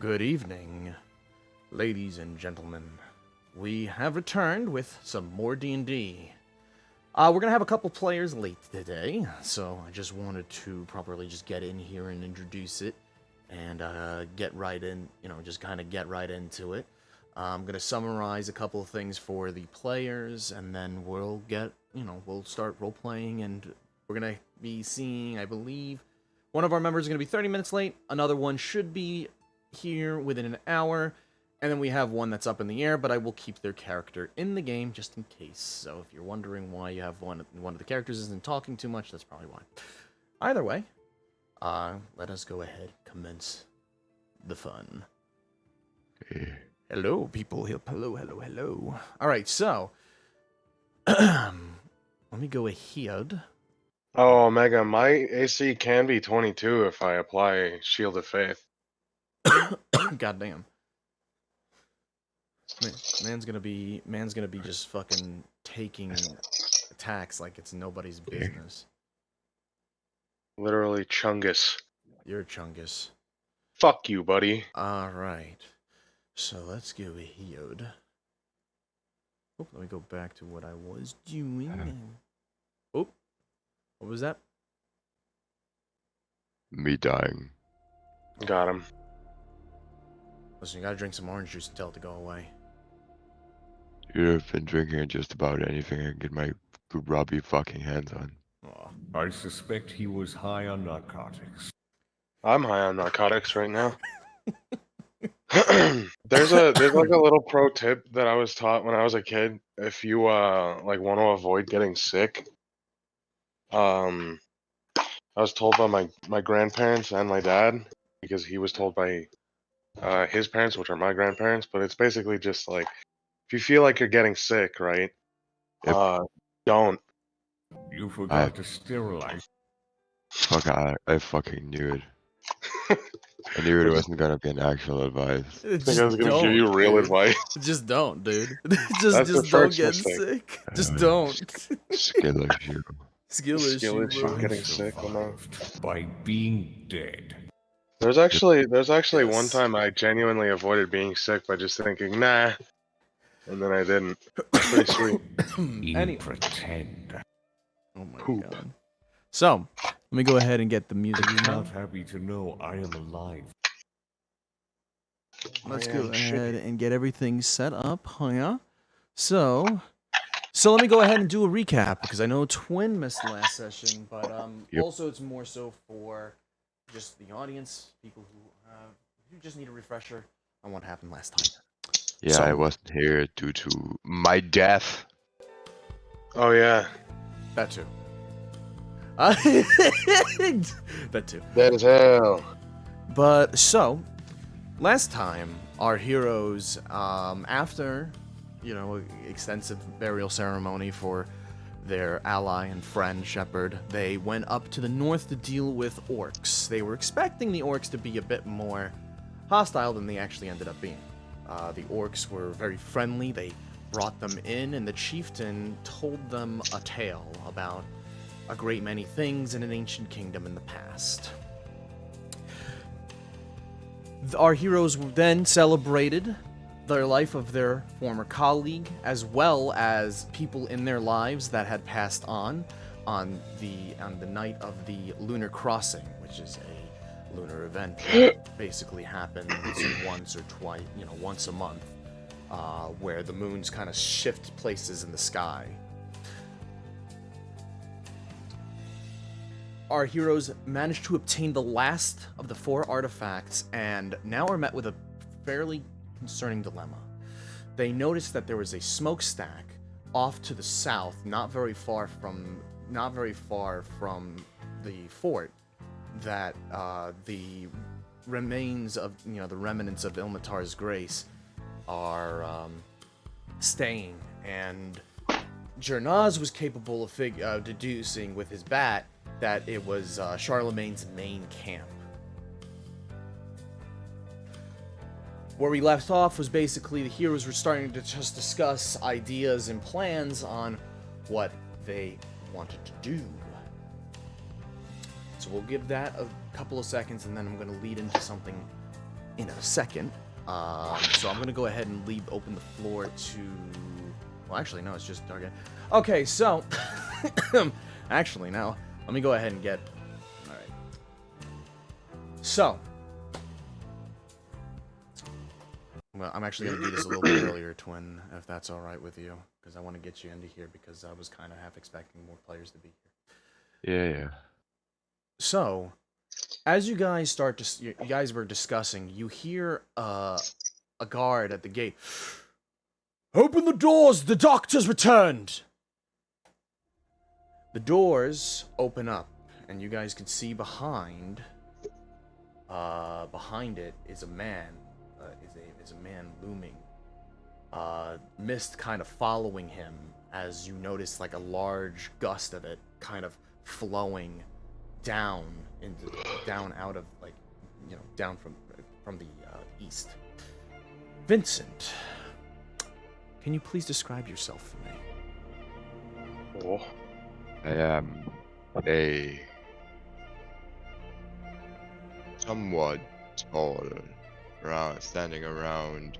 Good evening, ladies and gentlemen. We have returned with some more D&D. We're going to have a couple players late today, so I just wanted to properly just get in here and introduce it and get right in, just kind of get right into it. I'm going to summarize a couple of things for the players, and then we'll we'll start role-playing, and we're going to be seeing, I believe, one of our members is going to be 30 minutes late, another one should be here within an hour, and then we have one that's up in the air, but I will keep their character in the game just in case. So if you're wondering why you have one of the characters isn't talking too much, that's probably why. Either way, let us go ahead, commence the fun. Hello, people. Hello. All right, so let me go ahead. Oh, Omega, my AC can be 22 if I apply Shield of Faith. Goddamn. Man's gonna be just fucking taking attacks like it's nobody's business. Literally Chungus. You're a Chungus. Fuck you, buddy. Alright. So let's go ahead. Oh, let me go back to what I was doing. Oh, what was that? Me dying. Got him. Listen, you gotta drink some orange juice and tell it to go away. You've been drinking just about anything I can get my grubby fucking hands on. Aw. I suspect he was high on narcotics. I'm high on narcotics right now. there's like a little pro tip that I was taught when I was a kid. If you want to avoid getting sick, I was told by my grandparents and my dad, because he was told by his parents, which are my grandparents. But it's basically just like, if you feel like you're getting sick, right? Yep. Don't. You forgot to sterilize. Fuck, I fucking knew it. I knew it wasn't gonna be an actual advice. I think I was gonna give you real advice. Just don't, dude. That's just the don't first get mistake. sick. Just don't. Skill issue. Skill Skill issue, issue, bro. getting sick. By being dead. There's actually Yes. one time I genuinely avoided being sick by just thinking, nah, and then I didn't. Pretty sweet. You Anyway. pretend. Oh my Poop. god. So, let me go ahead and get the music. You're not happy to know I am alive. Let's I go am ahead shitty. and get everything set up, yeah? So let me go ahead and do a recap, because I know Twin missed last session, but Yep. also it's more so for just the audience, people who just need a refresher on what happened last time. Yeah, So- I wasn't here due to my death. Oh yeah, That too. That too. that is hell. But so, last time our heroes, after extensive burial ceremony for their ally and friend Shepard, they went up to the north to deal with orcs. They were expecting the orcs to be a bit more hostile than they actually ended up being. The orcs were very friendly. They brought them in, and the chieftain told them a tale about a great many things in an ancient kingdom in the past. Our heroes then celebrated the life of their former colleague, as well as people in their lives that had passed on the night of the lunar crossing, which is a lunar event that basically happens once or twice, once a month, where the moons kind of shift places in the sky. Our heroes managed to obtain the last of the 4 artifacts, and now are met with a fairly concerning dilemma. They noticed that there was a smokestack off to the south, not very far from the fort, that the remains of the remnants of Ilmatar's grace are staying, and Jernaz was capable of deducing with his bat that it was Charlemagne's main camp. Where we left off was basically the heroes were starting to just discuss ideas and plans on what they wanted to do. So we'll give that a couple of seconds, and then I'm going to lead into something in a second. So I'm gonna go ahead and open the floor to. Well, actually, no, it's just okay. Okay, so actually, now let me go ahead and get. All right. So, well, I'm actually gonna do this a little bit earlier, Twin, if that's all right with you, because I want to get you into here because I was kind of half expecting more players to be here. Yeah. So, as you guys you guys were discussing, you hear a guard at the gate. Open the doors! The doctor's returned! The doors open up, and you guys can see behind it is a man, is a man looming. Mist kind of following him as you notice like a large gust of it kind of flowing down out of like, you know, down from the east. Vincent, can you please describe yourself for me? Oh. I am a somewhat tall, standing around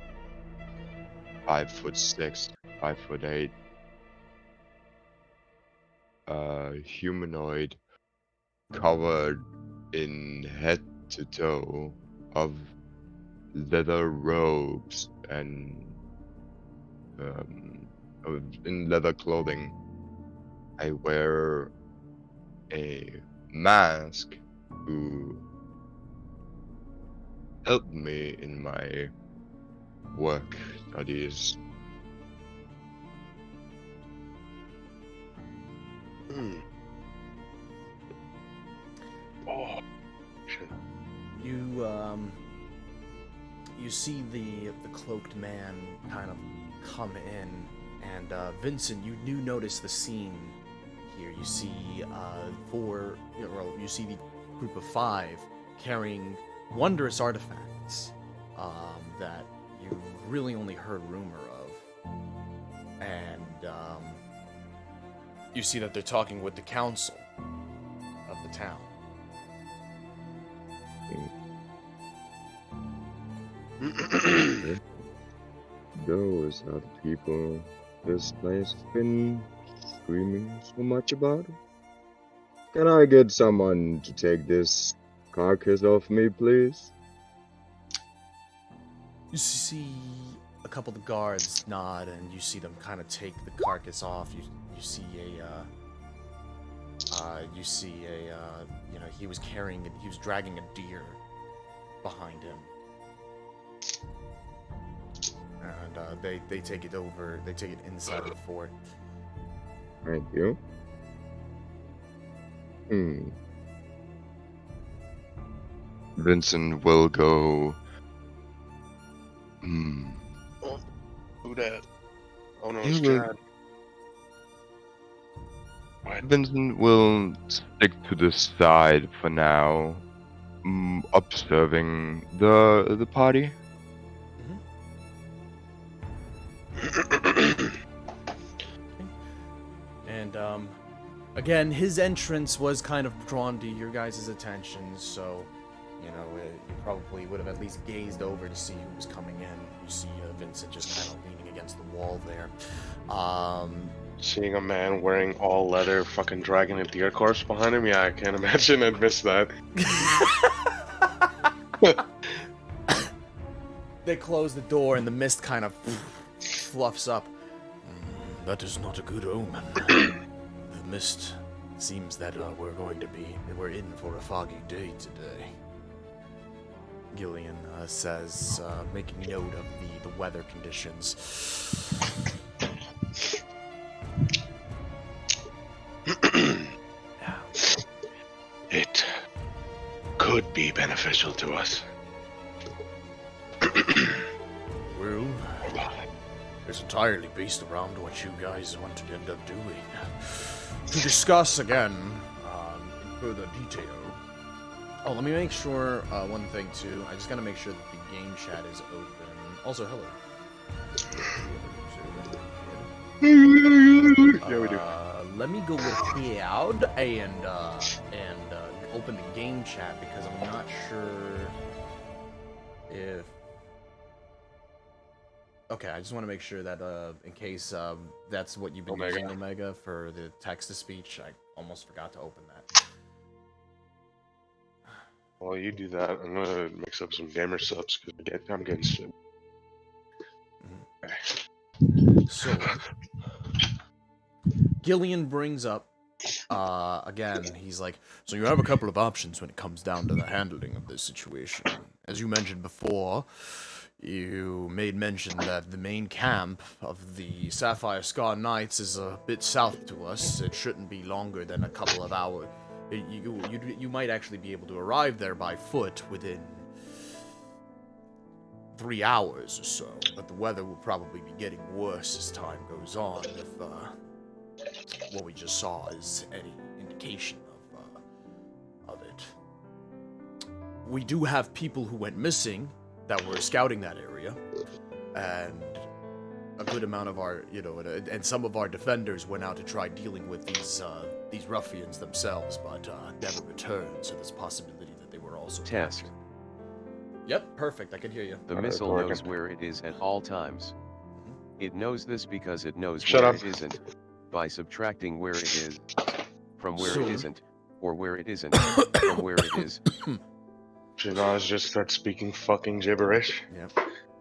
5'6", 5'8", humanoid, covered in head to toe of leather robes and in leather clothing. I wear a mask to help me in my work studies. Oh, shit. You see the cloaked man kind of come in, and Vincent, you do notice the scene here. You see you see the group of 5 carrying wondrous artifacts that you've really only heard rumor of, and you see that they're talking with the council of the town. Those are the people this place has been screaming so much about. Can I get someone to take this carcass off me, please? You see a couple of the guards nod, and you see them kind of take the carcass off. You see you know, he was dragging a deer behind him, and they take it over. They take it inside of the fort. Thank you. Vincent will go. Oh, who that? Oh no, He it's will- Chad. What? Vincent will stick to the side for now, observing the party. And again, his entrance was kind of drawn to your guys' attention, so you know you probably would have at least gazed over to see who was coming in. You see Vincent just kind of leaning against the wall there. Seeing a man wearing all leather, fucking dragging a deer corpse behind him. Yeah, I can't imagine I'd miss that. They close the door, and the mist kind of fluffs up. That is not a good omen. The mist seems that we're in for a foggy day today. Gillian says, making note of the weather conditions. It could be beneficial to us. Well, it's entirely based around what you guys want to end up doing. To discuss again, in further detail. Oh, let me make sure one thing too. I just gotta make sure that the game chat is open. Also, hello. Yeah, we do. Let me go ahead and open the game chat because I'm not sure. if... Okay, I just want to make sure that, in case that's what you've been Omega. using, Omega, for the text-to-speech, I almost forgot to open that. While you do that, I'm gonna mix up some gamer subs because I'm getting sick. So, Gillian brings up, again, he's like, so you have a couple of options when it comes down to the handling of this situation. As you mentioned before, you made mention that the main camp of the Sapphire Scar Knights is a bit south to us. It shouldn't be longer than a couple of hours. You might actually be able to arrive there by foot within 3 hours or so, but the weather will probably be getting worse as time goes on if what we just saw is any indication of it. We do have people who went missing that were scouting that area, and a good amount of our, and some of our defenders went out to try dealing with these ruffians themselves, but never returned. So there's a possibility that they were also Test. captured. Yep, perfect. I can hear you. The Alright, missile working. knows where it is at all times. It knows this because it knows Shut where up. it isn't, by subtracting where it is from where So- it isn't, or where it isn't from where it is. Janaz just starts speaking fucking gibberish. Yep.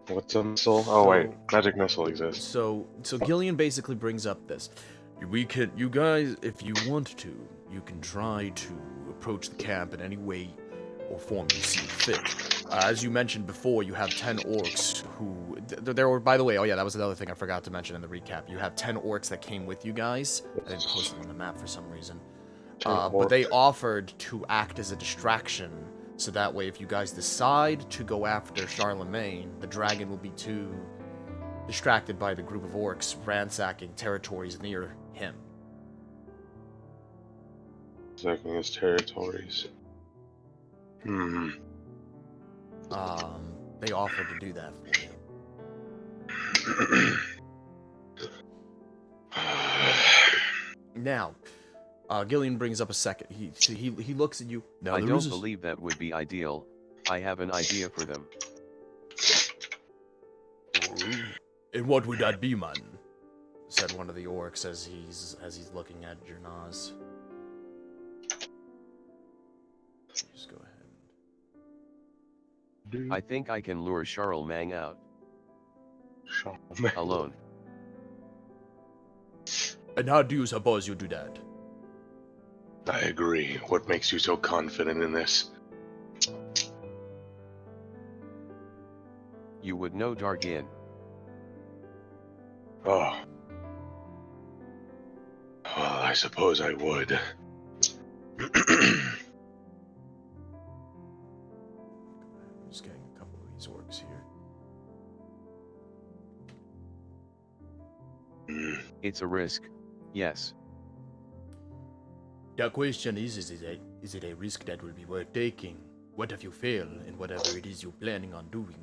What's a missile? Oh wait, So- magic missile exists. So Gillian basically brings up this. You guys, if you want to, you can try to approach the camp in any way or form you see fit. As you mentioned before, you have 10 orcs who... There were, by the way, oh yeah, that was another thing I forgot to mention in the recap. You have 10 orcs that came with you guys. I didn't post them on the map for some reason. But they offered to act as a distraction, so that way if you guys decide to go after Charlemagne, the dragon will be too distracted by the group of orcs ransacking territories near him. Attacking his territories. They offered to do that for you. Now, Gillian brings up a second. He looks at you. Now, I there don't is a- believe that would be ideal. I have an idea for them. And what would that be, man? Said one of the orcs as he's looking at Jernaz. Just go ahead. I think I can lure Charlemagne out, alone. And how do you suppose you do that? I agree. What makes you so confident in this? You would know Dargin. Oh. Well, I suppose I would. Just getting a couple of these orcs here. It's a risk, yes. The question is it a risk that will be worth taking? What if you fail in whatever it is you're planning on doing?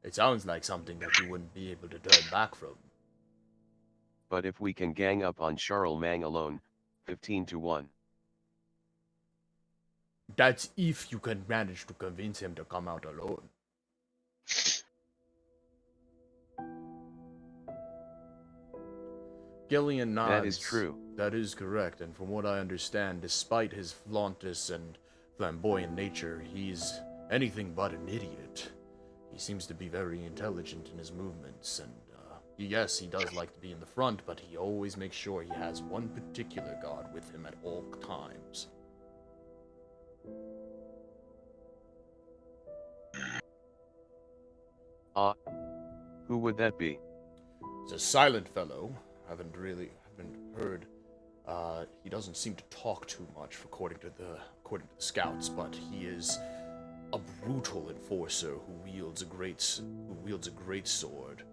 It sounds like something that you wouldn't be able to turn back from. But if we can gang up on Charlemagne alone, 15-1. That's if you can manage to convince him to come out alone. Gillian nods. That is true. That is correct, and from what I understand, despite his flauntus and flamboyant nature, he's anything but an idiot. He seems to be very intelligent in his movements, and yes, he does like to be in the front, but he always makes sure he has one particular guard with him at all times. Who would that be? He's a silent fellow. Haven't heard. He doesn't seem to talk too much, according to the scouts, but he is a brutal enforcer who wields a great sword,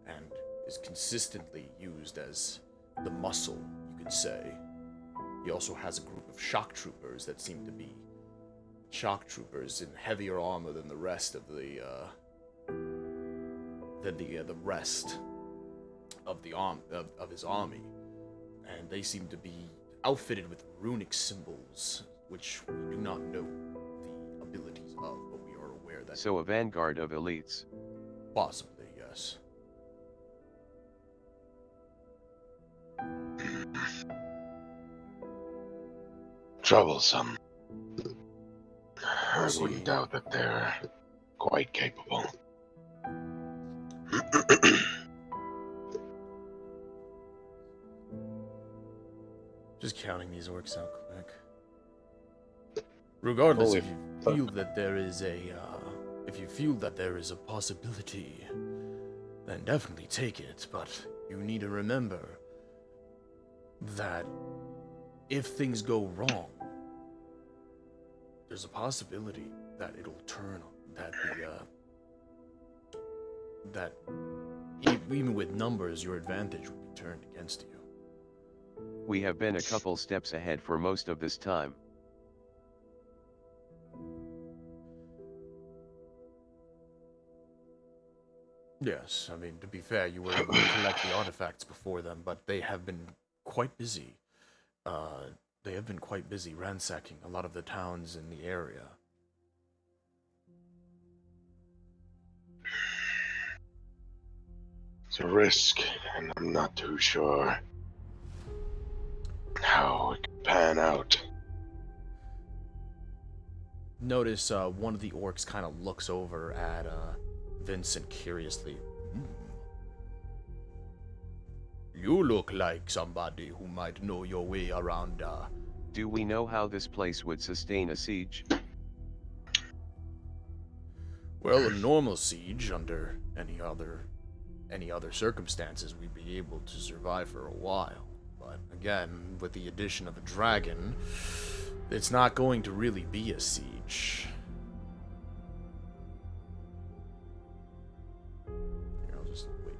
and is consistently used as the muscle, you could say. He also has a group of shock troopers that seem to be shock troopers in heavier armor than the rest of the rest of his army, and they seem to be outfitted with runic symbols which we do not know the abilities of, but we are aware that So a vanguard of elites. possibly, yes. Troublesome. I See. wouldn't doubt that they're quite capable. Just counting these orcs out quick. Regardless, Holy if you feel that there is a possibility, then definitely take it. But you need to remember that if things go wrong, there's a possibility that it'll turn, that even with numbers, your advantage will be turned against you. We have been a couple steps ahead for most of this time. Yes, I mean, to be fair, you were able to collect the artifacts before them, but they have been quite busy. They have been quite busy ransacking a lot of the towns in the area. It's a risk, and I'm not too sure how it could pan out. Notice one of the orcs kind of looks over at Vincent curiously. You look like somebody who might know your way around. Do we know how this place would sustain a siege? Well, a normal siege under any other circumstances, we'd be able to survive for a while. But again, with the addition of a dragon, it's not going to really be a siege. Here, I'll just wait.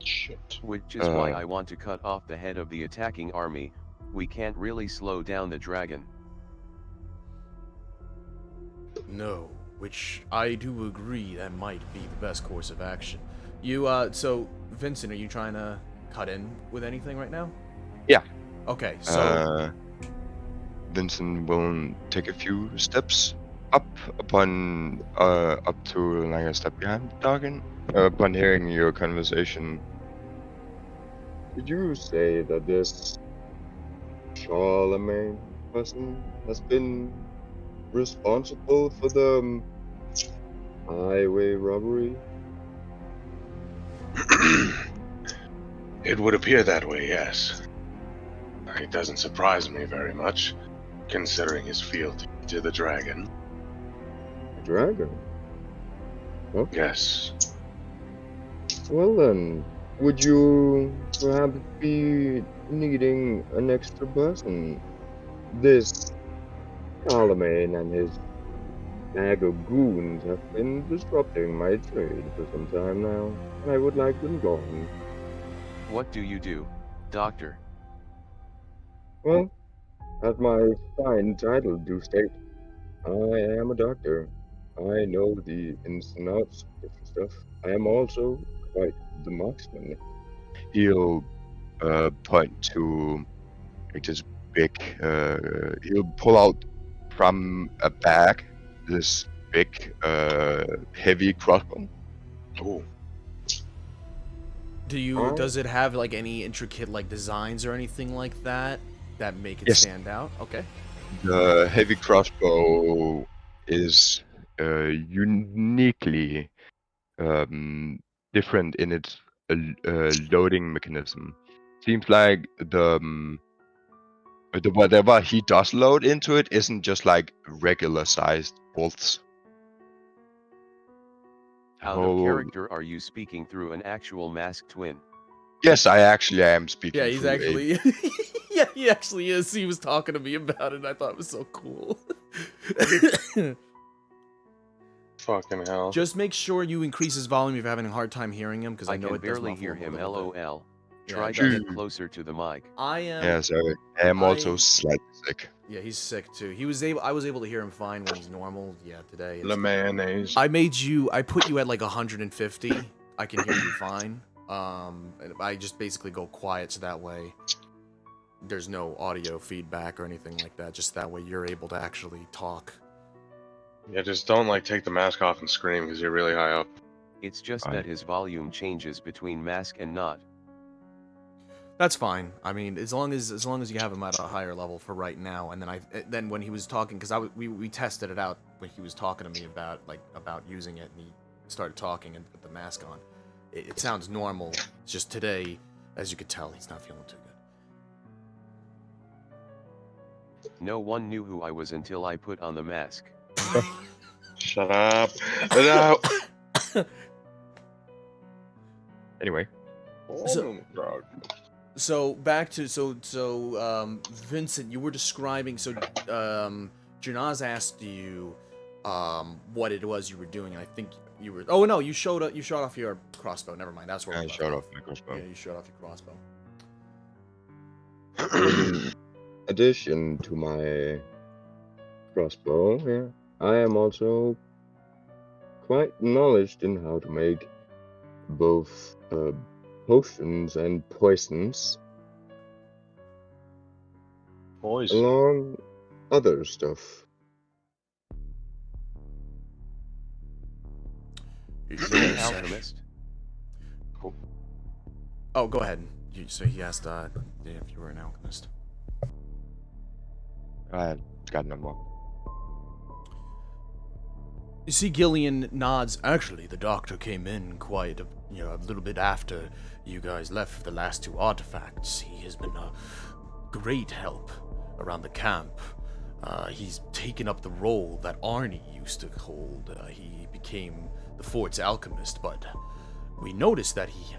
Shit. Which is why I want to cut off the head of the attacking army. We can't really slow down the dragon. No, which I do agree that might be the best course of action. So, Vincent, are you trying to cut in with anything right now? Yeah. Okay, so... Vincent will take a few steps up up to like a step behind the dragon. Upon hearing your conversation, did you say that this Charlemagne person has been responsible for the highway robbery? It would appear that way, yes. It doesn't surprise me very much, considering his fealty to the dragon. Dragon? Okay. Yes. Well then, would you perhaps be needing an extra person? This Charlemagne and his bag of goons have been disrupting my trade for some time now, and I would like them gone. What do you do, Doctor? Well, as my fine title do state, I am a doctor. I know the ins and outs of different stuff. I am also quite the marksman. He'll point to like this big. He'll pull out from a bag this big, heavy crossbow. Ooh. Does it have like any intricate like designs or anything like that make it Yes. stand out? Okay. The heavy crossbow is uniquely different in its loading mechanism. Seems like the whatever he does load into it isn't just like regular sized bolts. Out of character, are you speaking through an actual masked twin? Yes, I actually am speaking. Yeah, he's through actually... yeah, he actually is. He was talking to me about it, and I thought it was so cool. Fucking hell. Just make sure you increase his volume if you're having a hard time hearing him, because I know can it does barely muffle hear him a him. little bit. LOL. Try it to does. get closer to the mic. I am. Yeah, sorry. I am also I- slightly sick. Yeah, he's sick too. I was able to hear him fine when he's normal. Yeah, today. The mayonnaise. I put you at like 150. I can hear you fine. And I just basically go quiet so that way there's no audio feedback or anything like that. Just that way you're able to actually talk. Yeah, just don't like take the mask off and scream because you're really high up. It's just Fine. that his volume changes between mask and not. That's fine. I mean, as long as you have him at a higher level for right now, and then when he was talking, because we tested it out when he was talking to me about using it, and he started talking and put the mask on. It sounds normal. It's just today, as you could tell, he's not feeling too good. No one knew who I was until I put on the mask. Shut up. No. Anyway, So back to Vincent, you were describing. So Janaz asked you what it was you were doing, and I think you were. Oh no, you shot off your crossbow. Never mind. That's where I we left shot off. off my crossbow. Yeah, you shot off your crossbow. In addition to my crossbow, yeah, I am also quite knowledgeable in how to make both potions and poisons, Boys. along other stuff. You're an alchemist? Oh, go ahead. So he asked if you were an alchemist. I got no more. You see, Gillian nods. Actually, the doctor came in quite a little bit after you guys left the last two artifacts. He has been a great help around the camp. He's taken up the role that Arnie used to hold. He became the fort's alchemist, but we noticed that he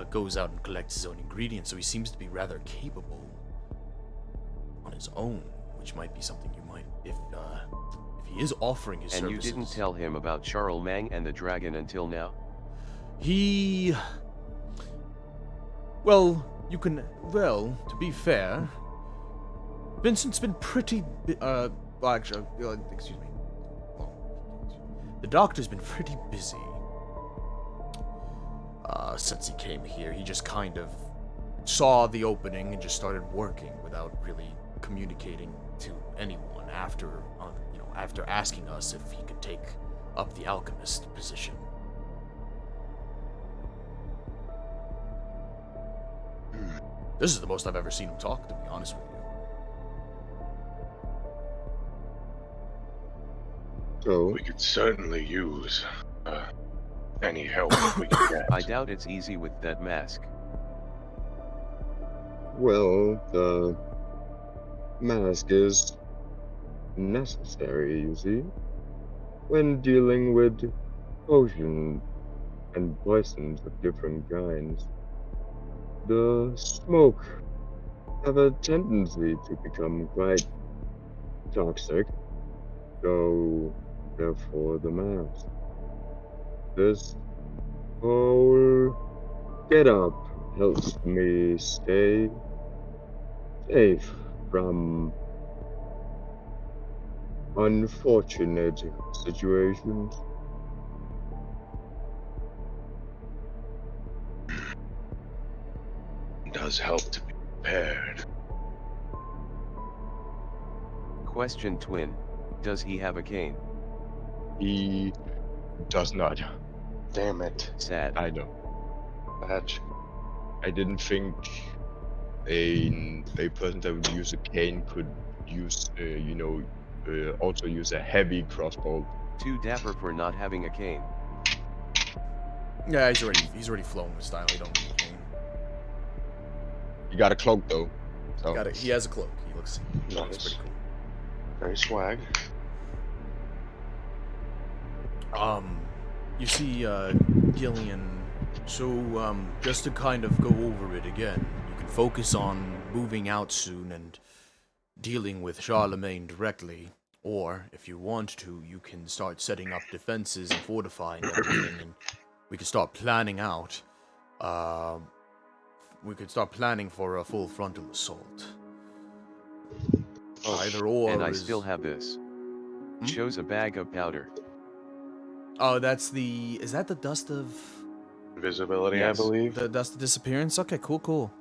goes out and collects his own ingredients, so he seems to be rather capable on his own, which might be something you might, if he is offering his And services. you didn't tell him about Charlemagne and the dragon until now? Well, to be fair, Vincent's been pretty, excuse me. The doctor's been pretty busy since he came here. He just kind of saw the opening and just started working without really communicating to anyone after asking us if he could take up the alchemist position. This is the most I've ever seen him talk, to be honest with you. So, We could certainly use any help that we can get. I doubt it's easy with that mask. well, the mask is necessary, you see, when dealing with potions and poisons of different kinds. The smoke have a tendency to become quite toxic, so therefore the mask. This whole get-up helps me stay safe from unfortunate situations. It does help to be prepared. Question twin, does he have a cane? He does not. Damn it. Sad. I know. Badge. I didn't think a person that would use a cane could use, also use a heavy crossbow. Too dapper for not having a cane. Yeah, he's already flown with style. He don't need a cane. He got a cloak though. So He has a cloak. He looks Nice. pretty cool. Very swag. You see, Gillian, so, just to kind of go over it again, you can focus on moving out soon and dealing with Charlemagne directly, or, if you want to, you can start setting up defenses and fortifying everything, and we can start planning out, we could start planning for a full frontal assault. Oh, Either or And I is... still have this. Hmm? Shows a bag of powder. Oh, that's the... Is that the dust of... invisibility, I Yes. believe. The dust of disappearance? Okay, cool.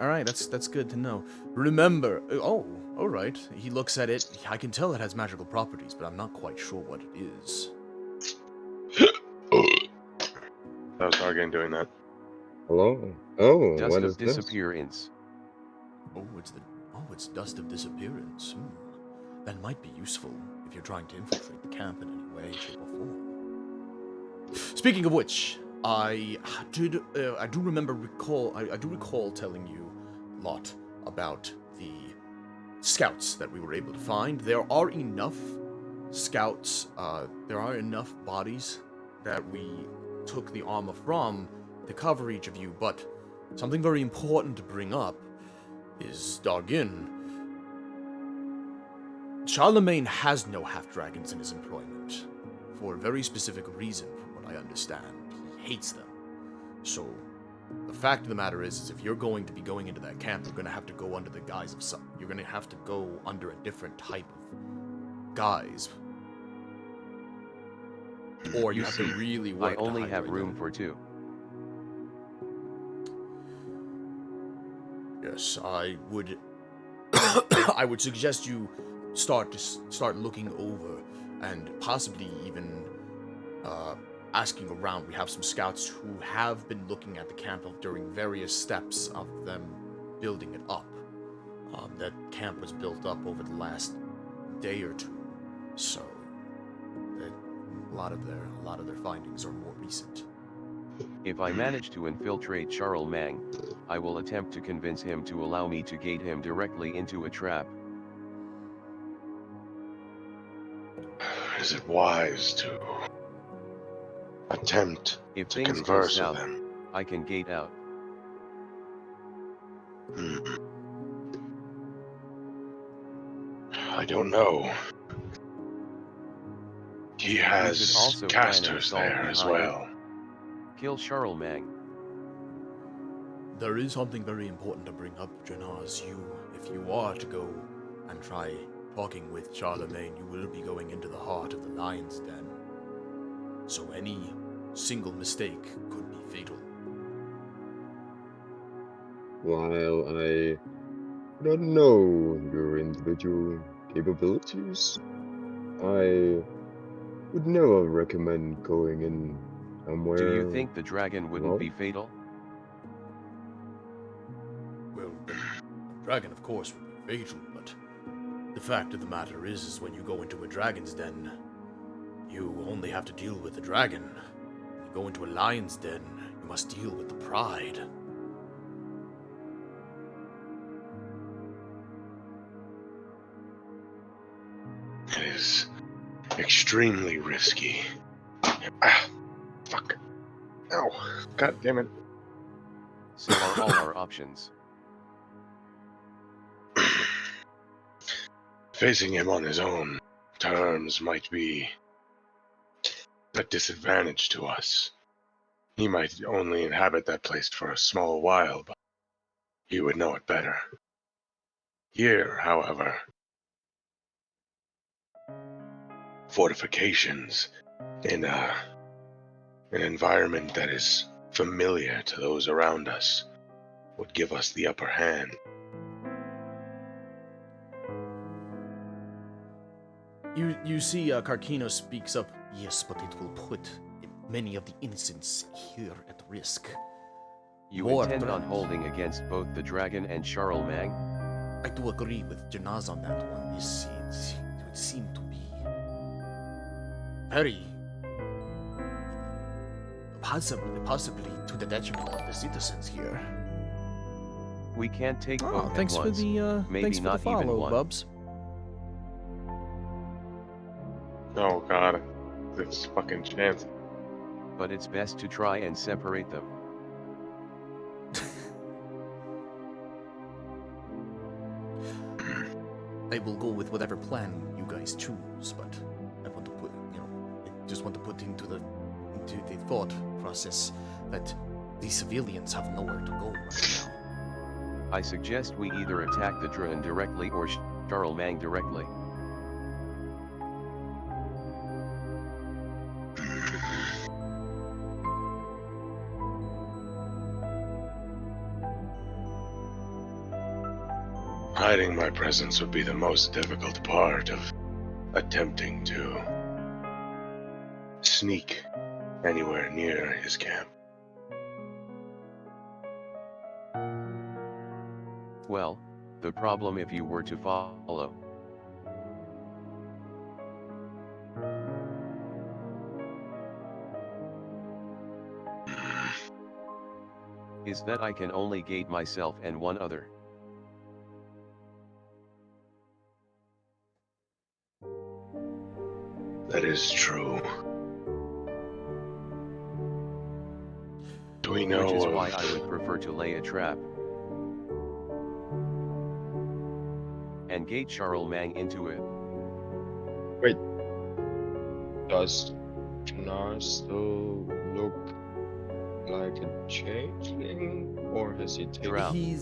Alright, that's good to know. Remember... Oh, alright. He looks at it. I can tell it has magical properties, but I'm not quite sure what it is. That was Targan doing that. Hello? Oh, Dust what of is this? disappearance. It's dust of disappearance. That might be useful if you're trying to infiltrate the camp in any way, shape, or form. Speaking of which, I do recall telling you a lot about the scouts that we were able to find. There are enough scouts, there are enough bodies that we took the armor from to cover each of you, but something very important to bring up is Dargin. Charlemagne has no half-dragons in his employment, for a very specific reason, from what I understand. He hates them. So, the fact of the matter is if you're going to be going into that camp, you're going to have to go under the guise of some... You're going to have to go under a different type of guise. Or you have to really work I to only hide have your room identity. for 2. Yes, I would. I would suggest you start looking over and possibly even asking around. We have some scouts who have been looking at the camp during various steps of them building it up. That camp was built up over the last day or two, so a lot of their findings are more recent. If I manage to infiltrate Charlemagne, I will attempt to convince him to allow me to gate him directly into a trap. Is it wise to attempt If to things go converse with south, him? I can gate out. I don't know. He We could has also plan an casters assault there as behind. well. Kill Charlemagne. There is something very important to bring up, Janaz. If you are to go and try talking with Charlemagne, you will be going into the heart of the lion's den. So any single mistake could be fatal. While I don't know your individual capabilities, I would never recommend going in somewhere. Do you think the dragon wouldn't alone. be fatal? Well, the dragon, of course, would be fatal, but the fact of the matter is when you go into a dragon's den, you only have to deal with the dragon. When you go into a lion's den, you must deal with the pride. It is extremely risky. Ah, fuck. Ow. God damn it. So are all our options. Facing him on his own terms might be a disadvantage to us. He might only inhabit that place for a small while, but he would know it better. Here, however, fortifications in an environment that is familiar to those around us would give us the upper hand. You see, Karkino speaks up. Yes, but it will put many of the innocents here at risk. You More intend on threat. holding against both the dragon and Charlemagne? I do agree with Janaz on that one. It would seem to be very possibly to the detriment of the citizens here. We can't take both at Thanks once. for the Maybe thanks for not the even follow, one. Bubs. Oh god, this fucking chance. But it's best to try and separate them. I will go with whatever plan you guys choose, but I want to put, I just want to put into the thought process that The civilians have nowhere to go right now. I suggest we either attack the drone directly or Charlemagne directly. Hiding my presence would be the most difficult part of attempting to sneak anywhere near his camp. Well, the problem if you were to follow. Is that I can only gate myself and one other. That is true. Do we know Which is of... why I would prefer to lay a trap. And gate Charlemagne into it. Does Jonas still look like a changeling, or has he taken? Drow. He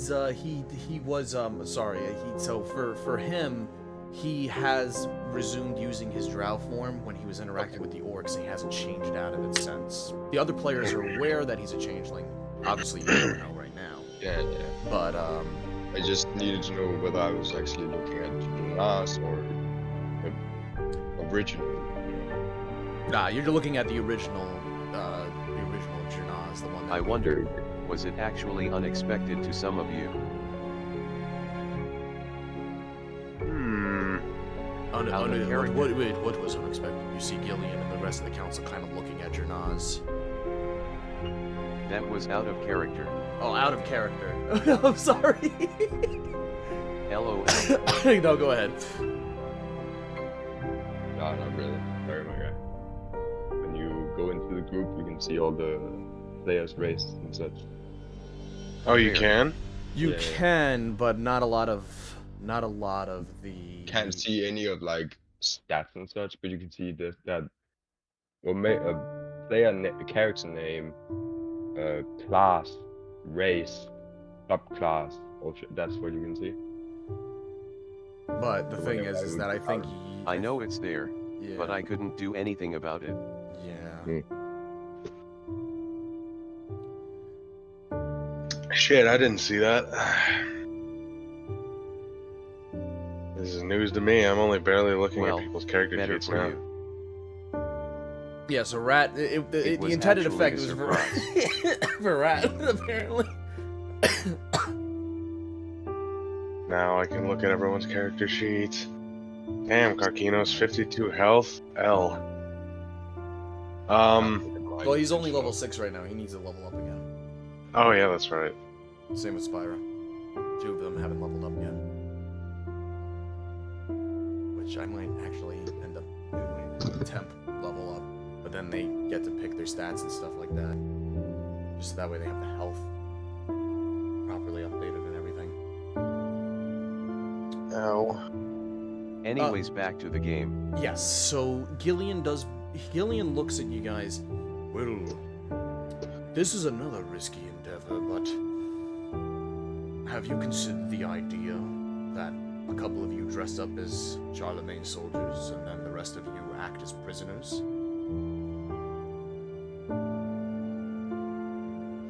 was sorry. So for him, he has resumed using his drow form when he was interacting with the orcs. He hasn't changed out of it since. The other players are aware that he's a changeling. Obviously, you don't know right now. Yeah. But I just needed to know whether I was actually looking at Jonas or the original. nah, you're looking at the original Janaz, the one. That I wonder, was it actually unexpected to some of you? Out of character. What was unexpected? You see Gillian and the rest of the council kind of looking at Janaz. That was out of character. Oh, out of character. I'm sorry. LOL. No, go ahead. No, not really. Sorry, my guy. When you go into the group, you can see all the players' race and such. Oh, you can? You Yeah. can, but not a lot of the. Can't see any of like stats and such, but you can see that character name, class, race, subclass. That's what you can see. But the So thing whenever I is would that I think. I know it's there, Yeah. but I couldn't do anything about it. Yeah. Shit, I didn't see that. This is news to me. I'm only barely looking Well, at people's character better sheets for now. you. Yeah. So Rat. The was intended actually effect a was surprise. for Rat apparently. Now I can look at everyone's character sheets. Damn, Carquino's 52 health. L. Well, he's only level 6 right now. He needs to level up again. Oh yeah, that's right. Same with Spyro. 2 of them haven't leveled up yet. Which I might actually end up doing. Temp level up. But then they get to pick their stats and stuff like that. Just that way they have the health properly updated and everything. Ow. Anyways, back to the game. Yes, so Gillian looks at you guys. Well, this is another risky endeavor, but have you considered the idea that a couple of you dress up as Charlemagne soldiers and then the rest of you act as prisoners?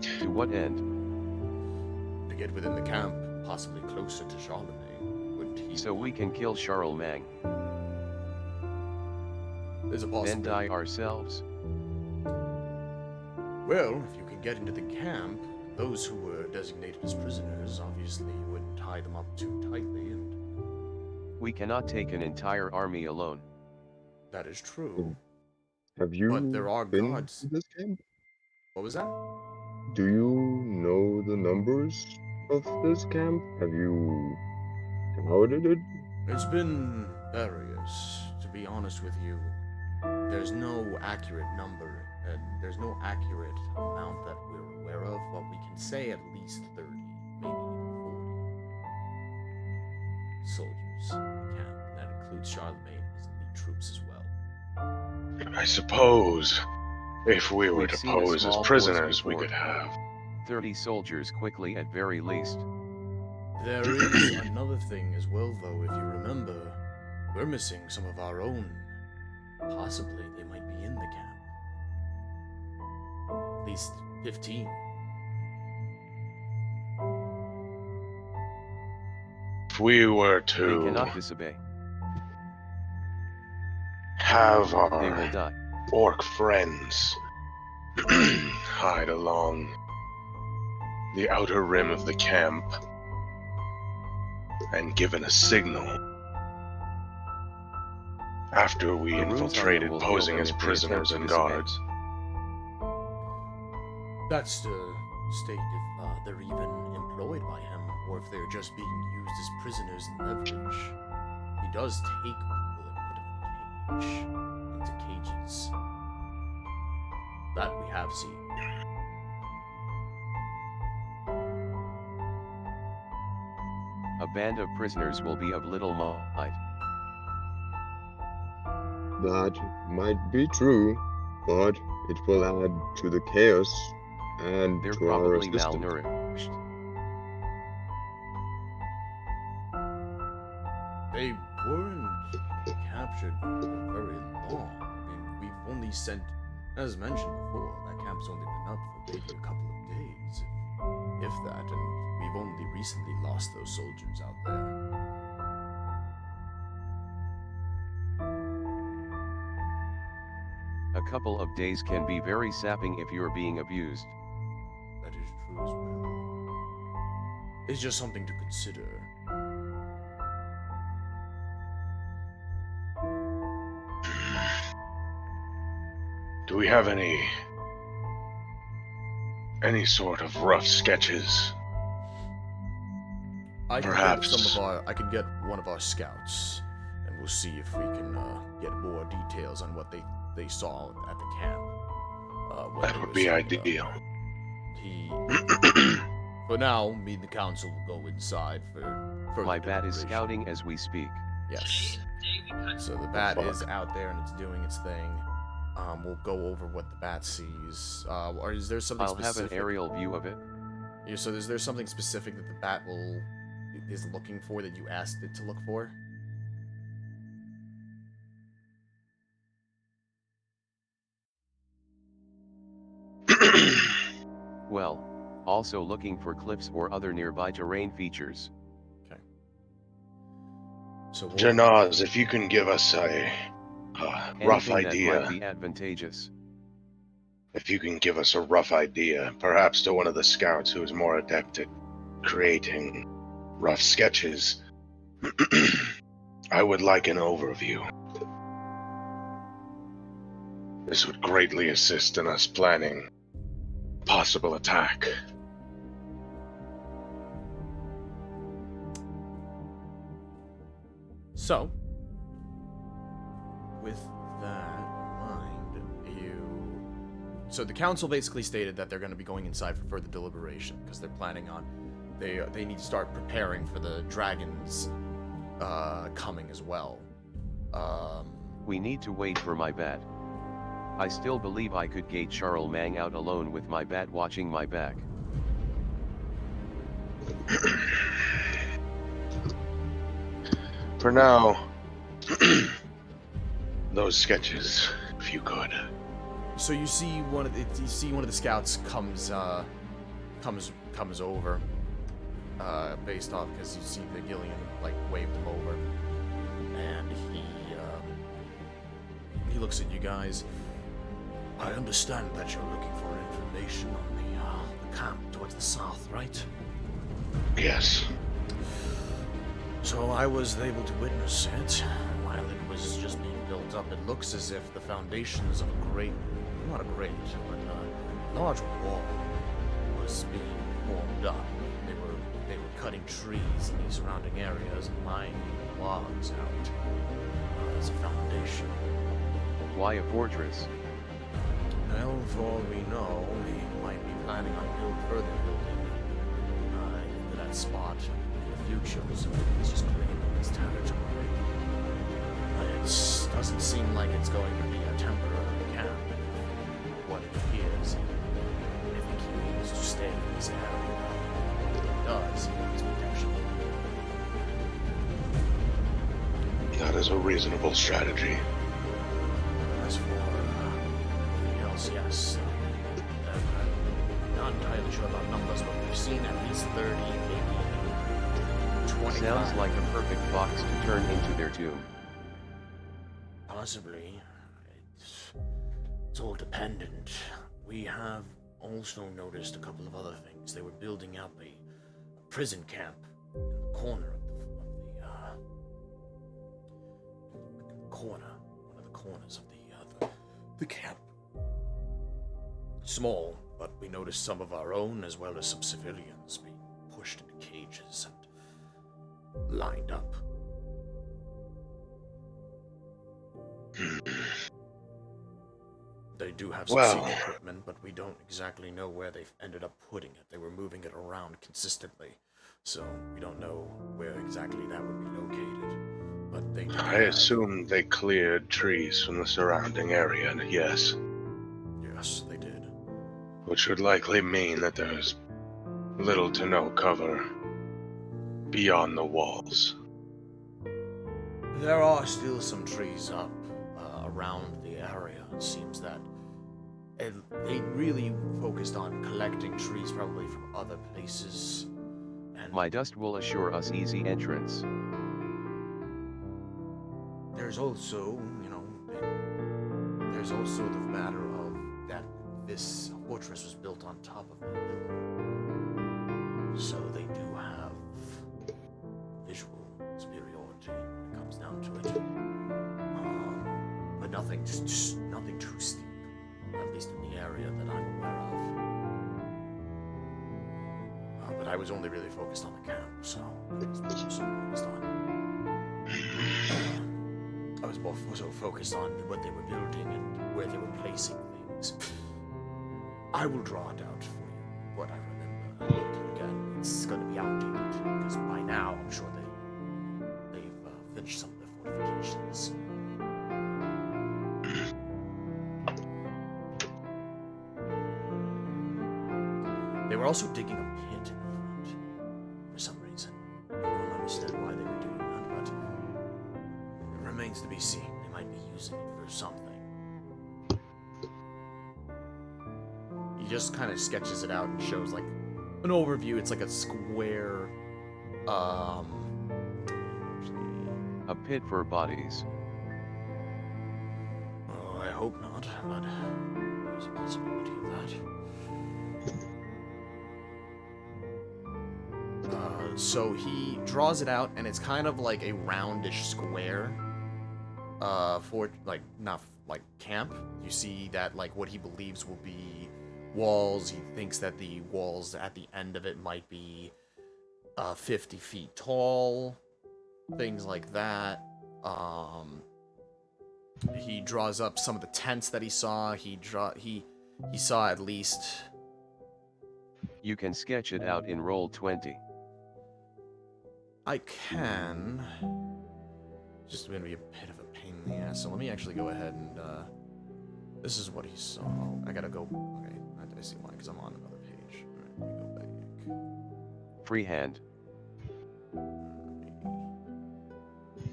To what end? To get within the camp, possibly closer to Charlemagne. Wouldn't he? So we can kill Charlemagne, There's a then possibility. die ourselves. Well, if you can get into the camp, those who were designated as prisoners obviously wouldn't tie them up too tightly, and We cannot take an entire army alone. that is true. Have you But there are been gods. to this camp? What was that? Do you know the numbers of this camp? Have you doubted it? It's been various, to be honest with you. There's no accurate number, and there's no accurate amount that we're aware of, but we can say at least 30, maybe even 40 soldiers in the camp, and that includes Charlemagne and his elite troops as well. I suppose if we were We've to seen a pose as small force prisoners, we before. could have 30 soldiers quickly at very least. There is another thing as well, though, if you remember. We're missing some of our own. Possibly they might be in the camp. At least 15. If we were They to cannot disobey. have They will our die. orc friends hide along the outer rim of the camp and given a signal after we The runes on them infiltrated, will kill posing them as if they prisoners attempt and to disobey. guards. That's to state if they're even employed by him, or if they're just being used as prisoners and leverage. He does take people and put them into cages. That we have seen. A band of prisoners will be of little might. That might be true, but it will add to the chaos and They're to our probably assistance. malnourished. They weren't captured for very long. I mean, we've only sent, as mentioned before, that camp's only been up for maybe a couple of days, if that, and we've only recently lost those soldiers out there. A couple of days can be very sapping if you're being abused. That is true as well. It's just something to consider. Do we have any sort of rough sketches? I can Perhaps. I can get one of our scouts, and we'll see if we can get more details on what they saw at the camp. When That they would were be setting up. ideal. For now, me and the council will go inside for further My bat is deliberation. scouting as we speak. Yes. So the bat is out there and it's doing its thing. We'll go over what the bat sees. Or is there something I'll have specific? an aerial view of it. Yeah, so is there something specific that the bat is looking for that you asked it to look for? Well, also looking for cliffs or other nearby terrain features. Okay. So Janaz, if you can give us a rough Anything that might idea, be advantageous. if you can give us a rough idea, perhaps to one of the scouts who is more adept at creating rough sketches, I would like an overview. This would greatly assist in us planning a possible attack. So, with that in mind, so the council basically stated that they're going to be going inside for further deliberation because they're planning on they need to start preparing for the dragons coming as well. We need to wait for my bat. I still believe I could gate Charlemagne out alone with my bat watching my back. For now, those sketches, if you could. So you see one of the scouts comes over, based off because you see the Gillian like waved him over, and he looks at you guys. I understand that you're looking for information on the camp towards the south, right? Yes. So I was able to witness it while it was just being built up. It looks as if the foundations of not a great, but a large wall was being formed up. They were cutting trees in the surrounding areas and laying logs out as a foundation. Why a fortress? Well, for all we know, they might be planning on further building into that spot in the future, so it's just claiming this territory. It doesn't seem like it's going to be a temporary camp. What it appears, I think he is to stay in this area. If it does, he needs protection. That is a reasonable strategy. As for anything else, yes. I'm not entirely sure about numbers, but we've seen at least 30, maybe even 25. Sounds like a perfect box to turn into their tomb. Possibly. It's all dependent. We have also noticed a couple of other things. They were building up a prison camp in the corner of one of the corners of the camp. Small, but we noticed some of our own as well as some civilians being pushed into cages and lined up. They do have some Well. SEAL equipment, but we don't exactly know where they've ended up putting it. They were moving it around consistently, so we don't know where exactly that would be located. But they did I have... assume they cleared trees from the surrounding area, and yes. Yes, they did. Which would likely mean that there's little to no cover beyond the walls. There are still some trees up around the area. It seems that they really focused on collecting trees probably from other places. And My dust will assure us easy entrance. there's also, there's also the matter of that this fortress was built on top of a hill. So they do have visual superiority when it comes down to it. But nothing too steep, at least in the area that I'm aware of. But I was only really focused on the camp, so I was more so focused on what they were building and where they were placing things. I will draw it out for you, what I remember. But again, it's going to be outdated, because by now I'm sure they've finished some of the fortifications. They were also digging a pit in the front, for some reason. I don't understand why they were doing that, but it remains to be seen. They might be using it for something. He just kind of sketches it out and shows like an overview. It's like a square, A pit for bodies. oh, I hope not, but there's a possibility of that. So he draws it out, and it's kind of like a roundish square. For like not like camp. You see that like what he believes will be walls. He thinks that the walls at the end of it might be 50 feet tall. Things like that. He draws up some of the tents that he saw. He saw at least. You can sketch it out in roll 20. I can. Just going to be a bit of a pain in the ass. So let me actually go ahead and. This is what he saw. Oh, I gotta go. Okay, I see why, because I'm on another page. Alright, let me go back. Freehand.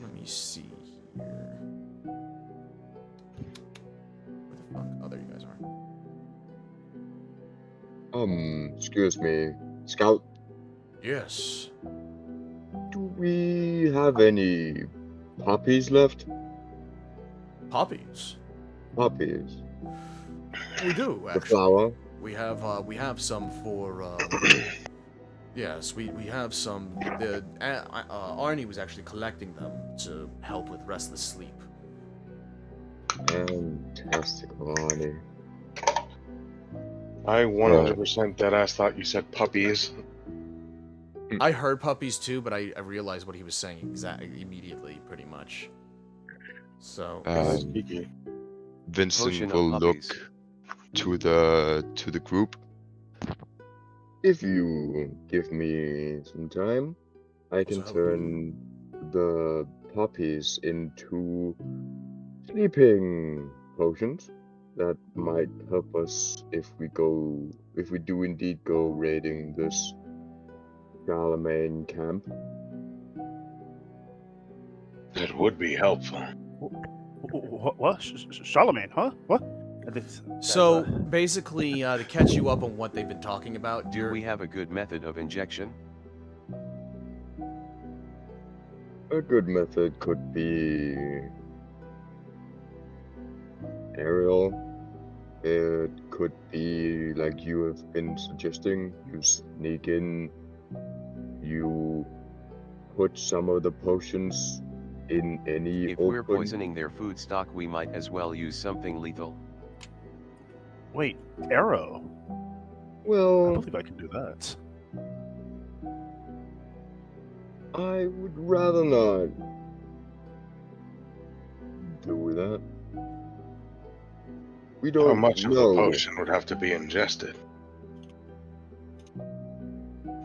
Let me see here. Where the fuck? Oh, there you guys are. Excuse me, Scout. Yes. Do we have any poppies left? Poppies. Poppies. We do, The actually. flower. We have some for, yes, we have some. Arnie was actually collecting them to help with restless sleep. Fantastic, Ronnie. I 100% deadass thought you said puppies. I heard puppies too, but I realized what he was saying immediately, pretty much. So Sneaky. Vincent Potion of will look puppies. to the group. If you give me some time, I can So- turn the puppies into sleeping potions. that might help us if we do indeed go raiding this Charlemagne camp. That would be helpful. What? Charlemagne, huh? What? So basically, to catch you up on what they've been talking about, Do we have a good method of injection? A good method could be aerial. It could be like you have been suggesting. You sneak in, you put some of the potions in any If we're open. poisoning their food stock, we might as well use something lethal. Wait, arrow? I Well, believe I can do that. I would rather not do that. We How don't much of the know. potion would have to be ingested?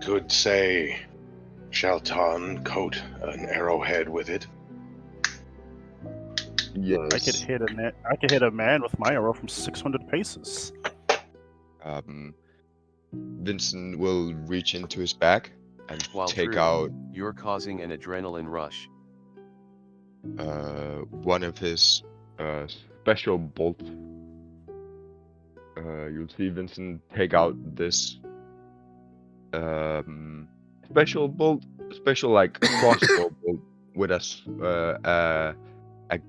Could, say, Shelton coat an arrowhead with it? Yes. I could hit a man with my arrow from 600 paces. Vincent will reach into his bag and While take true, out you're causing an adrenaline rush. one of his special bolts. You'll see Vincent take out this special bolt, special like crossbow bolt with a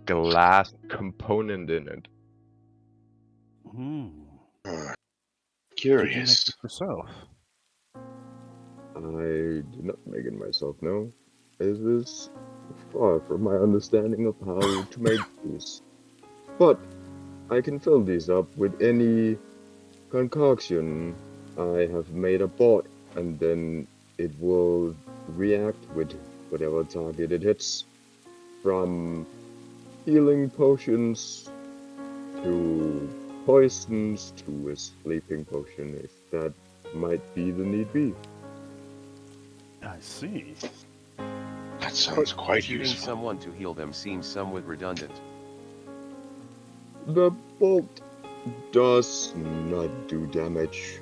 glass component in it. Hmm. Hmm. Did you make Curious. it yourself? I did not make it myself, no. This is far from my understanding of how to make these. But I can fill these up with any concoction I have made aboard, and then it will react with whatever target it hits, from healing potions to poisons to a sleeping potion, if that might be the need be. I see. That sounds quite Shooting useful. someone to heal them seems somewhat redundant. The bolt does not do damage,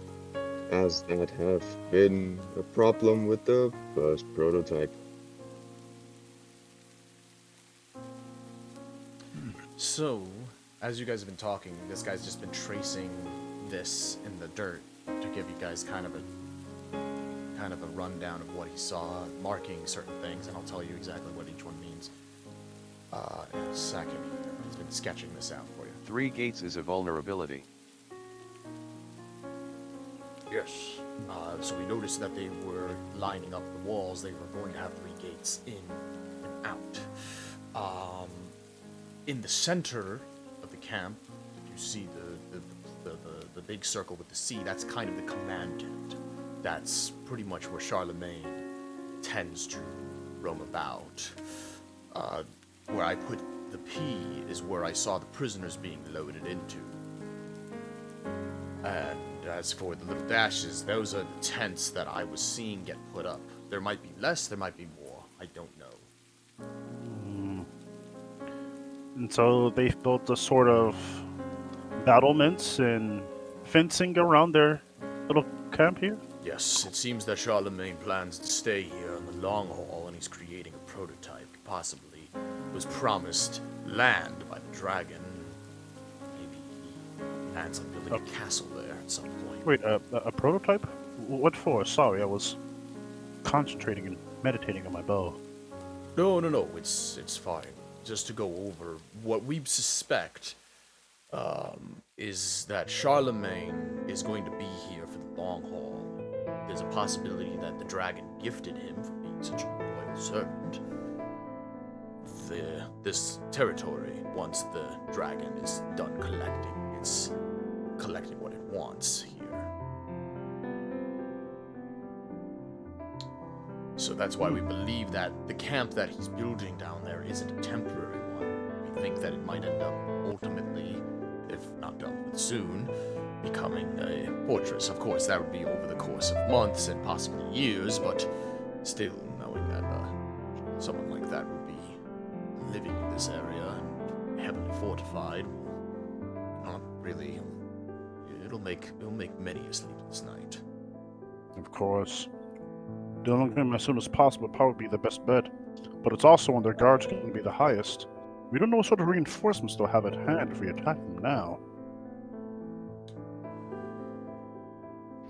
as that have been a problem with the first prototype. So, as you guys have been talking, this guy's just been tracing this in the dirt to give you guys kind of a rundown of what he saw, marking certain things, and I'll tell you exactly what each one means in a second here. He's been sketching this out for you. 3 gates is a vulnerability. Yes. So we noticed that they were lining up the walls. They were going to have 3 gates in and out. In the center of the camp, you see the big circle with the sea. That's kind of the command tent. That's pretty much where Charlemagne tends to roam about. Where I put the P is where I saw the prisoners being loaded into. And as for the little dashes, those are the tents that I was seeing get put up. There might be less, there might be more. I don't know. And so they've built a sort of battlements and fencing around their little camp here? Yes, it seems that Charlemagne plans to stay here on the long haul, and he's creating a prototype. Possibly was promised land by the dragon. Maybe he plans on building a castle there at some point. Wait, a prototype? What for? Sorry, I was concentrating and meditating on my bow. No, it's fine. Just to go over what we suspect is that Charlemagne is going to be here for the long haul. There's a possibility that the dragon gifted him for being such a loyal servant. This territory, once the dragon is done collecting, it's collecting what it wants here. So that's why we believe that the camp that he's building down there isn't a temporary one. We think that it might end up ultimately, if not done with soon, becoming a fortress. Of course, that would be over the course of months and possibly years, but still, knowing that someone like that would be living in this area and heavily fortified will not really, it'll make many a sleepless night. Of course. Dealing with him as soon as possible would probably be the best bet, but it's also when their guards can be the highest. We don't know what sort of reinforcements they'll have at hand if we attack them now.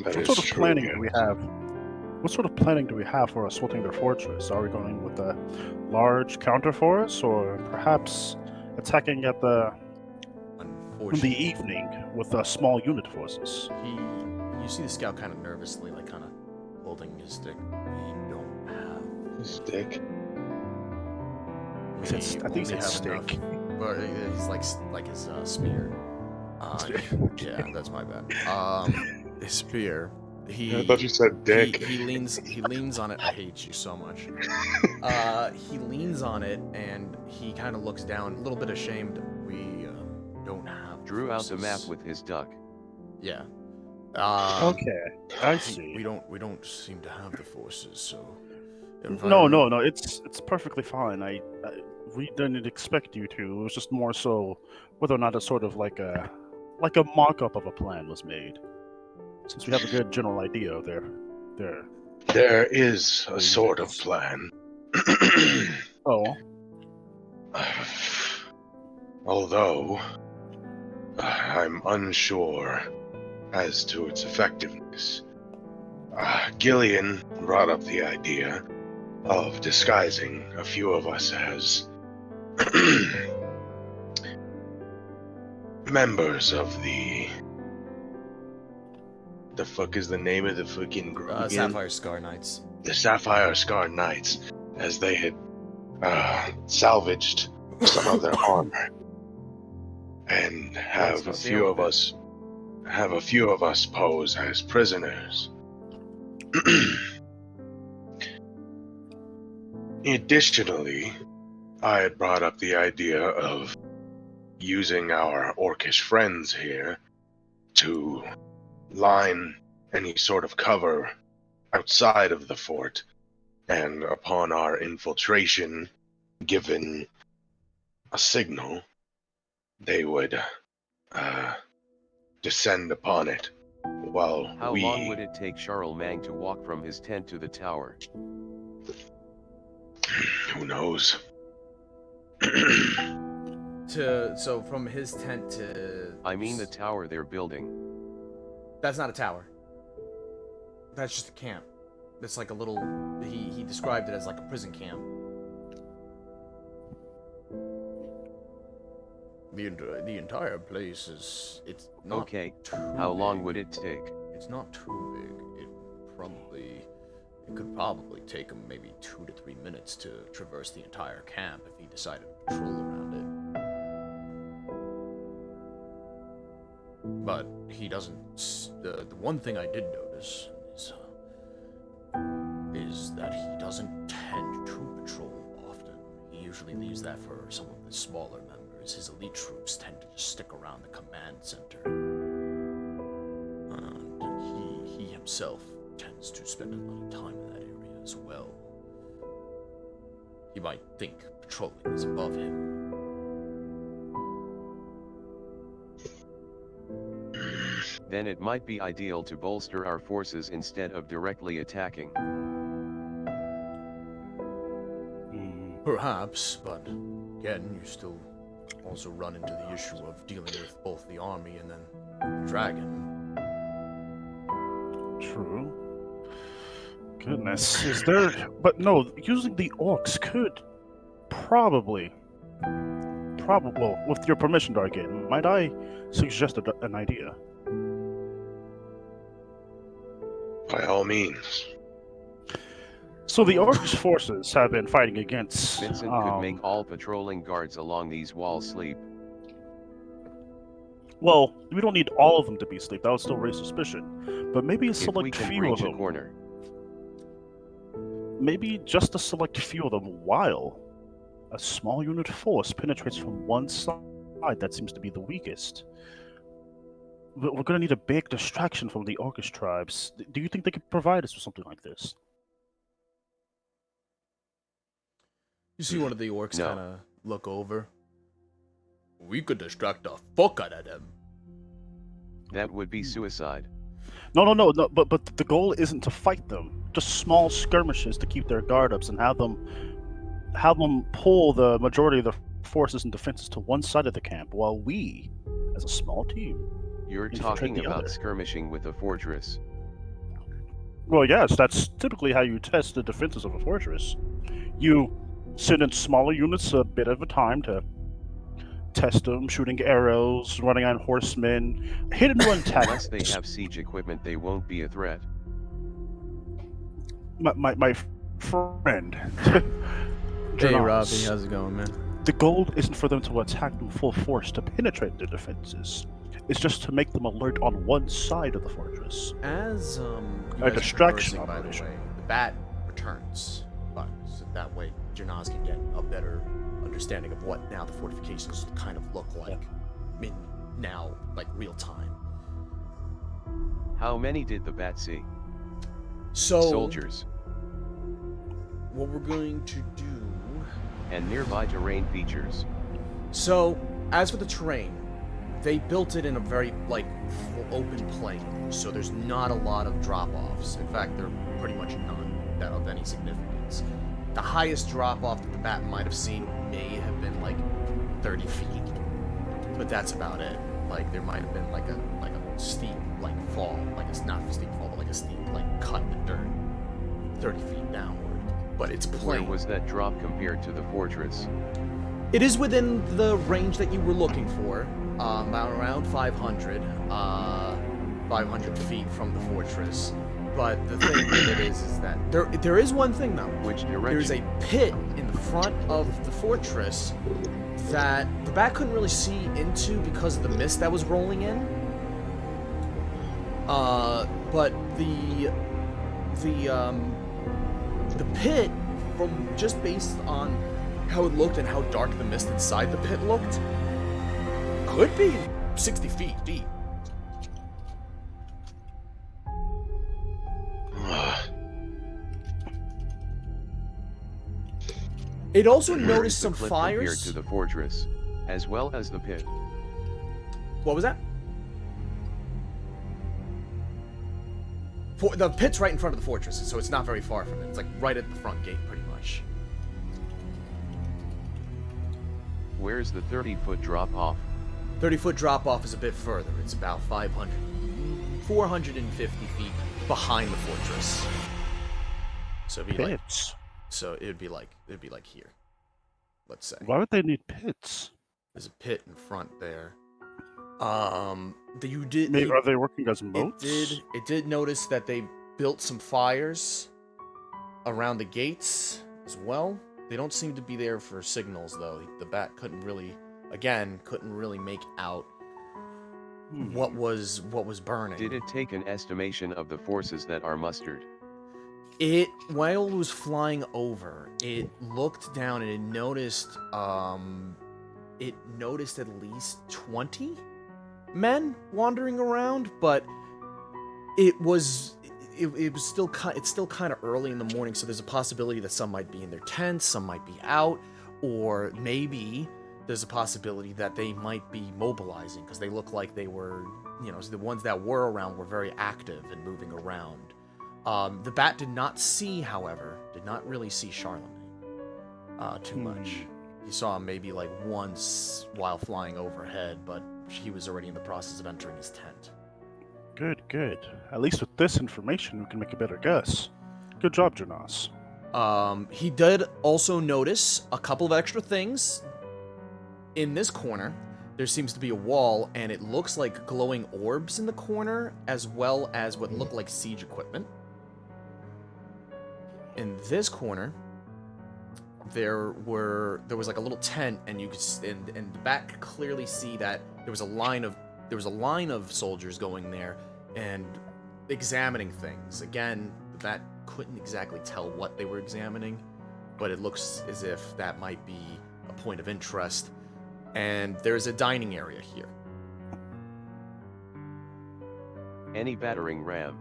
That What is sort of true. planning do we have? What sort of planning do we have for assaulting their fortress? Are we going with a large counterforce, or perhaps attacking in the Unfortunately, evening with small unit forces? you see the scout kind of nervously, like kind of holding his stick. We don't have. His dick. I think he said stick. Or he's like his spear. Yeah, that's my bad. His spear. I thought you said dick. He leans on it. I hate you so much. He leans on it and he kind of looks down, a little bit ashamed. We don't have. Drew out the map forces. with his duck. Yeah. Okay, I see. We don't seem to have the forces, so. No. It's perfectly fine. We didn't expect you to. It was just more so whether or not a sort of like a mock-up of a plan was made. Since we have a good general idea of their. There is a sort of plan. Oh, Although, I'm unsure as to its effectiveness. Gillian brought up the idea of disguising a few of us as members of the fuck is the name of the fucking group again? Sapphire Scar Knights. The Sapphire Scar Knights, as they had salvaged some of their armor, and have a few of us pose as prisoners. Additionally, I had brought up the idea of using our orcish friends here to line any sort of cover outside of the fort, and upon our infiltration, given a signal, they would descend upon it while How long would it take Charlemagne to walk from his tent to the tower? Who knows? So from his tent to. I mean the tower they're building. That's not a tower. That's just a camp. It's like a little. He described it as like a prison camp. The entire place is. It's not. Okay, too how long big. would it take? It's not too big. It could probably take him maybe 2 to 3 minutes to traverse the entire camp if he decided to patrol around it. But he doesn't. The one thing I did notice is that he doesn't tend to patrol often. He usually leaves that for some of the smaller members. His elite troops tend to just stick around the command center. And he himself tends to spend a little time in that area as well. You might think patrolling is above him. Then it might be ideal to bolster our forces instead of directly attacking. Perhaps, but again, you still also run into the issue of dealing with both the army and then the dragon. true. Goodness, is there? But no, using the orcs could probably. Well, with your permission, Dargain, might I suggest an idea? By all means. So the orcs' forces have been fighting against. Vincent could make all patrolling guards along these walls sleep. Well, we don't need all of them to be asleep. That would still raise suspicion. But maybe a If we select can few of reach a them. corner. Maybe just a select few of them while a small unit force penetrates from one side that seems to be the weakest. We're going to need a big distraction from the orcish tribes. Do you think they could provide us with something like this? You see one of the orcs No. kind of look over. We could distract the fuck out of them. That would be suicide. No. But the goal isn't to fight them. Just small skirmishes to keep their guard ups and have them pull the majority of the forces and defenses to one side of the camp, while we, as a small team, You're infiltrate talking the about other. skirmishing with a fortress. Well, yes, that's typically how you test the defenses of a fortress. You send in smaller units a bit at a time to test them, shooting arrows, running on horsemen, hit and run Unless they tactics. have siege equipment, they won't be a threat. My friend. Hey, Jonas, Robbie, how's it going, man? the goal isn't for them to attack them full force to penetrate their defenses. It's just to make them alert on one side of the fortress. As you A guys are distraction conversing, by the operation. way, the bat returns, but so that way Janaz can get a better understanding of what now the fortifications kind of look like in now, like, real time. How many did the bat see? So Soldiers. what we're going to do. And nearby terrain features. So, as for the terrain, they built it in a very, like, open plain, so there's not a lot of drop-offs. In fact, there are pretty much none that of any significance. The highest drop-off that the bat might have seen may have been, like, 30 feet, but that's about it. Like, there might have been, like a steep, like, fall. Like, it's not a steep fall, but, like, a steep, like, cut in the dirt 30 feet downward. But it's Where plain. was that drop compared to the fortress? It is within the range that you were looking for, around 500, 500 feet from the fortress. But the thing with it is that there is one thing though. Which There's a direction? pit in the front of the fortress that the bat couldn't really see into because of the mist that was rolling in. But the pit, from just based on how it looked and how dark the mist inside the pit looked, could be 60 feet deep. It also Where is noticed the some cliff compared fires. to the fortress, as well as the pit? What was that? The pit's right in front of the fortress, so it's not very far from it. It's like right at the front gate, pretty much. Where's the 30-foot drop off? 30-foot drop-off is a bit further. It's about 450 feet behind the fortress. So it'd be like, Pits. so it'd be like here. Let's say Why would they need pits? there's a pit in front there. You did. Maybe, are they working as moats? It did notice that they built some fires around the gates as well. They don't seem to be there for signals though. The bat couldn't really make out what was burning. Did it take an estimation of the forces that are mustered? While it was flying over, it looked down and it noticed at least 20 men wandering around, but it's still kind of early in the morning, so there's a possibility that some might be in their tents, some might be out, or maybe there's a possibility that they might be mobilizing because they look like they were, so the ones that were around were very active and moving around. The bat did not really see Charlemagne too much. He saw him maybe like once while flying overhead, but he was already in the process of entering his tent. Good. At least with this information, we can make a better guess. Good job, Jonas. He did also notice a couple of extra things. In this corner, there seems to be a wall, and it looks like glowing orbs in the corner, as well as what look like siege equipment. In this corner, there was like a little tent, and you could and the bat could clearly see that there was a line of soldiers going there and examining things. Again, the bat couldn't exactly tell what they were examining, but it looks as if that might be a point of interest. And there's a dining area here. Any battering ram?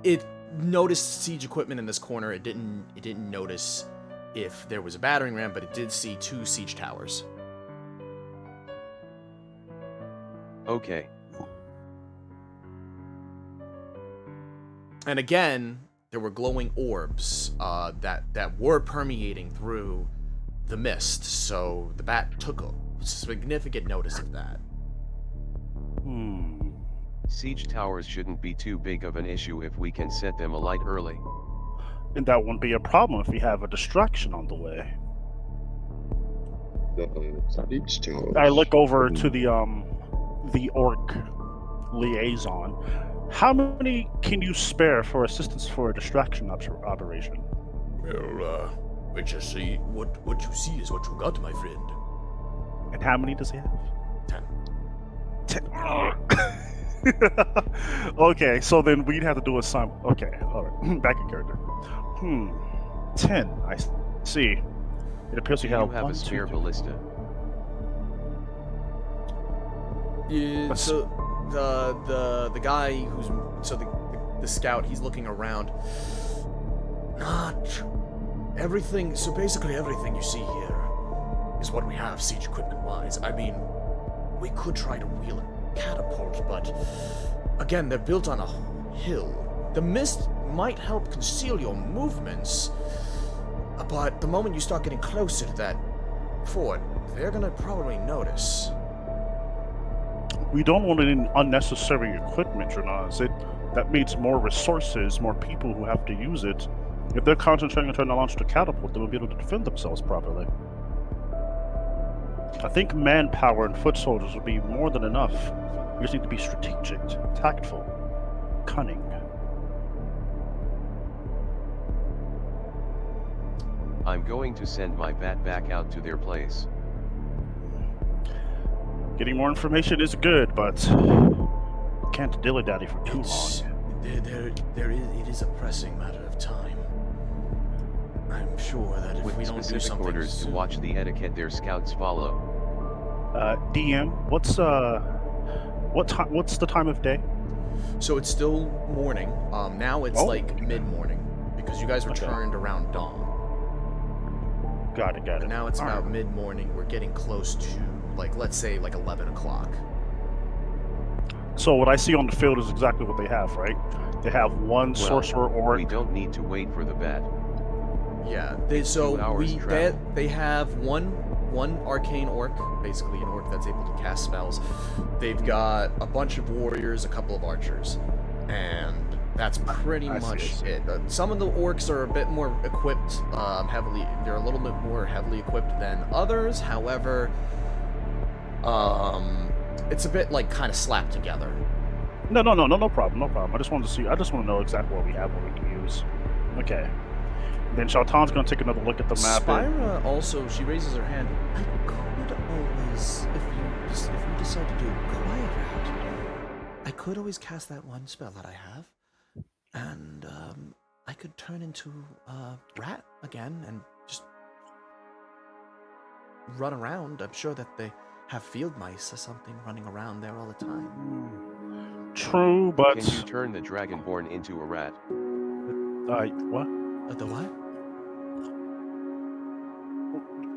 It noticed siege equipment in this corner. It didn't notice if there was a battering ram, but it did see 2 siege towers. Okay, And again, there were glowing orbs that were permeating through the mist, so the bat took a significant notice of that. Siege towers shouldn't be too big of an issue if we can set them alight early. And that wouldn't be a problem if we have a distraction on the way. The siege towers. I look over to the orc liaison. How many can you spare for assistance for a distraction operation? Well, we just see what you see is what you got, my friend. And how many does he have? 10. 10. Okay, so then we'd have to do a sum. Okay, all right. Back in character. 10. I see. It appears Do we have you have one, a spare two, ballista? Yeah, Let's- so the guy who's the scout, he's looking around. Not everything. So basically, everything you see here is what we have siege equipment wise. I mean, we could try to wheel a catapult, but again, they're built on a hill. The mist might help conceal your movements, but the moment you start getting closer to that fort, they're gonna probably notice. We don't want any unnecessary equipment, Janaz. That means more resources, more people who have to use it. If they're concentrating on trying to launch the catapult, they will be able to defend themselves properly. I think manpower and foot soldiers will be more than enough. We just need to be strategic, tactful, cunning. I'm going to send my bat back out to their place. Getting more information is good, but can't dilly-dally for too It's, long. it is a pressing matter of time. I'm sure that if With we don't do specific something orders to soon, watch the etiquette their scouts follow. DM, what's the time of day? So it's still morning. Now it's Oh, like okay. mid-morning because you guys Okay. returned around dawn. Got it. But now it's All about right. mid-morning. We're getting close to, like, let's say, like 11 o'clock. So what I see on the field is exactly what they have, right? They have one Well, sorcerer orc. We don't need to wait for the bat. Yeah. It's 2 hours travel. They have one arcane orc, basically an orc that's able to cast spells. They've got a bunch of warriors, a couple of archers, and that's pretty I see, I much see. it. Some of the orcs are a bit more equipped, heavily. They're a little bit more heavily equipped than others. However, it's a bit like kind of slapped together. No problem. I just want to know exactly what we have, what we can use. Okay. Then Shaltan's gonna take another look at the map. Spyra also, she raises her hand. I could always, if you decide to do quiet route, I could always cast that one spell that I have, and I could turn into a rat again and just run around. I'm sure that they have field mice or something running around there all the time. True, but Can you turn the Dragonborn into a rat? what? The what?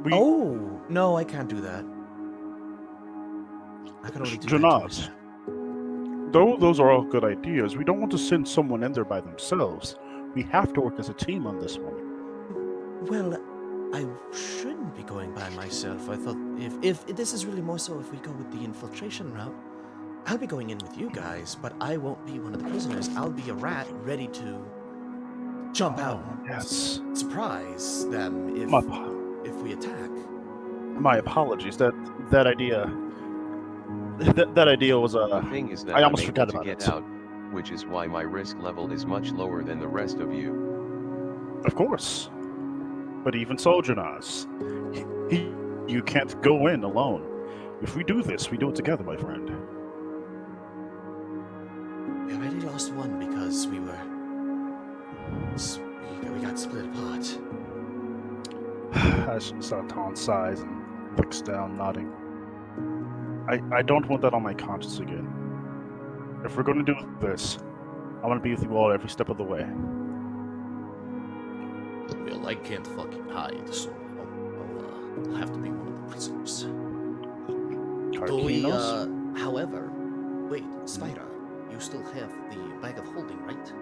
We Oh no, I can't do that. I can only do Janaz. that. Though those are all good ideas, we don't want to send someone in there by themselves. We have to work as a team on this one. Well, I shouldn't be going by myself. I thought if this is really more so if we go with the infiltration route, I'll be going in with you guys, but I won't be one of the prisoners. I'll be a rat ready to jump out and Yes. surprise them if we attack. My apologies. That idea. That idea was The thing is that I I'm almost able forgot to about get it. out, which is why my risk level is much lower than the rest of you. Of course. But even so, Janaz, you can't go in alone. If we do this, we do it together, my friend. We already lost one because we got split apart. As Satan sighs and looks down, nodding. I don't want that on my conscience again. If we're going to do this, I want to be with you all every step of the way. Well, I can't fucking hide, so I'll have to be one of the prisoners. Do we, Carquinos? however, wait, Spyra, you still have the bag of holding, right?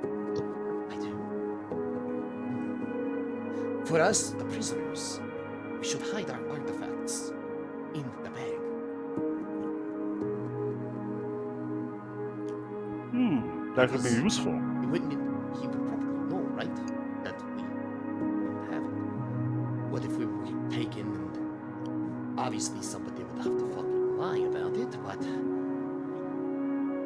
For us, the prisoners, we should hide our artifacts in the bag. That could be Because useful. he would probably know, right? That we don't have it. What if we were taken and obviously somebody would have to fucking lie about it, but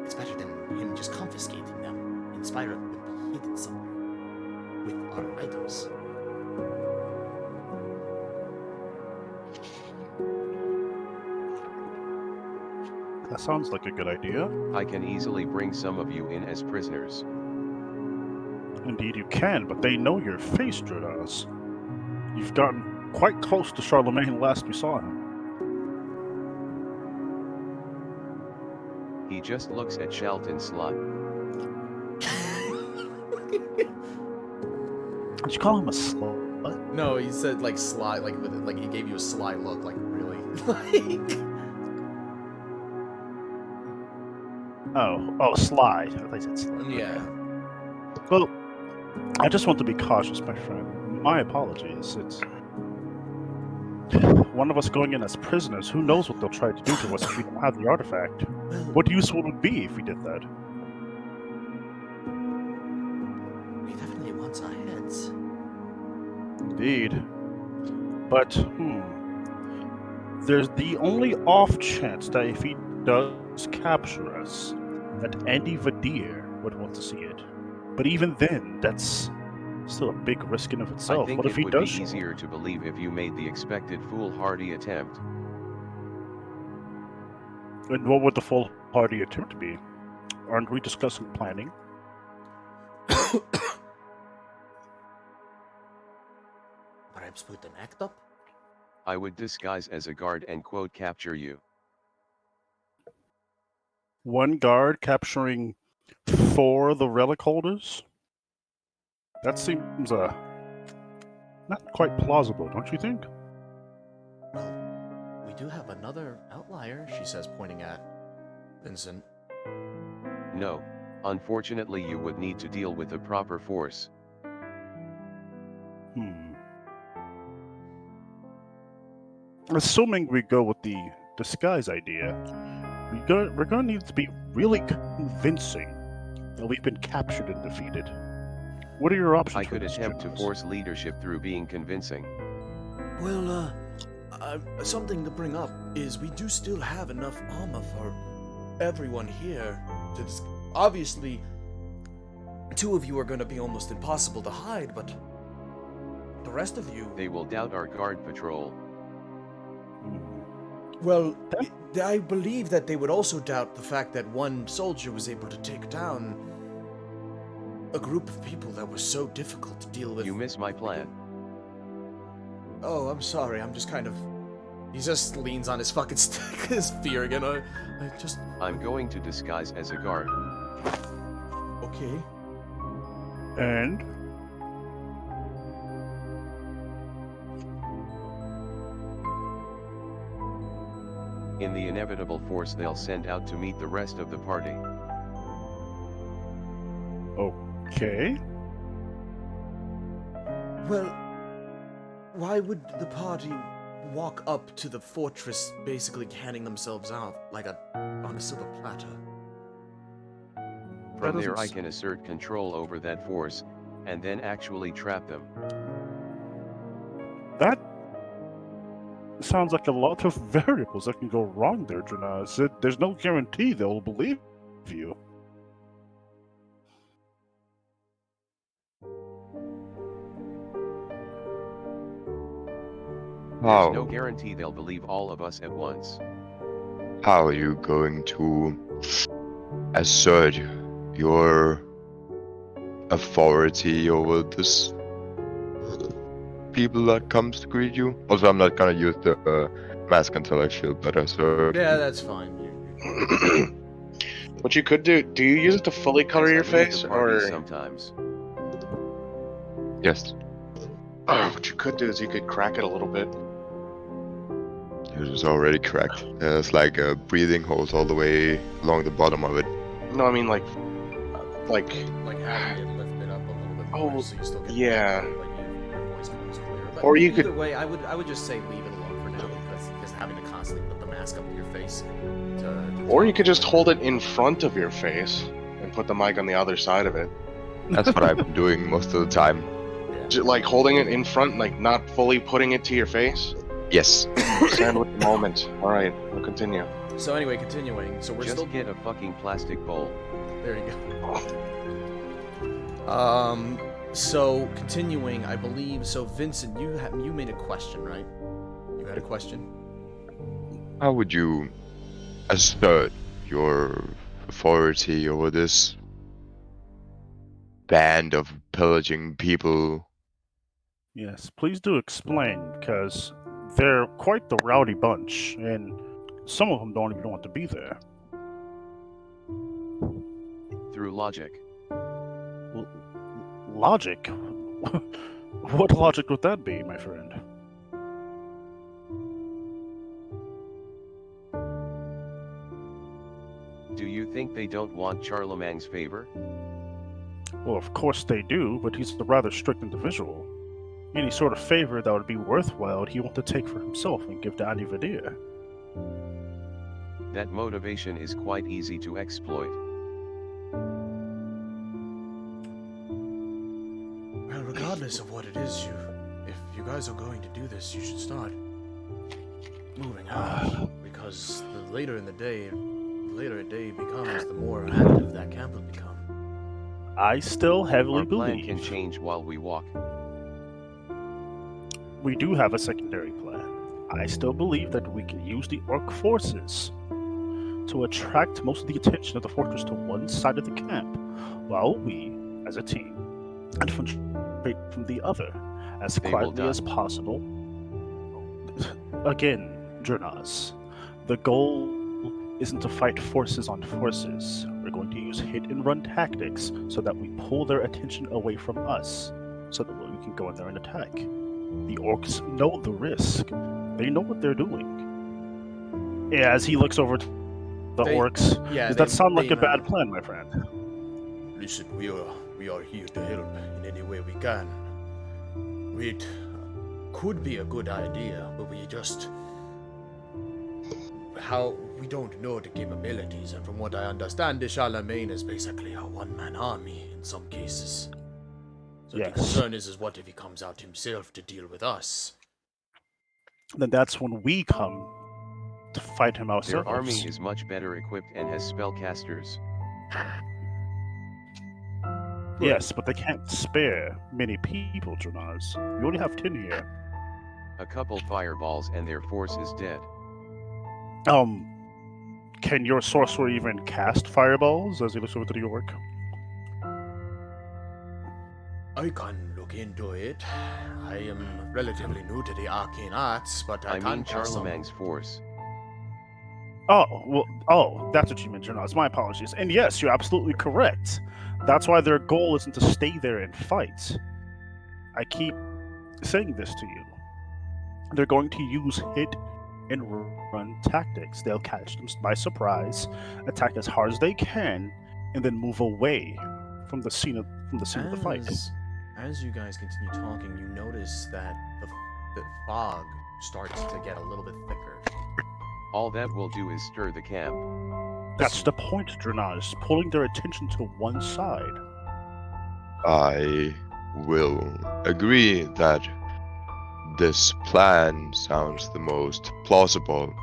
it's better than him just confiscating them. Inspira would be hidden somewhere with our items. That sounds like a good idea. I can easily bring some of you in as prisoners. Indeed, you can, but they know your face, Drunas. You've gotten quite close to Charlemagne last we saw him. He just looks at Shalton slut. Did you call him a slut? No, he said like sly, like with like he gave you a sly look, like really, like. Oh, sly. I thought you said slut. Yeah. Okay. Well, I just want to be cautious, my friend. My apologies. It's one of us going in as prisoners. Who knows what they'll try to do to us if we don't have the artifact? Well, What use would it be if we did that? he definitely wants our heads. Indeed. But, there's the only off chance that if he does capture us, that Andy Vadir would want to see it. But even then, that's still a big risk in of I itself. think What if it he would does be show up? easier to believe if you made the expected foolhardy attempt. And what would the foolhardy attempt be? Aren't we discussing planning? Perhaps put an act up? I would disguise as a guard and quote capture you. One guard capturing 4 of the relic holders? That seems, not quite plausible, don't you think? Well, we do have another outlier, she says, pointing at Vincent. No, unfortunately you would need to deal with a proper force. Assuming we go with the disguise idea, we're gonna need to be really convincing that we've been captured and defeated. What are your options I for could this, attempt to Jonas? force leadership through being convincing. Well, something to bring up is we do still have enough armor for everyone here. Obviously, 2 of you are going to be almost impossible to hide, but the rest of you... They will doubt our guard patrol. Well, I believe that they would also doubt the fact that one soldier was able to take down a group of people that was so difficult to deal with. You miss my plan. Oh, I'm sorry. I'm just kind of... He just leans on his fucking stick, his fear again. I'm going to disguise as a guard. Okay. And In the inevitable force they'll send out to meet the rest of the party. okay. Well, why would the party walk up to the fortress basically handing themselves out like on a silver platter? From That there I doesn't can assert control over that force, and then actually trap them. That sounds like a lot of variables that can go wrong there, Jonas. There's no guarantee they'll believe you. How? There's no guarantee they'll believe all of us at once. How are you going to assert your authority over this people that comes to greet you? Also, I'm not gonna use the mask until I feel better, so... Yeah, that's fine. What you could do you use it to fully color As your I leave face, the party or... sometimes. Yes. What you could do is you could crack it a little bit. It is already cracked. There's like breathing holes all the way along the bottom of it. No, I mean like... Like having it lifted up a little bit more Oh, so you still get yeah. but your voice comes clear. But Or you either could- way, I would just say leave it alone for now because just having to constantly put the mask up to your face. Or you could just hold it in front of your face and put the mic on the other side of it. That's what I've been doing most of the time. Like holding it in front, like not fully putting it to your face. Yes. Sandwich moment. All right, we'll continue. So anyway, continuing. So we're Just still get a fucking plastic bowl. there. You go. So continuing, I believe. So Vincent, you made a question, right? You had a question. How would you assert your authority over this band of pillaging people? Yes, please do explain, because they're quite the rowdy bunch, and some of them don't even want to be there. Through logic. Logic? What logic would that be, my friend? Do you think they don't want Charlemagne's favor? Well, of course they do, but he's a rather strict individual. Any sort of favor that would be worthwhile, he want to take for himself and give to Andy Vadir. That motivation is quite easy to exploit. Well, regardless of what it is, if you guys are going to do this, you should start moving out because the later a day becomes, the more active that camp will become. I still heavily Our plan believe can change while we walk. we do have a secondary plan. I still believe that we can use the Orc forces to attract most of the attention of the fortress to one side of the camp, while we, as a team, infiltrate from the other as They will quietly die. as possible. Again, Jernaz, the goal isn't to fight forces on forces. We're going to use hit and run tactics so that we pull their attention away from us, so that we can go in there and attack. The orcs know the risk. They know what they're doing. Yeah, as he looks over to the orcs, Yeah, does that sound like a bad plan, my friend? Listen, we are here to help in any way we can. It could be a good idea, but we don't know the capabilities, and from what I understand, the Charlemagne is basically a one-man army in some cases. So Yes. the concern is what if he comes out himself to deal with us? Then that's when we come to fight him ourselves. Their army is much better equipped and has spellcasters. Yes, but they can't spare many people, Jernaz. We only have 10 here. A couple fireballs and their force is dead. Can your sorcerer even cast fireballs as he looks over to the orc? I can look into it. I am relatively new to the arcane arts, but I I can mean cast some. Charlemagne's force. That's what you meant, Jernaz. My apologies. And yes, you're absolutely correct. That's why their goal isn't to stay there and fight. I keep saying this to you. They're going to use hit and run tactics. They'll catch them by surprise, attack as hard as they can, and then move away from the scene of the fight. As you guys continue talking, you notice that the fog starts to get a little bit thicker. All that will do is stir the camp. That's the point, Drenage, pulling their attention to one side. I will agree that this plan sounds the most plausible.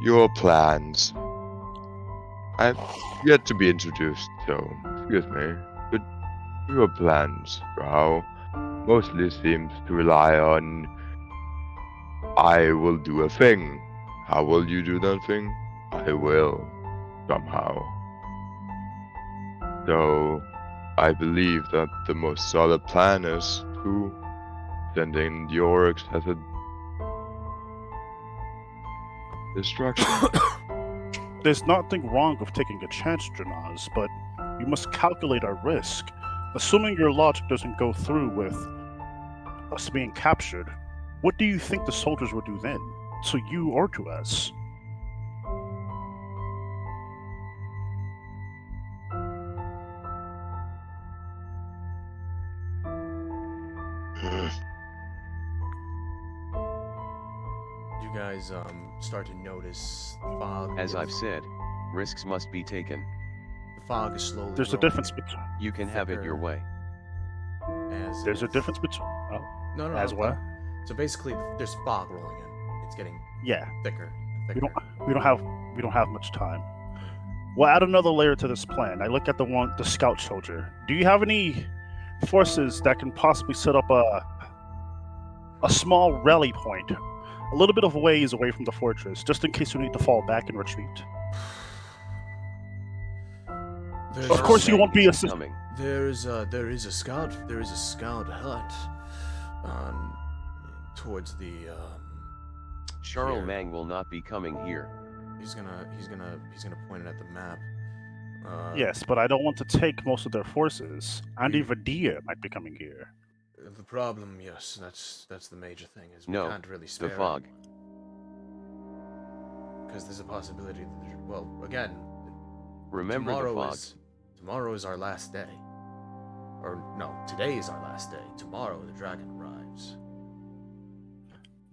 Your plans have yet to be introduced, so excuse me. But your plans, Drow, mostly seems to rely on I will do a thing. How will you do that thing? I will, somehow. So, I believe that the most solid plan is to send in the orcs as a distraction. There's nothing wrong with taking a chance, Drenaz, but you must calculate our risk. Assuming your logic doesn't go through with us being captured, what do you think the soldiers would do then? To you or to us? guys start to notice the fog. As I've said, risks must be taken. The fog is slowly. There's a growing difference between. You can have it your thicker way. As There's a it's- difference between. Oh, No, as no. what? So basically, there's fog rolling in. It's getting Yeah. thicker and We thicker. we don't have much time. We'll add another layer to this plan. I look at the scout soldier. Do you have any forces that can possibly set up a small rally point, a little bit of ways away from the fortress, just in case we need to fall back and retreat? There's Of course, you won't be assisting. assist- There is a scout hut, towards the Charles Here. Mang will not be coming here. He's gonna point it at the map. Yes, but I don't want to take most of their forces. Andy Vadia might be coming here. The problem, yes, that's the major thing is we No, can't really spare The fog. because there's a possibility that well, again, Remember the fog. Tomorrow is our last day. Or no, today is our last day. Tomorrow the dragon arrives.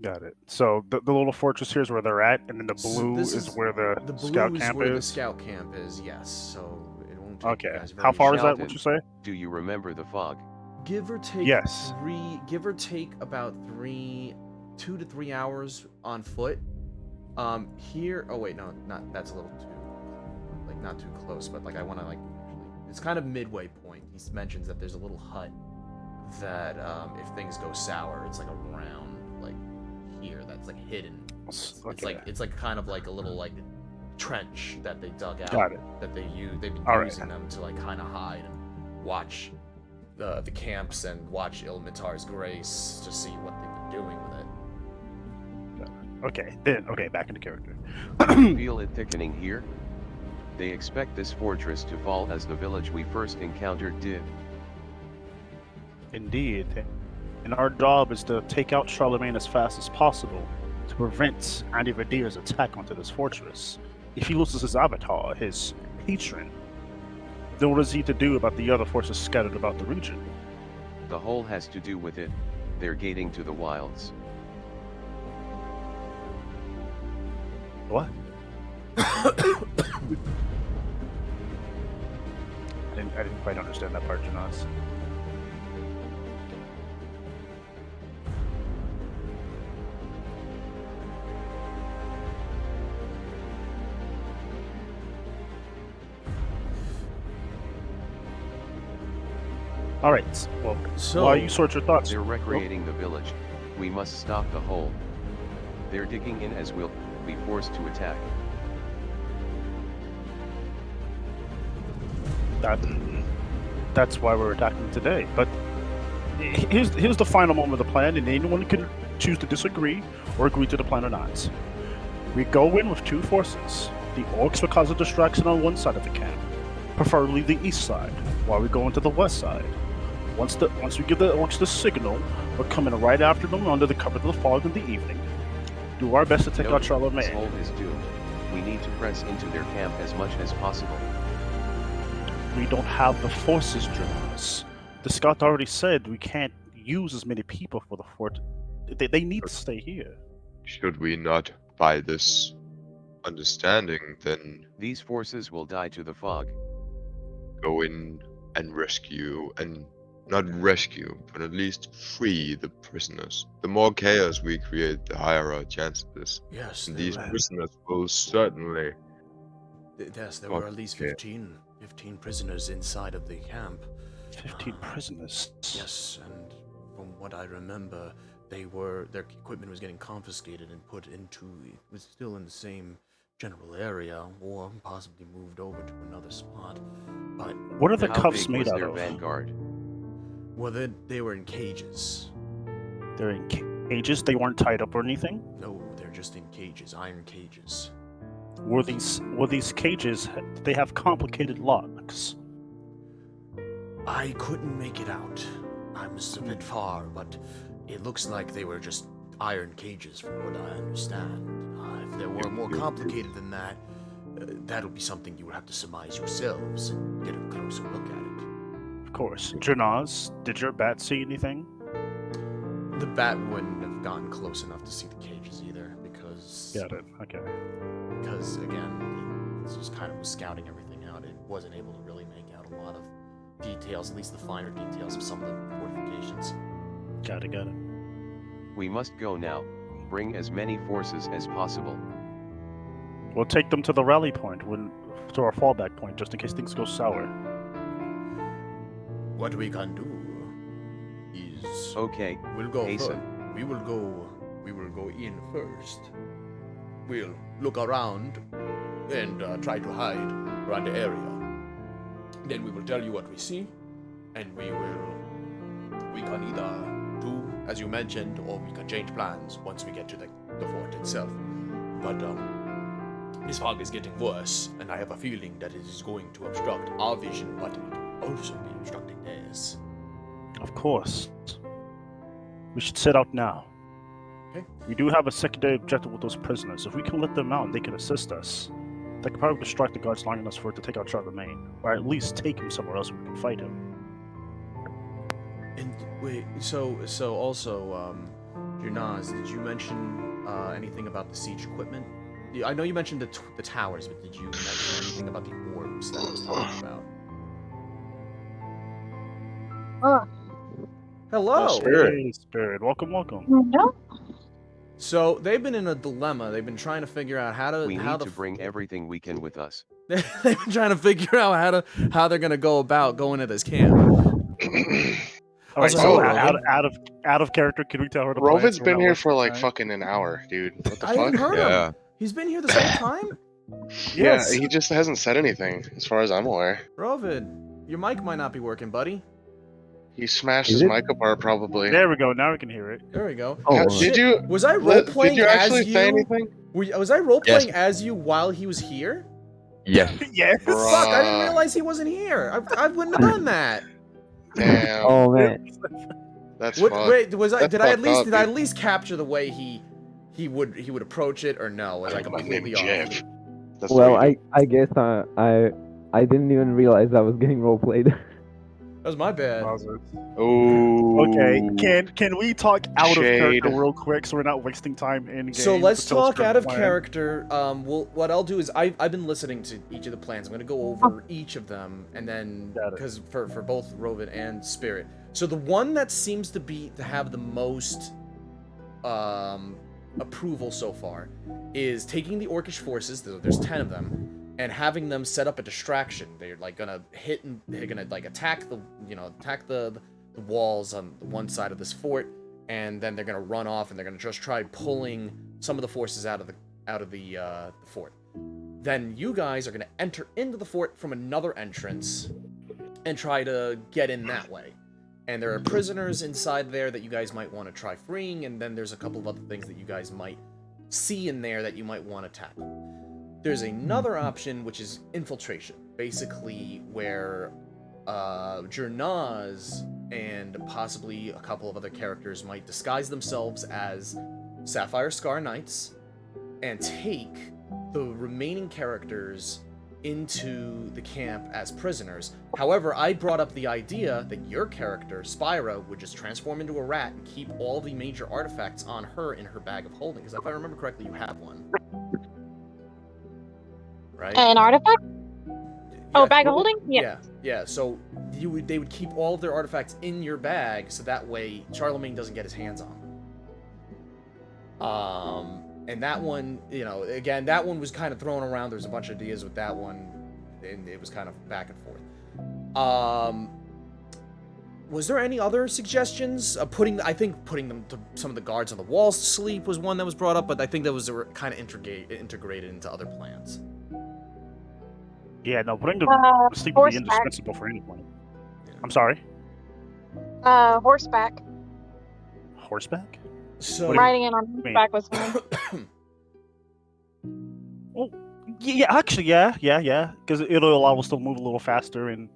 Got it. So the little fortress here is where they're at, and then the So blue this is is- where the, The blue scout is camp where the is. scout camp is, yes. So it won't take you Okay. guys How very far is that? Sheldon. What you say? Do you remember the fog? Give or take Yes. give or take about 2 to 3 hours on foot. Here, oh wait, no, not that's a little too, like not too close, but like I want to like, it's kind of midway point. He mentions that there's a little hut that if things go sour, it's like around like here that's like hidden. It's Okay. like kind of like a little like trench that they dug out. Got it. That they've been All right. using them to like kind of hide and watch the camps and watch Ilmatar's grace to see what they've been doing with it. Okay, back into character. Feel it thickening here? They expect this fortress to fall as the village we first encountered did. Indeed. And our job is to take out Charlemagne as fast as possible to prevent Andy Vadir's attack onto this fortress. If he loses his avatar, his patron, then what is he to do about the other forces scattered about the region? The whole has to do with it. They're gating to the wilds. What? I didn't quite understand that part, Jonas. All right. Well, So while you sort your thoughts, They're recreating the village. We must stop the hole. They're digging in as we'll be forced to attack. that's why we're attacking today. But here's the final moment of the plan, and anyone can choose to disagree or agree to the plan or not. We go in with two forces. The orcs will cause a distraction on one side of the camp, preferably the east side, while we go into the west side. Once we give the orcs the signal, we're coming right after them under the cover of the fog in the evening. Do our best to take out Noted. This Charlemagne. hole is doomed. We need to press into their camp as much as possible. We don't have the forces, Jonas. The scout already said we can't use as many people for the fort. They need to stay here. Should we not, by this understanding, then These forces will die to the fog. go in and rescue, and not rescue, but at least free the prisoners? The more chaos we create, the higher our chances. yes, And there these were- prisoners will certainly. yes, there Oh, were at least yeah. 15 prisoners inside of the camp. 15 prisoners. Yes, and from what I remember, their equipment was getting confiscated and put into, it was still in the same general area, or possibly moved over to another spot. But, What are the How cuffs big made was out their of? vanguard? well, they were in cages. They're in cages. They weren't tied up or anything. No, they're just in cages, iron cages. Were these cages? They have complicated locks. I couldn't make it out. I was a bit far, but it looks like they were just iron cages from what I understand. If they were more complicated than that, that'll be something you would have to surmise yourselves and get a closer look at it. Of course. Janaz, did your bat see anything? The bat wouldn't have gotten close enough to see the cages either, because Got it. Okay. Because, again, it's just kind of was scouting everything out. It wasn't able to really make out a lot of details, at least the finer details of some of the fortifications. Got it. We must go now. Bring as many forces as possible. We'll take them to the rally point, to our fallback point, just in case things go sour. What we can do is Okay, we'll go hasten. first. We will go in first. We'll look around and try to hide around the area. Then we will tell you what we see, and we can either do as you mentioned, or we can change plans once we get to the fort itself. But this fog is getting worse, and I have a feeling that it is going to obstruct our vision, but it will also be obstructing theirs. Of course. We should set out now. Okay. We do have a secondary objective with those prisoners. If we can let them out and they can assist us, they could probably distract the guards long enough for it to take out Charlemagne, or at least take him somewhere else where we can fight him. And wait, so also, Junaz, did you mention anything about the siege equipment? I know you mentioned the towers, but did you mention anything about the orbs that I was talking about? Hello. Spirit. Hey, Spirit. Welcome. No. So they've been in a dilemma. They've been trying to figure out how to We need to bring everything we can with us. They've been trying to figure out how they're gonna go about going to this camp. All right, So, so Rovan- out of character, can we tell her to Rovin's play? been here for like fucking an hour, dude. What the I haven't fuck? heard him. He's been here this whole time? Yes. Yeah, he just hasn't said anything, as far as I'm aware. Rovid, your mic might not be working, buddy. He smashed Is his it? mic apart, probably. There we go. Now we can hear it. There we go. Oh, Did you? Was I role playing Did you actually as you? say anything? Was I role playing as you while he was here? Yes. Yes. Bruh. Fuck! I didn't realize he wasn't here. I wouldn't have done that. Damn, Oh man. that's What, fucked. wait, was I? That's Did I at fucked least? up, Did I at dude. least capture the way he would approach it, or no? Was I My name completely off? Jeff. That's Well, what you I guess I didn't even realize I was getting roleplayed. That was my bad. do. Oh. Okay. Can we talk out of character Shade. real quick so we're not wasting time in game? So let's to tell talk Script out of plan? character. What I'll do is I've been listening to each of the plans. I'm gonna go over each of them, and then Got it. because for both Rovid and Spirit. So the one that seems to have the most approval so far is taking the Orcish forces. There's 10 of them. And having them set up a distraction. They're like gonna hit and they're gonna like attack the walls on one side of this fort, and then they're gonna run off and they're gonna just try pulling some of the forces out of the fort. Then you guys are gonna enter into the fort from another entrance and try to get in that way. And there are prisoners inside there that you guys might want to try freeing, and then there's a couple of other things that you guys might see in there that you might want to tackle. There's another option, which is infiltration, basically where Jernaz and possibly a couple of other characters might disguise themselves as Sapphire Scar Knights and take the remaining characters into the camp as prisoners. However, I brought up the idea that your character, Spyro, would just transform into a rat and keep all the major artifacts on her in her bag of holding, because if I remember correctly, you have one. Right? An artifact? Oh, bag of holding? Yeah. So they would keep all of their artifacts in your bag, so that way Charlemagne doesn't get his hands on them. And that one, again, that one was kind of thrown around. There's a bunch of ideas with that one, and it was kind of back and forth. Was there any other suggestions? Putting them to some of the guards on the walls to sleep was one that was brought up, but I think that was kind of integrated into other plans. Yeah, no, putting them to sleep would be Horseback. indispensable for anyone. I'm sorry? Horseback. Horseback? So Riding in on horseback was fun. Oh, yeah, actually, yeah. Because it'll allow us to move a little faster and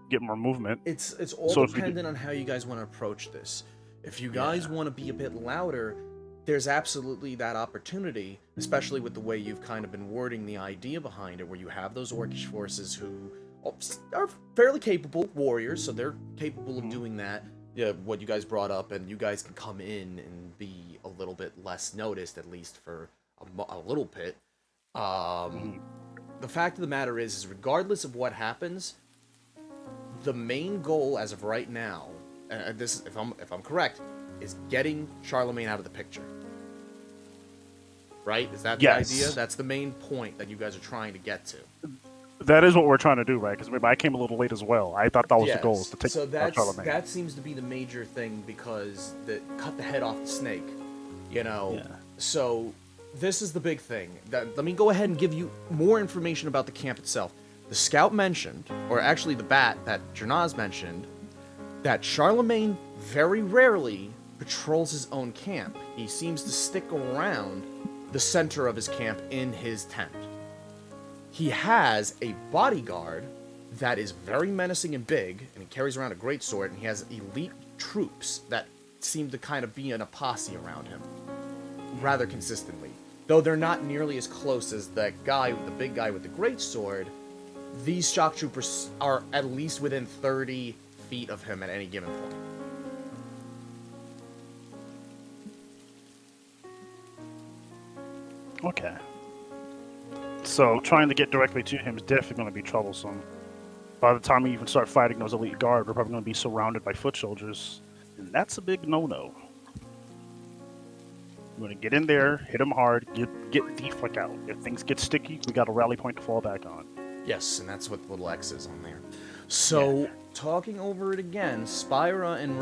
get more movement. it's all So if we dependent on how you guys want to approach this. If you guys want to be a bit louder, there's absolutely that opportunity, especially with the way you've kind of been wording the idea behind it, where you have those Orcish forces who are fairly capable warriors, so they're capable of doing that. Yeah, what you guys brought up, and you guys can come in and be a little bit less noticed, at least for a little bit. The fact of the matter is regardless of what happens, the main goal as of right now, and this, if I'm correct, is getting Charlemagne out of the picture. Right? Is that the idea? That's the main point that you guys are trying to get to. That is what we're trying to do, right? Because I came a little late as well. I thought that was the goal, is to take so Charlemagne. that seems to be the major thing, because cut the head off the snake, you know. Yeah. So this is the big thing. Let me go ahead and give you more information about the camp itself. The scout mentioned, or actually the bat that Jernaz mentioned, that Charlemagne very rarely patrols his own camp. He seems to stick around the center of his camp in his tent. He has a bodyguard that is very menacing and big, and he carries around a greatsword, and he has elite troops that seem to kind of be in a posse around him rather consistently. Though they're not nearly as close as that guy, the big guy with the greatsword, these shock troopers are at least within 30 feet of him at any given point. Okay. So trying to get directly to him is definitely going to be troublesome. By the time we even start fighting those elite guard, we're probably going to be surrounded by foot soldiers, and that's a big no-no. We're going to get in there, hit them hard, get the fuck out. If things get sticky, we got a rally point to fall back on. Yes, and that's what the little X is on there. So, talking over it again, Spyra and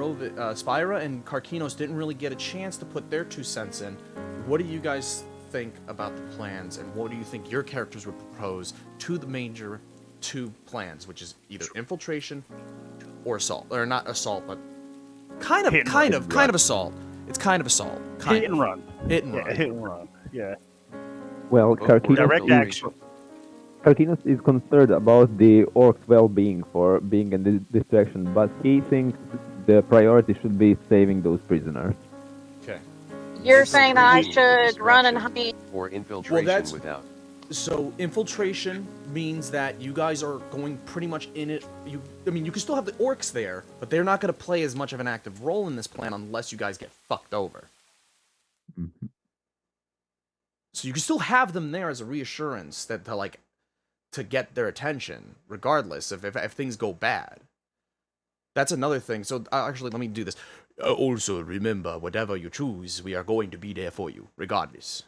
Karkinos didn't really get a chance to put their 2 cents in. What do you guys think about the plans, and what do you think your characters would propose to the major 2 plans, which is either infiltration or assault, or not assault, but kind of assault. It's kind of assault. Hit and run. Hit and run. Hit and run. Yeah. Well, Direct action. Karkinos is concerned about the orcs' well-being for being in this direction, but he thinks the priority should be saving those prisoners. Okay. You're saying that I should run and hide? Or infiltration without. So infiltration means that you guys are going pretty much in it. You can still have the orcs there, but they're not going to play as much of an active role in this plan unless you guys get fucked over. Mm-hmm. So you can still have them there as a reassurance that to get their attention, regardless if things go bad. That's another thing. So actually, let me do this. Also, remember, whatever you choose, we are going to be there for you, regardless.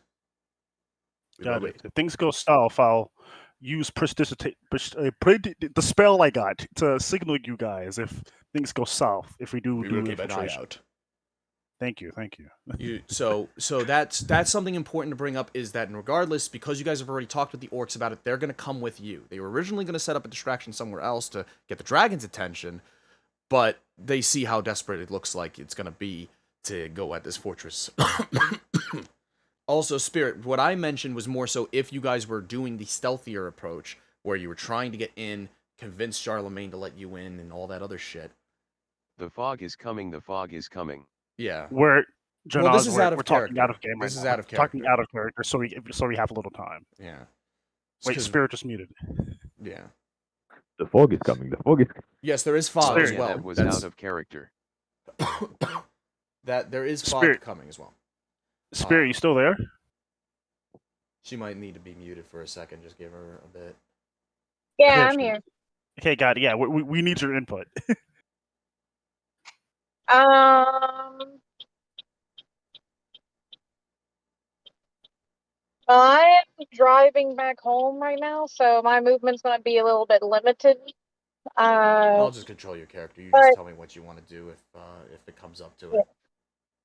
Got it. If things go south, I'll use the spell I got to signal you guys if things go south. If we do keep an eye out. Thank you. So that's something important to bring up, is that regardless, because you guys have already talked with the orcs about it, they're going to come with you. They were originally going to set up a distraction somewhere else to get the dragon's attention, but they see how desperate it looks like it's going to be to go at this fortress. Also, Spirit, what I mentioned was more so if you guys were doing the stealthier approach, where you were trying to get in, convince Charlemagne to let you in, and all that other shit. The fog is coming, the fog is coming. Yeah. We're this is out of talking character. out of game. This right is now. out of character. Talking out of character, so we have a little time. Yeah. Wait, Spirit just muted. Yeah. The fog is coming. Yes, there is fog as well. That was out of character. That there is fog Spirit. coming as well. Spirit, you still there? She might need to be muted for a second. Just give her a bit. Yeah, I'm here. Okay, got it. Yeah, we need your input. I'm driving back home right now, so my movement's going to be a little bit limited. I'll just control your character. You just tell me what you want to do if it comes up to it. Yeah.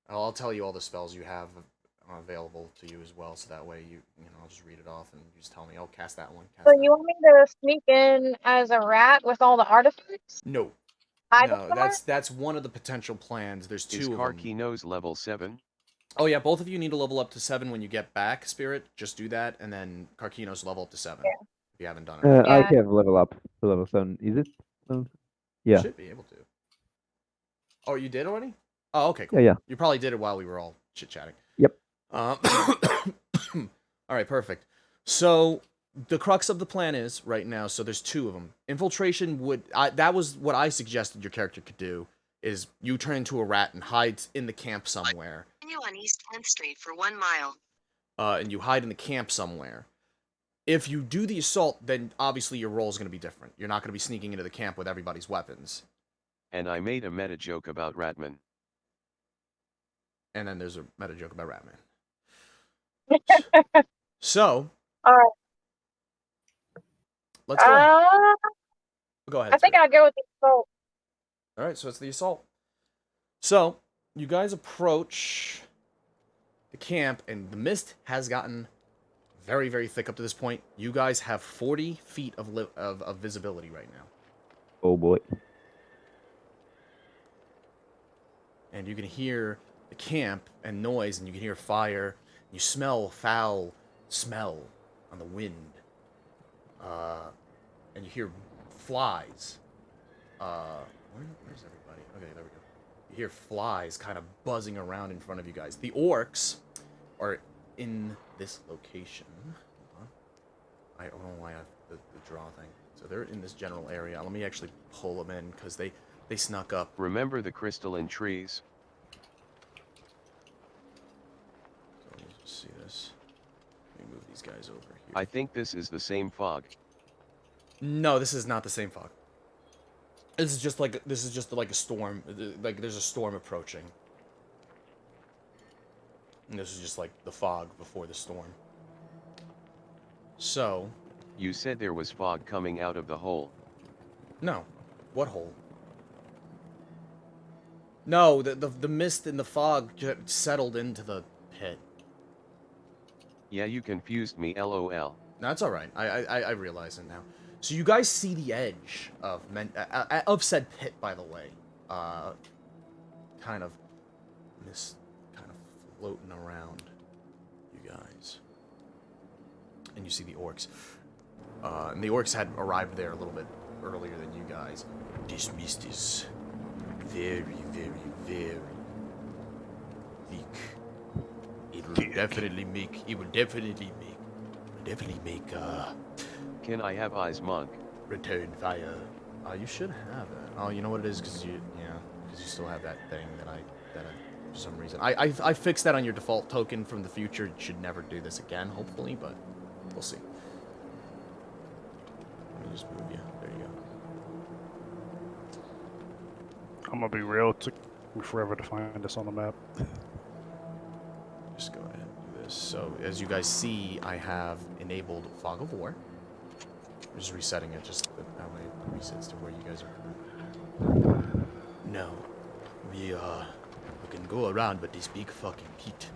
I'll tell you all the spells you have available to you as well, so that way I'll just read it off and you just tell me, oh, cast that one. So you want me to sneak in as a rat with all the artifacts? No. No, that's one of the potential plans. There's 2 Is of them. Karkinos level 7? Oh yeah, both of you need to level up to 7 when you get back, Spirit. Just do that, and then Karkinos level up to 7 if you haven't done it. I have level up to level 7. Is it? Yeah. You should be able to. Oh, you did already? Oh, okay, cool. Yeah. You probably did it while we were all chit-chatting. Yep. All right, perfect. So the crux of the plan is right now. So there's 2 of them. Infiltration that was what I suggested your character could do. Is you turn into a rat and hide in the camp somewhere. Continue on East 10th Street for 1 mile. and you hide in the camp somewhere. If you do the assault, then obviously your role is going to be different. You're not going to be sneaking into the camp with everybody's weapons. And I made a meta joke about Ratman. And then there's a meta joke about Ratman. All So, right. let's go. Go ahead. I think I'll go with the assault. All right, so it's the assault. So, you guys approach the camp, and the mist has gotten very, very thick up to this point. You guys have 40 feet of visibility right now. Oh boy. And you can hear the camp and noise, and you can hear fire. You smell foul smell on the wind. And you hear flies. Where's everybody? Okay, there we go. You hear flies kind of buzzing around in front of you guys. The orcs are in this location. Hold on. I don't know why I have the draw thing. So they're in this general area. Let me actually pull them in because they snuck up. Remember the crystalline trees? So let me just see this. Let me move these guys over here. I think this is the same fog. No, this is not the same fog. This is just like a storm. Like there's a storm approaching. And this is just like the fog before the storm. So, You said there was fog coming out of the hole. no. What hole? No, the mist and the fog settled into the pit. Yeah, you confused me, lol. That's all right. I realize it now. So you guys see the edge of said pit, by the way, kind of mist, kind of floating around you guys, and you see the orcs. And the orcs had arrived there a little bit earlier than you guys. This mist is very, very, very thick. It will definitely make. Can I have eyes, monk? Return fire. You should have it. Oh, you know what it is, because you still have that thing that I for some reason I fixed that on your default token from the future. You should never do this again, hopefully, but we'll see. Let me just move you. There you go. I'm gonna be real. It took me forever to find this on the map. Just go ahead and do this. So as you guys see, I have enabled Fog of War. I'm just resetting it, just that way it resets to where you guys are. No, we can go around, but this big fucking pit,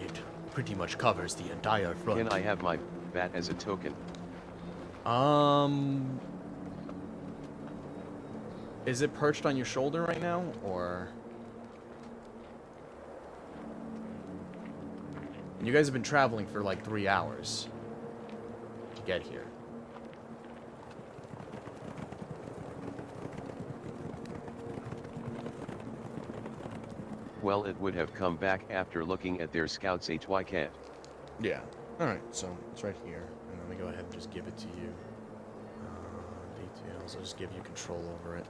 it pretty much covers the entire front. Can I have my bat as a token? Is it perched on your shoulder right now, or? You guys have been traveling for like 3 hours to get here. Well, it would have come back after looking at their scouts HYCAT. Yeah. Alright, so it's right here. And let me go ahead and just give it to you. Details, I'll just give you control over it.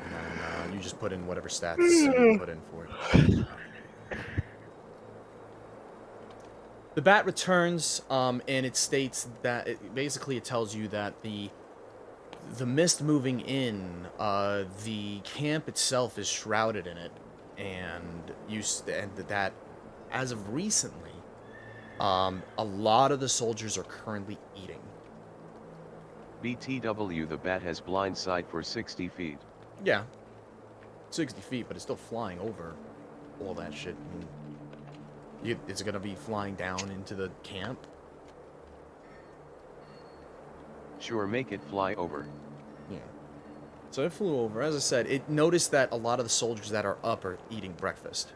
And then you just put in whatever stats you put in for it. The bat returns, and it states that it tells you that the mist moving in, the camp itself is shrouded in it, and that as of recently, a lot of the soldiers are currently eating. BTW, the bat has blind sight for 60 feet. Yeah, 60 feet, but it's still flying over all that shit. And it's gonna be flying down into the camp. Sure, make it fly over. Yeah. So it flew over. As I said, it noticed that a lot of the soldiers that are up are eating breakfast.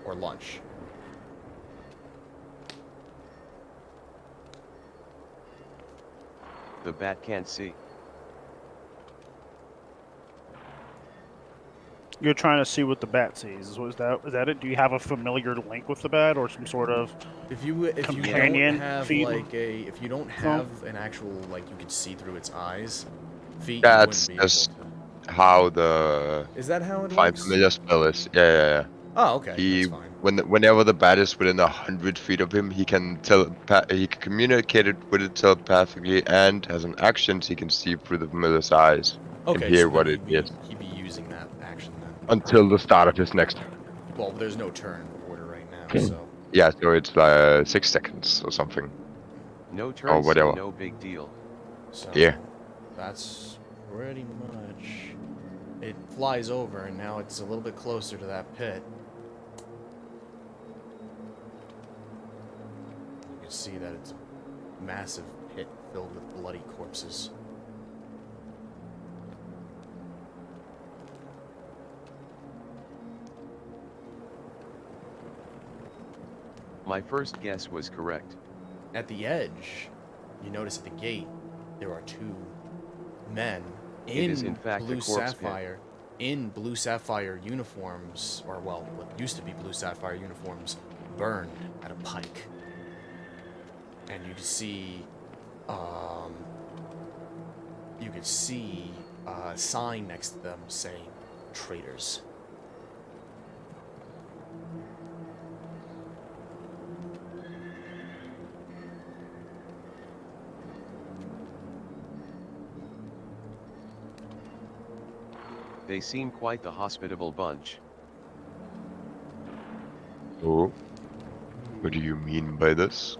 Or lunch. The bat can't see. You're trying to see what the bat sees. Is that it? Do you have a familiar link with the bat, or some sort of If you companion don't have feat? if you don't have an actual like you can see through its eyes feet, That's you wouldn't be just able how the to. Is that how it Five works? Familiar spell is. Yeah. Oh, okay. He That's fine. whenever the bat is within 100 feet of him, he can communicate it with it telepathically, and has an action so he can see through the familiar's eyes and Okay, hear so what then it he'd is be using that action then. until the start of his next. Well, there's no turn order right now, so Yeah, so it's like 6 seconds or something. No Or turn, so whatever. no big deal. Yeah. that's pretty much. It flies over, and now it's a little bit closer to that pit. You can see that it's a massive pit filled with bloody corpses. My first guess was correct. At the edge, you notice at the gate, there are two men It is in in fact a blue corpse pit. sapphire, in blue sapphire uniforms, or well, what used to be blue sapphire uniforms, burned at a pike. And you can see, a sign next to them saying, "Traitors." They seem quite the hospitable bunch. Oh. What do you mean by this?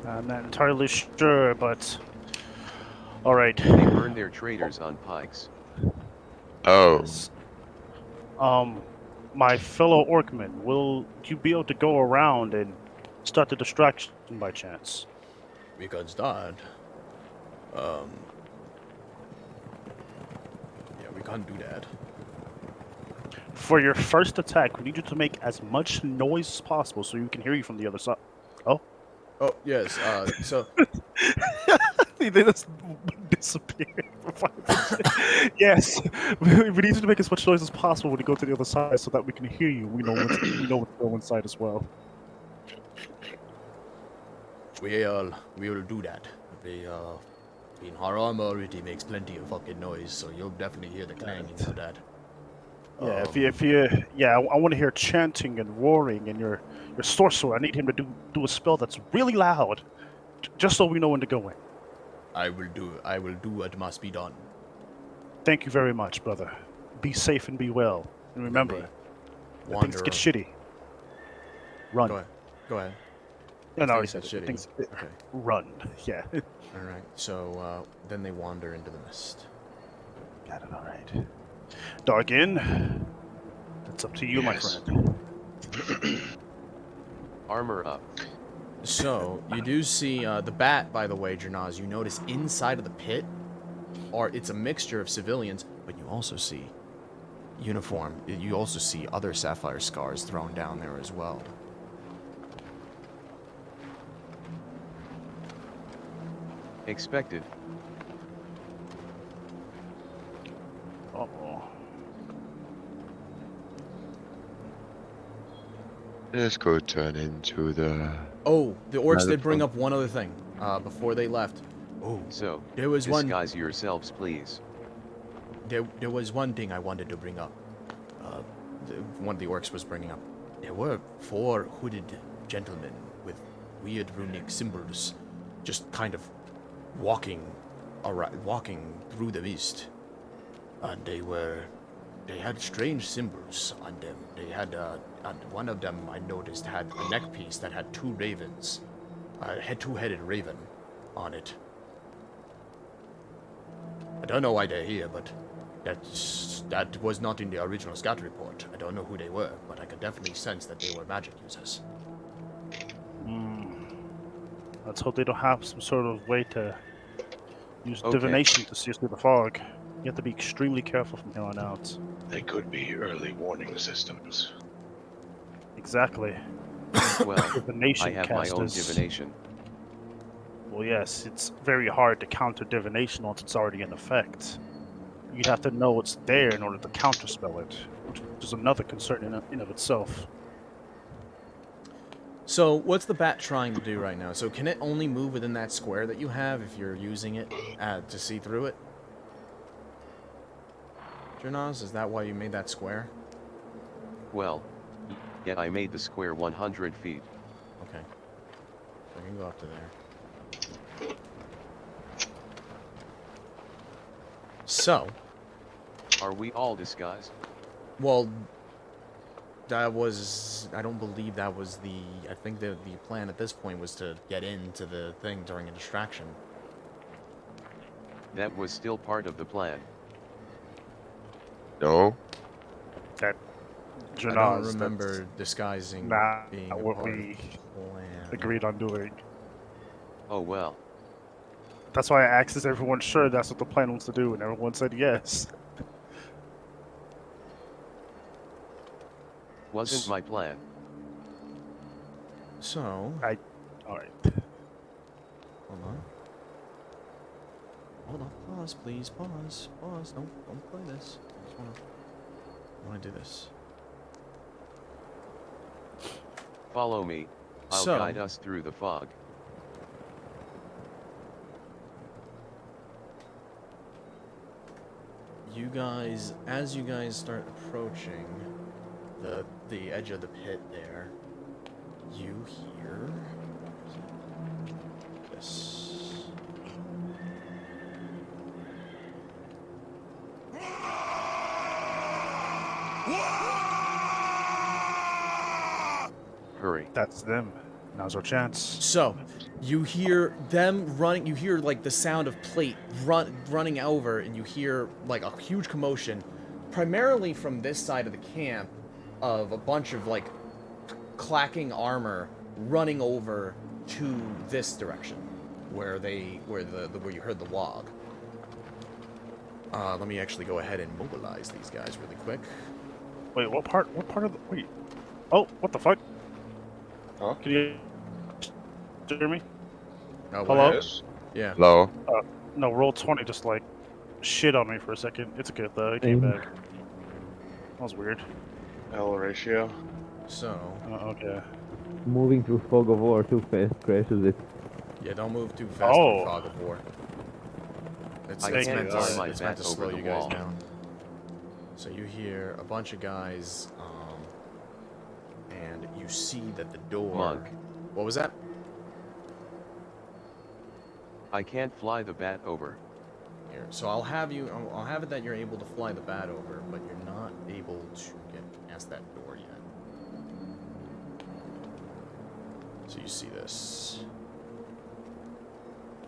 I'm not entirely sure, but all right. They burn their traitors on pikes. Oh. Yes. My fellow Orcman, will you be able to go around and start the distraction by chance? We can start. Yeah, we can't do that. For your first attack, we need you to make as much noise as possible so you can hear you from the other side. Oh, Oh, yes, so... they just disappeared for 5 minutes. Yes, we need you to make as much noise as possible when you go to the other side so that we can hear you. We know what's going inside as well. We'll do that. In her armor already makes plenty of fucking noise, so you'll definitely hear the clanging of that. Yeah, I want to hear chanting and roaring, and your sorcerer. I need him to do a spell that's really loud, just so we know when to go in. I will do what must be done. Thank you very much, brother. Be safe and be well. And remember, when things get shitty, run. Go ahead. No, no, I Things said get it. shitty. Things, Okay. run. Yeah. Alright, so, then they wander into the mist. Got it, alright. Dargin, it's up to you, my Yes. friend. Armor up. So, you do see, the bat, by the way, Jernaz, you notice inside of the pit, it's a mixture of civilians, but you also see uniform. You also see other sapphire scars thrown down there as well. Expected. Uh-oh. This could turn into the... Oh, the orcs Another did bring fun. up one other thing, before they left. Oh, So, there was one... disguise yourselves, please. There was one thing I wanted to bring up. One of the orcs was bringing up. There were 4 hooded gentlemen with weird runic symbols, just kind of walking through the mist, and they had strange symbols on them. They had, and one of them I noticed had a neck piece that had 2 ravens, had 2-headed raven on it. I don't know why they're here, but that was not in the original scout report. I don't know who they were, but I could definitely sense that they were magic users. Let's hope they don't have some sort of way to use Okay. divination to see us through the fog. You have to be extremely careful from here on out. They could be early warning systems. Exactly. Well, Divination I have my own casters. divination. Well, yes, it's very hard to counter divination once it's already in effect. You'd have to know it's there in order to counterspell it, which is another concern in of itself. So, what's the bat trying to do right now? So, can it only move within that square that you have if you're using it to see through it? Janaz? Is that why you made that square? Well, yeah, I made the square 100 feet. Okay. I can go up to there. So, Are we all disguised? well, that was... I don't believe that was the... I think the plan at this point was to get into the thing during a distraction. That was still part of the plan. No. That I don't Janaz, remember that's disguising not being a what part of we the plan. agreed on doing. Oh well. That's why I asked is everyone sure that's what the plan was to do, and everyone said yes. Wasn't my plan. So, Alright. hold on. Hold on. Pause, please. Pause. Pause. Don't play this. I just wanna do this. Follow me. I'll So- guide us through the fog. You guys, as you guys start approaching the edge of the pit there, you hear this. Hurry. That's them. Now's our chance. So, you hear them running, you hear like the sound of plate running over, and you hear like a huge commotion, primarily from this side of the camp, of a bunch of like clacking armor running over to this direction, where you heard the wog. Let me actually go ahead and mobilize these guys really quick. Wait, what part of the... Wait. Oh, what the fuck? Huh? Can you hear me? Oh, Hello? Yes. Yeah. Hello. No, roll 20 just like shit on me for a second. It's okay though, I came back. That was weird. L ratio. So, Okay. Moving through fog of war too fast crashes it. yeah, don't move too fast Oh. through fog of war. It's I meant can't to, arm my it's meant bat to over slow the you guys wall. down. So you hear a bunch of guys, and you see that the door... Monk. What was that? I can't fly the bat over. Here. So I'll have it that you're able to fly the bat over, but you're not able to get past that door yet. So you see this.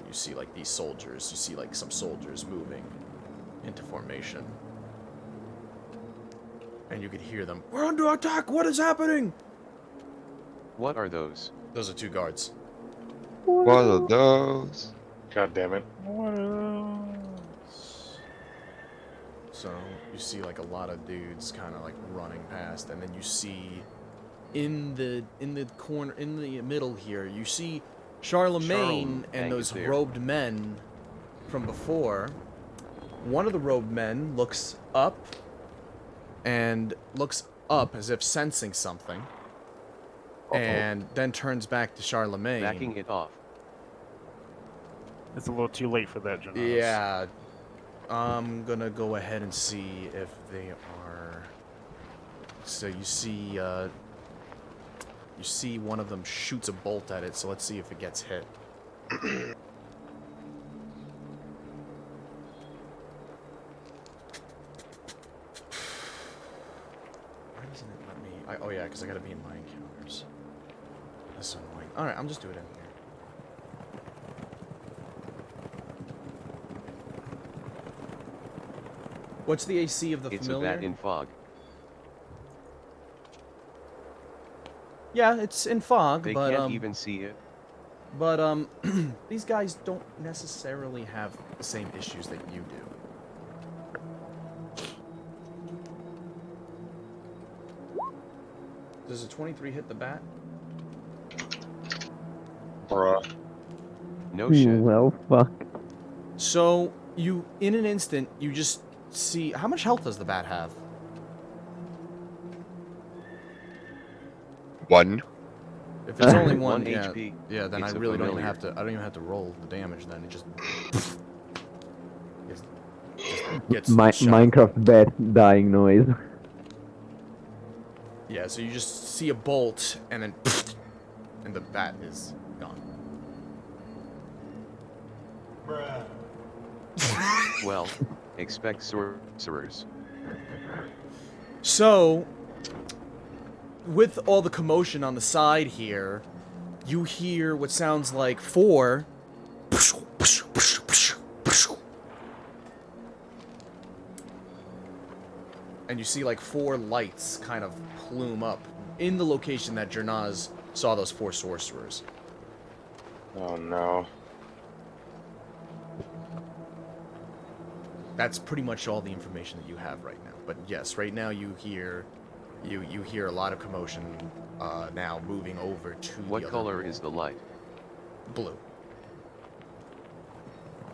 You see like these soldiers. You see like some soldiers moving into formation. And you could hear them. We're under attack! What is happening? What are those? Those are two guards. What are those? God damn it. What else? So you see like a lot of dudes kind of like running past, and then you see in the corner, in the middle here, you see Charlemagne and Hang those it there. robed men from before. One of the robed men looks up as if sensing something, and then turns back to Charlemagne. Backing it off. It's a little too late for that, Jonas. Yeah, I'm gonna go ahead and see if they are. So you see one of them shoots a bolt at it. So let's see if it gets hit. Why doesn't it let me? Oh yeah, because I gotta be in my encounters. That's so annoying. All right, I'm just doing it in here. What's the AC of the It's familiar? a bat in fog. Yeah, it's in fog, They but can't even see it. But these guys don't necessarily have the same issues that you do. Does a 23 hit the bat? Bruh. No shit. Well, fuck. So you, in an instant, you just see how much health does the bat have? 1. If it's only one, 1 yeah, HP. yeah, then I It's a really don't even familiar. have to. I don't even have to roll the damage. Then it just gets shot. Minecraft bat dying noise. Yeah, so you just see a bolt, and then and the bat is gone. Well, expect sorcerers. So, with all the commotion on the side here, you hear what sounds like 4. And you see like 4 lights kind of plume up in the location that Jernaz saw those 4 sorcerers. Oh no. That's pretty much all the information that you have right now. But yes, right now you hear a lot of commotion now moving over to What the other color wall. is the light? Blue.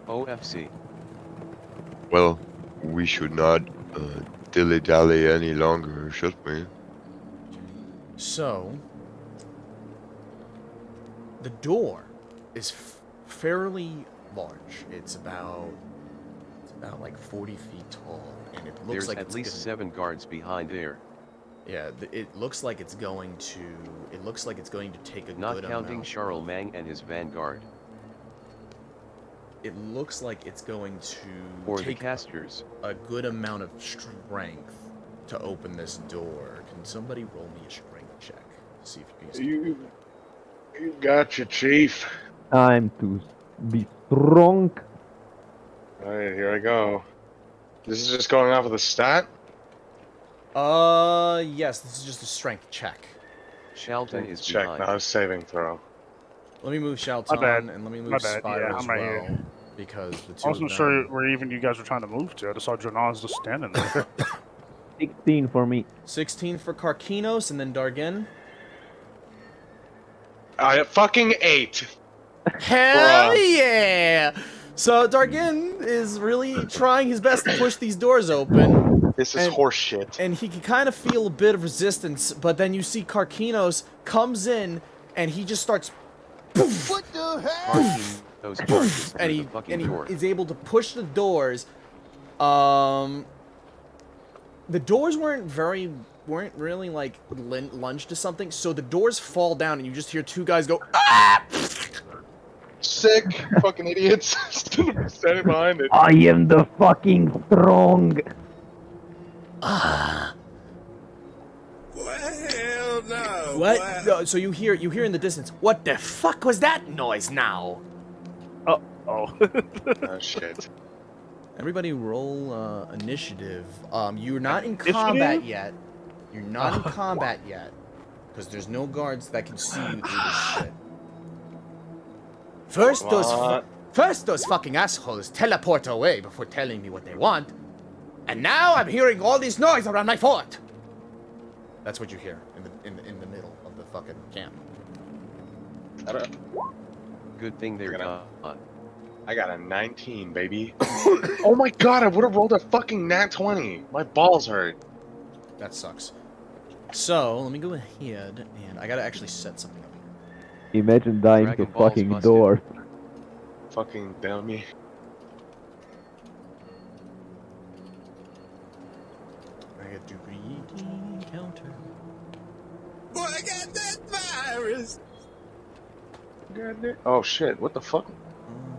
OFC. Well, we should not dilly-dally any longer, should we? So, the door is fairly large. It's about like 40 feet tall, and it looks There's like at it's least 7 guards behind there. Yeah, it looks like it's going to. It looks like it's going to take a Not good counting amount. Charlemagne and his vanguard. It looks like it's going to Or the take casters. a good amount of strength to open this door. Can somebody roll me a strength check to see if you can? You got your chief. Time to be strong. Alright, here I go. This is just going off of the stat? Yes, this is just a strength check. Shalton is Check, behind. not a saving throw. Let me move bad. Shalton and let me My move bad. Spyro Yeah, as I'm right well, here. because the two I wasn't of sure them. where even you guys were trying to move to. I just saw Janaz just standing there. 16 for me. 16 for Karkinos, and then Dargen. I fucking 8. Hell Bruh. yeah! So Dargen is really trying his best to push these doors open, This is And- horseshit. and he can kind of feel a bit of resistance, but then you see Karkinos comes in, and he just starts, Harkin those charges and through he the fucking door. is able to push the doors. The doors weren't really like lunged to something, so the doors fall down, and you just hear 2 guys go, ah! Sick fucking idiots. Standing behind it. I am the fucking strong. Well, no. What? No, so you hear in the distance, what the fuck was that noise now? Oh. Oh shit. Everybody roll initiative. You're not in Initiative? combat yet. You're not in combat yet. Because there's no guards that can see you through this shit. First those fucking assholes teleport away before telling me what they want. And now I'm hearing all this noise around my fort. That's what you hear in the middle of the fucking camp. Good thing they're Gonna- gone. I got a 19, baby. Oh my god, I would have rolled a fucking nat 20. My balls hurt. That sucks. So, let me go ahead and I gotta actually set something up here. Imagine dying Dragon to Ball's fucking busted. doors. Fucking dummy. I got to read counter. Boy, I got that virus. Oh shit, what the fuck?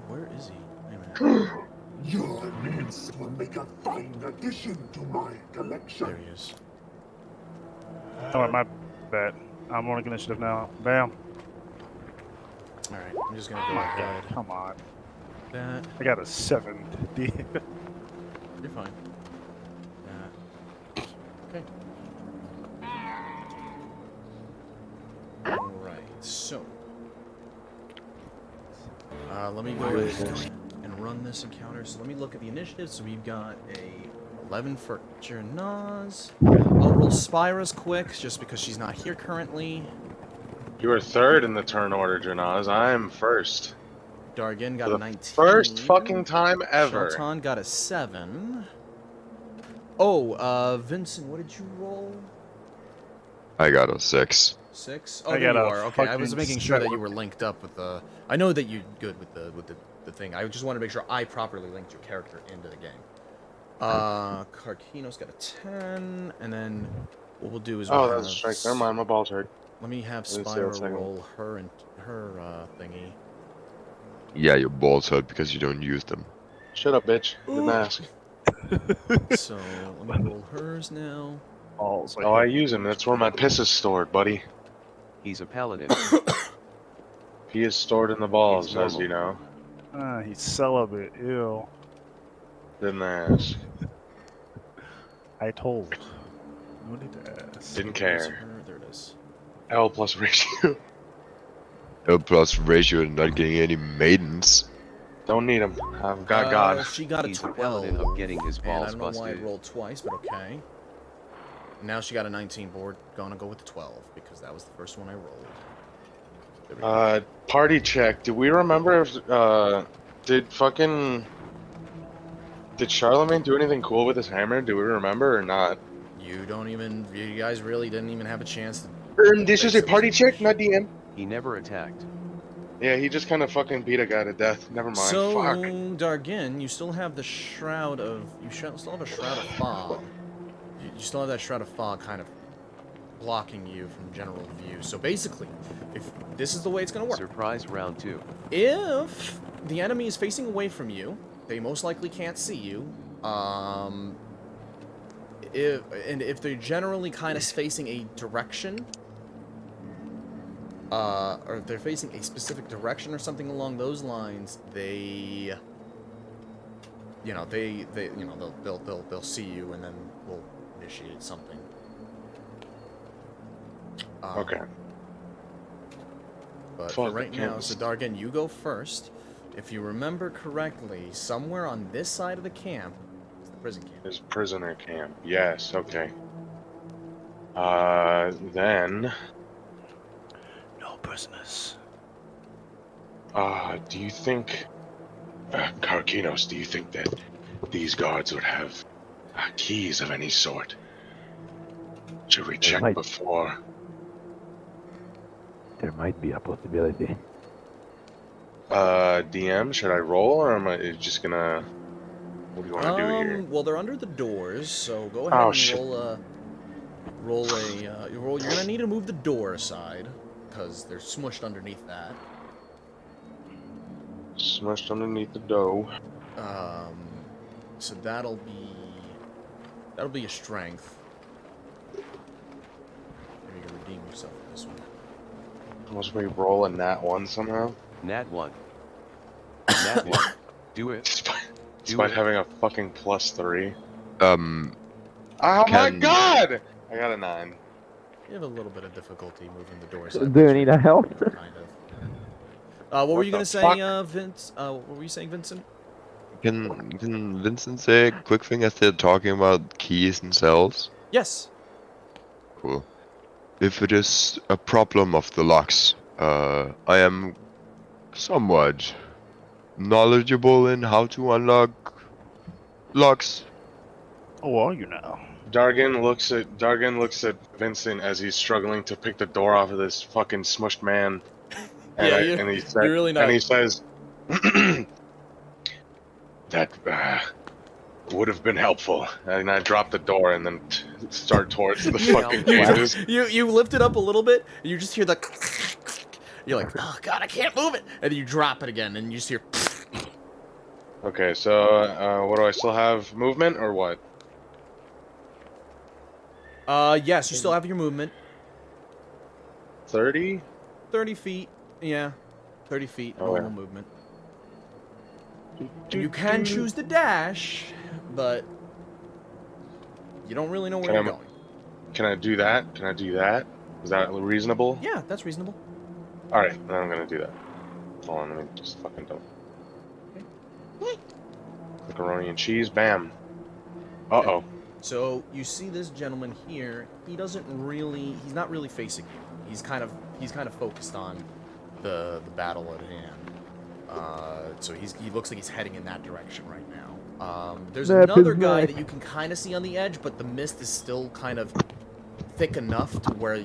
Where is he? Wait a minute. Your niece will make a fine addition to my collection. There he is. Oh, my bad. I'm on initiative now. Bam. Alright, I'm just gonna go Oh my ahead. god. Come on. That. I got a 7. You're fine. Okay. Alright, so. Let me go ahead and run this encounter. So let me look at the initiative. So we've got a 11 for Jernaz. I'll roll Spyra's quick, just because she's not here currently. You were third in the turn order, Janaz. I'm first. Dargen got For a the 19. first fucking time ever. Shelton got a 7. Oh, Vincent, what did you roll? I got a 6. 6? Oh, I there got you a are. Okay, I was fucking making sure that 7. you were linked up with the. I know that you're good with the thing. I just want to make sure I properly linked your character into the game. Karkino's got a 10, and then what we'll do is Oh, we'll that have... was a strike. Never mind, my balls hurt. Let me have I didn't see that Spyro second. roll her and her thingy. Yeah, your balls hurt because you don't use them. Shut up, bitch. Didn't ask. So let me roll hers now. Balls. Oh, I use him. That's where my piss is stored, buddy. He's a paladin. He is stored in the balls, as normal. you know. Ah, he's celibate. Ew. Didn't ask. I told. No need to ask. Didn't Where's care. her? There it is. L plus ratio. L plus ratio and not getting any maidens. Don't need him. I've got God. She got a He's 12. the paladin of getting his And I balls don't know why I busted. rolled twice, but okay. Now she got a 19 board. Gonna go with the 12 because that was the first one I rolled. There we go. Party check. Do we remember if, did Charlemagne do anything cool with his hammer? Do we remember or not? You guys really didn't even have a chance to... This is a party check, not DM. He never attacked. Yeah, he just kind of fucking beat a guy to death. Never mind. So, Fuck. Dargin, you still have the Shroud of... still have a Shroud of Fog. You still have that Shroud of Fog kind of blocking you from general view. So basically, if this is the way it's going to work. Surprise round 2. If the enemy is facing away from you, they most likely can't see you. If they're generally kind of facing a direction, or if they're facing a specific direction or something along those lines, they'll see you and then we'll initiate something. Okay. But Fuck, for right I now, can't- so Dargan, you go first. If you remember correctly, somewhere on this side of the camp is the prison camp. His prisoner camp. Yes, okay. Then... No prisoners. do you think... Karkinos, do you think that these guards would have keys of any sort? Should we check might. before? There might be a possibility. DM, should I roll, or am I just gonna... What do you want to do here? Well, they're under the doors, so go ahead Oh, and shit. You're gonna need to move the door aside, because they're smushed underneath that. Smushed underneath the dough. So that'll be a strength. Maybe you can redeem yourself with this one. Must we roll a nat 1 somehow? Nat 1. Nat 1. Do it. Despite having a fucking +3. Oh my god! I got a 9. You have a little bit of difficulty moving the door Do aside. you need a help? Kind of. What were you the gonna say, fuck? Vince? What were you saying, Vincent? Can Vincent say a quick thing as they're talking about keys and cells? Yes. Cool. If it is a problem of the locks, I am somewhat knowledgeable in how to unlock locks. Oh, are you now? Dargan looks at Vincent as he's struggling to pick the door off of this fucking smushed man. And, Yeah, and he said, you're really not. And he says, that would have been helpful. And I drop the door and then start towards the fucking cages. You lift it up a little bit, and you just hear the... You're like, oh god, I can't move it! And then you drop it again, and you just hear... Okay, so what do I still have? Movement or what? Yes, you still have your movement. 30? 30 feet, yeah. 30 feet, Oh, normal yeah. movement. And you can choose to dash, but... You don't really know where you're going. Can I do that? Can I do that? Is that reasonable? Yeah, that's reasonable. Alright, then I'm gonna do that. Hold on, let me just fucking do it. Macaroni and cheese, bam. Uh-oh. So, you see this gentleman here, he's not really facing you. He's kind of focused on the battle at hand. So he looks like he's heading in that direction right now. There's another guy that you can kind of see on the edge, but the mist is still kind of thick enough to where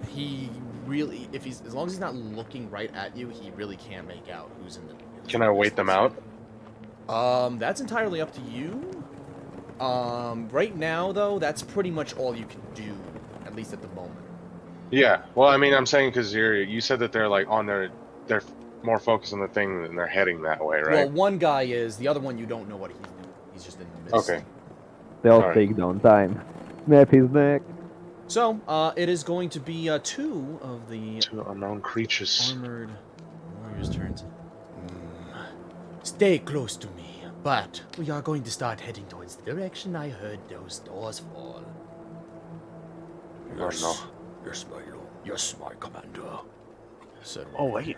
he really, as long as he's not looking right at you, he really can't make out who's in the... Can I wait them out? That's entirely up to you. Right now, though, that's pretty much all you can do, at least at the moment. Yeah. Well, I mean, I'm saying because you said that they're like on they're more focused on the thing and they're heading that way, right? Well, one guy is. The other one, you don't know what he's doing. He's just in the midst. Okay. They'll Alright. take down time. Snap his neck. So, it is going to be two of the 2 unknown creatures. armored warriors' turns. Stay close to me, but we are going to start heading towards the direction I heard those doors fall. Oh, no. Yes, my lord. Yes, my commander. Said Oh wait,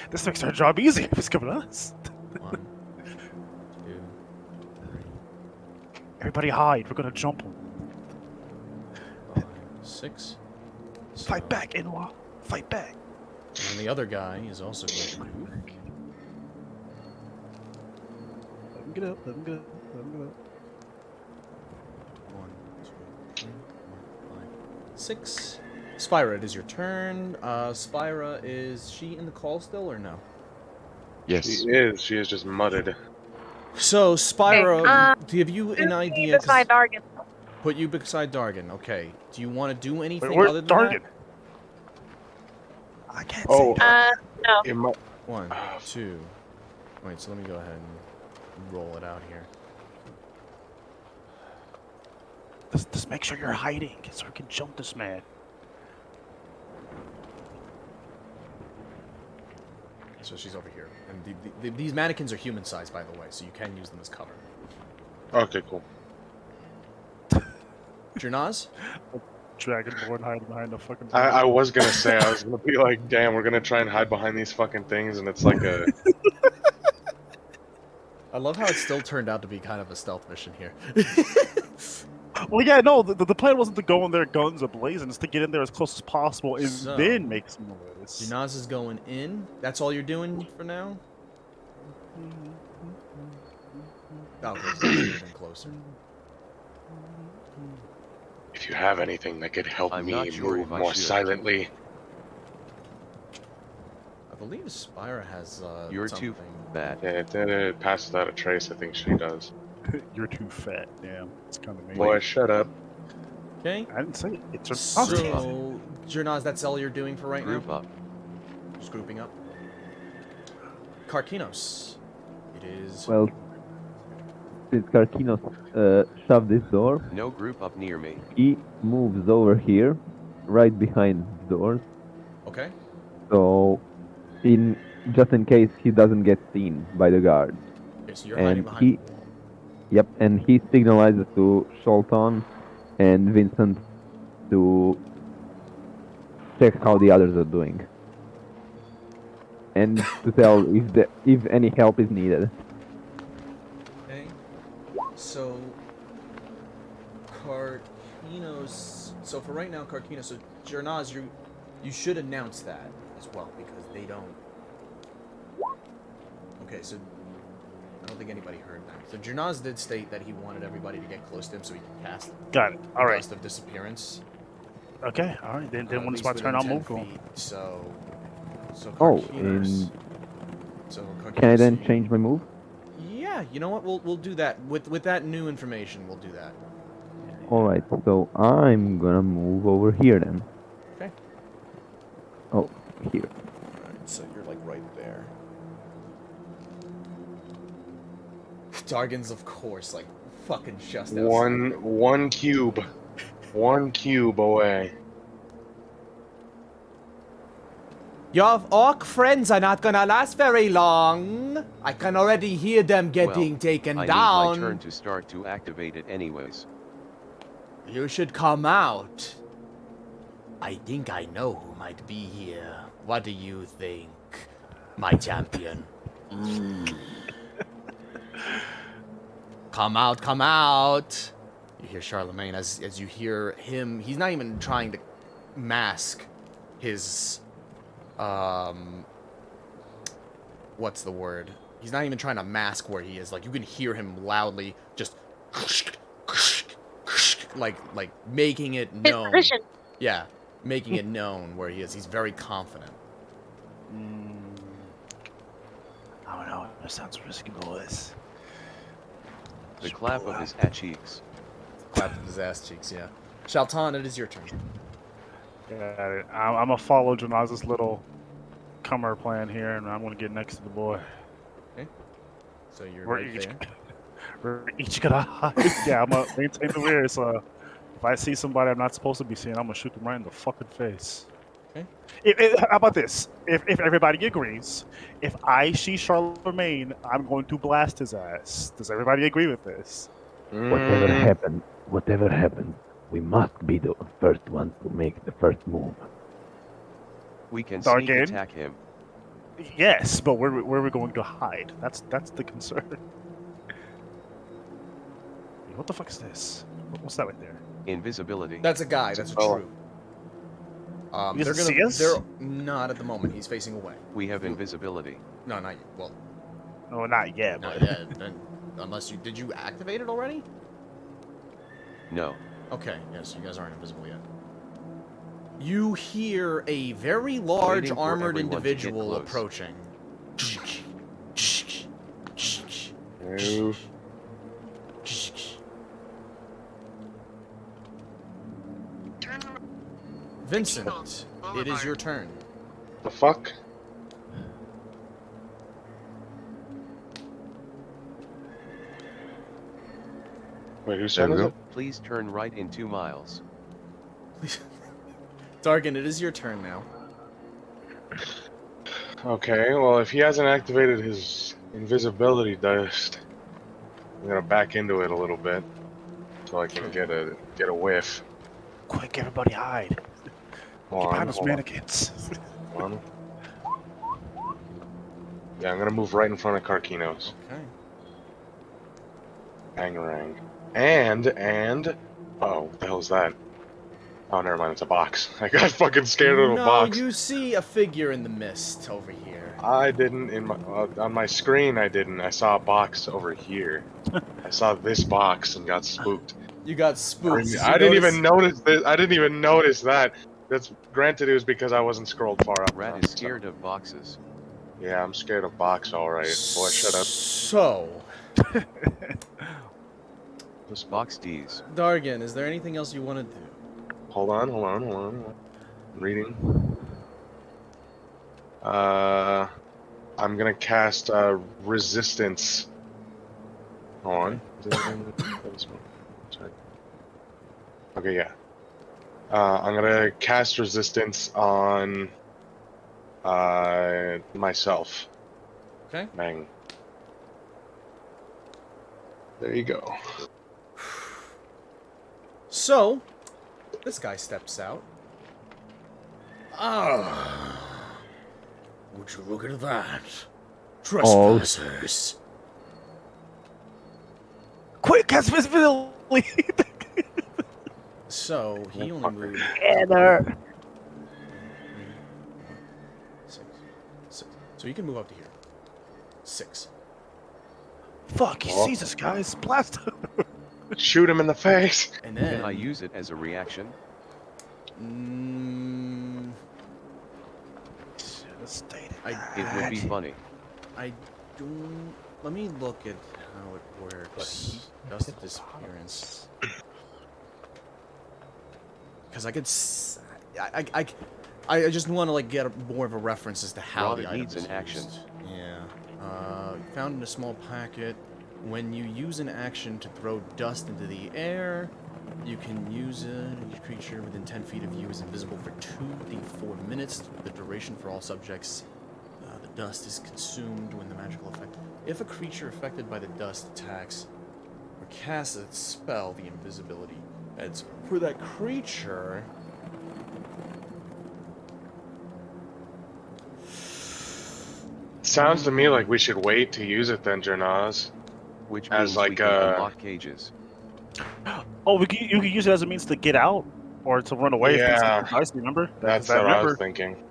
this makes our job easier if it's coming to us. 1, 2, 3, Everybody hide. We're gonna jump them. 5, 6. Fight back, in-law. Fight back. And the other guy is also going to move. Let him get up. Let him get up. Let him get up. 1, 2, 3, 4, 5, 6. Spyra, it is your turn. Spyra, is she in the call still or no? Yes. She is just mudded. So, Spyra, Okay, give you an idea. 'Cause- beside Dargan. Put you beside Dargan. Okay. Do you want to do anything Wait, where's other than Dargan? that? I can't Oh. say that. No. It might, 1, 2. Wait, so let me go ahead and roll it out here. Just make sure you're hiding so we can jump this man. So she's over here. And these mannequins are human-sized, by the way, so you can use them as cover. okay, cool. Jernaz? Dragonborn hiding behind the fucking. I was gonna say, I was gonna be like, damn, we're gonna try and hide behind these fucking things, and it's like a. I love how it still turned out to be kind of a stealth mission here. Well, yeah, no. The plan wasn't to go in there guns ablazing. It's to get in there as close as possible and So- then make some noise. Jernaz is going in. That's all you're doing for now? Oh, okay, so you're even closer. If you have anything that could help I'm me not sure move if I more should. silently. I believe Spyra has You're something. too bad. Yeah, it passes without a trace. I think she does. You're too fat. Damn, it's kind of mean. Boy, shut up. Okay. I didn't say it. It's a So, Jernaz, that's all you're doing for right Group now? up. Just grouping up. Karkinos. It is... Well, since Karkinos shoved this door, No group up near me. he moves over here, right behind the doors. Okay. So, just in case he doesn't get seen by the guards. Okay, so you're hiding And behind he, the wall. yep, and he signalizes to Sholton and Vincent to check how the others are doing, and to tell if any help is needed. Okay. So, Karkinos... So for right now, Karkinos... So, Jernaz, you should announce that as well, because they don't... Okay, so... I don't think anybody heard that. So Jernaz did state that he wanted everybody to get close to him so he could cast Got it. All right. Dust of Disappearance. Okay. All right. Then At when it's least my turn, I'll within move 10 on. feet. So Oh, Karkinos... So Can I then Karkinos- change my move? Yeah, you know what? We'll do that. With that new information, we'll do that. Alright, so I'm gonna move over here then. Okay. Oh, here. Alright, so you're like right there. Dargan's, of course, like fucking just outside. One cube. One cube away. Your orc friends are not gonna last very long. I can already hear them getting Well, taken I down. need my turn to start to activate it anyways. You should come out. I think I know who might be here. What do you think, my champion? Come out, come out. You hear Charlemagne as you hear him. He's not even trying to mask his what's the word? He's not even trying to mask where he is. Like, you can hear him loudly just like making it His known. position. Yeah, making it known where he is. He's very confident. I don't know. That sounds risky, boys. The clap of his hat cheeks. Clapped his ass cheeks, yeah. Shaltan, it is your turn. Yeah, I'm gonna follow Janaz's little comer plan here, and I'm gonna get next to the boy. So you're We're right each, there. we're each gonna hide. Yeah, I'm gonna maintain the rear. So if I see somebody I'm not supposed to be seeing, I'm gonna shoot them right in the fucking face. Okay. How about this? If everybody agrees, if I see Charlemagne, I'm going to blast his ass. Does everybody agree with this? Whatever happens, we must be the first ones to make the first move. We can Dark sneak in? attack him. Yes, but where are we going to hide? That's the concern. What the fuck is this? What's that right there? Invisibility. That's a guy. That's a Oh. troop. He They're doesn't gonna. see us? They're not at the moment. He's facing away. We have invisibility. No, not yet. Well, No, not yet. not But yet. Then, unless you did you activate it already? No. Okay. Yes, you guys aren't invisible yet. You hear a very large Waiting for armored everyone to get individual close. approaching. No. Vincent, it is your turn. The fuck? Wait, who said Hello? it? Please turn right in 2 miles. Dargan, it is your turn now. Okay, well, if he hasn't activated his invisibility dust, I'm gonna back into it a little bit so I can get a whiff. quick, everybody hide. Hold Get on, behind those hold on, mannequins. hold on. Yeah, I'm gonna move right in front of Karkinos. Okay. Bangarang. And oh, what the hell is that? Oh, never mind, it's a box. I got fucking scared of a No, box. you see a figure in the mist over here. I didn't in my on my screen. I didn't. I saw a box over here. I saw this box and got spooked. You got spooked. I didn't even notice that. I didn't even notice that. That's granted. It was because I wasn't scrolled far up. Rat enough, is so- scared of boxes. Yeah, I'm scared of box. All right, boy, shut up. So, This Box D's. Dargan, is there anything else you want to do? Hold on. Reading. I'm gonna cast resistance. Hold on. Sorry. Okay, yeah. I'm gonna cast resistance on myself. Okay. Bang. There you go. So, this guy steps out. Ah, would you look at that? Trespassers. Quick, cast visibility. So, he only moved Enter. 6. So you can move up to here. 6. Fuck, he sees us, guys. Blast him. Shoot him in the face. And then... Can I use it as a reaction? It would be funny. I don't... Let me look at how it works. Dust of disappearance. Because I could... I just want to, like, get more of a reference as to how Robert the item needs is an action. used. Yeah. Found in a small packet. When you use an action to throw dust into the air, you can use it. Each creature within 10 feet of you is invisible for 2d4 minutes. The duration for all subjects. The dust is consumed when the magical effect. If a creature affected by the dust attacks or casts a spell, the invisibility adds for that creature. Sounds to me like we should wait to use it then, Jernaz. Which As means like, we can unlock cages. Oh, you can use it as a means to get out or to run away. Yeah. If things remember? That's what I was thinking.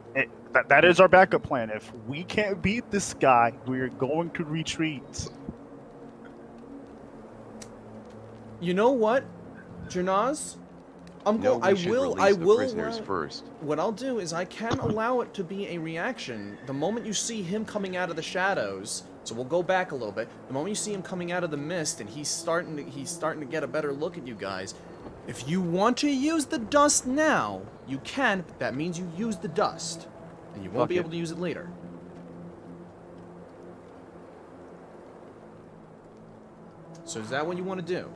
That is our backup plan. If we can't beat this guy, we're going to retreat. You know what, Janaz? No, we should release the prisoners allow, first. What I'll do is I can allow it to be a reaction the moment you see him coming out of the shadows, So we'll go back a little bit. The moment you see him coming out of the mist and he's starting to get a better look at you guys. If you want to use the dust now, you can, but that means you use the dust. And you won't be able to use it later. So is that what you want to do?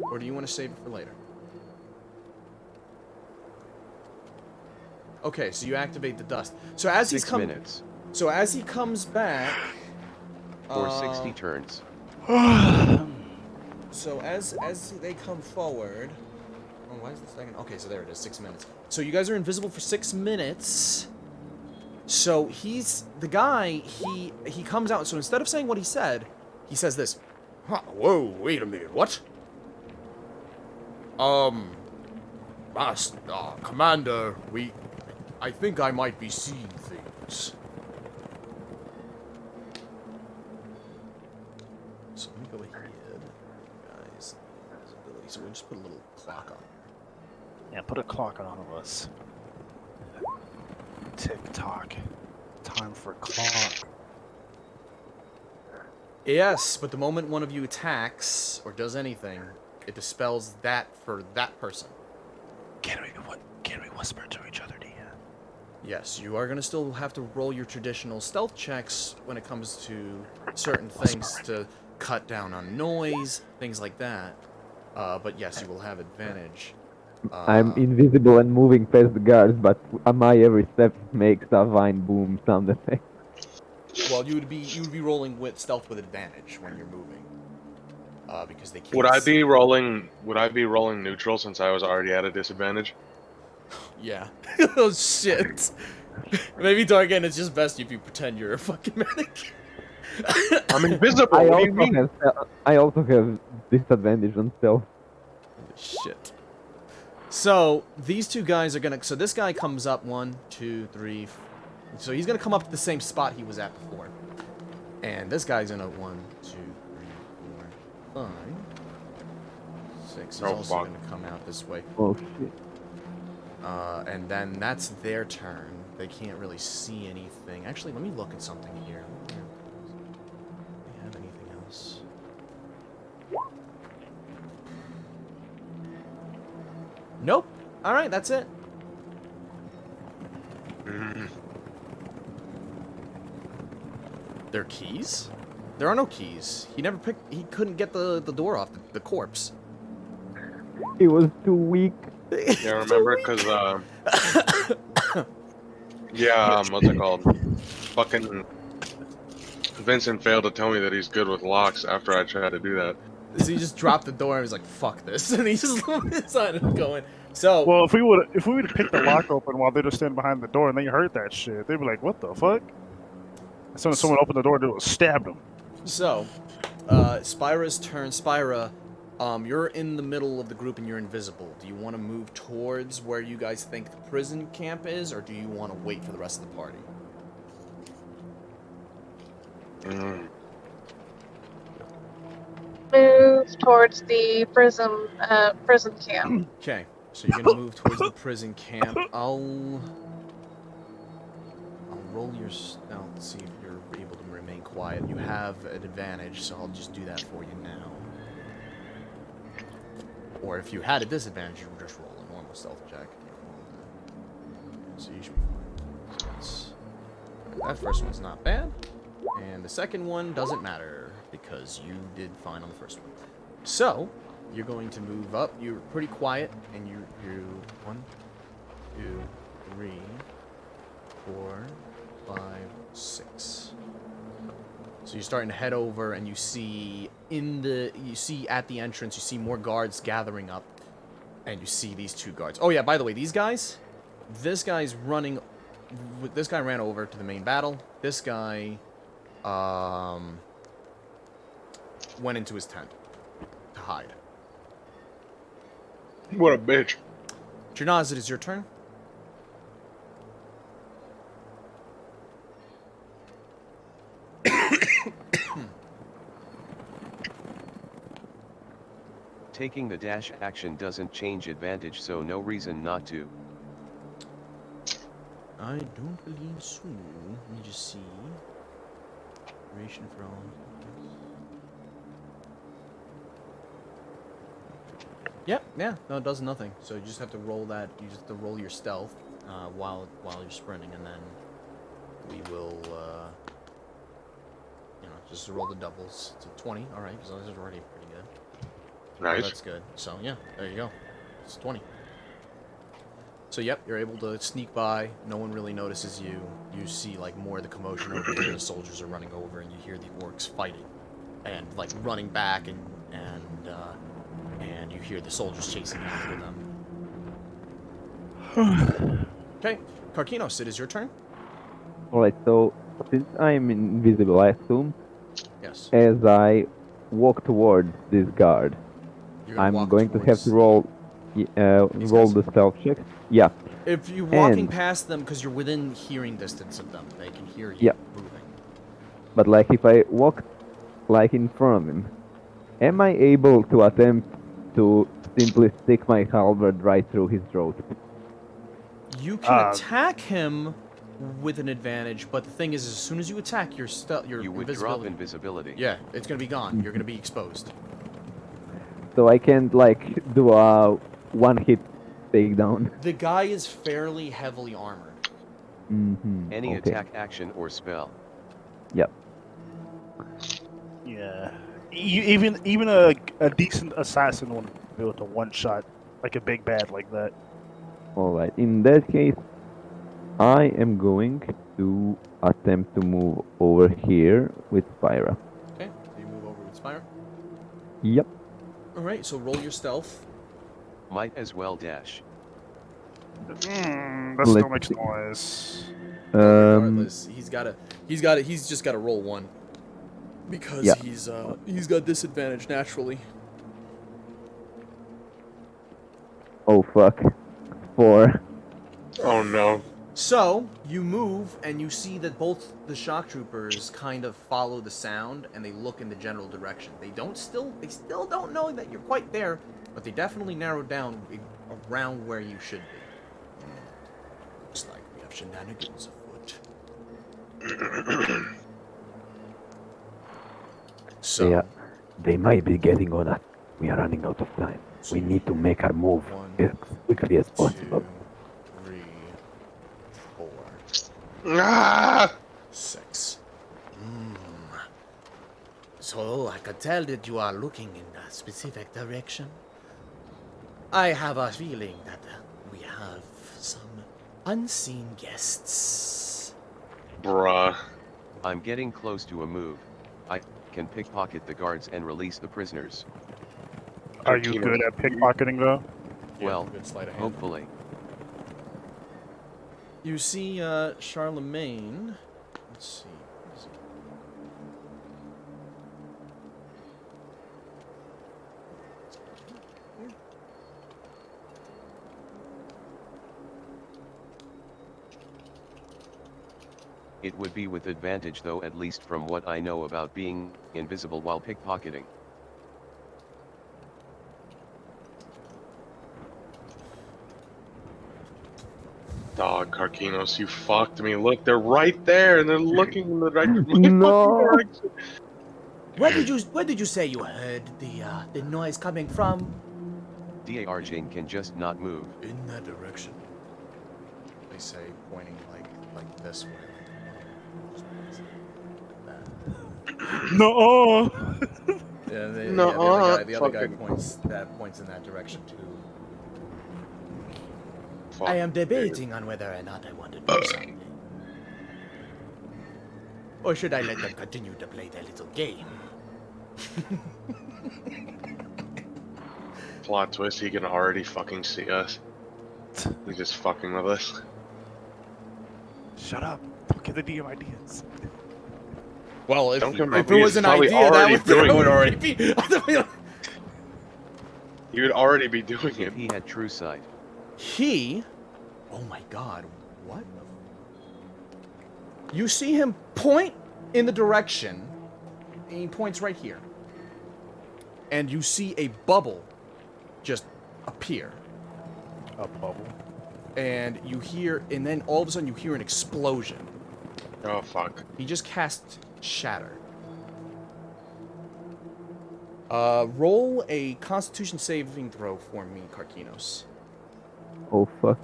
Or do you want to save it for later? Okay, so you activate the dust. So as he's coming... 6 minutes. So as he comes back... Or 60 turns. So as they come forward... Oh, why is the second? Okay, so there it is, 6 minutes. So you guys are invisible for 6 minutes. So he's... The guy, he comes out. So instead of saying what he said, he says this. Huh, whoa, wait a minute, what? Commander, I think I might be seeing things. So let me go ahead, guys. Invisibility. So we'll just put a little clock on. Yeah, put a clock on all of us. Tick-tock. Time for clock. Yes, but the moment one of you attacks or does anything, it dispels that for that person. Can we whisper to each other, Dean? Yes, you are going to still have to roll your traditional stealth checks when it comes to certain things to cut down on noise, things like that. But yes, you will have advantage. I'm invisible and moving past the guards, but my every step makes a vine boom sound effect. Well, you would be rolling with stealth with advantage when you're moving, because they can't. Would I be rolling neutral since I was already at a disadvantage? Yeah. Oh shit. Maybe Dargan, it's just best if you pretend you're a fucking medic. I'm invisible. What do you mean? I also have disadvantage on stealth. Shit. So these two guys are gonna. So this guy comes up 1, 2, 3. So he's gonna come up to the same spot he was at before, and this guy's gonna 1, 2, 3, 4, 5, 6. He's also gonna come out this way. Oh shit. And then that's their turn. They can't really see anything. Actually, let me look at something here. Do they have anything else? Nope. All right, that's it. Their keys? There are no keys. He couldn't get the door off the corpse. He was too weak. Yeah, remember? Because, what's it called? Fucking Vincent failed to tell me that he's good with locks after I tried to do that. So he just dropped the door and was like, fuck this. And he just decided to go in. So... Well, if we would have picked the lock open while they just stand behind the door and they heard that shit, they'd be like, what the fuck? As soon as someone opened the door, they would have stabbed them. So, Spyra's turn. Spyra, you're in the middle of the group and you're invisible. Do you want to move towards where you guys think the prison camp is, or do you want to wait for the rest of the party? Move towards the prison camp. Okay, so you're gonna move towards the prison camp. I'll roll your stealth to see if you're able to remain quiet. You have an advantage, so I'll just do that for you now. Or if you had a disadvantage, you would just roll a normal stealth check. So you should be fine. So that first one's not bad. And the second one doesn't matter, because you did fine on the first one. So, you're going to move up. You're pretty quiet, and you 1, 2, 3, 4, 5, 6. So you're starting to head over, and you see at the entrance, you see more guards gathering up, and you see these two guards. Oh yeah, by the way, these guys, this guy ran over to the main battle. This guy went into his tent to hide. What a bitch. Jernaz, it is your turn. Taking the dash action doesn't change advantage, so no reason not to. I don't believe so. Let me just see. Duration for all. Yep, yeah, no, it does nothing. So you just have to roll that. You just have to roll your stealth while you're sprinting, and then we will, just roll the doubles. So 20. All right, because those are already pretty good. Nice. Oh, that's good. So yeah, there you go. It's 20. So yep, you're able to sneak by. No one really notices you. You see like more of the commotion over here. The soldiers are running over, and you hear the orcs fighting, and like running back, and you hear the soldiers chasing after them. Okay, Karkinos, it is your turn. Alright, so since I'm invisible, I assume, Yes. as I walk towards this guard, You're gonna I'm walk going to have towards to roll these roll guys? the stealth check. Yeah, If you're walking and past them, because you're within hearing distance of them, they can hear you yeah, moving. but like if I walk like in front of him, am I able to attempt to simply stick my halberd right through his throat? You can attack him with an advantage, but the thing is, as soon as you attack, your You would drop invisibility. Yeah, it's gonna be gone. You're gonna be exposed. So I can't like do a one-hit takedown. The guy is fairly heavily armored. Mm-hmm. Any Okay. attack, action, or spell. Yep. Yeah. Even a decent assassin wouldn't be able to one-shot like a big bad like that. Alright, in that case, I am going to attempt to move over here with Spyra. Okay, so you move over with Spire. Yep. Alright, so roll your stealth. Might as well dash. That Let's still makes see. noise. Regardless, he's just gotta roll one. Because Yeah. he's got disadvantage naturally. Oh fuck. 4. Oh no. So, you move, and you see that both the shock troopers kind of follow the sound, and they look in the general direction. They still don't know that you're quite there, but they definitely narrowed down around where you should be. Looks like we have shenanigans afoot. So, They might be getting on us. We are running out of time. We need to make our move as quickly as possible. 2, 3, 4, Ah! 6. So I could tell that you are looking in a specific direction. I have a feeling that we have some unseen guests. Bruh. I'm getting close to a move. I can pickpocket the guards and release the prisoners. Are you good at pickpocketing though? Well, good sleight of hand. hopefully. You see Charlemagne. Let's see. It would be with advantage though, at least from what I know about being invisible while pickpocketing. Dog, Karkinos, you fucked me. Look, they're right there, and they're looking in the right No. direction. Where did you say you heard the noise coming from? Dar Jane can just not move. In that direction. They say, pointing like this way. No. Yeah, No, the other guy fucking- points in that direction too. Fuck, I am dude. debating on whether or not I want to do something. Or should I let them continue to play their little game? Plot twist, he can already fucking see us. He's just fucking with us. Shut up. Don't give the DM ideas. Well, if Don't come it up, he's was an probably idea, that already would, doing that would it. already be. He would already be doing it. If he had true sight. He. Oh my God! What? You see him point in the direction, and he points right here. And you see a bubble just appear. A bubble. And you hear, and then all of a sudden you hear an explosion. Oh fuck. He just cast shatter. Roll a Constitution saving throw for me, Karkinos. Oh fuck.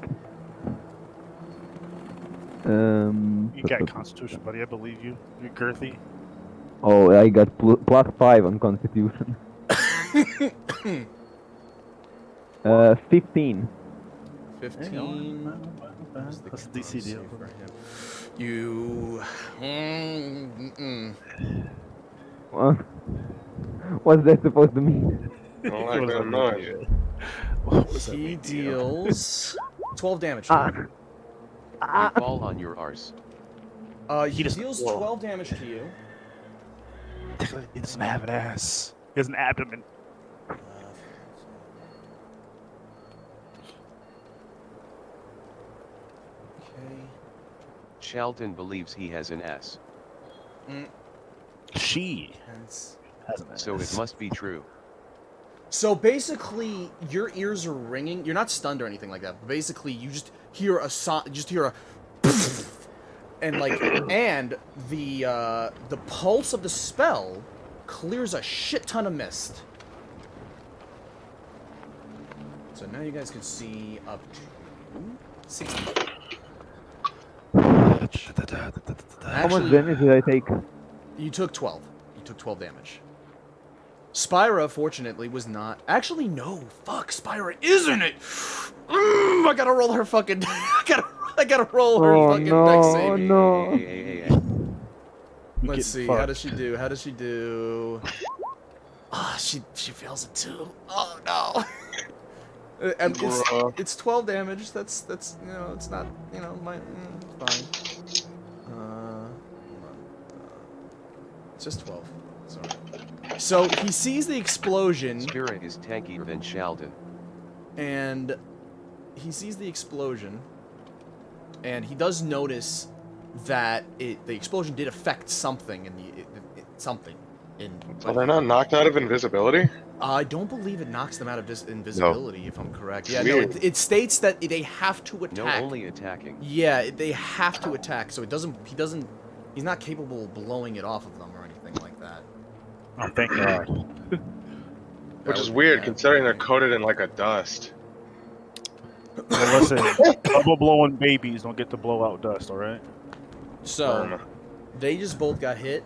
You got Constitution, buddy. I believe you. You're girthy. Oh, I got +5 on Constitution. 15. 15. What's the That's a DC deal. con save for him? You. What's that supposed to mean? I don't like What does that that noise. mean? What does that He mean, Dio? deals 12 damage to you. You fall on your arse. He just- deals whoa. 12 damage to you. He doesn't have an ass. He has an abdomen. Okay. Shelton believes he has an S. She Hence. has an ass. So it must be true. So basically, your ears are ringing. You're not stunned or anything like that. But basically, you just hear a and like, and the pulse of the spell clears a shit ton of mist. So now you guys can see up to 60. How much damage did I take? You took 12. You took 12 damage. Spyra, fortunately, was not... Actually, no. Fuck, Spyra is in it! I gotta roll her fucking... I gotta roll her fucking dex save. Oh no. Hey. Let's see, how does she do? How does she do? Ah, she fails it too. Oh no. And it's 12 damage. That's you know, it's not, you know, fine. It's just 12. Sorry. So he sees the explosion, Spirit is tankier than Sheldon. and he sees the explosion, and he does notice that the explosion did affect something in something. So they're not knocked out of invisibility? I don't believe it knocks them out of invisibility, if I'm correct. Yeah, Weird. no, it states that they have to No, attack. only attacking. Yeah, they have to attack, so he's not capable of blowing it off of them or anything like that. Oh, thank God. Which That is would be weird, bad. considering they're coated in like a dust. Well, listen, double blowing babies don't get to blow out dust, all right? So, they just both got hit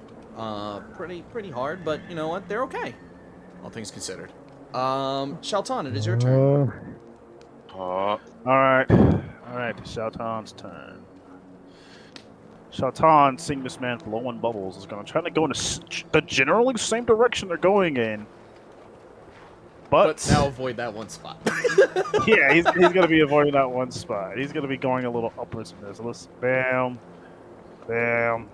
pretty hard, but you know what? They're okay. All things considered. Shelton, it is your turn. Oh, Alright, Shouton's turn. Shouton, seeing this man blowing bubbles, is going to try to go in the generally same direction they're going in. But now avoid that one spot. yeah, he's going to be avoiding that one spot. He's going to be going a little upwards from this. So let's bam, bam,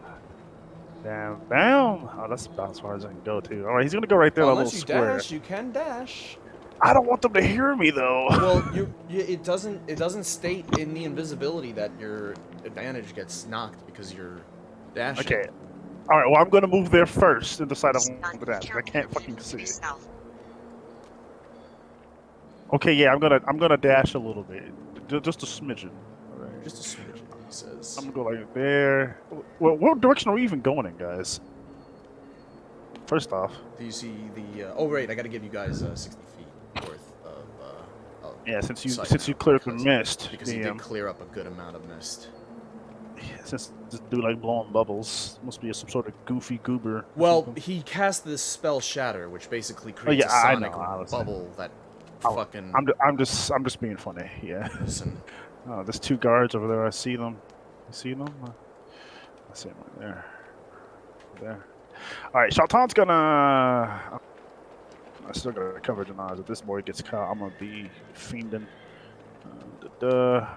bam, bam. Oh, that's about as far as I can go, too. Alright, he's going to go right there in that little Unless you square. dash, you can dash. I don't want them to hear me, though. Well, it doesn't state in the invisibility that your advantage gets knocked because you're dashing. Okay. Alright, well, I'm going to move there first and decide I want to dash. I can't fucking see. Okay, yeah, I'm gonna dash a little bit, just a smidgen. All right. Just a smidgen, he says. I'm gonna go like there. Well, what direction are we even going in, guys? First off. Do you see the? Oh right, I got to give you guys 60 feet worth of. Yeah, since sight you now, cleared the because- mist. Because he did clear up a good amount of mist. Since this dude like blowing bubbles, must be some sort of goofy goober. or Well, something. he cast this spell Shatter, which basically creates yeah, a I sonic know, honestly. bubble that Oh, fucking. I'm just being funny. Yeah. Listen, Oh, there's two guards over there. I see them. You see them? I see them right there. There. All right, Shelton's gonna. I still got coverage and odds. If this boy gets caught, I'm gonna be fiending.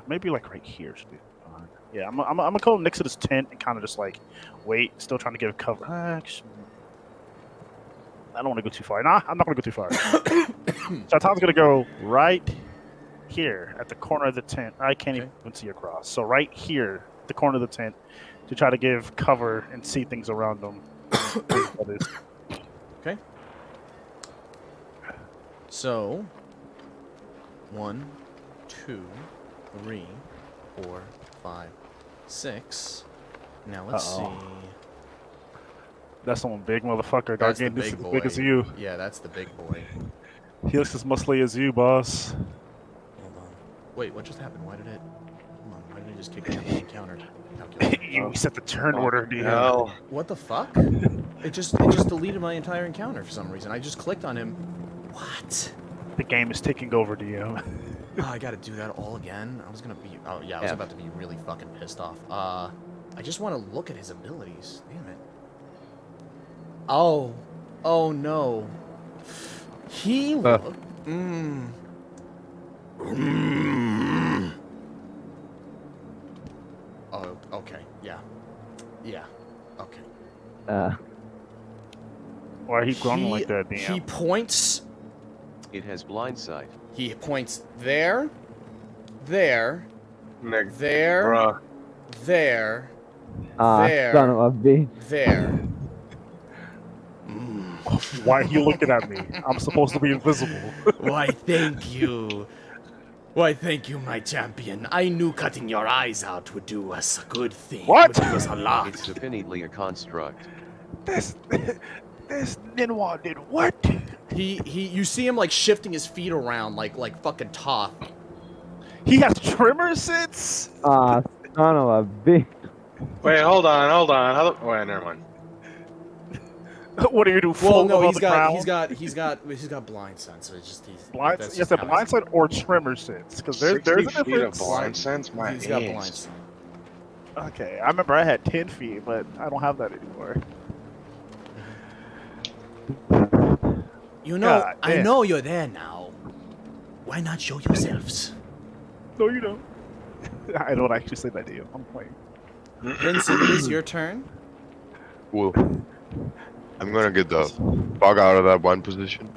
Maybe like right here should be fine. Yeah, I'm gonna go next to this tent and kind of just like wait, still trying to give cover. Actually, I don't want to go too far. Nah, I'm not gonna go too far. Shelton's gonna go right here at the corner of the tent. I can't even see across. So right here, the corner of the tent, to try to give cover and see things around them. okay. So, 1, 2, 3, 4, 5, 6. Now let's see. That's some big motherfucker. That's the Dargan, this is big as boy. big as you. Yeah, that's the big boy. He looks as muscly as you, boss. Hold on. Wait, what just happened? Why did it? Hold on. Why did it just kick me out of the encounter? Calculator. You set the turn order, DM. Hell. What the fuck? It just deleted my entire encounter for some reason. I just clicked on him. What? The game is taking over, DM. Oh, I gotta do that all again? I was gonna be... Oh, yeah, I was about to be really fucking pissed off. I just want to look at his abilities. Damn it. Oh. Oh, no. He... Oh, okay. Yeah. Yeah. Okay. Why are he growing like that, DM? He points... It has blind sight. He points there, there, Nick, there, bruh. there, there, son of a bitch. there. Why are you looking at me? I'm supposed to be invisible. Why, thank you. Why, thank you, my champion. I knew cutting your eyes out would do us a good thing. What? Would do us a lot. It's definitely a construct. This Ninwa did what? You see him like shifting his feet around like fucking Toth. He has tremor sits? Son of a bitch. Wait, hold on. How the... Wait, never mind. What are you doing? Well, no, he's got blind sense. So it's just blind. that's Yes, just a how blind he's- side or tremor sits, because there's 60 a feet of difference. blind sense? My He's got ass. blind sense. Okay, I remember I had 10 feet, but I don't have that anymore. You know, God I damn. know you're there now. Why not show yourselves? No, you don't. I don't actually say that to you. I'm playing. Vincent, it is your turn. Cool. I'm gonna get the fuck out of that one position.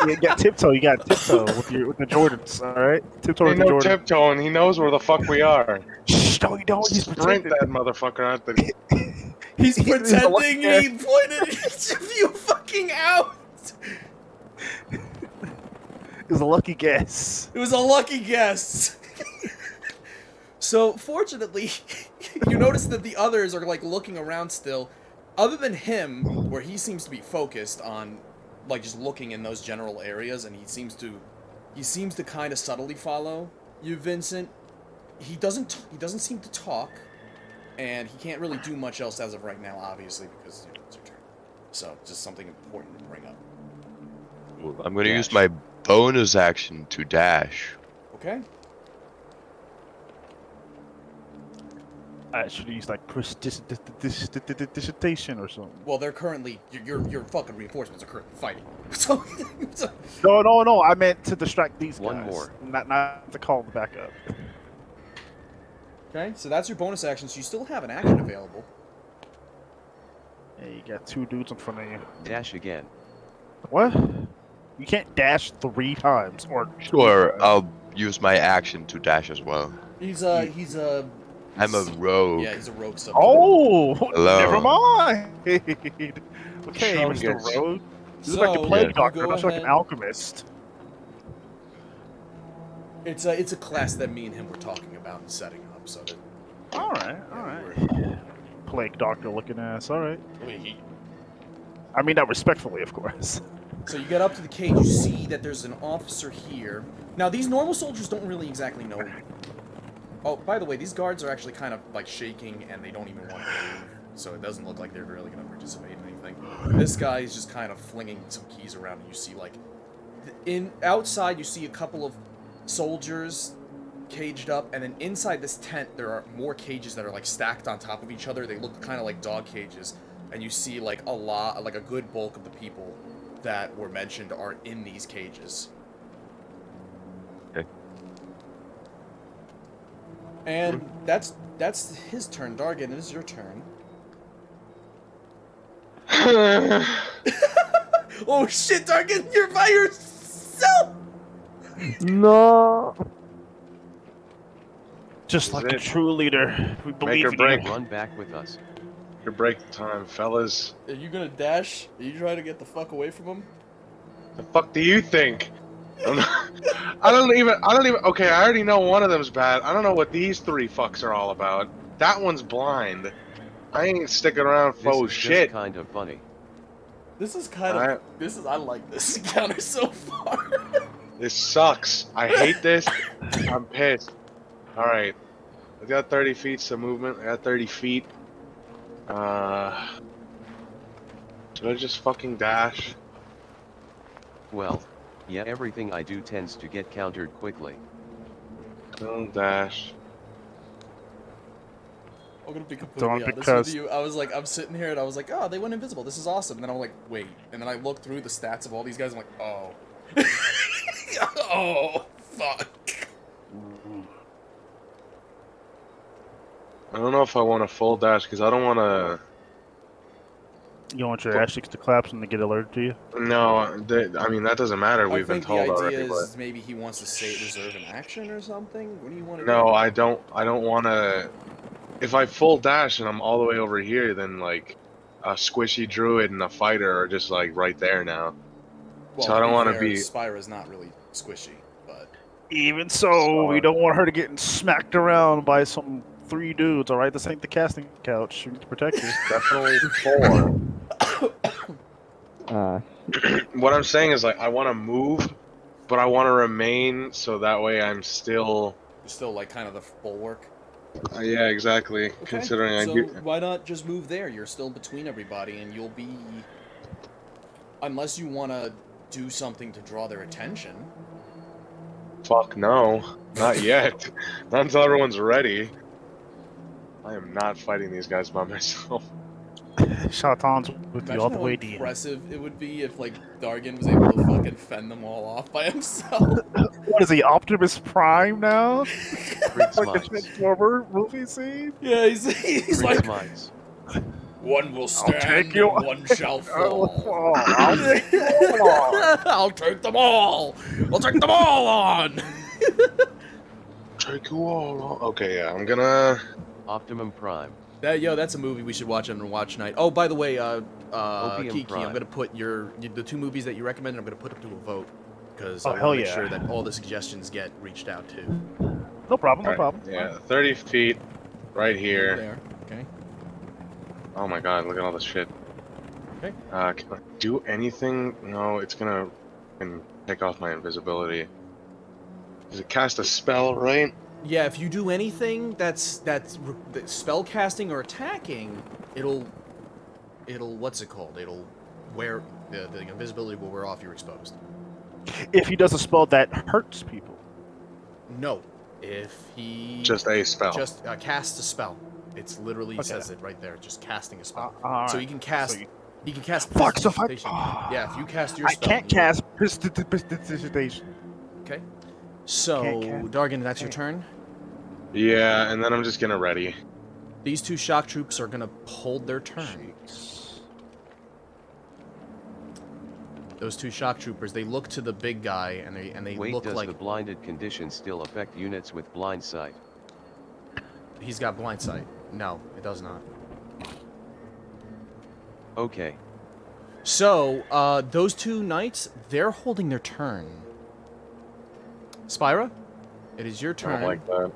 You got tiptoe. You got tiptoe with the Jordans. All right, tiptoe with Ain't the no Jordans. tiptoeing. He knows where the fuck we are. Shh, no, you don't. He's Sprint protected. that motherfucker out the... He's He's pretending a he pointed each of you fucking out. It was a lucky guess. It was a lucky guess. So, fortunately, you notice that the others are, like, looking around still. Other than him, where he seems to be focused on, like, just looking in those general areas, and he seems to kind of subtly follow you, Vincent. He doesn't seem to talk, and he can't really do much else as of right now, obviously, because it's your turn. So, just something important to bring up. I'm gonna use my bonus action to dash. Okay. I should use like dissertation or something. Well, they're currently your fucking reinforcements are currently fighting. So, No. I meant to distract these guys. One more. Not to call the backup. okay, so that's your bonus action. So you still have an action available. Yeah, you got two dudes in front of you. Dash again. What? You can't dash 3 times or. Sure, I'll use my action to dash as well. He's I'm a rogue. Yeah, he's a rogue sub. Oh, Hello. never mind. Okay, Sean Mr. gets- Rogue. This So, is like the plague you doctor, go not like an ahead. alchemist. It's a class that me and him were talking about and setting up. So that All right. Plague doctor looking ass. All right. I mean that respectfully, of course. So you get up to the cage. You see that there's an officer here. Now these normal soldiers don't really exactly know. Oh, by the way, these guards are actually kind of like shaking and they don't even want to move. So it doesn't look like they're really going to participate in anything. This guy is just kind of flinging some keys around, and you see like, outside you see a couple of soldiers caged up, and then inside this tent there are more cages that are like stacked on top of each other. They look kind of like dog cages, and you see like a good bulk of the people that were mentioned are in these cages. Okay. And that's his turn. Dargan, it is your turn. Oh shit, Dargan, you're by yourself! No. Just like a it. true leader, we believe or in break. you. Run back with us. Your break time, fellas. Are you gonna dash? Are you trying to get the fuck away from him? The fuck do you think? I don't even. Okay, I already know one of them's bad. I don't know what these 3 fucks are all about. That one's blind. I ain't sticking around This for is just shit. kind of funny. This is kind of I like this encounter so far. This sucks. I hate this. I'm pissed. All right, I got 30 feet to movement. I got 30 feet. Should I just fucking dash? Well, yeah, everything I do tends to get countered quickly. Don't dash. I'm gonna be completely Don't, honest because- with you. I was like, I'm sitting here and I was like, oh, they went invisible. This is awesome. And then I'm like, wait. And then I look through the stats of all these guys. I'm like, oh. Oh, fuck. I don't know if I want a full dash because I don't want to. You don't want your ass cheeks to collapse and to get alerted to you? No, I mean that doesn't matter. We've been told the already. idea But is maybe he wants to reserve an action or something. What do you want to do? no, I don't. I don't want to. If I full dash and I'm all the way over here, then like a squishy druid and a fighter are just like right there now. Well, So I don't want to fair, be. Spyra's not really squishy, but Even so, we don't want her to get smacked around by some 3 dudes, alright? This ain't the casting couch. We need to protect you. Definitely 4. Ah, What I'm saying is like I want to move, but I want to remain so that way I'm still. you're still like kind of the bulwark. Yeah, exactly. Okay, Considering I so get. why not just move there? You're still between everybody, and you'll be. Unless you want to do something to draw their attention. Fuck no, not yet. Not until everyone's ready. I am not fighting these guys by myself. Shatan's with you all Imagine the how way, DM. impressive it would be if, like, Dargan was able to fucking fend them all off by himself. What is he, Optimus Prime now? Prince Like a Mites. Transformer movie scene? Yeah, he's Prince like, Mites. one will stand take you- and one shall fall. I'll take you all on. I'll take them all. I'll take them all on. Take you all on. Okay, yeah, I'm gonna. Optimum Prime. That's a movie we should watch on Watch Night. Oh, by the way, Opium Kiki, Prime. I'm gonna put the 2 movies that you recommended. I'm gonna put them to a vote because Oh, I hell want to make yeah. sure that all the suggestions get reached out to. No problem, no Alright, problem. Yeah, 30 feet, right here. There. Okay. Oh my god, look at all this shit. Okay. Can I do anything? No, it's gonna take off my invisibility. Does it cast a spell, right? Yeah, if you do anything that's spell casting or attacking, it'll what's it called? It'll wear the invisibility will wear off. You're exposed. If he does a spell that hurts people. No, if he Just a spell. just casts a spell. It's literally Okay. says it right there. Just casting a spell. Alright. So he can cast. So you- He can cast. Fuck, so if I- prestidigitation. Yeah, if you cast your I spell. can't you- cast prestidigitation. Okay. So Can't. Dargan, that's your Can't. turn. Yeah, and then I'm just gonna ready. These 2 shock troops are gonna hold their turn. Those 2 shock troopers, they look to the big guy and they Wait, look does like the blinded condition still affect units with blind sight? he's got blind sight. No, it does not. Okay. So, those 2 knights, they're holding their turn. Spyra, it is your I turn. don't like that.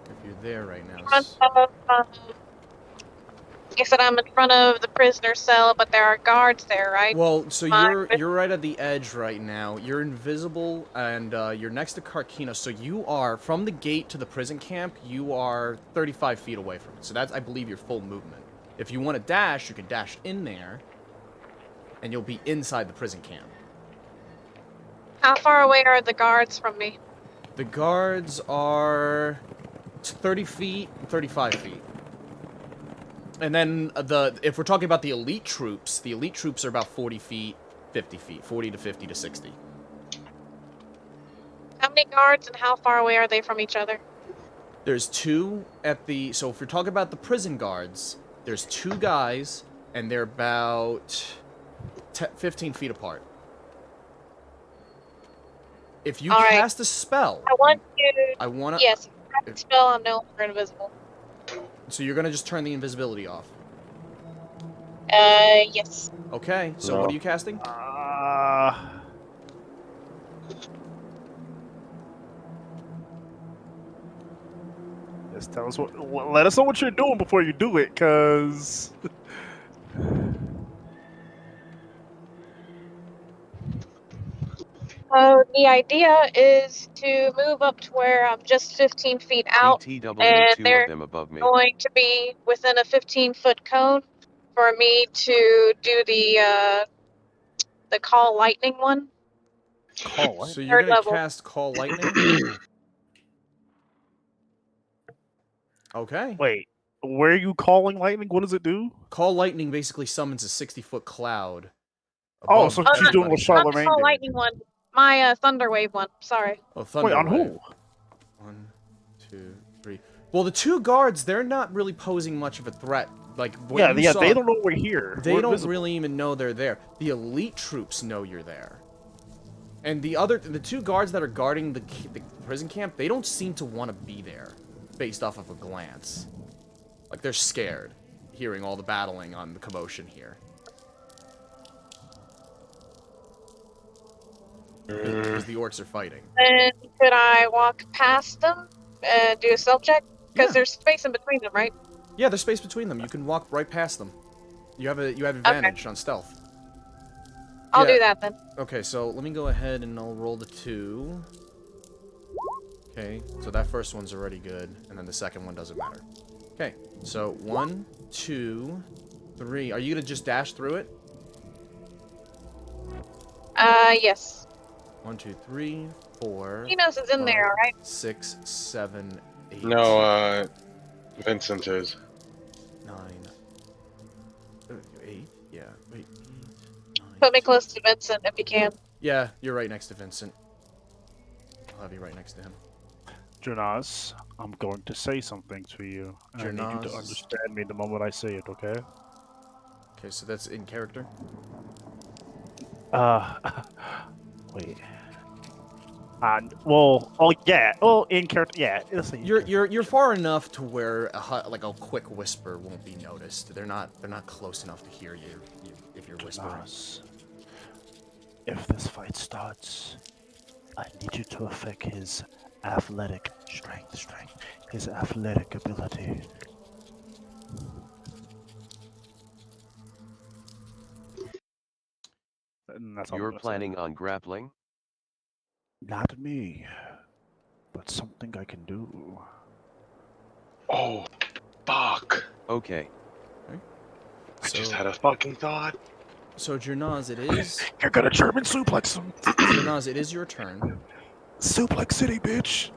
If you're there right now. Front of, you said I'm in front of the prisoner cell, but there are guards there, right? Well, so Fine. you're right at the edge right now. You're invisible, and you're next to Karkina. So you are from the gate to the prison camp. You are 35 feet away from it. So that's, I believe, your full movement. If you want to dash, you can dash in there, and you'll be inside the prison camp. How far away are the guards from me? The guards are 30 feet, 35 feet. And then if we're talking about the elite troops are about 40 feet, 50 feet, 40 to 50 to 60. How many guards and how far away are they from each other? There's 2 at the, so if we're talking about the prison guards, there's 2 guys, and they're about 15 feet apart. If you All right. cast a spell, I want you. I want to, Yes, cast a spell. I'm no longer invisible. so you're going to just turn the invisibility off. Yes. Okay, so No. what are you casting? Just tell us let us know what you're doing before you do it, cause So the idea is to move up to where I'm just 15 feet out, BTW, and two of they're them above me. going to be within a 15-foot cone for me to do the call lightning one. call what? So you're Third gonna level. cast Call Lightning? Okay. Wait, where are you calling lightning? What does it do? Call Lightning basically summons a 60-foot cloud Oh, above so Oh, she's doing what everybody's not head. the Charlemagne call did. lightning one. My thunder wave one. Sorry. Oh, Wait, Thunder on Wave. who? 1, 2, 3. Well, the two guards, they're not really posing much of a threat. Like, what Yeah, you yeah, saw, they don't know we're here. they We're don't invisible. really even know they're there. The elite troops know you're there. And the two guards that are guarding the prison camp, they don't seem to want to be there, based off of a glance. Like, they're scared, hearing all the battling on the commotion here. Because the orcs are fighting. Then could I walk past them and do a stealth check? Because Yeah. there's space in between them, right? Yeah, there's space between them. You can walk right past them. You have advantage on stealth. I'll Yeah. do that then. Okay, so let me go ahead and I'll roll the 2. Okay, so that first one's already good, and then the second one doesn't matter. Okay, so 1, 2, 3. Are you gonna just dash through it? Yes. 1, 2, 3, 4. Enos is in there, 5, alright? 6, 7, 8. No, Vincent is. 9. 8? Yeah, wait. 8, 9. Put me close to Vincent if you can. Yeah, you're right next to Vincent. I'll have you right next to him. Jonas, I'm going to say something to you. And I need you to Jonas. understand me the moment I say it, okay? Okay, so that's in character. Wait. Well, oh yeah, well in character, yeah. Let's say You're far enough to where like a quick whisper won't be noticed. They're not close enough to hear you if you're whispering. Jonas, if this fight starts, I need you to affect his athletic strength, his athletic ability. And that's all I'm You're gonna say. planning on grappling? Not me, but something I can do. Oh, fuck. Okay. I just So- had a fucking thought. So Jernaz, it is You're gonna German suplex him. Jernaz, it is your turn. Suplex City, bitch.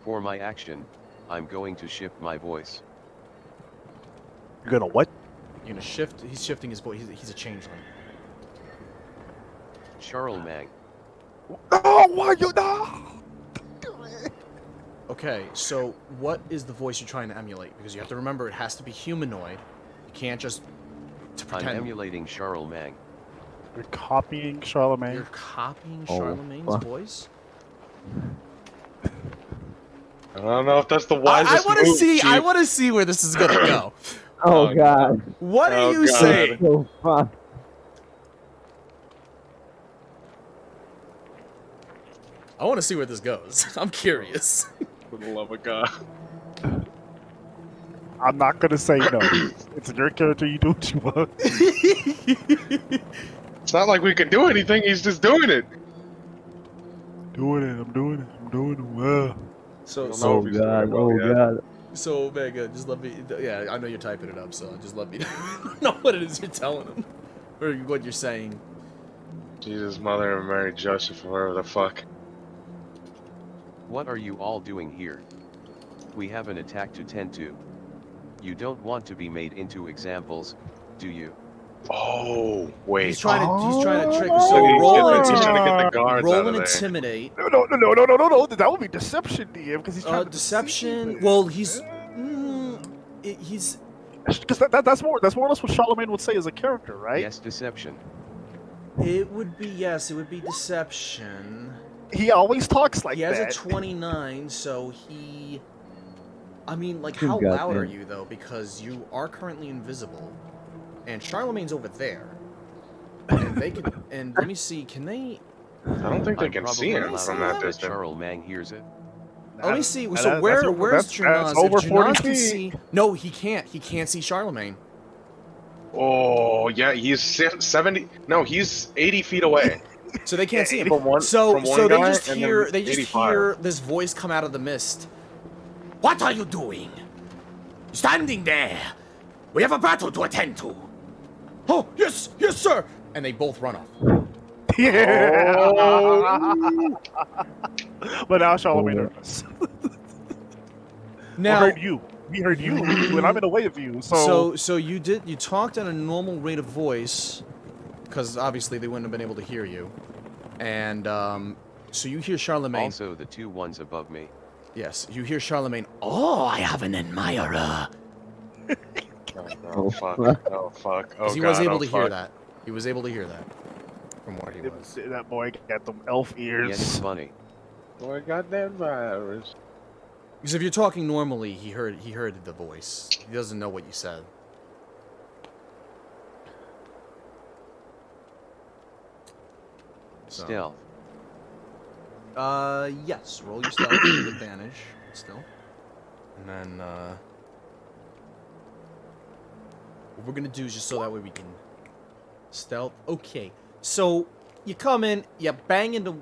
For my action, I'm going to shift my voice. You're gonna what? You're gonna shift. He's shifting his voice. He's a changeling. Charlemagne. Oh, why you no? Okay, so what is the voice you're trying to emulate? Because you have to remember it has to be humanoid. You can't just I'm pretend. emulating Charlemagne. You're copying Charlemagne. You're copying Oh, Charlemagne's fuck. voice. I don't know if that's the I wisest want to move, see. I Chief. want to see where this is gonna go. Oh, Oh, god. What are Oh, you God. saying? So fun. I want to see where this goes. I'm curious. For the love of God. I'm not gonna say no. It's your character. You do what you want. It's not like we can do anything. He's just doing it. Doing it. I'm doing it. I'm doing it well. So, No, so, Oh if he's doing god, it well, oh yeah. god. so Omega, just let me. Yeah, I know you're typing it up, so just let me know what it is you're telling him, or what you're saying. Jesus, Mother of Mary, Joseph, or whatever the fuck. What are you all doing here? We have an attack to tend to. You don't want to be made into examples, do you? Oh, wait. He's trying to trick. So So he's roll an trying to intimidate. get the guards Roll out an of there. intimidate. No. That would be deception, DM, because he's trying to Deception. deceive Well, me. he's. He's. Because that's more or less what Charlemagne would say as a character, right? Yes, deception. It would be yes. It would be deception. He always talks like He has that. a 29, so he. I mean, like, Good how God, loud are man. you though? Because you are currently invisible, and Charlemagne's over there. And they could. And let me see. Can they? I don't think they I'm can probably see him loud from enough that that distance. Charlemagne hears it. Let me see. That- So that's where's that's Junaz? If over 40 Junaz can feet. see, no, he can't. He can't see Charlemagne. Oh yeah, he's 70. No, he's 80 feet away So they can't see him. from one So they guy, just and hear then 85. hear this voice come out of the mist. What are you doing? Standing there. We have a battle to attend to. Oh yes, yes, sir. And they both run off. Yeah. Oh. But now Charlemagne Oh. nervous. Now, we heard you. We heard you, and I'm in the way of you. so you talked at a normal rate of voice, because obviously they wouldn't have been able to hear you, and so you hear Charlemagne. Also the two ones above me. Yes, you hear Charlemagne. Oh, I have an admirer. Oh fuck! Oh fuck! Oh Because he god! was able oh, to hear fuck. that. He was able to hear that from where he was. that boy got them elf ears. Yet it's funny. Boy, got that virus. Because if you're talking normally, he heard the voice. He doesn't know what you said. So. Stealth. Yes. Roll your stealth with advantage. Still. And then, what we're gonna do is just so that way we can stealth. Okay. So you come in, you bang into,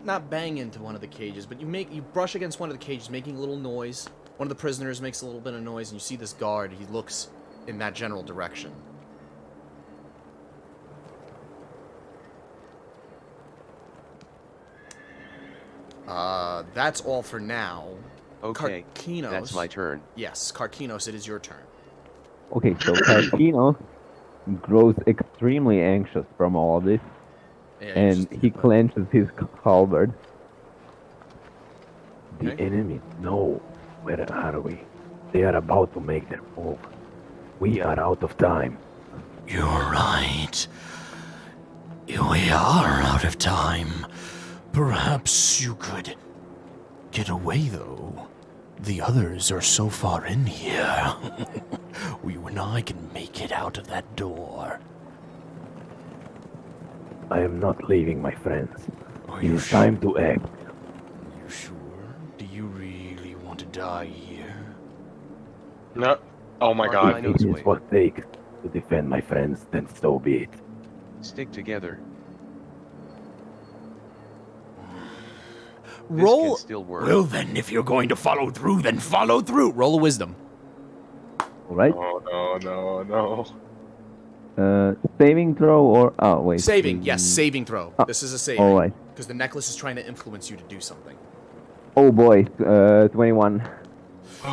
not bang into one of the cages, but you brush against one of the cages, making a little noise. One of the prisoners makes a little bit of noise, and you see this guard. He looks in that general direction. That's all for now. Okay, Karkinos. that's my turn. Yes, Karkinos, it is your turn. Okay, so Karkinos grows extremely anxious from all of this, Yeah, and he clenches his halberd. The Okay. enemies know where are we. They are about to make their move. We are out of time. You're right. We are out of time. Perhaps you could get away, though. The others are so far in here. You and I can make it out of that door. I am not leaving, my friends. Are It you is time to act. You sure? Do you really want to die here? No. Oh my god. If it is what it takes to defend my friends, then so be it. Stick together. Roll. This can still work. Well then, if you're going to follow through, then follow through. Roll a wisdom. All right. Oh no, no, no. Saving throw or wait. Saving, yes, saving throw. This is a saving. All right. Because the necklace is trying to influence you to do something. Oh boy, 21.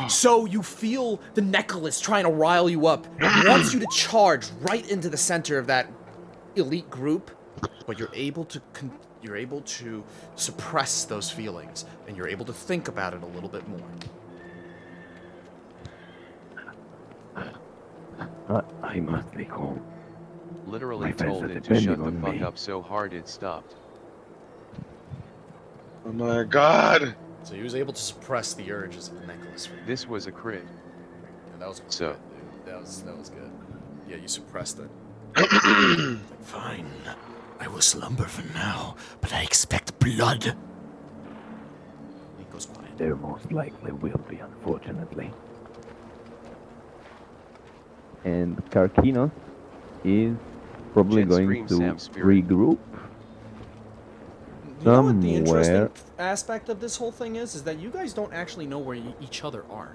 So you feel the necklace trying to rile you up. It wants you to charge right into the center of that elite group, but you're able to suppress those feelings, and you're able to think about it a little bit more. I must be calm. Literally My friends told are it to shut depending the on fuck me. up so hard it stopped. Oh my god. So he was able to suppress the urges of the necklace. This was a crit. Yeah, that was a So- crit, dude. That was good. Yeah, you suppressed it. Fine. I will slumber for now, but I expect blood. He goes quiet. There most likely will be, unfortunately. And Karkinos is probably Jet going scream, to Sam Spirit. regroup. You know what the interesting Somewhere. aspect of this whole thing is that you guys don't actually know where each other are.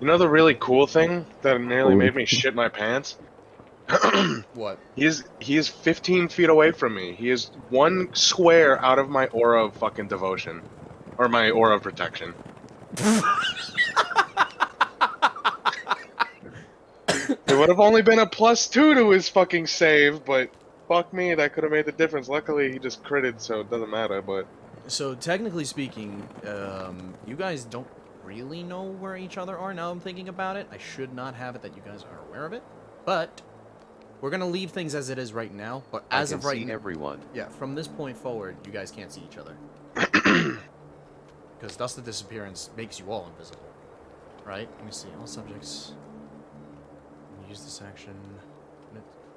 You know the really cool thing that nearly made me shit my pants? What? He is 15 feet away from me. He is one square out of my aura of fucking devotion. Or my aura of protection. It would have only been a +2 to his fucking save, but fuck me, that could have made the difference. Luckily, he just critted, so it doesn't matter, but... So, technically speaking, you guys don't really know where each other are, now I'm thinking about it. I should not have it that you guys are aware of it. But, we're gonna leave things as it is right now, but as of right now... everyone. Yeah, from this point forward, you guys can't see each other. Because Dust of Disappearance makes you all invisible. Right? Let me see, all subjects... Use this action...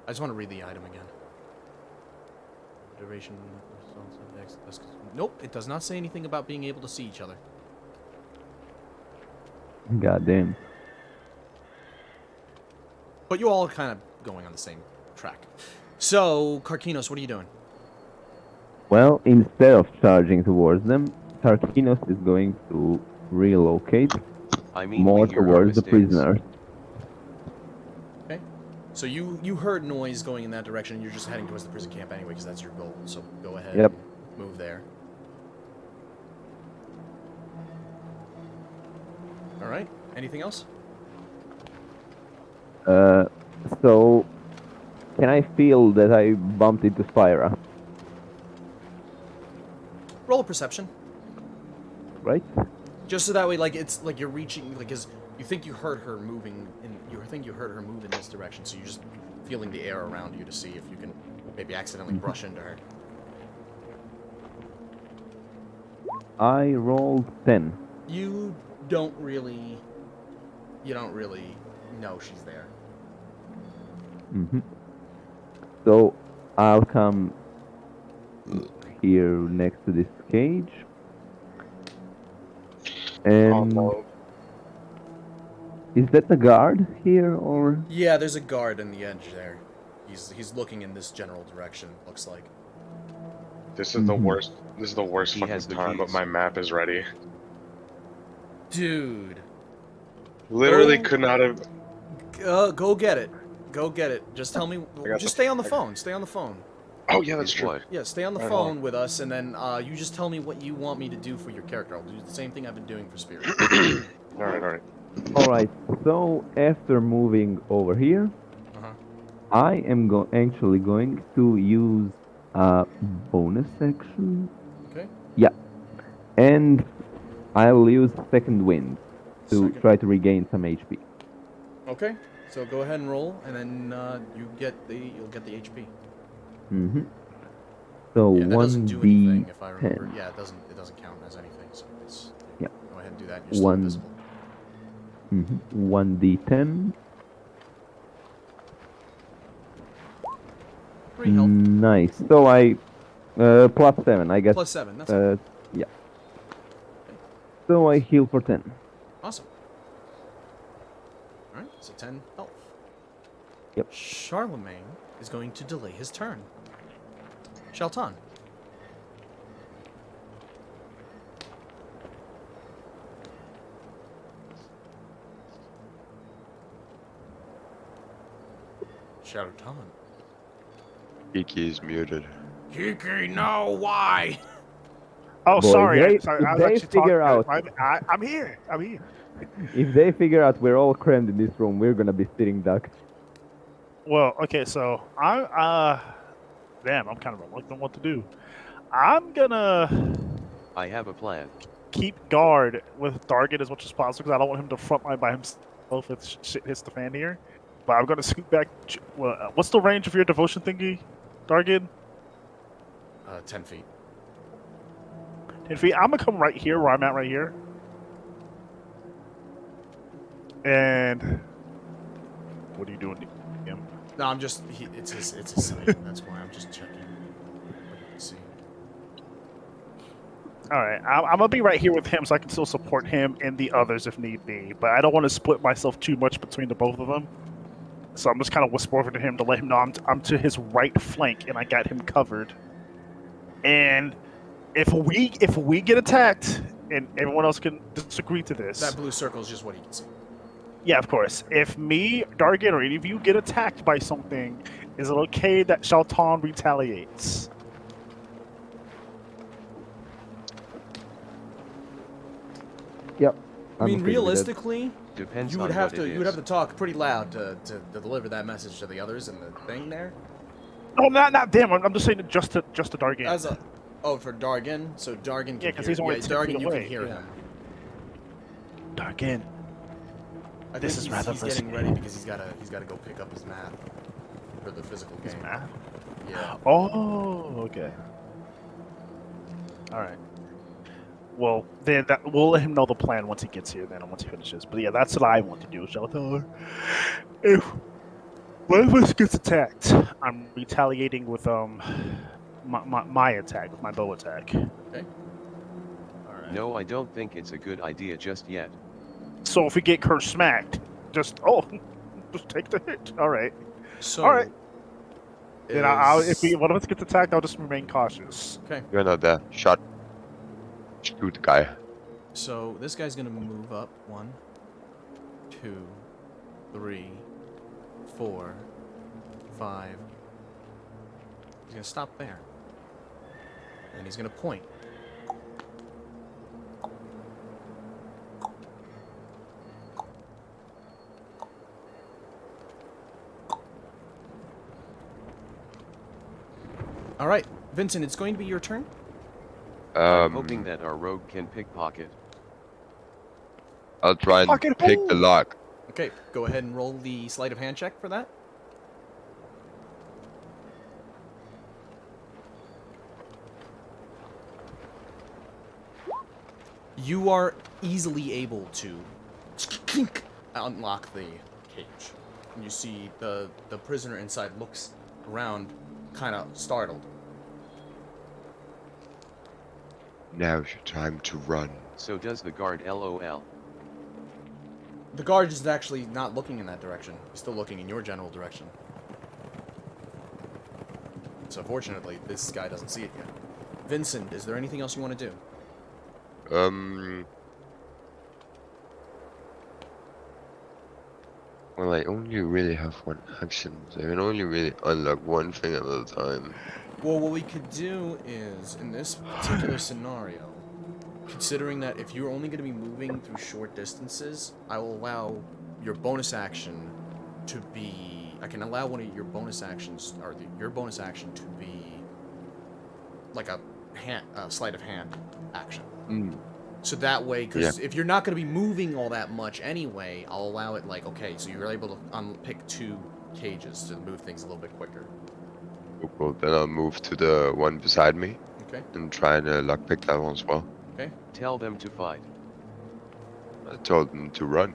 I just want to read the item again. Duration... Nope, it does not say anything about being able to see each other. God damn. But you all are kind of going on the same track. So, Karkinos, what are you doing? Well, instead of charging towards them, Tarkinos is going to relocate I mean, more we hear our towards the mistakes. prisoners. Okay. So you heard noise going in that direction, and you're just heading towards the prison camp anyway, because that's your goal. So go ahead Yep. and move there. All right. Anything else? So, can I feel that I bumped into Spyra? Roll a perception. Right? Just so that way, like, it's like you're reaching, like, as you think you heard her moving, you think you heard her move in this direction, so you're just feeling the air around you to see if you can maybe accidentally brush into her. I rolled 10. You don't really know she's there. Mm-hmm. So, I'll come here next to this cage. And is that the guard here, or? Yeah, there's a guard in the edge there. He's looking in this general direction, looks like. This is the worst. This is the worst He fucking has the time, but keys. my map is ready. Dude. Literally could not have. Go get it. Go get it. Just tell me. Just stay on the phone. Stay on the phone. Oh yeah, that's Is true. what? Yeah, stay on the Right phone on. with us, and then you just tell me what you want me to do for your character. I'll do the same thing I've been doing for Spirit. All right. Alright, so after moving over here, I am actually going to use a bonus action. Okay. Yeah. And I'll use Second Wind to try to regain some HP. Okay. So go ahead and roll, and then you'll get the HP. Mm-hmm. So Yeah, that doesn't do anything, if I 1d10. remember. Yeah, it doesn't count as anything. So it's Yeah. Go ahead and do that. You're still invisible. 1d10. 3 health. Nice. So I plus 7. I get Plus 7. That's yeah. So I heal for 10. awesome. All right, so 10 health. Yep. Charlemagne is going to delay his turn. Shelton. Shelton. Kiki's muted. Kiki, no, why? Oh, Boy, sorry. they- Sorry, I if was they actually figure talking. out- I'm here. I'm here. If they figure out we're all crammed in this room, we're gonna be sitting ducks. Well, okay, so damn, I'm kind of reluctant what to do. I'm gonna I have a plan. keep guard with Dargan as much as possible because I don't want him to front line by himself if shit hits the fan here. But I'm gonna scoot back. Well, what's the range of your devotion thingy, Dargan? 10 feet. 10 feet. I'm gonna come right here where I'm at right here. And what are you doing, DM? No, I'm just. It's his site. That's why I'm just checking. Let's see. All right, I'm gonna be right here with him so I can still support him and the others if need be. But I don't want to split myself too much between the both of them. So I'm just kind of whisper over to him to let him know I'm to his right flank and I got him covered. And if we get attacked and everyone else can disagree to this, That blue circle is just what he can see. yeah, of course. If me, Dargan, or any of you get attacked by something, is it okay that Shelton retaliates? Yep. I mean, okay with that. realistically, Depends you would on have what to it you would have is. to talk pretty loud to deliver that message to the others in the thing there. No, not them. I'm just saying it just to Dargan. As a for Dargan, so Dargan can Yeah, 'cause hear. he's only 10 Dargan, feet you away, can hear yeah. him. Dargan. I This think is rather he's getting risky. ready because he's gotta go pick up his map for the physical game. Map? Yeah. Oh, okay. All right. Well, then we'll let him know the plan once he gets here. Then, once he finishes. But yeah, that's what I want to do, Shelter. If one of us gets attacked, I'm retaliating with my attack, my bow attack. Okay. All right. No, I don't think it's a good idea just yet. So if we get curse smacked, just take the hit. All right. So. All right. Then if is- one of us gets attacked, I'll just remain cautious. Okay. You're not there. Shot. Shoot the guy. So this guy's gonna move up 1, 2, 3, 4, 5. He's gonna stop there. And he's gonna point. Alright, Vincent, it's going to be your turn. I'm hoping that our rogue can pickpocket. I'll try and Pocket pick the hole! lock. Okay, go ahead and roll the sleight of hand check for that. You are easily able to unlock the cage. And you see the prisoner inside looks around, kind of startled. Now's your time to run. So does the guard, LOL. The guard is actually not looking in that direction. He's still looking in your general direction. So fortunately, this guy doesn't see it yet. Vincent, is there anything else you want to do? Well, I only really have one action, so I can only really unlock one thing at a time. Well, what we could do is, in this particular scenario, considering that if you're only going to be moving through short distances, I will allow your bonus action to be... I can allow one of your bonus actions, or your bonus action to be like a sleight of hand action. So that way, because if you're not going to be moving all that much anyway, I'll allow it like, okay, so you're able to pick 2 cages to move things a little bit quicker. Well, then I'll move to the one beside me. Okay. And try and lockpick that one as well. Okay. Tell them to fight. I told them to run.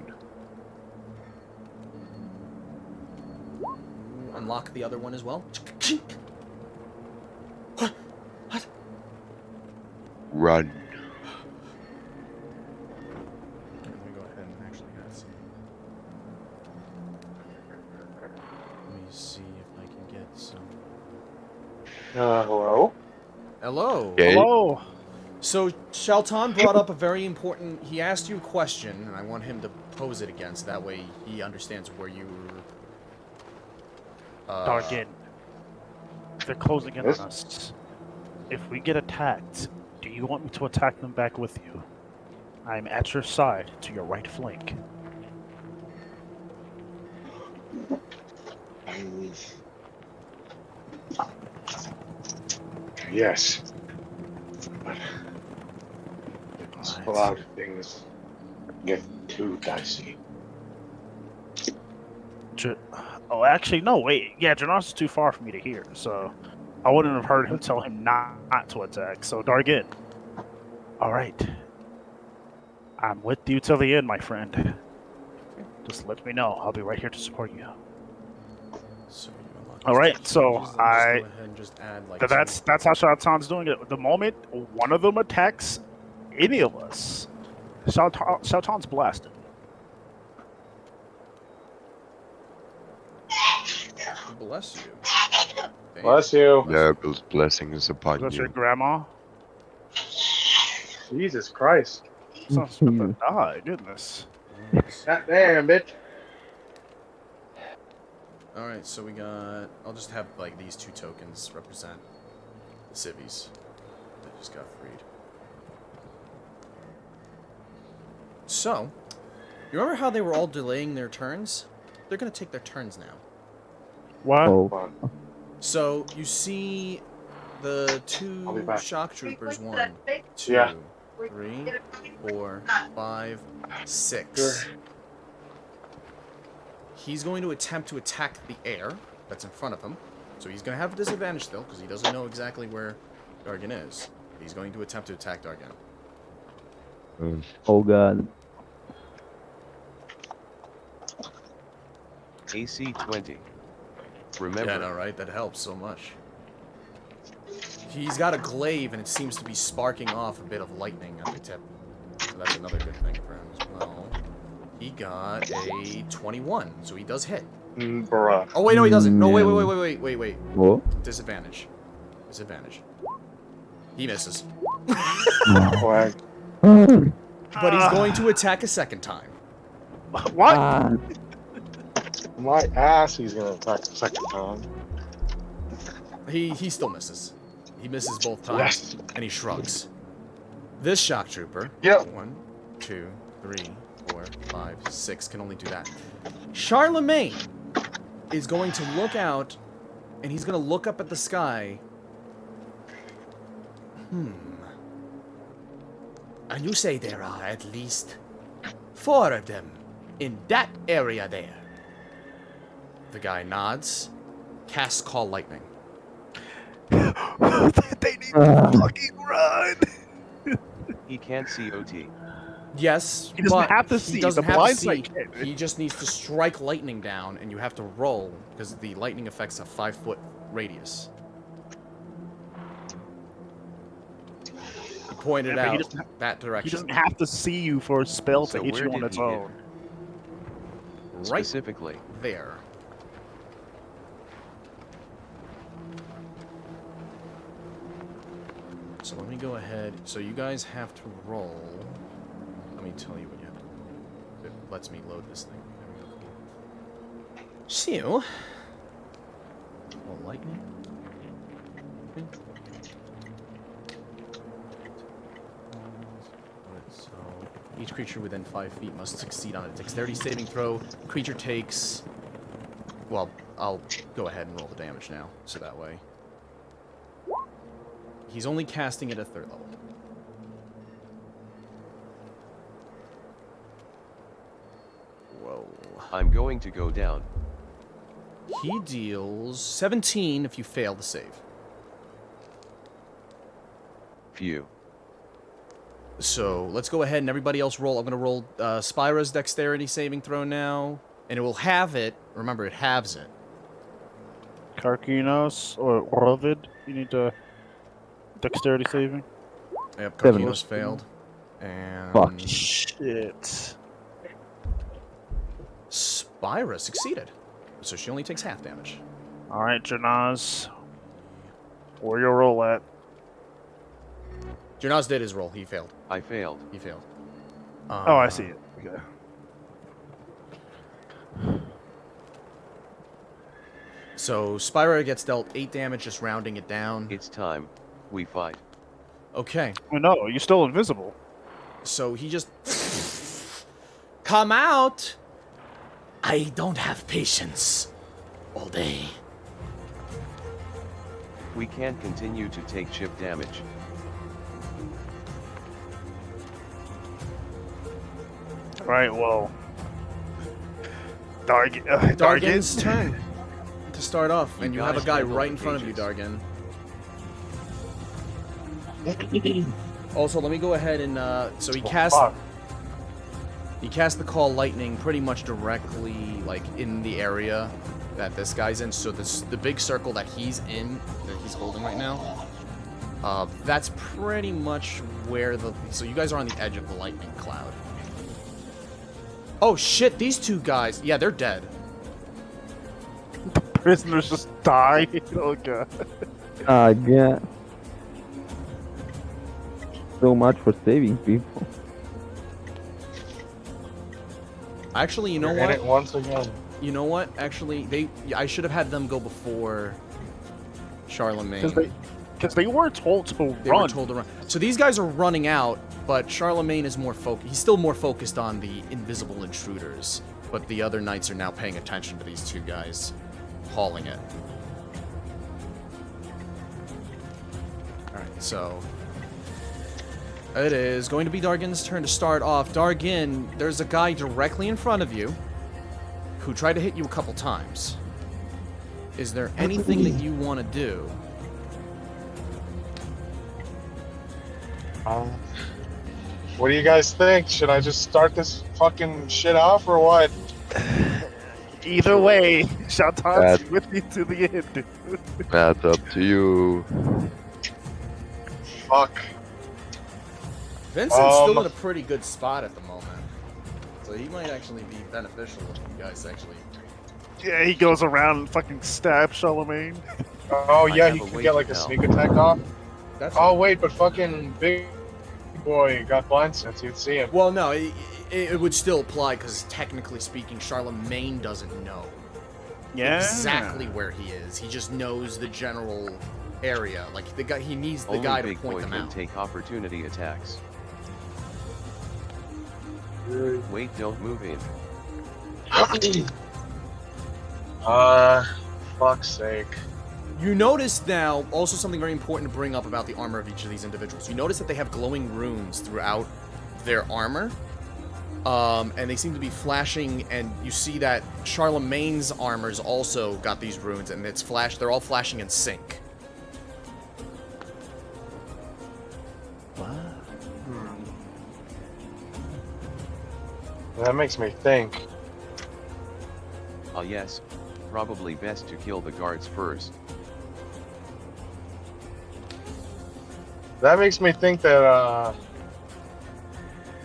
Unlock the other one as well. What? Run. Let me go ahead and actually see. Let me see if I can get some. Hello? Hello. Okay. Hello. So Shelton brought up a very important. He asked you a question, and I want him to pose it again, so that way he understands where you. Target. They're closing in Yes? on us. If we get attacked, do you want me to attack them back with you? I'm at your side, to your right flank. Yes. But it's a lot of things get too dicey. Oh, actually, no, wait. Yeah, Janos is too far for me to hear, so I wouldn't have heard him tell him not to attack. So, Dargin. All right. I'm with you till the end, my friend. Just let me know. I'll be right here to support you. So you unlock All right, these so cages, I'll just go ahead and just add like. That's how Shelton's doing it. The moment one of them attacks any of us, Shelton's blasted. Bless you. Bless you. Nurgle's blessings upon Is that your you. grandma? Jesus Christ. Sounds gonna die, goodness. God damn, bitch. Alright, so we got... I'll just have, like, these 2 tokens represent the civvies that just got freed. So, you remember how they were all delaying their turns? They're gonna take their turns now. What? Oh, So, you see the I'll be 2 back. shock troopers, 1, 2, Yeah. 3, 4, 5, 6. Sure. He's going to attempt to attack the air that's in front of him. So he's going to have a disadvantage still, because he doesn't know exactly where Dargan is. He's going to attempt to attack Dargan. oh god. AC 20. Remember, Yeah, no, right? That helps so much. He's got a glaive, and it seems to be sparking off a bit of lightning at the tip. So that's another good thing for him as well. He got a 21, so he does hit. Bruh. Oh, wait, no, he doesn't. No, wait. What? Disadvantage. Disadvantage. He misses. Quack. But he's going to attack a second time. What? My ass, he's gonna attack the second time. He still misses. He misses both times, Yes. and he shrugs. This shock trooper. Yep. 1, 2, 3, 4, 5, 6 can only do that. Charlemagne is going to look out, and he's going to look up at the sky. And you say there are at least 4 of them in that area there. The guy nods, casts Call Lightning. They need to fucking run. He can't see OT. Yes, He doesn't but have to he see. doesn't The have to blind see. sight can. He just needs to strike lightning down, and you have to roll because the lightning affects a 5-foot radius. He pointed Yeah, but he out doesn't that He direction. doesn't have to see you for a spell So to hit where you on did its he hit? own. Right Specifically. there. So let me go ahead. So you guys have to roll. Let me tell you what you have to do. It lets me load this thing. There we go. So, well, lightning. Okay. So each creature within 5 feet must succeed on a dexterity saving throw. Creature takes. Well, I'll go ahead and roll the damage now, so that way. He's only casting it at 3rd level. Whoa. I'm going to go down. He deals 17 if you fail to save. Phew. So let's go ahead and everybody else roll. I'm going to roll Spyro's dexterity saving throw now, and it will have it. Remember, it halves it. Karkinos or Rovid, you need to dexterity saving. Yep, 7. Karkinos failed. And Fuck. Shit. Spyra succeeded. So she only takes half damage. Alright, Janaz. Where your roll at? Janaz did his roll. He failed. I failed. He failed. Oh, I see it. Okay. So Spyra gets dealt 8 damage, just rounding it down. It's time. We fight. Okay. Oh, no, you're still invisible. So he just... Come out! I don't have patience all day. We can't continue to take chip damage. Right, well. Dargan's turn to start off, and you have a guys guy handle right the in front of you, pages. Dargan. Also, let me go ahead and so he cast the Call Lightning pretty much directly like in the area that this guy's in. So the big circle that he's in, that he's holding right now, that's pretty much where so you guys are on the edge of the lightning cloud. Oh shit, these two guys, yeah, they're dead. Prisoners just die. Oh god. Yeah. So much for saving people. Actually, you know We're in what? it once again. You know what? Actually, I should have had them go before Charlemagne. Because they were told to They run. were told to run. So these guys are running out, but Charlemagne is more focused. He's still more focused on the invisible intruders, but the other knights are now paying attention to these two guys hauling it. Alright, so it is going to be Dargan's turn to start off. Dargan, there's a guy directly in front of you who tried to hit you a couple times. Is there anything that you want to do? What do you guys think? Should I just start this fucking shit off or what? Either way, Shantan's with me to the end. That's up to you. Fuck. Vincent's still in a pretty good spot at the moment. So he might actually be beneficial if you guys actually... Yeah, he goes around and fucking stabs Charlemagne. Oh yeah, he could get like a sneak attack off. That's Oh wait, but fucking big boy got blind sense. You'd see him. Well, no, it would still apply because technically speaking, Charlemagne doesn't know exactly where he is. He just knows the general area. Like the guy, he needs the Only guy to big point boy them can out. take opportunity attacks. Wait, don't move in. Fuck's sake. You notice now also something very important to bring up about the armor of each of these individuals. You notice that they have glowing runes throughout their armor. And they seem to be flashing, and you see that Charlemagne's armor's also got these runes, and it's they're all flashing in sync. That makes me think. Ah yes, probably best to kill the guards first. That makes me think that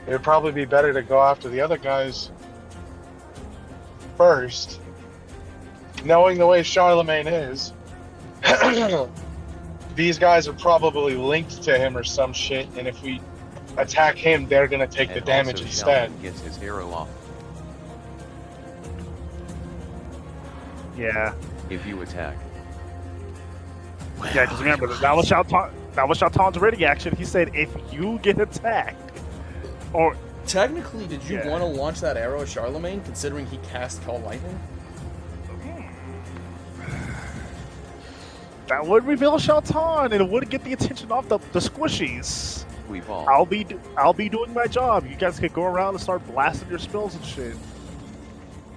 it'd probably be better to go after the other guys first. Knowing the way Charlemagne is, these guys are probably linked to him or some shit, and if we attack him, they're gonna take the damage also instead. Shalman gets his arrow off. Yeah. If you attack. Yeah, because remember, that was Shaltan's ready action. He said, if you get attacked, or... Technically, did you want to launch that arrow at Charlemagne, considering he cast Call Lightning? That would reveal Shaltan, and it would get the attention off the squishies. We've all. I'll be doing my job. You guys can go around and start blasting your spells and shit.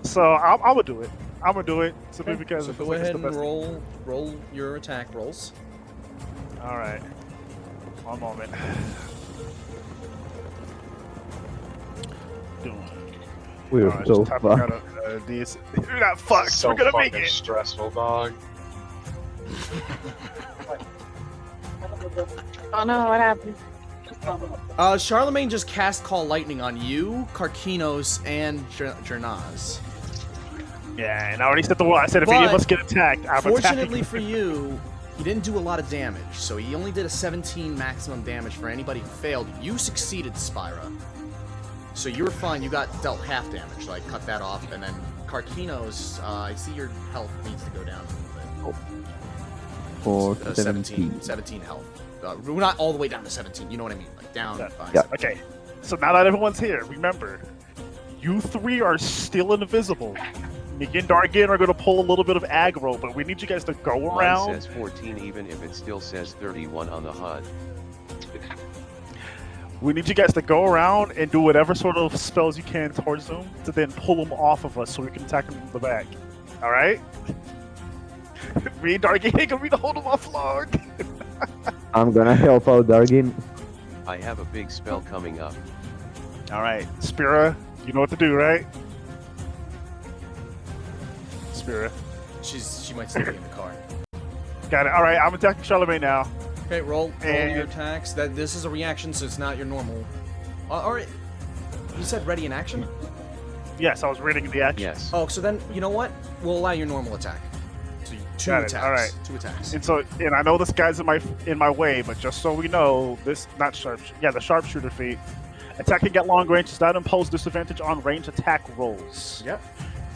So I'm gonna do it. I'm gonna do it simply because So go ahead and roll your attack rolls. All right. One moment. We're so fucked. You're not fucked. So We're gonna make fucking it. stressful, dog. Oh no, what happened? Charlemagne just cast Call Lightning on you, Karkinos, and Jernaz. Yeah, and I already said the word. I said if any of us get attacked, I'm fortunately attacking. for you, he didn't do a lot of damage, so he only did a 17 maximum damage for anybody who failed. You succeeded, Spyra. So you were fine. You got dealt half damage, like cut that off, and then Karkinos, I see your health needs to go down a little bit. For 17. 17 health. We're not all the way down to 17, you know what I mean? Like down by Yeah. 17. Okay, so now that everyone's here, remember, you three are still invisible. Nick and Dargan are going to pull a little bit of aggro, but we need you guys to go Mine around. says 14 even if it still says 31 on the HUD. We need you guys to go around and do whatever sort of spells you can towards them to then pull them off of us so we can attack them in the back. All right? Me and Dargan ain't going to be the hold them off long. I'm gonna help out Dargin. I have a big spell coming up. All right, Spira, you know what to do, right? Spira. She might still be in the car. Got it. All right, I'm attacking Charlemagne now. Okay, roll And- your attacks. This is a reaction, so it's not your normal. Alright. You said ready in action? Yes, I was reading the action. Yes. Oh, so then, you know what? We'll allow your normal attack. So two Got it, attacks. all right. 2 attacks. And I know this guy's in my way, but just so we know, the sharpshooter feat. Attacking at long range does not impose disadvantage on range attack rolls. Yep.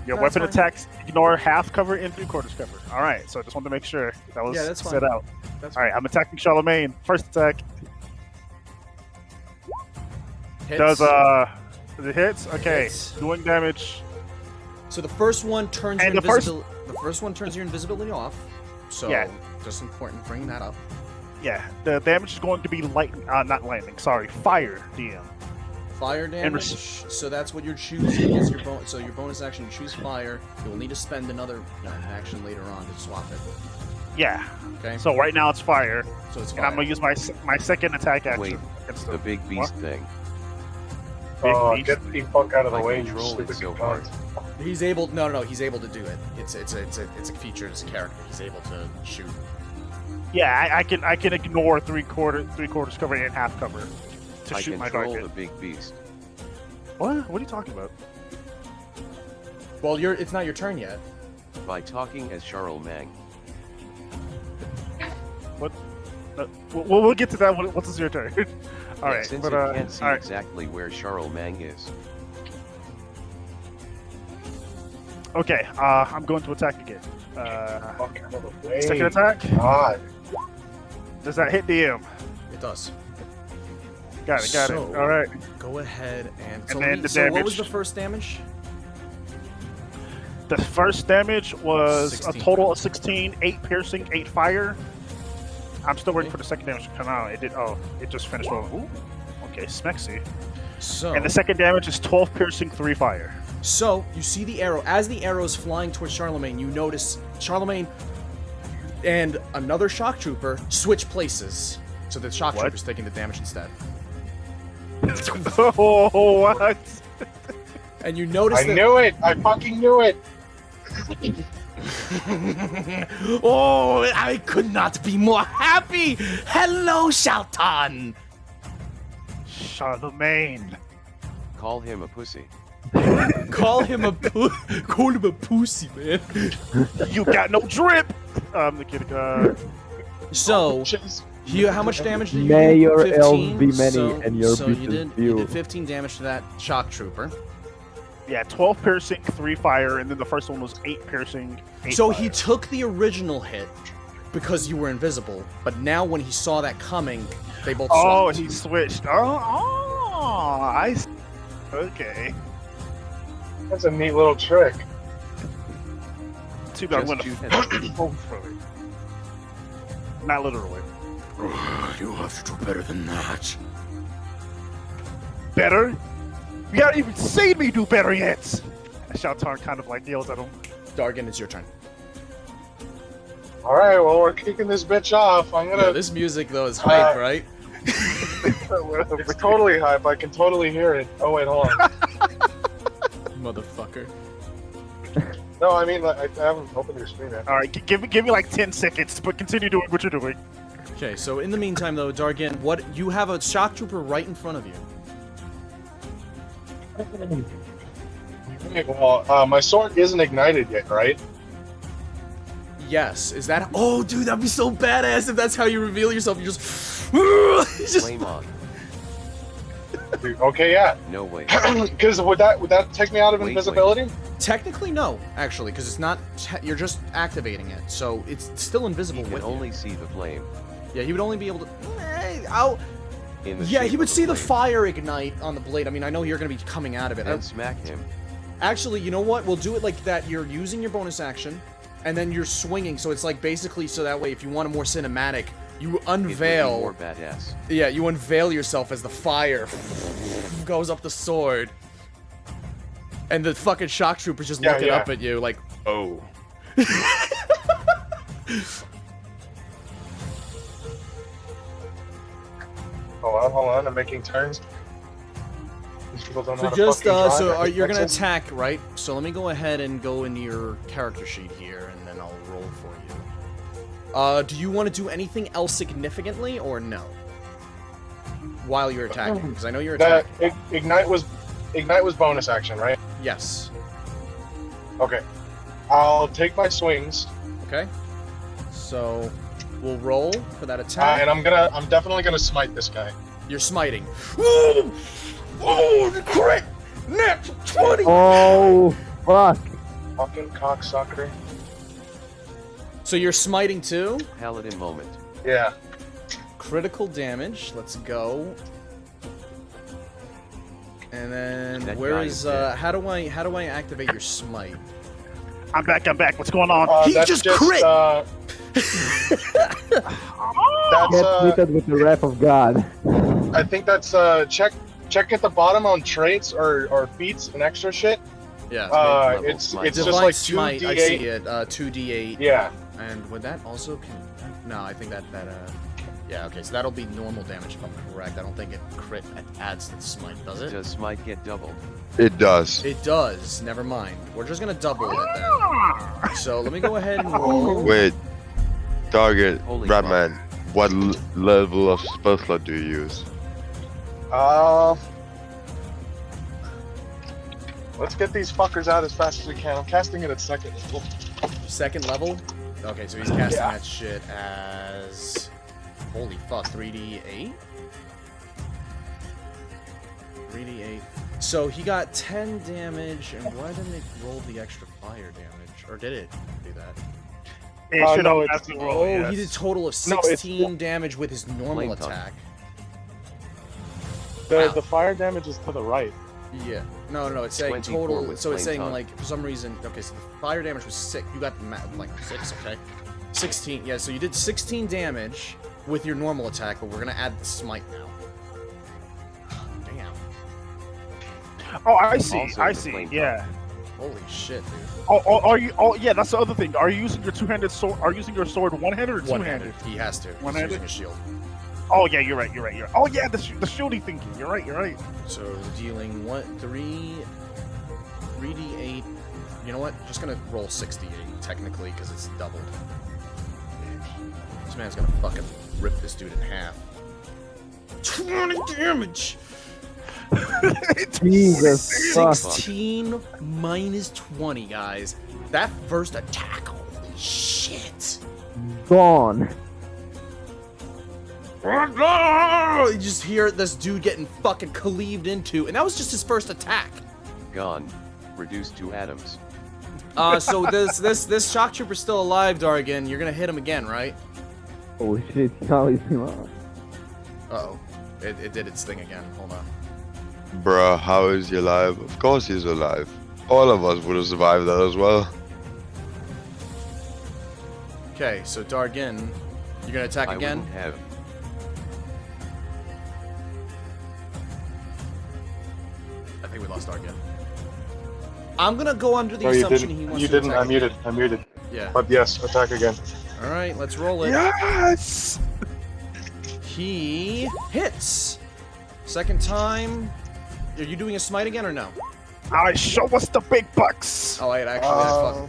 Your No, weapon that's fine. attacks ignore half cover and 3/4 cover. All right, so I just wanted to make sure that was Yeah, that's set fine. out. That's All right, I'm attacking Charlemagne. First attack Hits. does it hits? Okay, Hits. doing damage. So the first one turns And your the first- invisibility. The first one turns your invisibility off. So Yeah. just important bringing that up. Yeah, the damage is going to be not lightning. Sorry, fire. DM. Fire damage. So that's what you're choosing as your bonus. So your bonus action, you choose fire. You'll need to spend another action later on to swap it. Yeah. Okay. So right now it's fire. So it's And fire. I'm gonna use my second attack action. Wait, against the big beast thing. Big Oh, beast. get the fuck out of the I way, you control it stupid so cunt. hard. He's able. No, he's able to do it. It's a feature of his character. He's able to shoot. Yeah, I can ignore three quarters cover and half cover to I shoot my control target. the big beast. What? What are you talking about? Well, it's not your turn yet. By talking as Charlemagne. What? We'll get to that. What's your turn? All right, Since but it can't see all right. exactly where Charlemagne is. Okay, I'm going to attack again. Fuck out of the way. Second attack. God. Does that hit DM? It does. Got it. So, All right. Go ahead and. And So, then the so what was damage. the first damage? The first damage was 16. a total of 16, 8 piercing, 8 fire. I'm still waiting for the second damage to come out. It did. Oh, it just finished. Ooh. Okay, smexy. So. And the second damage is 12 piercing, 3 fire. So, you see the arrow. As the arrow is flying towards Charlemagne, you notice Charlemagne and another shock trooper switch places. So the shock trooper's taking the damage instead. Oh, what? And you notice I knew it! I fucking knew it! Oh, I could not be more happy! Hello, Shaltan! Charlemagne. Call him a pussy. Call him a pussy, man. You got no drip! I'm the kid. So, how much damage did you May do? your 15? elves be many so, and your so you bitches did, few. you did 15 damage to that shock trooper. Yeah, 12 piercing, 3 fire, and then the first one was 8 piercing, 8 So fire. he took the original hit because you were invisible, but now when he saw that coming, they both Oh, swapped. he switched. Oh, I see. Okay. That's a neat little trick. Too bad I'm Just gonna shoot both for it. Not literally. You have to do better than that. Better? You haven't even seen me do better yet! Shaltar kind of like yells at him. Dargan, it's your turn. Alright, well, we're kicking this bitch off. I'm gonna. Yo, this music, though, is hype, right? It's totally hype. I can totally hear it. Oh, wait, hold on. Motherfucker. No, I mean, like, I haven't opened your screen yet. Alright, give me like 10 seconds, but continue doing what you're doing. Okay, so in the meantime, though, Dargan, you have a shock trooper right in front of you. Okay, well, my sword isn't ignited yet, right? Yes. Is that? Oh, dude, that'd be so badass if that's how you reveal yourself. You just. Flame on. Dude, okay, yeah. No way. Because would that take me out of Wait, invisibility? Technically, no, actually, because it's not. You're just activating it, so it's still invisible. He can with only you. see the flame. Yeah, he would only be able to. In the Yeah, shape he would of see the flame. fire ignite on the blade. I mean, I know you're going to be coming out of it. And smack him. Actually, you know what? We'll do it like that. You're using your bonus action, and then you're swinging. So it's like basically so that way, if you want a more cinematic, you It would be unveil. more badass. Yeah, you unveil yourself as the fire goes up the sword, and the fucking shock trooper's just looking up at you like, oh. Hold on, I'm making turns. These people don't know So how to just fucking drive. so I think you're gonna that's it. attack, right? So let me go ahead and go into your character sheet here, and then I'll roll for you. Do you want to do anything else significantly, or no? While you're attacking, because I know you're attacking. Ignite was bonus action, right? Yes. Okay. I'll take my swings. Okay. So we'll roll for that attack. And I'm definitely gonna smite this guy. You're smiting. Ooh! Oh, the crit! Net 20! Oh, fuck. Fucking cocksucker. So you're smiting too? Paladin moment. Yeah. Critical damage. Let's go. And then That where guy is is dead. how do I activate your smite? I'm back. What's going on? He That's just crit! That's Get treated with the wrath of God. I think that's check at the bottom on traits or feats and extra shit. Yeah. It's smite. just Divine like smite. 2d8. I see it. 2d8. Yeah. And would that also no, I think that yeah, okay, so that'll be normal damage if I'm correct. I don't think it crit adds to the smite, does it? Does smite get doubled? It does. It does. Never mind. We're just gonna double it then. So let me go ahead and roll. Wait. Target, Holy Ratman, what level of spell slot do you use? Let's get these fuckers out as fast as we can. I'm casting it at second level. Second level? Okay, so he's casting that shit as... Holy fuck, 3d8? 3d8. So he got 10 damage, and why didn't it roll the extra fire damage? Or did it do that? It should no, automatically roll, Oh, yes. he did a total of No, it's- 16 damage with his normal Flame tongue. attack. The fire damage is to the right. Yeah. No, it's saying 24 total. with So it's flame saying, tongue. like, for some reason. Okay, so the fire damage was 6. You got, like, 6, okay? 16. Yeah, so you did 16 damage with your normal attack, but we're gonna add the smite now. Damn. Oh, I see. Also I the see. flame Yeah. Holy shit, dude. Oh, are you? Oh, yeah. That's the other thing. Are you using your two-handed sword? Are you using your sword one-handed or two-handed? One-handed. He has to. He's One-handed? using a shield. Oh, yeah. You're right. Oh, yeah. The shieldy thinking. You're right. So dealing 3d8. You know what? Just gonna roll 6d8 technically because it's doubled. This man's gonna fucking rip this dude in half. 20 damage. Jesus fuck. 16 minus 20, guys. That first attack, holy shit. Gone. You just hear this dude getting fucking cleaved into, and that was just his first attack. Gone. Reduced to atoms. So this shock trooper's still alive, Dargan. You're gonna hit him again, right? Holy shit, how is he alive? Uh-oh. It did its thing again. Hold on. Bruh, how is he alive? Of course he's alive. All of us would have survived that as well. Okay, so Dargan, you're gonna attack I again? wouldn't have. I think we lost Dargan. I'm gonna go under the No, you assumption didn't. he wants You to didn't. attack I'm muted. again. I'm muted. Yeah. But yes, attack again. Alright, let's roll it. Yes. He hits. Second time. Are you doing a smite again or no? All right. Show us the big bucks. Oh, wait, actually,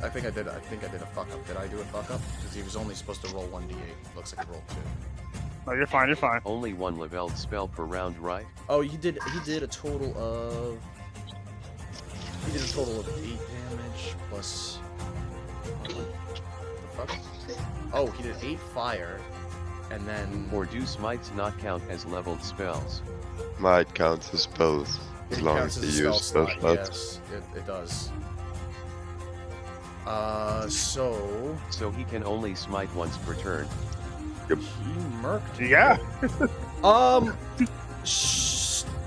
I think I did a fuck up. Did I do a fuck up? Because he was only supposed to roll 1d8. Looks like he rolled 2. No, you're fine. Only one leveled spell per round, right? Oh, he did a total of 8 damage plus what the fuck? Oh, he did 8 fire and then Or do smites not count as leveled spells? Might count as spells, as it long counts as as you a use spell spell slot. slots. Yes, it does. So he can only smite once per turn. he murked. Yeah.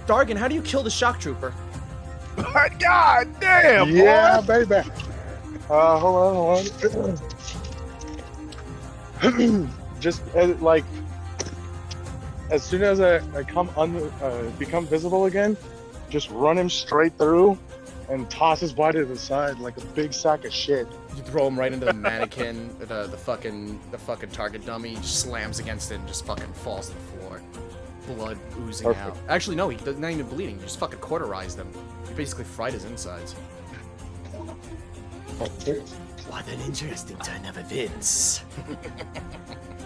Dargan, how do you kill the shock trooper? God damn, Yeah, boy. baby. Hold on. Just like as soon as I become visible again, just run him straight through and toss his body to the side like a big sack of shit. You throw him right into the mannequin, the fucking target dummy. He just slams against it and just fucking falls to the floor. Blood oozing Perfect. out. Actually, no, he's not even bleeding. You just fucking cauterized him. You basically fried his insides. What an interesting turn of events.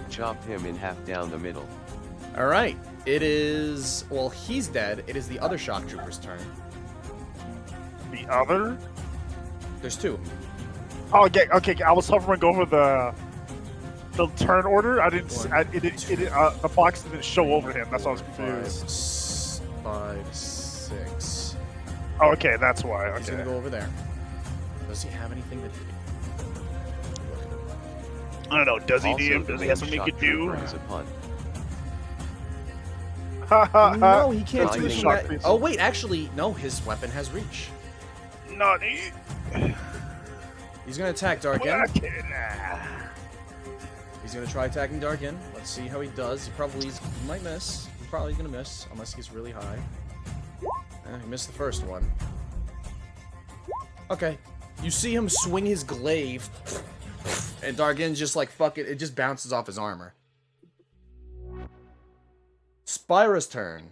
Chopped him in half down the middle. All right, it is. Well, he's dead. It is the other shock trooper's turn. The other? There's 2. Oh, okay. I was hovering over the turn order. I didn't. The box didn't show over him. That's why I was confused. 5, 6. Oh, okay, that's why. He's Okay. gonna go over there. Does he have anything that he can? I don't know. Does he Also, do? the Does he have main something he shock could do? trooper is a punt. No, he can't do Finding anything. shock That... trooper. Oh wait, actually, no. His weapon has reach. Not. He's gonna attack Dargan. Okay. He's gonna try attacking Dargan. Let's see how he does. He might miss. He's probably gonna miss unless he's really high. He missed the first one. Okay. You see him swing his glaive, and Dargan's just like fuck it. It just bounces off his armor. Spyra's turn.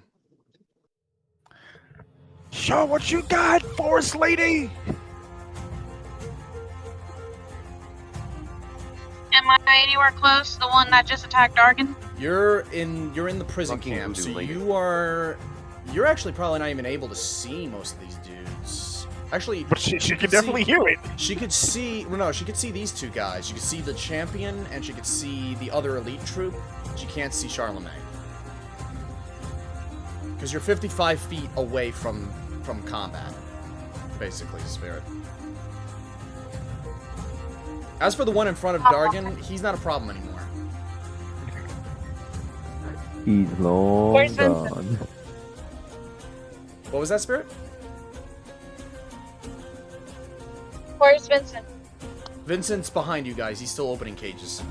Show what you got, Forest Lady. Am I anywhere close? The one that just attacked Dargan? You're in the prison Fucking camp, so voodoo you're actually probably not even able to see most of these dudes. Actually, But she can could definitely see- hear it. She could see. Well, no, she could see these two guys. She could see the champion, and she could see the other elite troop. She can't see Charlemagne because you're 55 feet away from combat, basically, Spirit. As for the one in front of Dargan, he's not a problem anymore. He's long Where's Vincent? gone. What was that, Spirit? Where's Vincent? Vincent's behind you guys. He's still opening cages.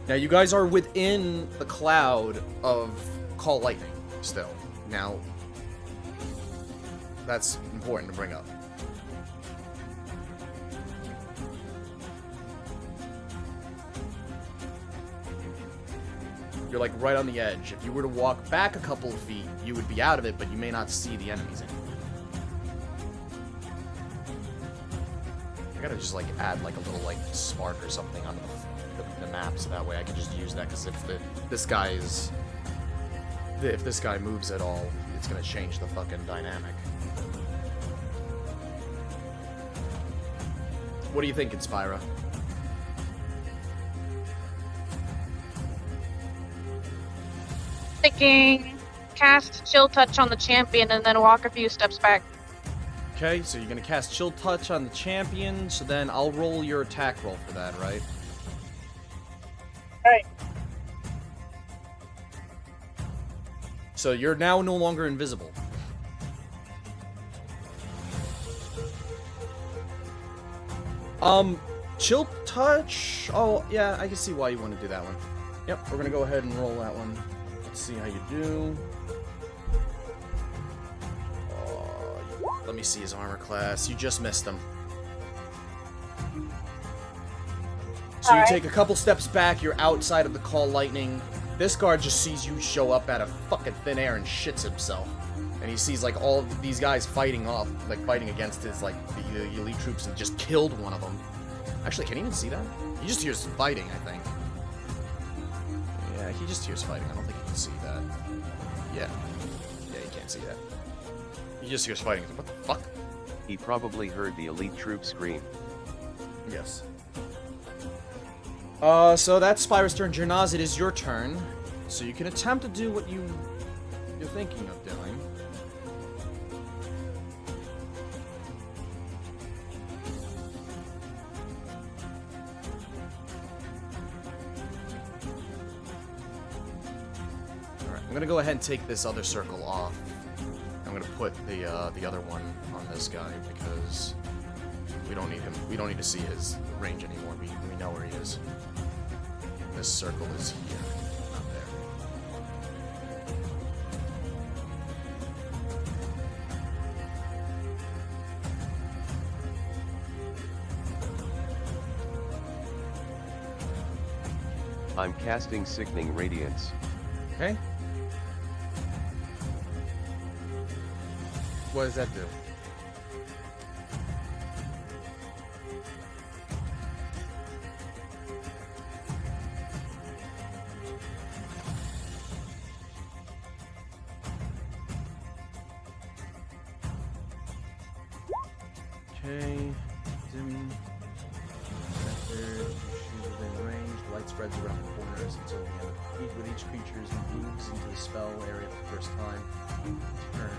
Now, you guys are within the cloud of Call Lightning still. Now, that's important to bring up. You're like right on the edge. If you were to walk back a couple of feet, you would be out of it, but you may not see the enemies anymore. I gotta just like add like a little like spark or something on the map, so that way I can just use that. Because if this guy moves at all, it's gonna change the fucking dynamic. What do you think, Inspira? Thinking cast Chill Touch on the champion and then walk a few steps back. Okay, so you're gonna cast Chill Touch on the champion, so then I'll roll your attack roll for that, right? Right. So you're now no longer invisible. Chill Touch? Oh, yeah, I can see why you want to do that one. Yep, we're gonna go ahead and roll that one. Let's see how you do. Let me see his armor class. You just missed him. So you take a couple steps back, you're outside of the Call Lightning. This guard just sees you show up out of fucking thin air and shits himself. And he sees like all of these guys fighting against his like the elite troops and just killed one of them. Actually, can he even see that? He just hears fighting, I think. Yeah, he just hears fighting. I don't think he can see that. Yeah, he can't see that. He just hears fighting. What the fuck? He probably heard the elite troop scream. Yes. So that's Spyro's turn. Jernaz, it is your turn. So you can attempt to do what you're thinking of doing. Alright, I'm gonna go ahead and take this other circle off. I'm gonna put the other one on this guy because we don't need him. We don't need to see his range anymore. We know where he is. This circle is here, not there. I'm casting Sickening Radiance. Okay. What does that do? Okay. Dim. After you shoot within range, light spreads around the corners until the end of the feat with each creature moves into the spell area for the first time. Turn.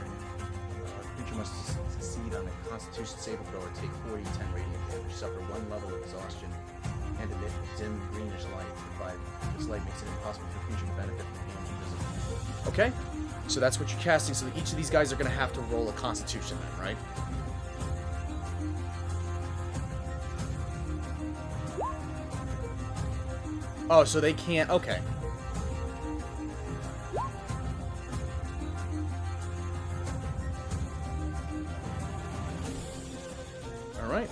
The creature must succeed on a Constitution saving throw or take 10 radiant damage, suffer 1 level of exhaustion, and emit a dim greenish light for 5. This light makes it impossible for the creature to benefit from being invisible. Okay, so that's what you're casting. So each of these guys are going to have to roll a Constitution then, right? Oh, so they can't. Okay. Alright.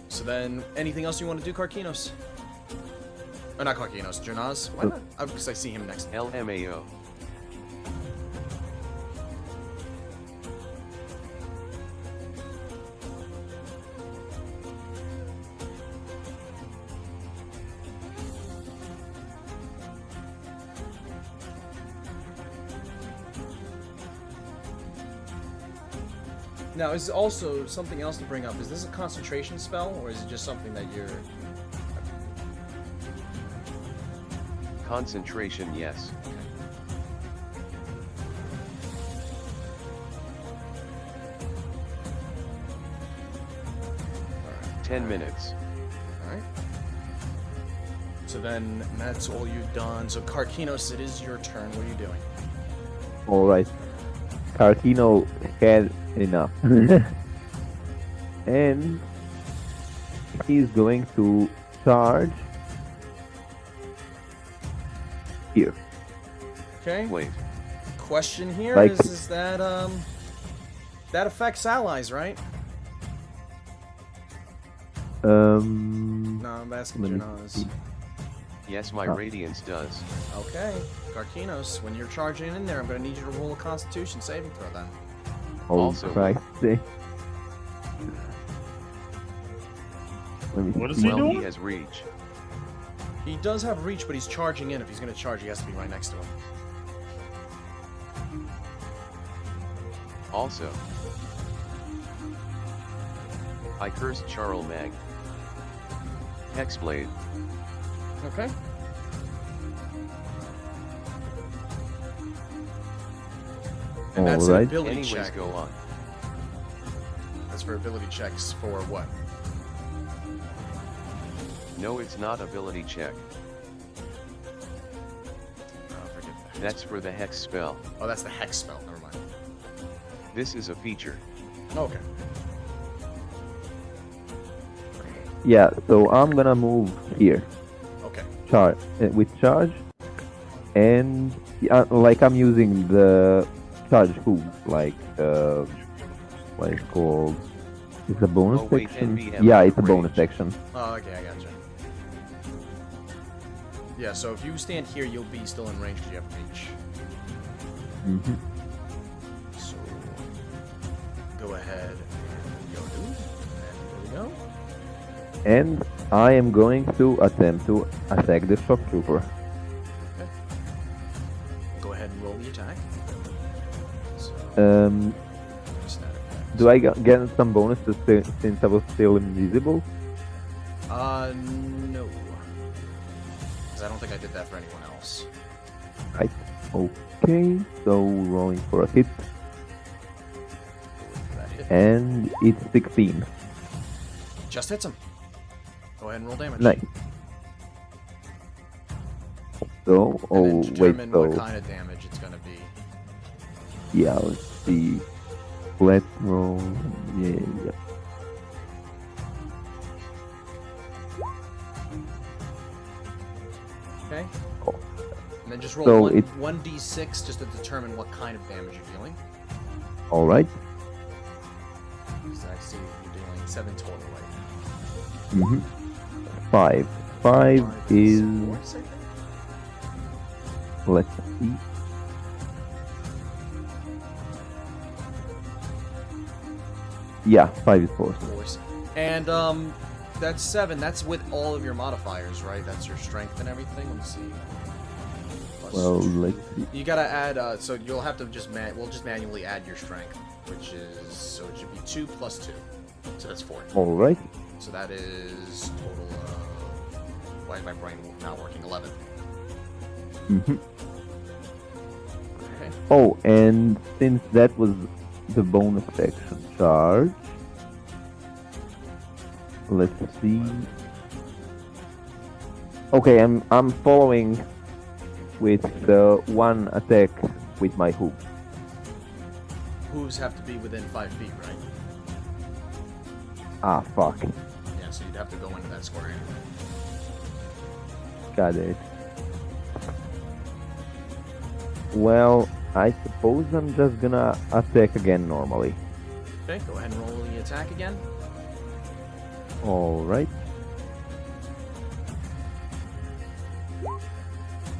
So then, anything else you want to do, Karkinos? Or not Karkinos, Jernaz? Why not? Because I see him next. LMAO. Now, is also something else to bring up. Is this a concentration spell, or is it just something that you're... Concentration, yes. 10 minutes. Alright. So then, that's all you've done. So, Karkinos, it is your turn. What are you doing? Alright. Cartino had enough. And he's going to charge here. Okay. Wait. Question here Like- is that, that affects allies, right? No, I'm asking let me Janaz. see. Yes, my Oh. radiance does. Okay. Karkinos, when you're charging in there, I'm going to need you to roll a Constitution saving throw then. Oh, Also- Christ. Let me What is see. he Well, doing? he has reach. He does have reach, but he's charging in. If he's going to charge, he has to be right next to him. Also, I cursed Charlemagne. Hexblade. Okay. And that's an Alright. ability Anyways, check. go on. That's for ability checks for what? No, it's not ability check. Oh, forget that. That's for the hex spell. Oh, that's the hex spell. Never mind. This is a feature. Okay. Yeah, so I'm gonna move here. Okay. Charge with charge, and like I'm using the charge hoop, like what is it called? It's a bonus Oh, wait, section. NB have Yeah, it's a range. bonus section. Oh, okay, I gotcha. Yeah, so if you stand here, you'll be still in range because you have reach. Hmm. So, go ahead and go do. And there we go. And I am going to attempt to attack the shock trooper. Go ahead and roll the attack. So, there's that effect. Do I get some bonuses since I was still invisible? No. Because I don't think I did that for anyone else. Right. Okay, so rolling for a hit, Go for that hit. and it's 16. Just hits him. Go ahead and roll damage. Nice. So, And oh then wait, determine so what kind of damage it's gonna be. yeah, let's see. Let's roll. Yeah, yeah. Okay. Oh. And then just roll So one, it's- 1d6 just to determine what kind of damage you're dealing. All right. Because I see you're dealing 7 total, right? Mm-hmm. 5. 5 is. Force, I think? Let's see. Yeah, 5 is force. Force. And that's 7. That's with all of your modifiers, right? That's your strength and everything. Let me see. Plus Well, two. let's see. You gotta add. So you'll have to just we'll just manually add your strength, which is so it should be 2 plus 2. So that's 4. All right. So that is total of. Why is my brain not working? 11. Mm-hmm. Okay. Oh, and since that was the bonus section charge, let's see. Okay, I'm following with the one attack with my hoop. Hooves have to be within 5 feet, right? Ah, fuck. Yeah, so you'd have to go into that square area. Got it. Well, I suppose I'm just gonna attack again normally. Okay, go ahead and roll the attack again. Alright.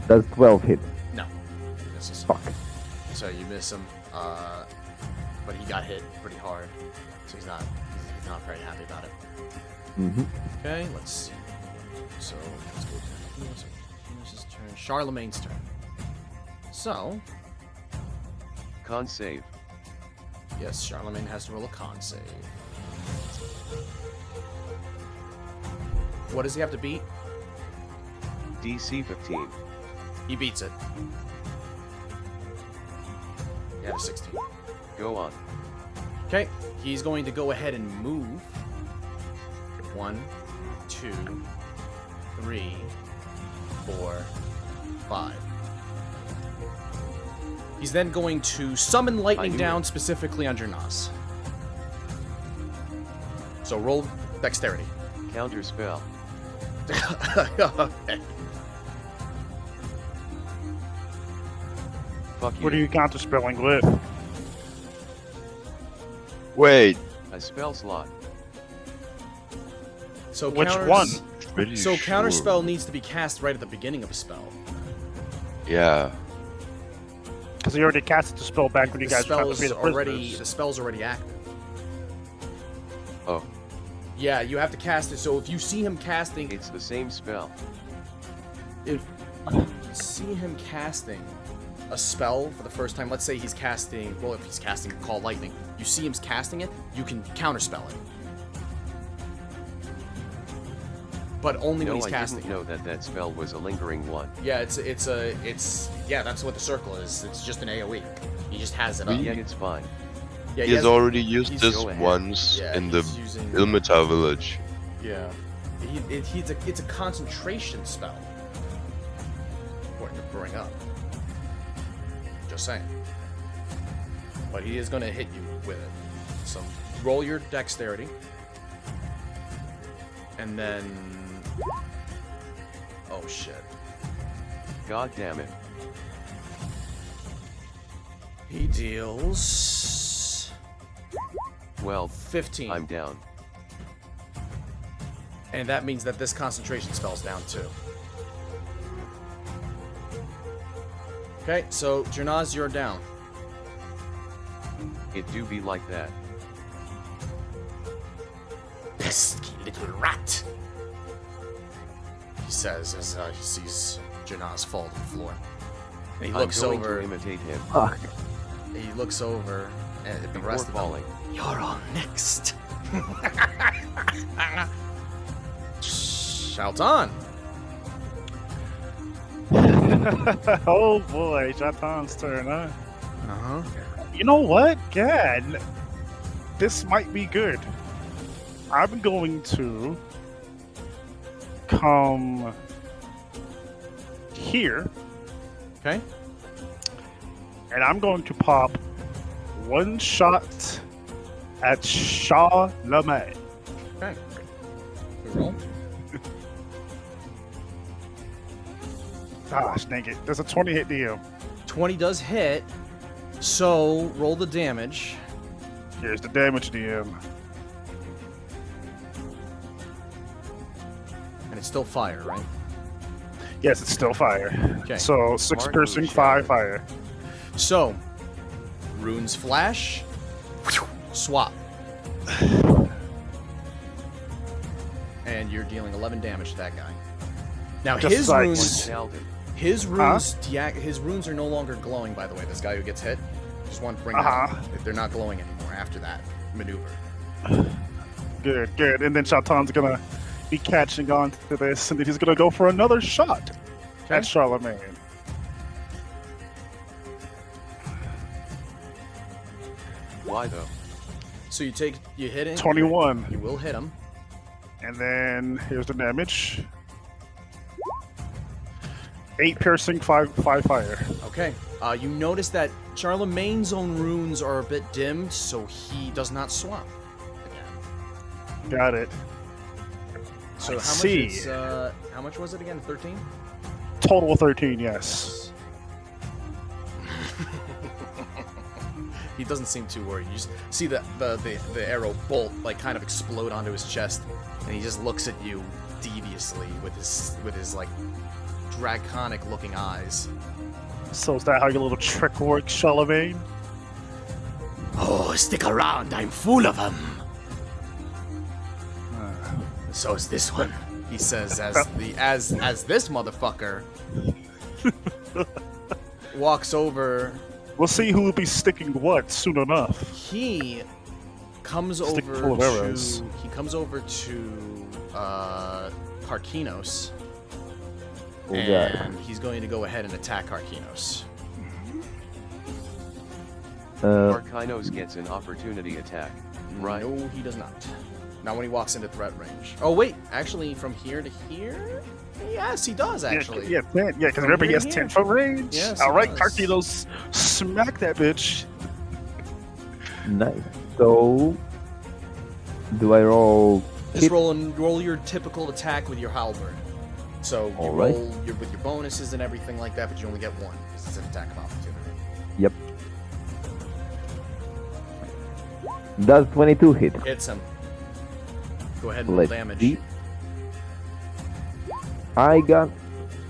Does 12 hit? No. Misses. Fuck. So you miss him, but he got hit pretty hard, so he's not very happy about it. Mm-hmm. Okay, let's see. So let's go to Venus's turn. Charlemagne's turn. So Con save. Yes, Charlemagne has to roll a con save. What does he have to beat? DC 15. He beats it. He had a 16. Go on. Okay, he's going to go ahead and move. 1, 2, 3, 4, 5. He's then going to summon lightning down specifically on Jernaz. So roll dexterity. Counter spell. Okay. Fuck you. What are you counterspelling with? Wait. A spell slot. So Which counters- one? Pretty So sure. counterspell needs to be cast right at the beginning of a spell. Yeah. Because he already casted the spell back when you The guys tried to spell's free the already prisoners. the spell's already active. Oh. Yeah, you have to cast it. So if you see him casting, It's the same spell. if you see him casting a spell for the first time, let's say he's casting, well, if he's casting Call Lightning, you see him casting it, you can counterspell it. But only No, when he's I casting didn't it. know that spell was a lingering one. Yeah, it's yeah, that's what the circle is. It's just an AoE. He just has it up. Yeah, it's fine. Yeah, He has already used he's- this Go ahead. once Yeah, in the he's using- Ilmatar village. Yeah. It's a concentration spell. Important to bring up. Just saying. But he is going to hit you with it. So roll your dexterity. And then... Oh, shit. God damn it. He deals... Well, 15. I'm down. And that means that this concentration spell's down too. Okay, so Jernaz, you're down. It do be like that. Pesky little rat, he says as he sees Jernaz fall to the floor. And he looks I'm going over. to imitate him. He looks over at the Before rest of them. falling. You're on next. Shout on. Oh boy, Jatan's turn, huh? Uh-huh. You know what? God, this might be good. I'm going to come here. Okay. And I'm going to pop one shot at Charlemagne. Okay. We roll. Gosh, dang it. There's a 20 hit DM. 20 does hit. So roll the damage. Here's the damage DM. And it's still fire, right? Yes, it's still fire. Okay. So 6 Smart piercing, move, 5 Shadow. fire. So, runes flash, swap. And you're dealing 11 damage to that guy. Now Just his like- runes, Sheldon. his runes are no longer glowing. By the way, this guy who gets hit. Just want to bring that up. They're not glowing anymore after that maneuver. Good, good. And then Shatan's gonna be catching on to this, and then he's gonna go for another shot at Charlemagne. Why though? So you hit him. 21. You will hit him. And then here's the damage. 8 piercing, 5 fire. Okay. You notice that Charlemagne's own runes are a bit dimmed, so he does not swap again. Got it. So how much was it again? 13? Total 13, yes. He doesn't seem too worried. You just see the arrow bolt like kind of explode onto his chest, and he just looks at you deviously with his like draconic looking eyes. So is that how your little trick works, Charlemagne? Oh, stick around, I'm full of them. So is this one, he says as this motherfucker walks over We'll see who will be sticking what soon enough. He comes Stick over full of to arrows. Karkinos, Oh, and he's going to go ahead and attack Karkinos. Arkinos gets an opportunity attack, right? No, he does not. Not when he walks into threat range. Oh wait, actually, from here to here, yes, he does actually. Yeah, because From remember he here has to 10 here. foot range. Yes, All he right, does. Karkinos, smack that bitch. nice. So, do I roll? Just roll your typical attack with your halberd. So you Alright. roll with your bonuses and everything like that, but you only get one because it's an attack of opportunity. Yep. Does 22 hit? Hits him. Go ahead and roll Let's damage. see. I got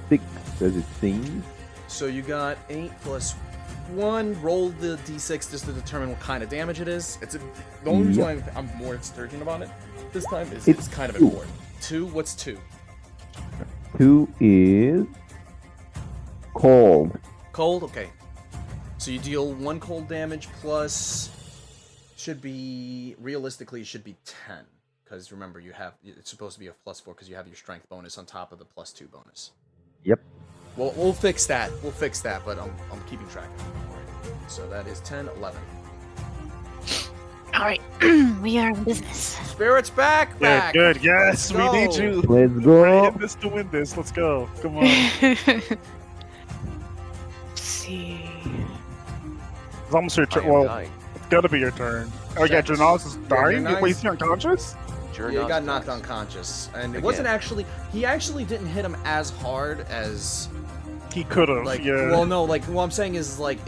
6, as it seems. So you got 8 plus 1. Roll the d6 just to determine what kind of damage it is. The only reason why I'm more certain about it this time is it's kind of 2. important. 2? What's 2? 2 is cold. Cold? Okay. So you deal 1 cold damage plus... realistically, it should be 10. Because remember, it's supposed to be a +4 because you have your strength bonus on top of the +2 bonus. Yep. Well, we'll fix that. But I'm keeping track of it. Don't worry. So that is 10, 11. All right, we are in business. Spirits back! Back! Good, yes, we Let's need go. you. Let's We're go. in this to win this. Let's go. Come on. Let's see. It's almost your I turn. am Well, dying. it's gotta be your turn. Oh yeah, Jonas is dying. Jonas- Wait, is he unconscious? Yeah, he got knocked unconscious. And it Again. wasn't actually... He actually didn't hit him as hard as... He could have. Like, yeah. well, no, like, what I'm saying is, like,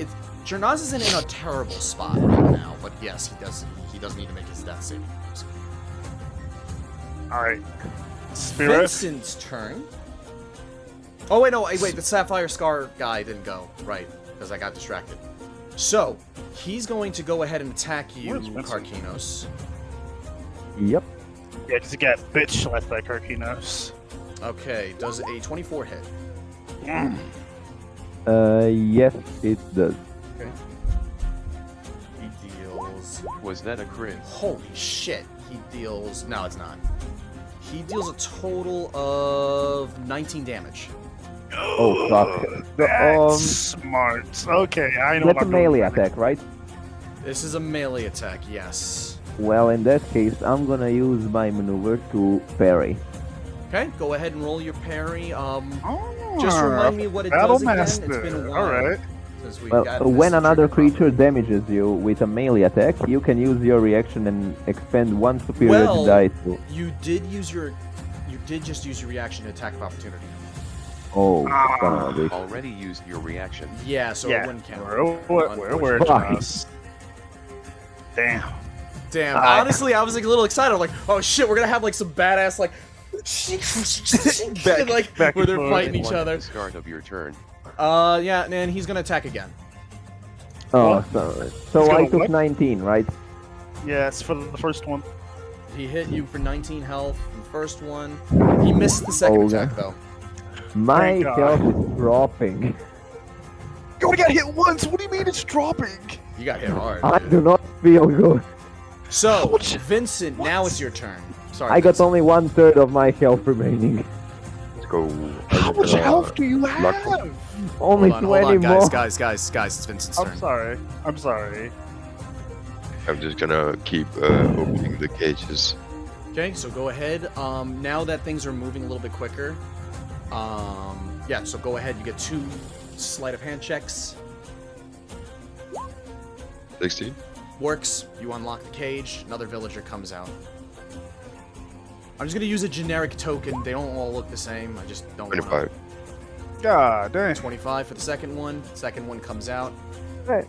Jernaz isn't in a terrible spot right now, but yes, he does need to make his death saving throws. All right. Spirit. Vincent's turn. Oh, wait, no, wait, the Sapphire Scar guy didn't go, right, because I got distracted. So, he's going to go ahead and attack you, Where's Vincent? Karkinos. Yep. Yeah, because he got bitch slapped by Karkinos. Okay, does a 24 hit? Yes, it does. Okay. He deals... Was that a crit? Holy shit. He deals... No, it's not. He deals a total of 19 damage. Oh, fuck. That's smart. Okay, I know. That's what a I'm melee doing. attack, right? This is a melee attack, yes. Well, in that case, I'm gonna use my maneuver to parry. Okay, go ahead and roll your parry. Just remind me what it Battle does again. Master. It's been a while. All right. Since we've Well, gotten when this another trigger creature damages you with a melee attack, you can use your reaction and expend 1 superiority Well, die to... You did just use your reaction to attack of opportunity. Oh, son of a bitch. Already used your reaction. Yeah, so Yeah. it wouldn't count. We're Fuck. Jonas. Damn. Damn, honestly, I was like a little excited. I'm like, oh shit, we're gonna have like some badass like, back where they're and forth. fighting Hit each one at other. the start of your turn. Yeah, and he's gonna attack again. Oh, What? so He's I gonna took what? 19, right? Yes, for the first one. He hit you for 19 health in the first one. He missed the second Okay. attack though. My Thank God. health is dropping. You only got hit once. What do you mean it's dropping? You got hit hard. I dude. do not feel good. So, Vincent, now it's your turn. Sorry. I got Vincent. only 1/3 of my health remaining. Let's go. How much health do you have? Only Hold 20 on, more. guys, it's Vincent's I'm turn. sorry. I'm sorry. I'm just gonna keep opening the cages. Okay, so go ahead. Now that things are moving a little bit quicker, yeah, so go ahead. You get 2 sleight of hand checks. 16. Works. You unlock the cage. Another villager comes out. I'm just gonna use a generic token. They don't all look the same. I just don't. 25. God damn. 25 for the second one. Second one comes out. Right.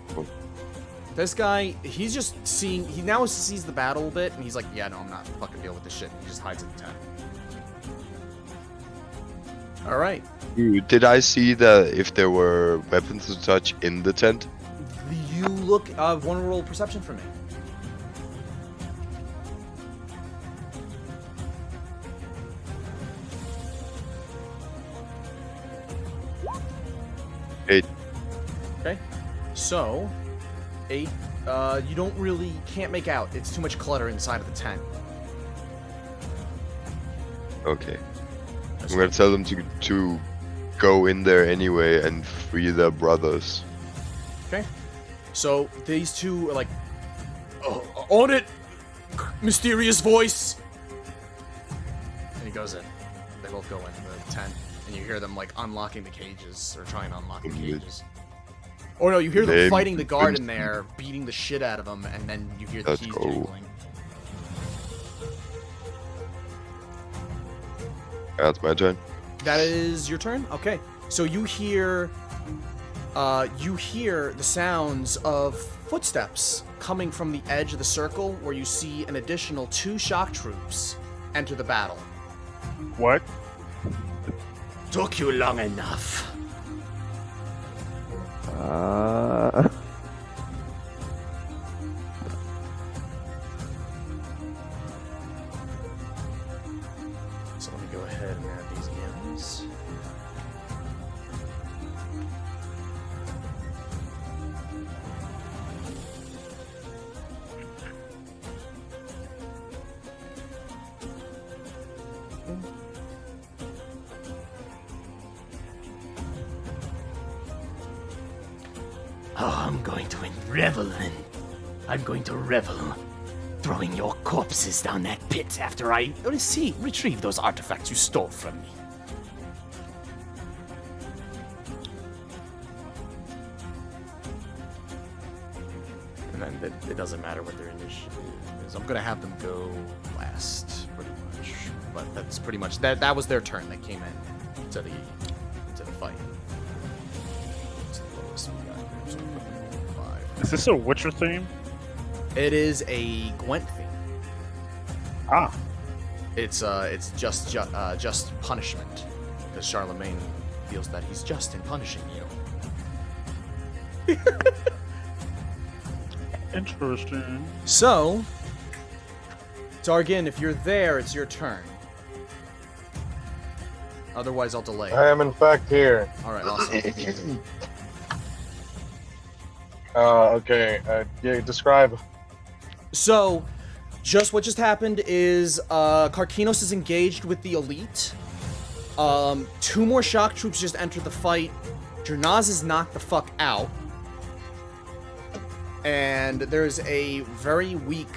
This guy, he's just seeing. He now sees the battle a bit, and he's like, "Yeah, no, I'm not fucking dealing with this shit." He just hides in the tent. All right. Did I see that if there were weapons to touch in the tent? You look. One roll perception for me. Eight. Okay. So, 8. You don't really can't make out. It's too much clutter inside of the tent. Okay. I'm gonna tell them to go in there anyway and free their brothers. Okay. So these two are like, oh, on it, mysterious voice. And he goes in. They both go in the tent, and you hear them like unlocking the cages or trying to unlock the cages. Or no, you hear them fighting the guard in there, beating the shit out of him, and then you hear the keys jingling. That's my turn. That is your turn? Okay. So you hear the sounds of footsteps coming from the edge of the circle where you see an additional 2 shock troops enter the battle. What? Took you long enough. So let me go ahead and add these guns. Oh, I'm going to revel in. I'm going to revel. Throwing your corpses down that pit after I retrieve those artifacts you stole from me. And then it doesn't matter what their initiative is. I'm going to have them go last, pretty much. But that's pretty much... That was their turn. They came in to the fight. It's the lowest we got here, so we'll put them at 5. Is this a Witcher theme? It is a Gwent theme. Ah. It's just punishment, because Charlemagne feels that he's just in punishing you. Interesting. So, Targin, if you're there, it's your turn. Otherwise, I'll delay. I am in fact here. All right, awesome. Okay. Yeah, describe. So, what just happened is Karkinos is engaged with the elite. 2 more shock troops just entered the fight. Jernaz is knocked the fuck out. And there's a very weak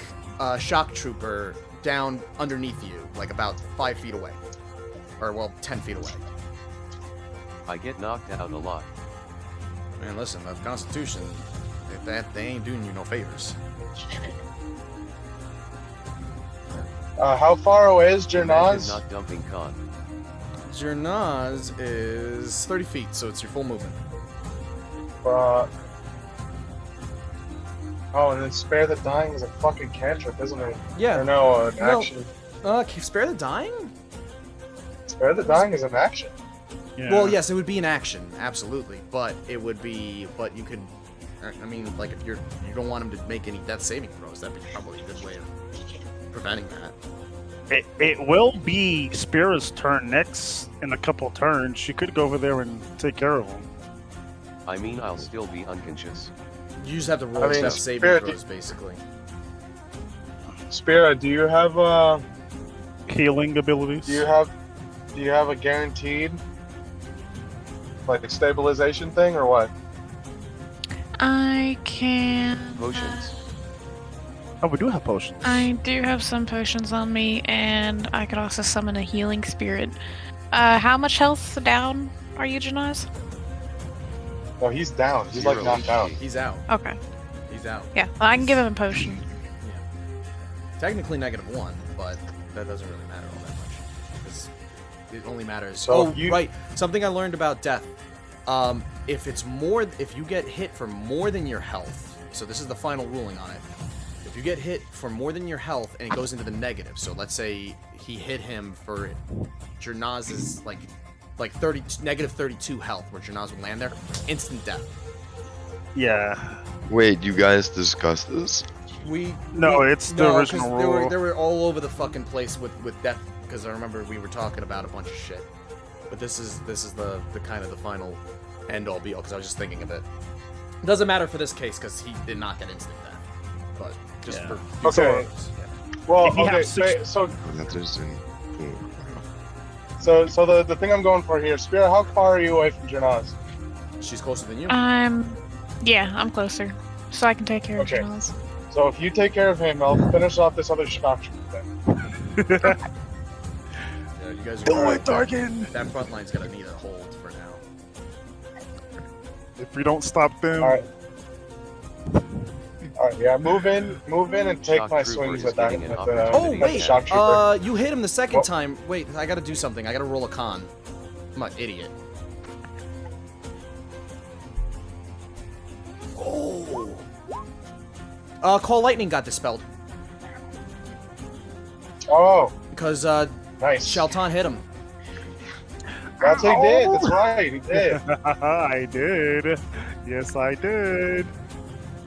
shock trooper down underneath you, like about 5 feet away. Or, well, 10 feet away. I get knocked out a lot. Man, listen, the Constitution, they ain't doing you no favors. How far away is Imagine Jernaz? not dumping con. Jernaz is 30 feet, so it's your full movement. Oh, and then Spare the Dying is a fucking cantrip, isn't it? Yeah. Or no, an action. Spare the Dying? Spare the Dying is an action. Yeah. Well, yes, it would be an action, absolutely. But it would be, but you could, I mean, like, if you don't want him to make any death saving throws, that'd be probably a good way of preventing that. It will be Spira's turn next in a couple turns. She could go over there and take care of him. I mean, I'll still be unconscious. You just have to roll death saving Spira, throws, basically. Spira, do you have healing abilities? Do you have a guaranteed like stabilization thing or what? I can. Potions. Oh, we do have potions. I do have some potions on me, and I could also summon a healing spirit. How much health down are you, Janaz? Well, he's down. He's like knocked out. He's out. Okay. He's out. Yeah, well, I can give him a potion. Technically -1, but that doesn't really matter all that much. Because it only matters... So right. Something I learned about death. If you get hit for more than your health, so this is the final ruling on it. If you get hit for more than your health and it goes into the negative, so let's say he hit him for Jernaz's like -32 health, where Jernaz would land there, instant death. Yeah. Wait, you guys discussed this? It's the original rule. They were all over the fucking place with death, because I remember we were talking about a bunch of shit. But this is the kind of the final end all be all, because I was just thinking of it. Doesn't matter for this case because he did not get instant death. But just for Okay. yeah. Well, If you have okay, six- so That isn't cool. the thing I'm going for here, Spirit, how far are you away from Janaz? She's closer than you. Yeah, I'm closer, so I can take care Okay. of Janaz. So if you take care of him, I'll finish off this other structure then. Yeah, you guys are Do gonna- it, Dargan! That front line's gonna need a hold for now. If we don't stop them, Alright. Alright, yeah, move in and take Shock my trooper swings is with that. getting an With opportunity Oh with the wait, shock trooper. you hit him the second What? time. Wait, I gotta do something. I gotta roll a con. I'm an idiot. Oh. Call lightning got dispelled Oh, because nice. Shelton hit him. That's what he did. That's right, he did. I did. Yes, I did.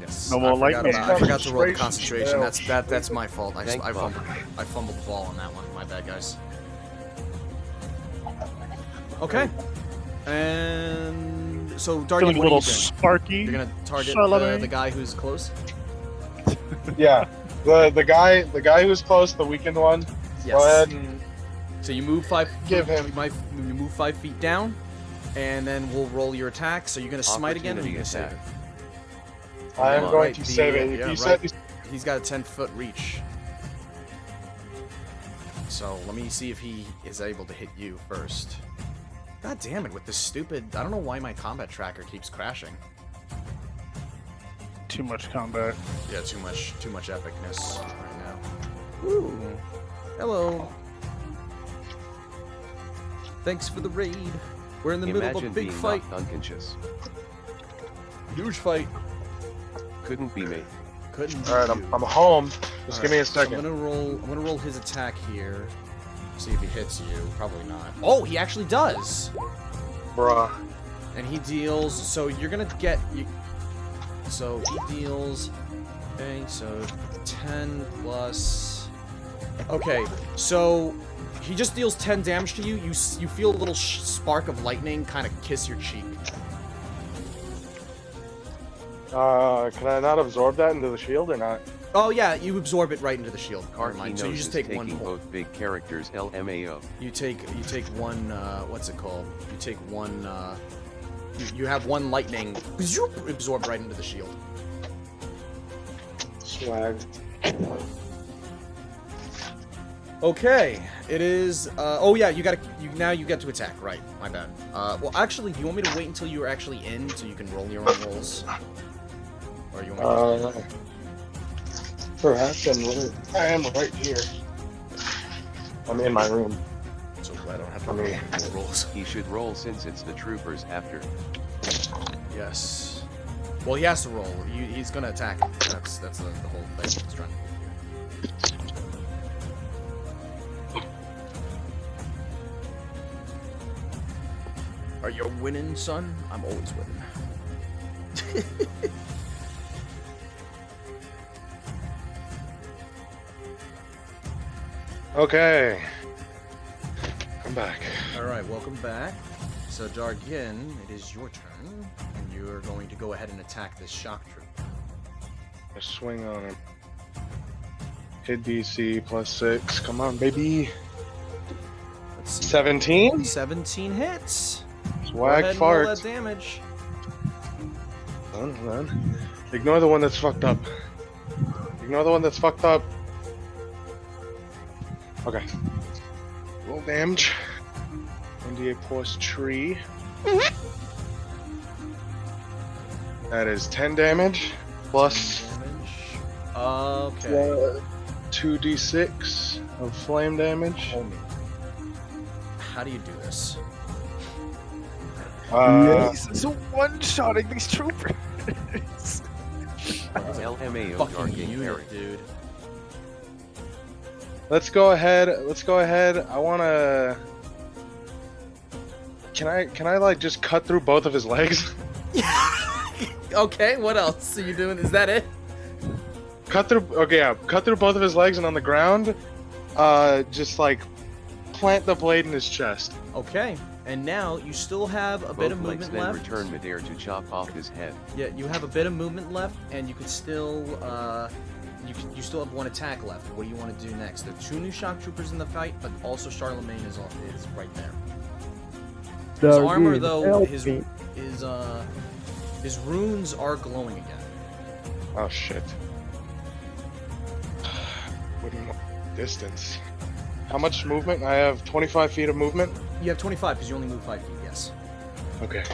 Yes. No more I forgot lightning. about- I forgot to roll the concentration. Concentration. That's my fault. I Thank fuck. fumbled the ball on that one. My bad, guys. Okay. And so, Dargan, Feeling a what are little you doing? sparky. You're gonna target Charlemagne. the guy who's close. Yeah. The guy who's close, the weakened one. Yes. Go ahead and So you move 5. Give him- You move 5 feet down, and then we'll roll your attack. So you're gonna smite again, or you gonna save it? I am Yeah, going right, to save it. If yeah, you right. said He's got a 10-foot reach. So let me see if he is able to hit you first. God damn it, with this stupid... I don't know why my combat tracker keeps crashing. Too much combat. Yeah, too much epicness right now. Ooh. Hello. Thanks for the raid. We're in the middle of Imagine a big being fight. knocked unconscious. Huge fight. Couldn't be me. Couldn't All right, be I'm you. home. Just All give me a right, so second. I'm gonna roll his attack here. See if he hits you. Probably not. Oh, he actually does. Bruh. And he deals. So you're gonna get. So he deals. Okay, so 10 plus. Okay, so he just deals 10 damage to you. You feel a little spark of lightning kind of kiss your cheek. Can I not absorb that into the shield or not? Oh yeah, you absorb it right into the shield. Never Karki mind. So you knows just is take taking one. both big characters LMAO. You take one. What's it called? You take one. You have one lightning. Zoop, absorb right into the shield. Swag. Okay, it is. Oh yeah, you now you get to attack. Right, my bad. Well, actually, do you want me to wait until you are actually in so you can roll your own rolls? Or you want me to? Perhaps I am right here. I'm in my room. So I don't have to roll rolls. He should roll since it's the troopers after. Yes. Well, he has to roll. He's gonna attack. That's the whole thing he's trying to do here. Are you winning, son? I'm always winning. Okay. I'm back. Alright, welcome back. So, Dargin, it is your turn, and you are going to go ahead and attack this shock troop. Just swing on him. Hit DC +6. Come on, baby. Let's see. 17? 17 hits. Go Swag ahead and roll fart. that damage. Hold on. Ignore the one that's fucked up. Ignore the one that's fucked up. Okay. Roll damage. 98 plus tree. That is 10 damage. Plus Okay. 2d6 of flame damage. Homie. How do you do this? So one-shotting these troopers. LMAO Fucking Dargan unit, carry. dude. Let's go ahead. I wanna. Can I like just cut through both of his legs? Okay, what else are you doing? Is that it? Cut through. Okay, yeah. Cut through both of his legs and on the ground, just like plant the blade in his chest. Okay. And now you still have a bit Both of legs movement then left. return midair to chop off his head. Yeah, you have a bit of movement left, and you could still, you still have one attack left. What do you want to do next? There are 2 new shock troopers in the fight, but also Charlemagne is right there. His armor, though, his runes are glowing again. Oh shit. What do you want? Distance. How much movement? I have 25 feet of movement. You have 25 because you only move 5 feet. Yes. Okay.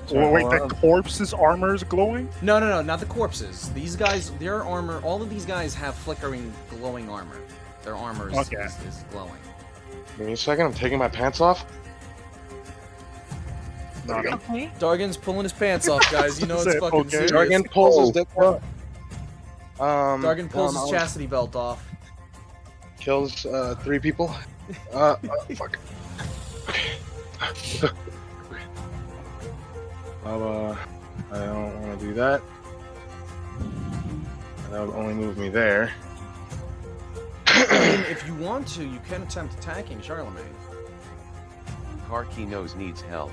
Wait, the corpse's armor is glowing? No, not the corpses. These guys, their armor, all of these guys have flickering, glowing armor. Their armor is glowing. Give me a second, I'm taking my pants off. Okay. Dargan's pulling his pants off, guys. You know it's fucking serious. Dargan pulls his dick off. Dargan pulls his chastity belt off. Kills 3 people. Fuck. I don't want to do that. That would only move me there. I mean, if you want to, you can attempt attacking Charlemagne. Karkinos needs help.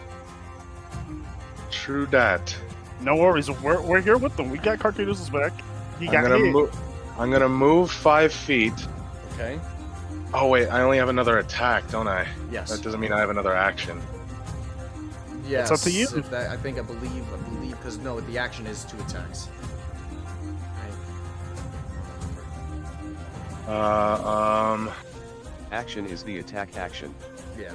True that. No worries, we're here with them. We got Karkinos' back. He got hit. I'm gonna move 5 feet. Okay. Oh wait, I only have another attack, don't I? Yes. That doesn't mean I have another action. Yes. It's up to you. If that, I believe, because no, the action is 2 attacks. Right. Action is the attack action. Yeah.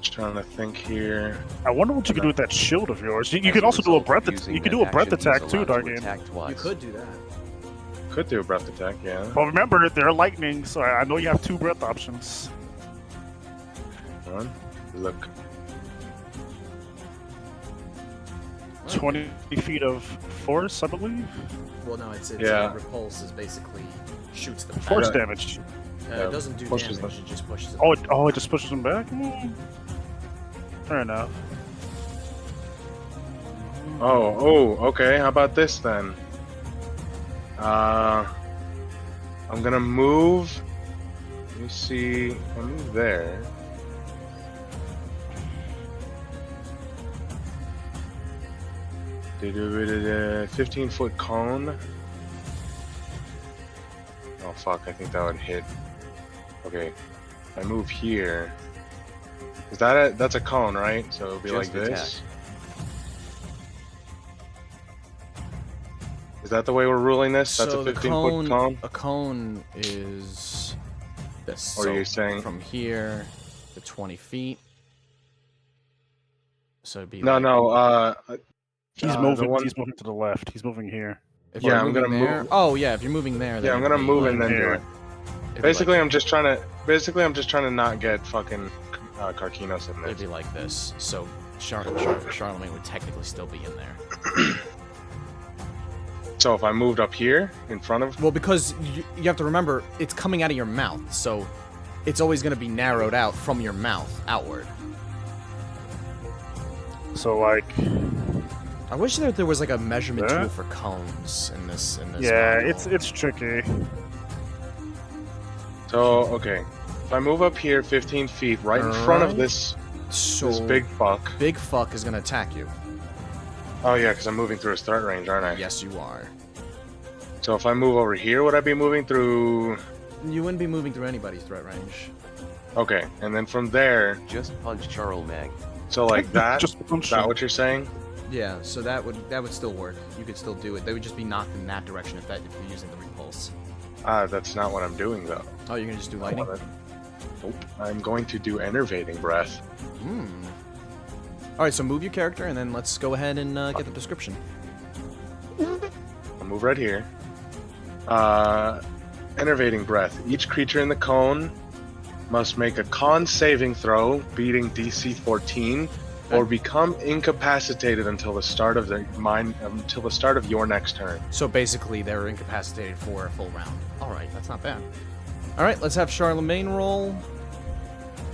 Just trying to think here. I wonder what you can do with that shield of yours. You could also do a breath. You could do a breath attack too, Dargan. You could do that. Could do a breath attack, yeah. But remember, they're lightning, so I know you have 2 breath options. Look. 20 feet of force, I believe. Well, no, it's repulse is basically shoots them. Force damage. It doesn't do damage. them. It just pushes them. Oh, it just pushes them back. Fair enough. Oh, okay. How about this then? I'm gonna move. Let me see. I'll move there. They do it at a 15-foot cone. Oh fuck! I think that would hit. Okay, I move here. Is that that's a cone, right? So it'll be Just like this. Is that the way we're ruling this? That's So a 15-foot cone? A cone is this. Or So are you saying from here to 20 feet? So it'd be No, like, no. He's moving. He's moving to the left. He's moving here. If Yeah, you're I'm gonna moving there, move. Oh yeah, if you're moving there. Then Yeah, I'm it'd gonna be move like- and then do here. it. it'd be Basically, like, I'm just trying to not get fucking Karkinos in it'd this. be like this. So Charlemagne would technically still be in there. So if I moved up here in front of, Well, because you have to remember, it's coming out of your mouth, so it's always going to be narrowed out from your mouth outward. So like, I wish there was like a measurement Yeah. tool for cones in this. yeah, model. it's tricky. so okay, if I move up here 15 feet, right in front of Alright. this So big fuck. Big fuck is going to attack you. Oh yeah, because I'm moving through his threat range, aren't I? Yes, you are. So if I move over here, would I be moving through? You wouldn't be moving through anybody's threat range. Okay, and then from there, Just punch Charlemagne. so like that. Just Is that what you're saying? Yeah, so that would still work. You could still do it. They would just be knocked in that direction if you're using the repulse. That's not what I'm doing though. Oh, you're gonna just do lightning? Nope. I'm going to do enervating breath. Hmm. All right, so move your character, and then let's go ahead and get the description. I'll move right here. Enervating breath. Each creature in the cone must make a con saving throw, beating DC 14, or become incapacitated until the start of your next turn. So basically, they're incapacitated for a full round. All right, that's not bad. All right, let's have Charlemagne roll.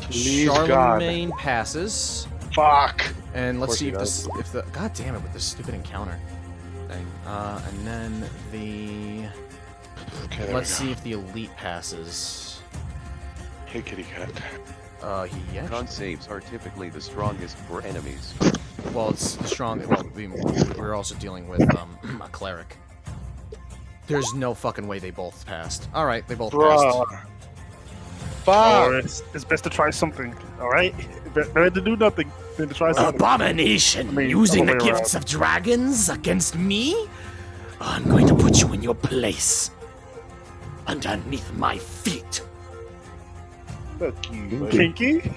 Please, Charlemagne passes. Fuck. And let's Of course see he if does. the god damn it with this stupid encounter thing. And then the Okay, there Let's we see if the elite passes. go. Hey, kitty cat. He actually... Con saves are typically the strongest for enemies. Well, it's the strong. Well, we're also dealing with a cleric. There's no fucking way they both passed. All right, they both passed. Oh, it's best to try something. All right, better to do nothing than to try something. Abomination! I mean, Using all the the way gifts around. of dragons against me? I'm going to put you in your place. Underneath my feet. Fuck you, kinky?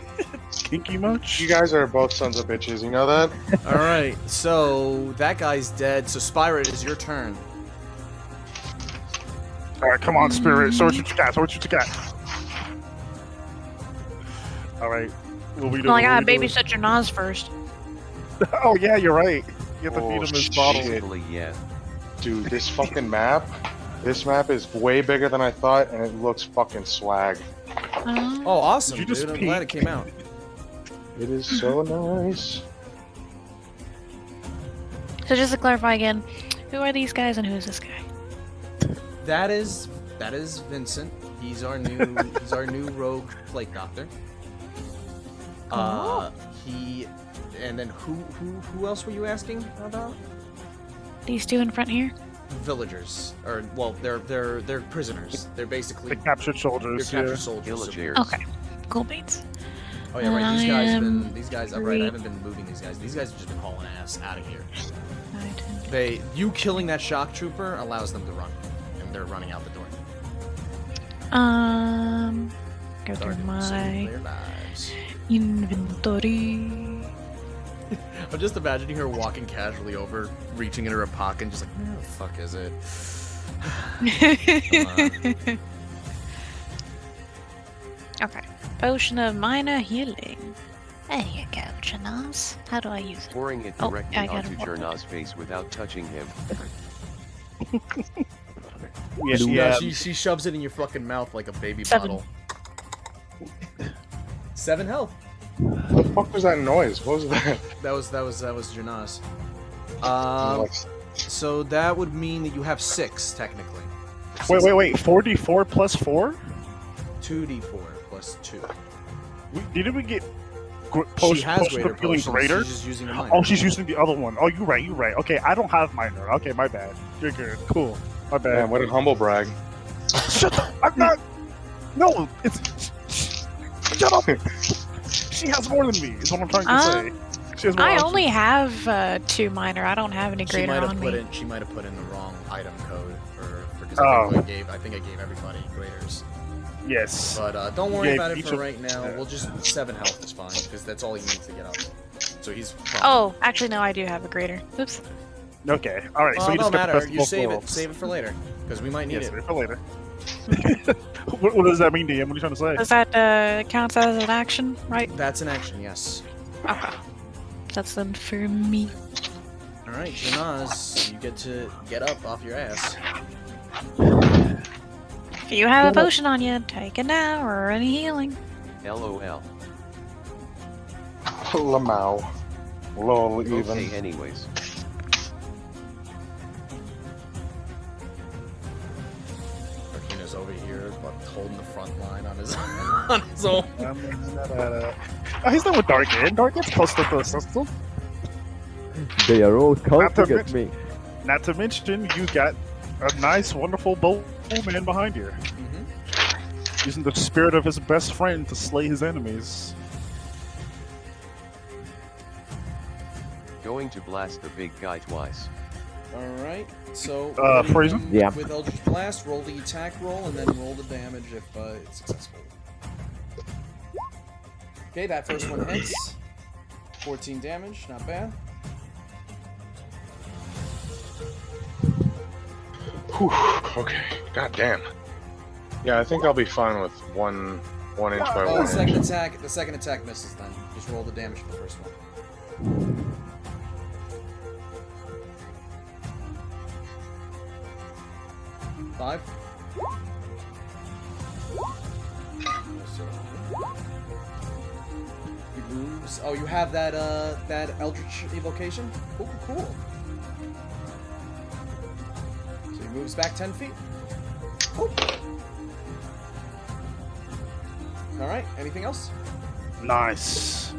Kinky much? You guys are both sons of bitches, you know that? All right, so that guy's dead. So Spyro, it is your turn. All right, come on, Spirit. Show us what you got. Show us what you got. All right. What we doing? Well, I What gotta we doing? babysit your Nas first. Oh yeah, you're right. You have to Oh, feed him his shit. bottle. Basically, yeah. Dude, this fucking map, this map is way bigger than I thought, and it looks fucking swag. Oh, awesome, Did you just dude! I'm glad it came out. It is so nice. So just to clarify again, who are these guys and who is this guy? That is Vincent. He's our new rogue plate doctor. And then who else were you asking about? These two in front here? Villagers, or well, they're prisoners. They're basically The captured soldiers. They're captured Yeah. soldiers. Villagers. Okay, cool beans. Oh yeah, right. These guys. I'm right. I Three. haven't been moving these guys. These guys have just been hauling ass out of here. 9, 10. You killing that shock trooper allows them to run, and they're running out the door. Go through Starting to my save their lives. inventory. I'm just imagining her walking casually over, reaching into her pocket, and just like, where the fuck is it? Come on. Okay. Potion of minor healing. There you go, Janas. How do I use it? Pouring it Oh, directly I got onto it. Jernah's face without touching him. Yeah. She shoves it in your fucking mouth like a baby 7. bottle. 7 health. What the fuck was that noise? What was that? That was Janas. So that would mean that you have 6 technically. Wait. 4d4 plus 4? 2d4 plus 2. Didn't we get She has potion greater of healing potions. greater? She's just using a minor. Oh, she's using the other one. Oh, you're right. Okay, I don't have minor. Okay, my bad. You're good. Cool. My bad. Man, what a humble brag. Shut up! I'm not. No, it's. Shut up! She has more than me. Is what I'm trying to say. She has more I options. only have 2 minor. I don't have any She greater might on have me. put in. She might have put in the wrong item code for because Oh. I think I gave everybody graders. Yes. But don't worry gave about it each for of- right now. We'll just 7 health is fine because that's all he needs to get up. So he's. Fine. Oh, actually, no, I do have a greater. Oops. Okay. All right. Well, so it you don't just got the matter. best of You both save it. worlds. Save it for later because we might need Yeah, it. save it for later. what does that mean, DM? What are you trying to say? Does that count as an action, right? That's an action, yes. Okay. That's then for me. All right, Janaz, you get to get up off your ass. If you have a potion on you, take it now, or any healing. LOL. Lamau. Lol, even. Okay, anyways. Arkina's over here, holding the front line on his on his own. Oh, he's not with Darkin. Darkin's close to the system. They are all Not to counting at me. Not to mention, you got a nice, wonderful bowman behind you. Using the spirit of his best friend to slay his enemies. Going to blast the big guy twice. All right, so Poison? Yeah. with Eldritch Blast, roll the attack roll and then roll the damage if it's successful. Okay, that first one hits. 14 damage, not bad. Whew, okay, god damn. Yeah, I think I'll be fine with one inch by Oh, 1 the second attack misses then. Just roll the damage for the first one. Five. He moves. Oh, you have that that Eldritch evocation? Cool. So he moves back 10 feet. Cool. All right. Anything else? Nice.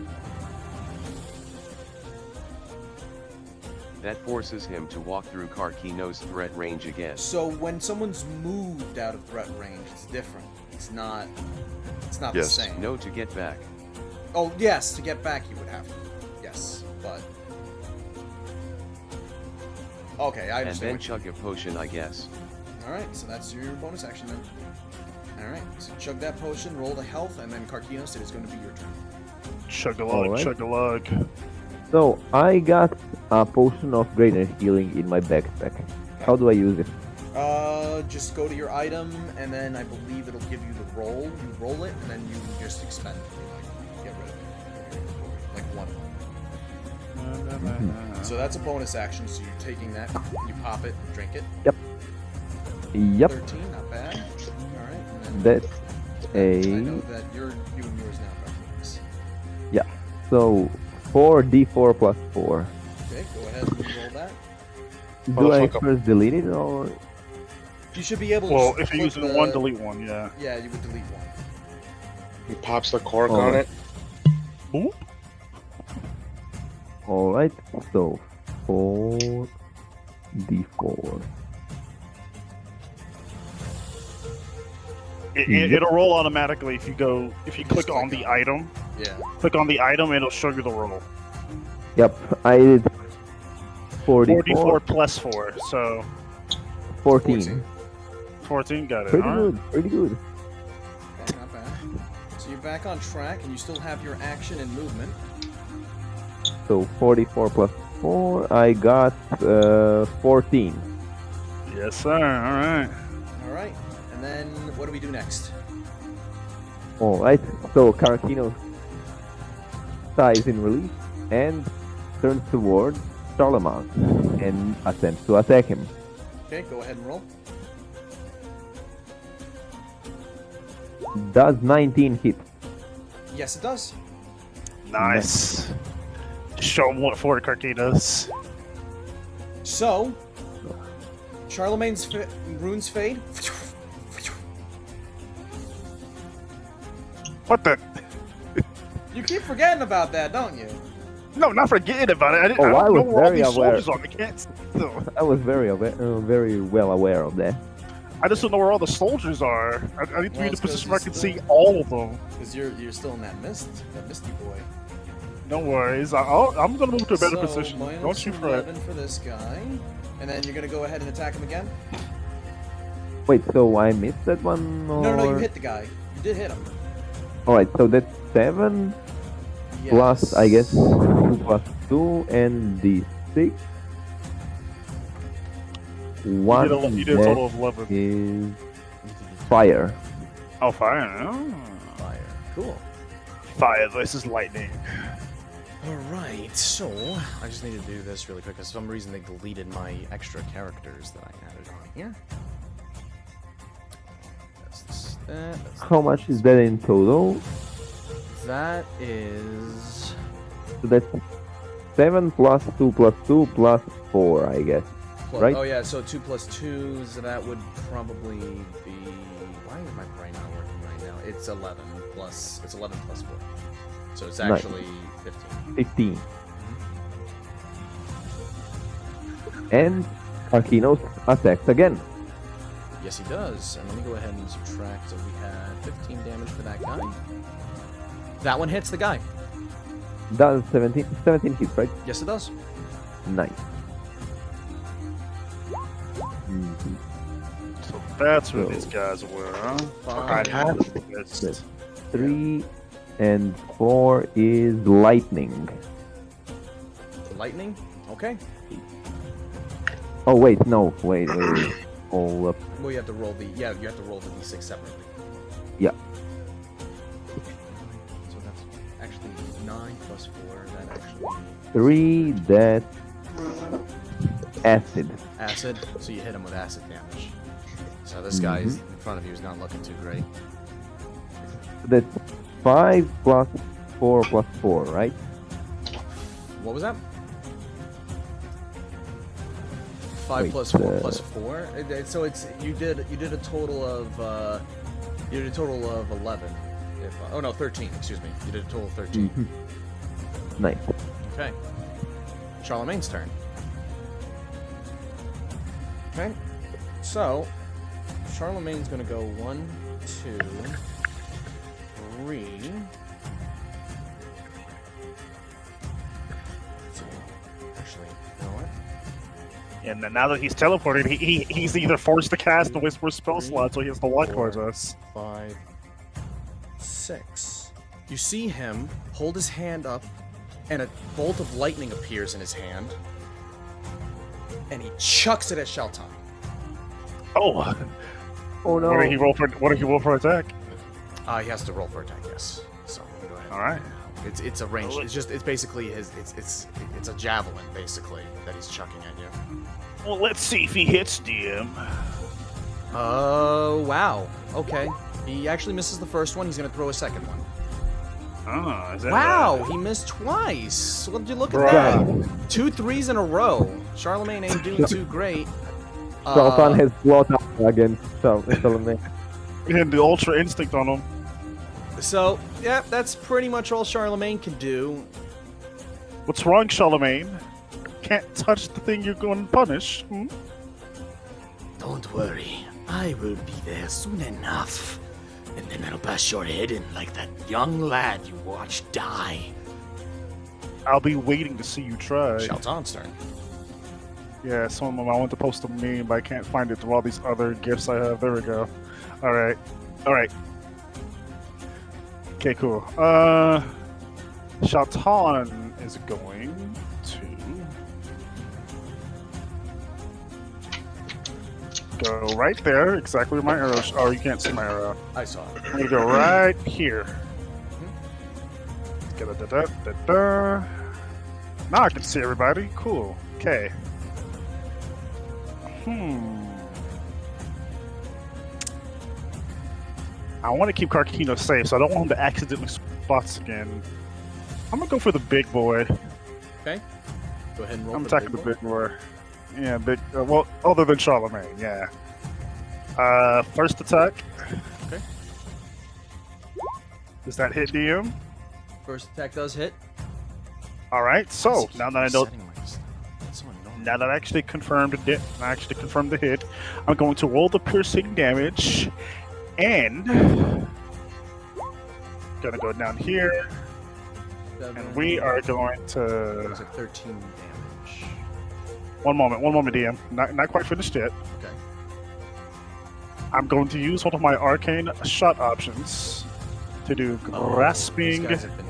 That forces him to walk through Karkino's threat range again. So when someone's moved out of threat range, it's different. It's not the same. No, to get back. Oh, yes, to get back you would have to. Yes, but... Okay, I And understand. then chug a potion, I guess. Alright, so that's your bonus action then. Alright, so chug that potion, roll the health, and then Karkinos, it is going to be your turn. Chug-a-lug, Alright. chug-a-lug. So I got a potion of greater healing in my backpack. How do I use it? Just go to your item, and then I believe it'll give you the roll. You roll it, and then you just expend it. Like, get rid of it. Like one of them. So that's a bonus action, so you're taking that, you pop it, drink it. Yep. Yep. 13, not bad. Alright, and then... That's I know that you and yours now, Karkinos. Yeah. So 4d4 plus 4. Okay, go ahead and roll that. Do I first delete it or? You should be able to. Well, if you're using one, delete one, yeah. Yeah, you would delete one. He pops the cork on it. Boop. Alright, so 4d4. It'll roll automatically if you click on the item. Yeah. Click on the item, it'll show you the roll. Yep, I did 44 plus 4, so 14. 14, got it. Pretty All good, right. pretty good. Okay, not bad. So you're back on track, and you still have your action and movement. So 44 plus 4, I got 14. Yes, sir. All right. All right, and then what do we do next? Alright, so Karakino sighs in relief and turns towards Charlemagne and attempts to attack him. Okay, go ahead and roll. Does 19 hit? Yes, it does. Nice. Show him what for Karkinos. So, Charlemagne's runes fade. What the? You keep forgetting about that, don't you? No, not forgetting about it. I Oh, I don't know was where all very these aware. soldiers are. I can't see them. I was very well aware of that. I just don't know where all the soldiers are. I need to be in a it's 'cause position where I you're can still- see all of them. Because you're still in that misty boy. No worries. I'm gonna move to a better So, position. minus Don't you fret. 11 for this guy, and then you're gonna go ahead and attack him again. Wait, so I missed that one? Or... No, you hit the guy. You did hit him. Alright, so that's 7 plus, I guess, 2 plus 2 and the 6. One You did a total of 11. is fire. Oh, fire. Oh. Fire. Cool. Fire versus lightning. Alright, so I just need to do this really quick. For some reason they deleted my extra characters that I added on here. That's that. How much is that in total? That is... So that's 7 plus 2 plus 2 plus 4, I guess. Right? Oh yeah, so 2 plus 2, so that would probably be... Why is my brain not working right now? It's 11 plus 4. So it's Nice. actually 15. 15. And Arkinos attacks again. Yes, he does. And let me go ahead and subtract. So we had 15 damage for that guy. That one hits the guy. Does 17 hits, right? Yes, it does. Nice. So that's where So- these guys were, huh? Fine. That's 3 and 4 is lightning. Lightning? Okay. Oh wait, no, wait. All up. Well, you have to roll the... Yeah, you have to roll the d6 separately. Yeah. So that's actually 9 plus 4. That actually... 3, that's acid. Acid. So you hit him with acid damage. So this guy is in front of you is not looking too great. That's 5 plus 4 plus 4, right? What was that? 5 Wait, plus 4 plus 4. So it's you did a total of 11. If, oh no, 13. Excuse me. You did a total of 13. Nice. Okay. Charlemagne's turn. Okay. So Charlemagne's gonna go 1, 2, 3. So actually, you know what? And then now that he's teleported, he's either forced to cast the Whisper spell slot, so he has to walk towards us. 5, 6. You see him hold his hand up, and a bolt of lightning appears in his hand, and he chucks it at Shelton. Oh. Oh no. What did he roll for attack? He has to roll for attack, yes. So go ahead. All right. It's a range. It's basically it's a javelin basically that he's chucking at you. Well, let's see if he hits, DM. Oh wow. Okay. He actually misses the first one. He's gonna throw a second one. Oh, is that Wow, he missed twice. Well, did you look at Bruh. that? 2 3s in a row. Charlemagne ain't doing too great. Sultan has blown up against Charlemagne. He had the Ultra Instinct on him. So, yeah, that's pretty much all Charlemagne can do. What's wrong, Charlemagne? Can't touch the thing you're going to punish. Hmm? Don't worry, I will be there soon enough. And then I'll bash your head in like that young lad you watched die. I'll be waiting to see you try. Shelton's turn. Yeah, some of them I want to post a meme, but I can't find it through all these other gifts I have. There we go. All right. Okay, cool. Shelton is going to go right there, exactly where my arrow. Oh, you can't see my arrow. I saw it. I'm gonna go right here. Da-da-da-da-da-da. Now I can see everybody. Cool. Okay. I want to keep Karkino safe, so I don't want him to accidentally spots again. I'm gonna go for the big boy. Okay. Go ahead and roll. I'm for attacking the big boy. Yeah, big. Well, other than Charlemagne, yeah. First attack. Okay. Does that hit DM? First attack does hit. All right. So now that I know, So annoying. now that I actually confirmed the hit, I'm going to roll the piercing damage, and gonna go down here, and we are going It to. was like 13 damage. One moment, DM. Not quite finished yet. Okay. I'm going to use one of my arcane shot options to do grasping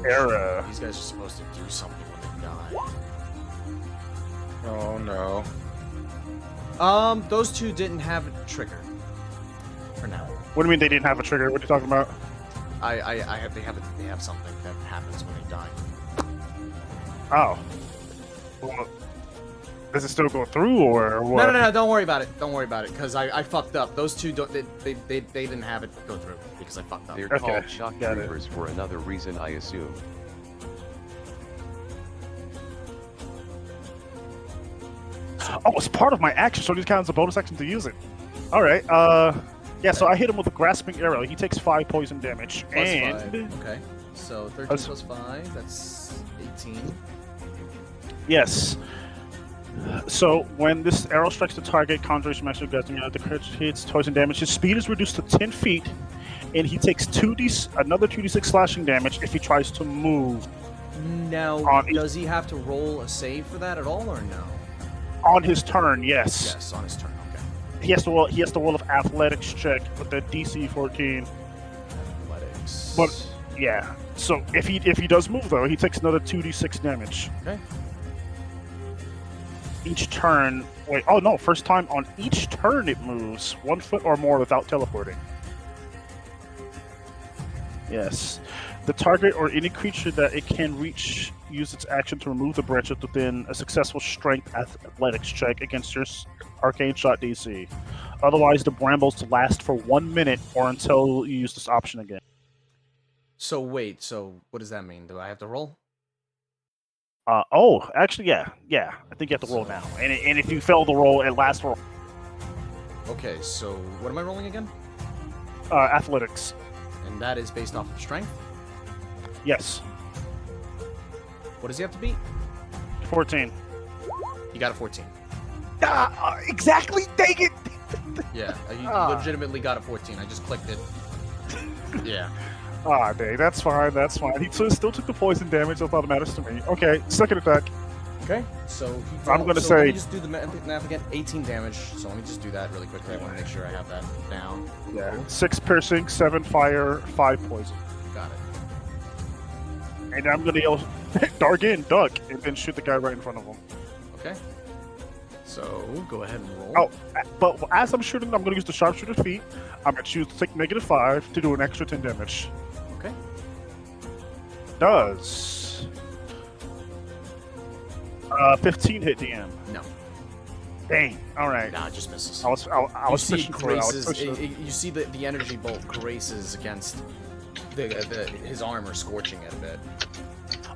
arrow. These guys are supposed to do something when they die. Oh no. Those two didn't have a trigger. For now. What do you mean they didn't have a trigger? What are you talking about? They have something that happens when they die. Oh. Well, does it still go through or what? No, don't worry about it. Don't worry about it, because I fucked up. Those two don't they didn't have it go through because I fucked up. They're called shock troopers for another reason, I assume. Oh, it's part of my action, so it counts as a bonus action to use it. Alright, yeah, so I hit him with a grasping arrow. He takes 5 poison damage. Plus and 5. Okay. So 13 plus 5, that's 18. Yes. So when this arrow strikes the target, conjuration master grasping arrow, the creature hits poison damage. His speed is reduced to 10 feet, and he takes another 2d6 slashing damage if he tries to move. Now, does he have to roll a save for that at all, or no? On his turn, yes. Yes, on his turn. Okay. He has to roll an athletics check with the DC 14. Athletics. But yeah, so if he does move though, he takes another 2d6 damage. Okay. Each turn. Wait. Oh no! First time on each turn it moves 1 foot or more without teleporting. Yes. The target or any creature that it can reach use its action to remove the branches within a successful strength athletics check against your arcane shot DC. Otherwise, the brambles last for 1 minute or until you use this option again. So wait, so what does that mean? Do I have to roll? Actually, yeah. I think you have to roll now. And if you fail the roll, it lasts for Okay, so what am I rolling again? athletics. And that is based off of strength? Yes. What does he have to beat? 14. You got a 14. Exactly. Dang it. Yeah, you legitimately got a 14. I just clicked it. Yeah. Dang. That's fine. He still took the poison damage. That's all that matters to me. Okay, second attack. Okay, so I'm gonna let say- me just do the math again. 18 damage. So let me just do that really quickly. I want to make sure I have that down. Yeah. 6 piercing, 7 fire, 5 poison. Got it. And I'm gonna yell, Dargan, duck, and then shoot the guy right in front of him. Okay. So go ahead and roll. Oh, but as I'm shooting, I'm gonna use the sharpshooter feat. I'm gonna choose to take -5 to do an extra 10 damage. Okay. Does 15 hit DM? No. Dang. All right. Nah, it just misses. I was you see pushing through. you see the energy bolt graces against his armor, scorching it a bit.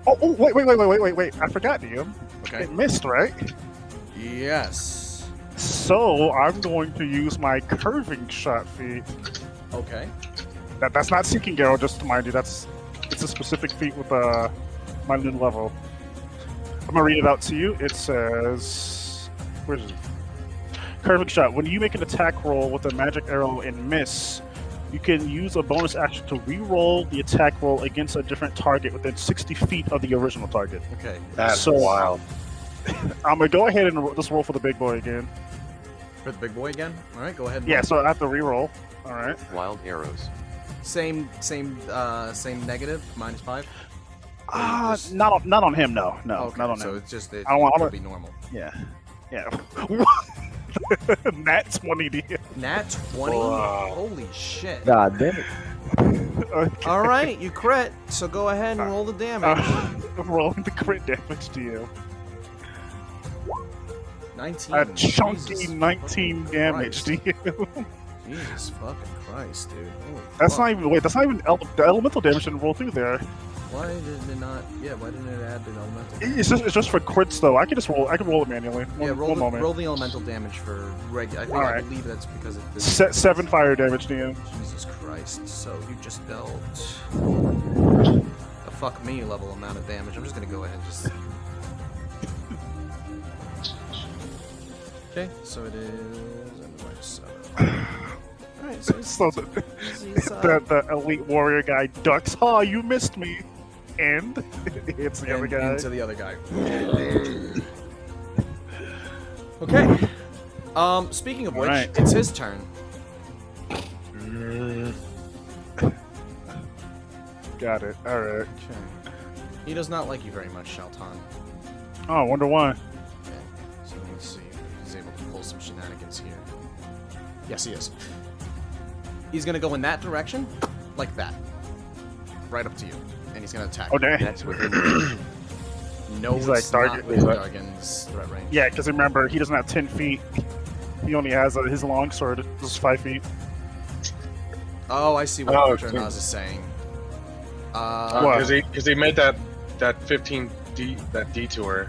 Oh, wait! I forgot, DM. Okay. It missed, right? Yes. So I'm going to use my curving shot feat. Okay. That's not seeking arrow, just to mind you. It's a specific feat with my new level. I'm gonna read it out to you. It says, where is it? Curving shot. When you make an attack roll with a magic arrow and miss, you can use a bonus action to re-roll the attack roll against a different target within 60 feet of the original target. Okay. That's wild. I'm gonna go ahead and just roll for the big boy again. For the big boy again? All right, go ahead. And Yeah, roll. so I have to re-roll. All right. Wild arrows. Same negative, -5. Not on him. No, Okay, not on so him. it's just I don't want. it'll be normal. Yeah. Nat 20 DM. Nat 20. Wow. Holy shit! God damn it. Okay. All right, you crit. So go ahead and roll the damage. I'm rolling the crit damage to you. 19. A chunky Jesus 19 fucking damage to Christ. you. Jesus fucking Christ, dude. Holy That's fuck. not even. Wait, that's not even. The elemental damage didn't roll through there. Why did it not? Yeah, why didn't it add the elemental? It's just for crits though. I can roll it manually. Yeah, One moment. roll the elemental damage for regular. I Alright. believe that's because it. Seven fire damage to you. Jesus Christ! So you just dealt a fuck me level amount of damage. I'm just gonna go ahead and just. Okay, so it is -7. Alright, so it's, So he's, the elite warrior guy ducks. Oh, you missed me. And it's the other and guy. into the other guy. Okay. Speaking of which, Right. it's his turn. Got it. All right. Okay. He does not like you very much, Shelton. Oh, I wonder why. Okay. So let me see if he's able to pull some shenanigans here. Yes, he is. He's gonna go in that direction, like that. Right up to you. And he's gonna attack. Oh, dang. That's within No, He's it's like not Dargan- within Dargan's threat range. Yeah, because remember, he doesn't have 10 feet. He only has his long sword is 5 feet. Oh, I see what Oh, Turnaz is saying. What? Because he made that 15 that detour.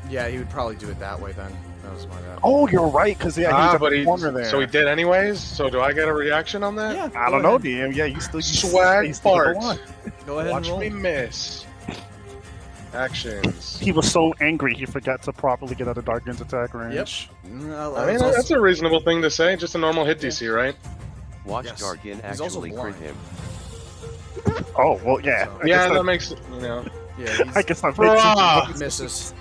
Yeah, he would probably do it that way then. That was my bad. Oh, you're right, because yeah, he's at but the corner there. so he did anyways. So do I get a reaction on that? Yeah, I don't know, DM. Yeah, you still Swag you still fart. the one. Go ahead Watch and roll. me miss. Actions. He was so angry he forgot to properly get out of Dargan's attack range. I mean, that's a reasonable thing to say. Just a normal hit DC, right? Watch Yes. Dargan He's also actually crit blind. him. Oh, well, yeah. So- I Yeah, guess that makes you know. Yeah, he's, I guess that Bruh. makes sense. misses.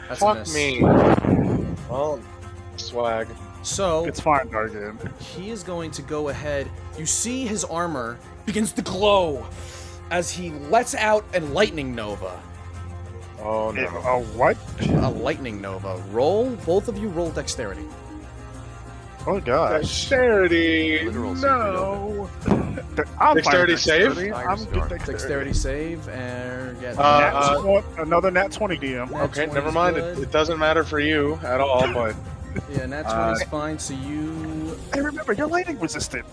That's a Fuck miss. me. Well, swag. So It's fine, Dargan. he is going to go ahead. You see his armor begins to glow as he lets out a lightning nova. Oh no. What? A lightning nova. Roll. Both of you roll dexterity. Oh, gosh. Dexterity. Literal No. I'm Dexterity fine with save? dexterity. Fire I'm start. good dexterity. Dexterity save and get Another nat 20, DM. Nat Okay, 20's never mind. good. It doesn't matter for you at all, but Yeah, nat 20 is fine. So you Hey, remember, you're lightning resistant.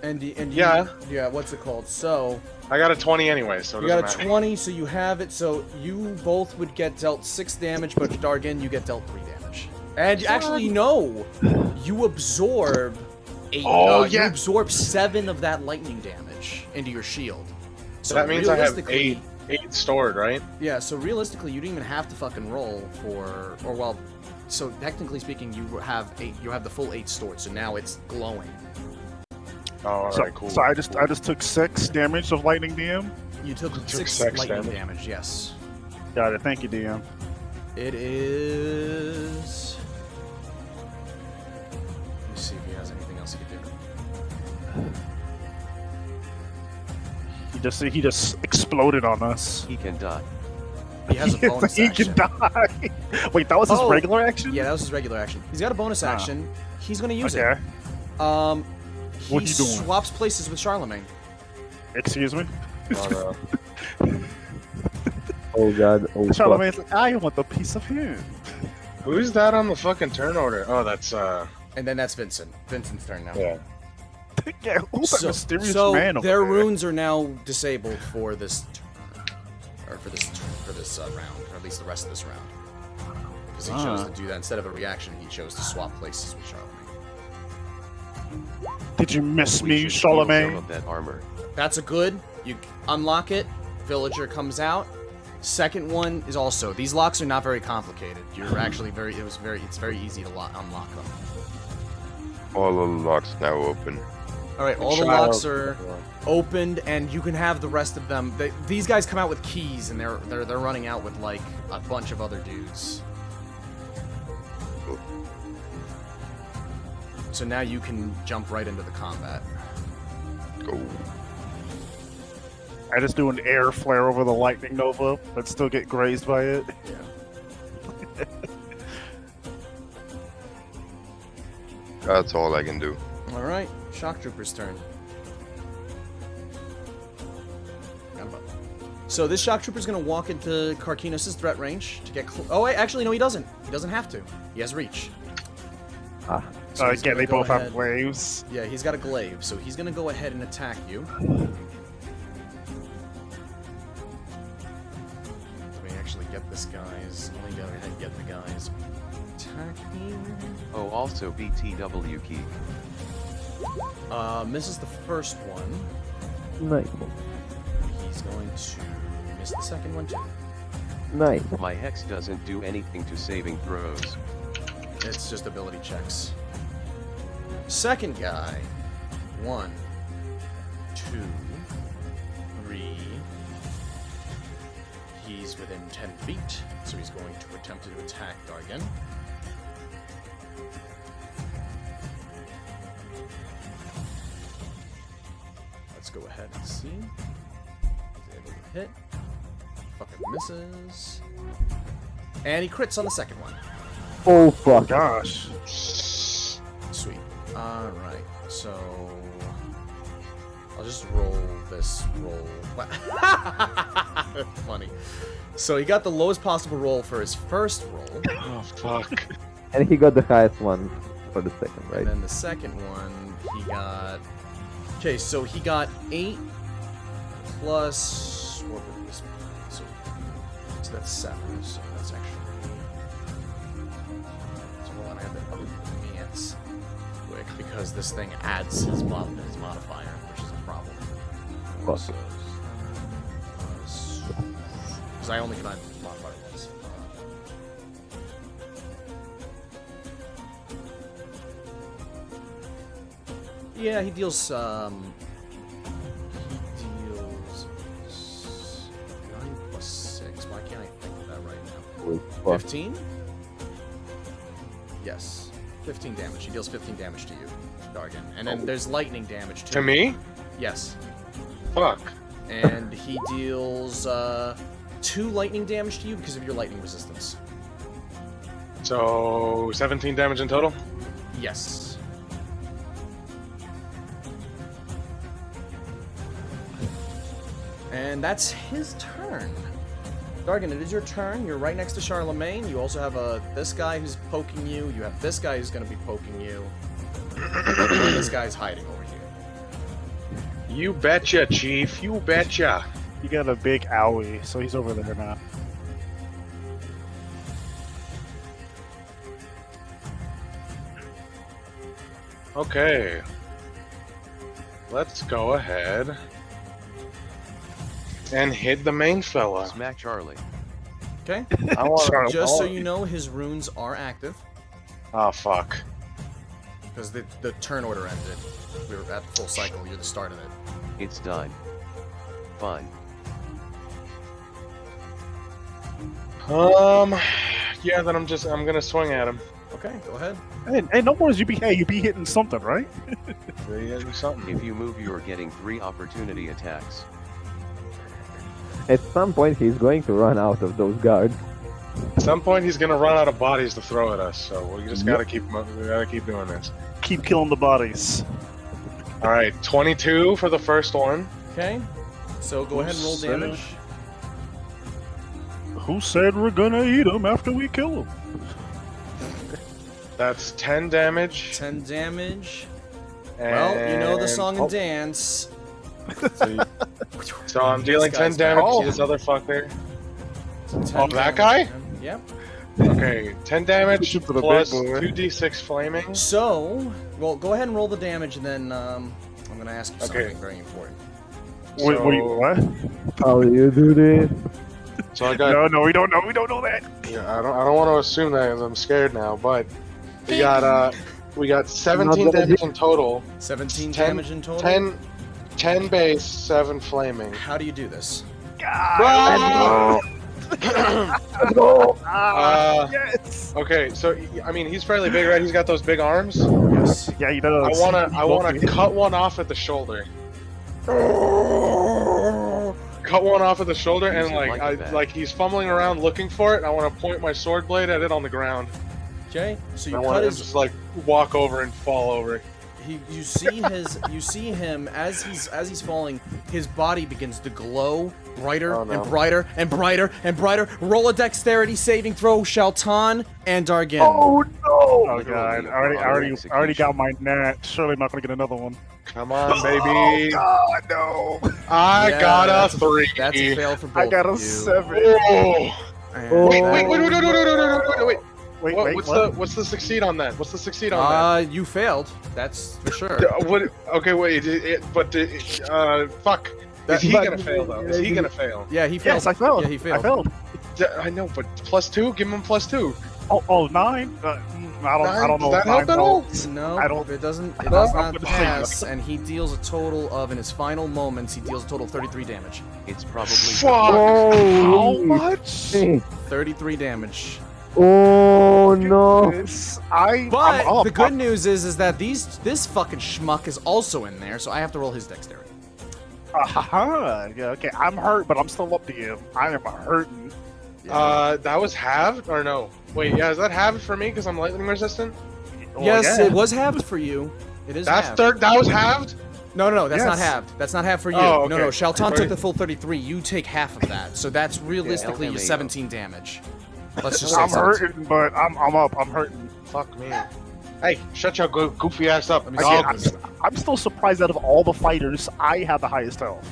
And Yeah. yeah. What's it called? So I got a 20 anyway, so it you got a doesn't matter. 20, so you have it. So you both would get dealt 6 damage, but Dargan, you get dealt 3 damage. And actually, no, you absorb 8. Oh, You yeah. absorb 7 of that lightning damage into your shield. So that means I have realistically- 8 stored, right? Yeah, so realistically, you didn't even have to fucking roll for, or well, so technically speaking, you have 8. You have the full 8 stored. So now it's glowing. Oh, all So, right, cool. so I just took 6 damage of lightning, DM. You took 6 6 lightning damage. damage. Yes. Got it. Thank you, DM. It is. Let me see if he has anything else he can do. He just exploded on us. He can die. He has a bonus he action. can die. Wait, that was his regular action? Yeah, that was his regular action. He's got a bonus action. He's going to use Okay. it. He What you doing? swaps places with Charlemagne. Excuse me? Oh, Oh god. Oh fuck. Charlemagne's like, I want the piece of him. Who's that on the fucking turn order? Oh, that's And then that's Vincent. Vincent's turn now. yeah. Yeah, who's that mysterious so man over their there? runes are now disabled for this turn, or for this round, or at least the rest of this round, because he chose to do that instead of a reaction. He chose to swap places with Charlemagne. Did you miss We me, should steal some Charlemagne? of that armor. That's a good. You unlock it. Villager comes out. Second one is also. These locks are not very complicated. You're actually it's very easy to unlock them. All the locks now open. All right, all the locks are opened, and you can have the rest of them. These guys come out with keys, and they're running out with like a bunch of other dudes. So now you can jump right into the combat. Go. I just do an air flare over the lightning nova, but still get grazed by it. Yeah. That's all I can do. All right, Shock Trooper's turn. So this Shock Trooper's gonna walk into Karkinos' threat range to get. Oh wait, actually no, he doesn't. He doesn't have to. He has reach. Ah. So he's Again, gonna they go both ahead- have waves. Yeah, he's got a glaive, so he's gonna go ahead and attack you. Let me actually get this guy's. Let me go ahead and get the guy's attack here. Oh, also BTW key. Misses the first one. Nice. He's going to miss the second one too. Nice. My hex doesn't do anything to saving throws. It's just ability checks. Second guy. 1, 2, 3. He's within 10 feet, so he's going to attempt to attack Dargan. Let's go ahead and see. He's able to hit. Fucking misses. And he crits on the second one. Oh fuck. Gosh. Sweet. Alright, so I'll just roll this roll. Funny. So he got the lowest possible roll for his first roll. Oh fuck. And he got the highest one for the second, right? And then the second one, he got. Okay, so he got 8 plus. What would this be? So that's 7. So that's actually. So hold on, I have to update the ants quick because this thing adds his modifier, which is a problem. Fuck. So, because I only can add modifier once. Yeah, he deals, he deals 9 plus 6. Why can't I think of that right now? Wait, fuck. 15? Yes. 15 damage. He deals 15 damage to you, Dargan. And then there's lightning damage too. To me? Yes. Fuck. And he deals 2 lightning damage to you because of your lightning resistance. So 17 damage in total? Yes. And that's his turn. Dargan, it is your turn. You're right next to Charlemagne. You also have this guy who's poking you. You have this guy who's going to be poking you. And this guy's hiding over here. You betcha, Chief. You betcha. You got a big owie, so he's over there now. Okay. Let's go ahead and hit the main fella. Smack Charlie. Okay. I want Just so you know, his runes are active. Oh, fuck. Because the turn order ended. We were at full cycle. You're the start of it. It's done. Fine. Yeah, then I'm gonna swing at him. Okay, go ahead. Hey, no more as you be hitting something, right? Something. If you move, you are getting 3 opportunity attacks. At some point, he's going to run out of those guards. At some point, he's gonna run out of bodies to throw at us, so we just gotta keep doing this. Keep killing the bodies. All right, 22 for the first one. Okay. So go ahead and roll damage. Who said we're gonna eat him after we kill him? That's 10 damage. 10 damage. Well, you know the song and dance. So I'm dealing 10 damage to this other fucker. Oh, that guy? Yep. Okay, 10 damage plus 2d6 flaming. So, well, go ahead and roll the damage, and then I'm going to ask you something very important. What? How do you do this? So I got. No, we don't know. We don't know that. Yeah, I don't want to assume that 'cause I'm scared now, but we got 17 damage in total. 17 damage in total. 10 base, 7 flaming. How do you do this? Let's go! Yes. Okay, so I mean he's fairly big, right? He's got those big arms. Yes. Yeah, he does. I wanna cut one off at the shoulder. Cut one off at the shoulder, and like he's fumbling around looking for it. And I want to point my sword blade at it on the ground. Okay, so you I cut want to his. just like walk over and fall over. You see him as he's falling. His body begins to glow brighter and brighter and brighter and brighter. Roll a dexterity saving throw, Shelton and Dargan. Oh no! Oh god! I already got my nat. Surely I'm not gonna get another one. Come on, baby. Oh no! I got a 3. That's a fail for both I got of a you. 7. Wait. What's the succeed on that? What's the succeed on that? You failed. That's for sure. Okay, wait. Fuck. Is he gonna fail though? Is he gonna fail? Yeah, he failed. Yes, I failed. Yeah, he failed. I failed. I know, but +2. Give him +2. Oh, 9. I don't know. Does that help at all? No, I don't. It doesn't. It does not pass, and he deals a total of, in his final moments, he deals a total of 33 damage. It's probably. Fuck! How much? 33 damage. Oh no! But the good news is that this fucking schmuck is also in there, so I have to roll his dexterity. Yeah, okay, I'm hurt, but I'm still up to you. I am hurting. That was halved or no? Wait, yeah, is that halved for me because I'm lightning resistant? Yes, it was halved for you. It is. That's halved. That was halved. No, that's not halved. That's not halved for you. Oh, okay. No, Shelton took the full 33. You take half of that, so that's realistically your 17 damage. Let's just say I'm 17. hurting, but I'm up. I'm hurting. Fuck me. Hey, shut your goofy ass up. I'm still surprised out of all the fighters, I have the highest health.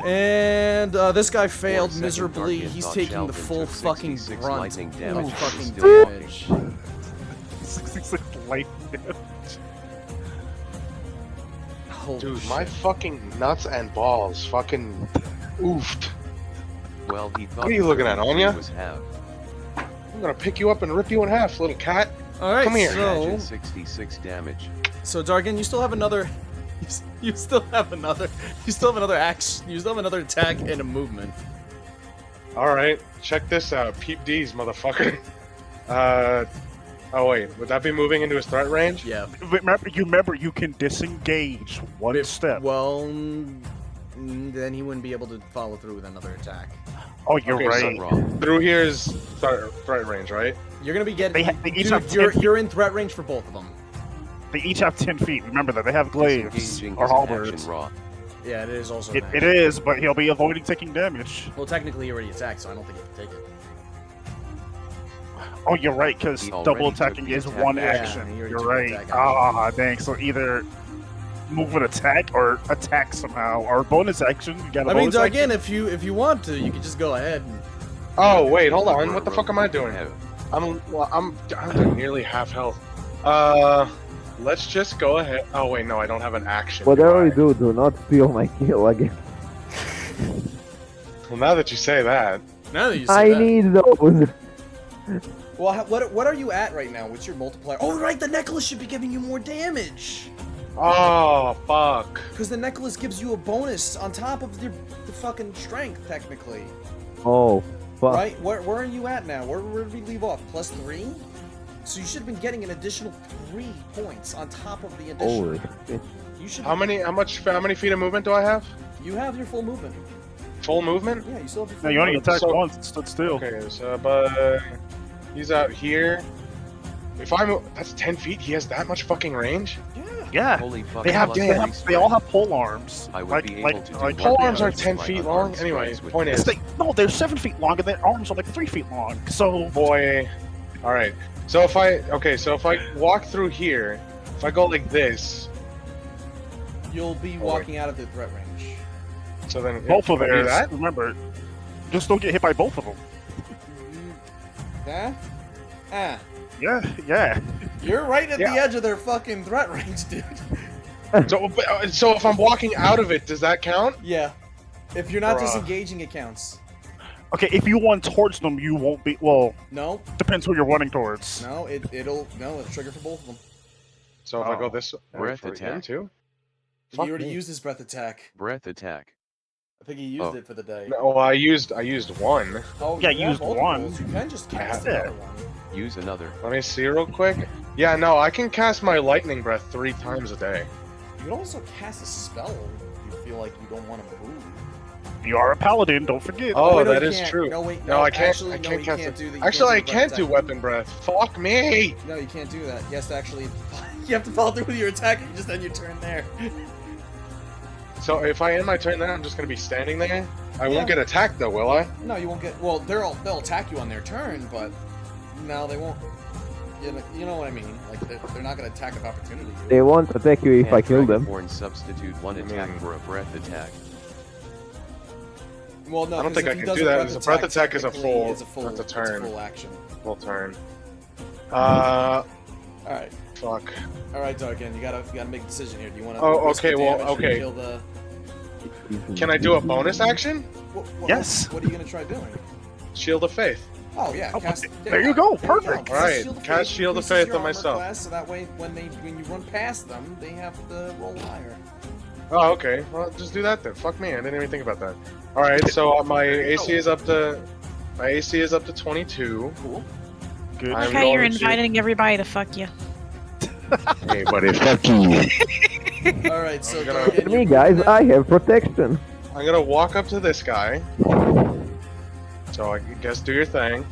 And this guy failed 4 miserably. seconds, He's Dark taking the Shelton full took fucking 66 brunt lightning of damage, fucking still damage. 66 lightning damage. Holy Dude, shit. my fucking nuts and balls fucking oofed. Well, he thought. What are you looking at, Anya? Was halved. I'm gonna pick you up and rip you in half, little cat. All right, Come here. Imagine 66 damage. So Dargan, you still have another. You still have another. You still have another axe. You still have another attack and a movement. All right, check this out. Peep D's, motherfucker. Oh wait, would that be moving into his threat range? Yeah. Remember, you can disengage one step. Well, then he wouldn't be able to follow through with another attack. Oh, you're right. Through here is threat range, right? You're gonna be getting. They each have 10 you're in threat range for both of them. They each have 10 feet. Remember that. They have glaives Disengaging or is an halberds. action raw. Yeah, it is also. It is, but he'll be avoiding taking damage. Well, technically, he already attacked, so I don't think he can take it. Oh, you're right, because He already double took attacking the is attack. one Yeah, action. he already You're took the right. attack. Ah, dang. So either move and attack, or attack somehow, or bonus action. You got a I mean, bonus action? again, if you want to, you can just go ahead. And... Oh wait, hold on. What the fuck am I doing? I'm doing nearly half health. Let's just go ahead. Oh wait, no, I don't have an action. Whatever you do not steal my kill again. Well, now that you say that. Now that you say I that. need those. Well, what are you at right now? What's your multiplier? Oh, right, the necklace should be giving you more damage. Oh, fuck. Because the necklace gives you a bonus on top of the fucking strength, technically. Oh, fuck. Right? Where are you at now? Where did we leave off? +3? So you should have been getting an additional 3 points on top of the additional. Holy shit. You should. How many feet of movement do I have? You have your full movement. Full movement? Yeah, you still have your No, full you only movement. attacked once. Stood still. Okay, so but he's out here. If I move, that's 10 feet. He has that much fucking range. Yeah. Holy fuck. They all have pole arms. I would be able to do pole arms are damage 10 to my feet long. unarmed Anyway, strikes with point is. No, they're 7 feet long, and their arms are like 3 feet long. So boy, all right. So if I walk through here, if I go like this, You'll be walking out of the threat range. So then both of can I do theirs. that? Remember, just don't get hit by both of them. Yeah? Ah. Yeah. You're right at the Yeah. edge of their fucking threat range, dude. So if I'm walking out of it, does that count? Yeah. If you're not Bruh. disengaging, it counts. Okay, if you run towards them, you won't be. Well, No. depends who you're running towards. No, it'll trigger for both of them. So if I go this Breath for him attack. too. He Fuck already me. used his breath attack. Breath attack. I think he used it for the day. No, I used one. Oh, Yeah, you have used multiples. one. You can just cast Yeah. another one. Use another. Let me see real quick. Yeah, no, I can cast my lightning breath 3 times a day. You can also cast a spell if you feel like you don't want to move. You are a paladin. Don't forget. Oh, wait, no, that you is can't. true. No, wait, no, I can't. actually, I no, can't you cast can't it. do that. You Actually, I can't do can't breath do attack. weapon breath. Fuck me. No, you can't do that. He has to actually. You have to follow through with your attack and just end your turn there. So if I end my turn there, I'm just gonna be standing there. I Yeah. won't get attacked though, will I? No, you won't get. Well, they'll attack you on their turn, but no, they won't. You know what I mean? Like they're not gonna attack of opportunity. They won't attack you if I kill them. Dragonborn substitute one attack for a breath attack. Well, no, I don't 'cause think if I he can does do a that. Because a breath attack is a technically, full. it's a full. That's a It's turn. a full action. Full turn. All right. Fuck. All right, Darkin, you gotta make a decision here. Do you want to? Oh, okay, well, okay. Kill the... Can I do a bonus action? Yes. What are you gonna try doing? Shield of Faith. Oh yeah, cast. there you go, perfect. All right, cast Shield of Faith your on armor myself. Class, so that way, when you run past them, they have to roll higher. Oh, okay. Well, just do that then. Fuck me. I didn't even think about that. All right, so my AC is up to 22. Cool. Good. I'm Okay, you're going to- inviting everybody to fuck you. Hey, buddy, fuck you. All right, so I'm gonna- Darkin, Me, you're guys, moving I have protection. I'm gonna walk up to this guy. So I guess do your thing.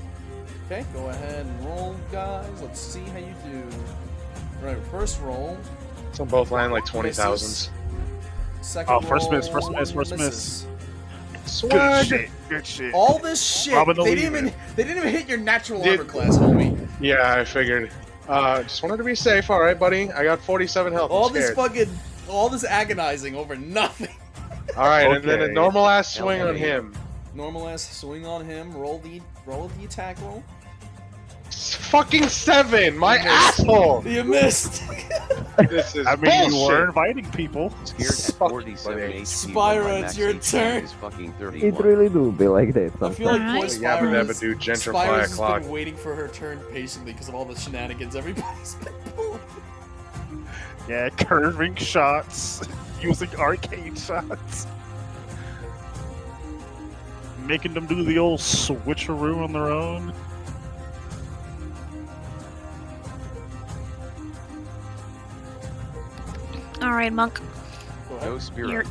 Okay, go ahead and roll, guys. Let's see how you do. All right, first roll. So both land like Misses. 20,000s. Second Oh, roll. first miss, first miss, first miss. misses. Good Swag. shit. Good shit. All this shit. Robin They didn't Oliver. even hit your natural Did- armor class, homie. Yeah, I figured. Just wanted to be safe. All right, buddy. I got 47 health. All I'm this scared. all this agonizing over nothing. All right, and then a Okay. normal ass swing on Okay. him. Normal ass swing on him. Roll the attack roll. Fucking 7, my You missed. asshole. You missed. This is I mean, you bullshit. were inviting people. Scared at 47 buddy. HP. Spyro, when my it's max your HP turn. is fucking It 31. really do be like that I sometimes. feel like poor Alright. Yabba dabba Spyro's, do, gentrify Spyro's a has clock. been waiting for her turn patiently because of all the shenanigans everybody's been pulling. Yeah, curving shots, using arcade shots, making them do the old switcheroo on their own. All right, Monk. Go ahead. No spirit. You're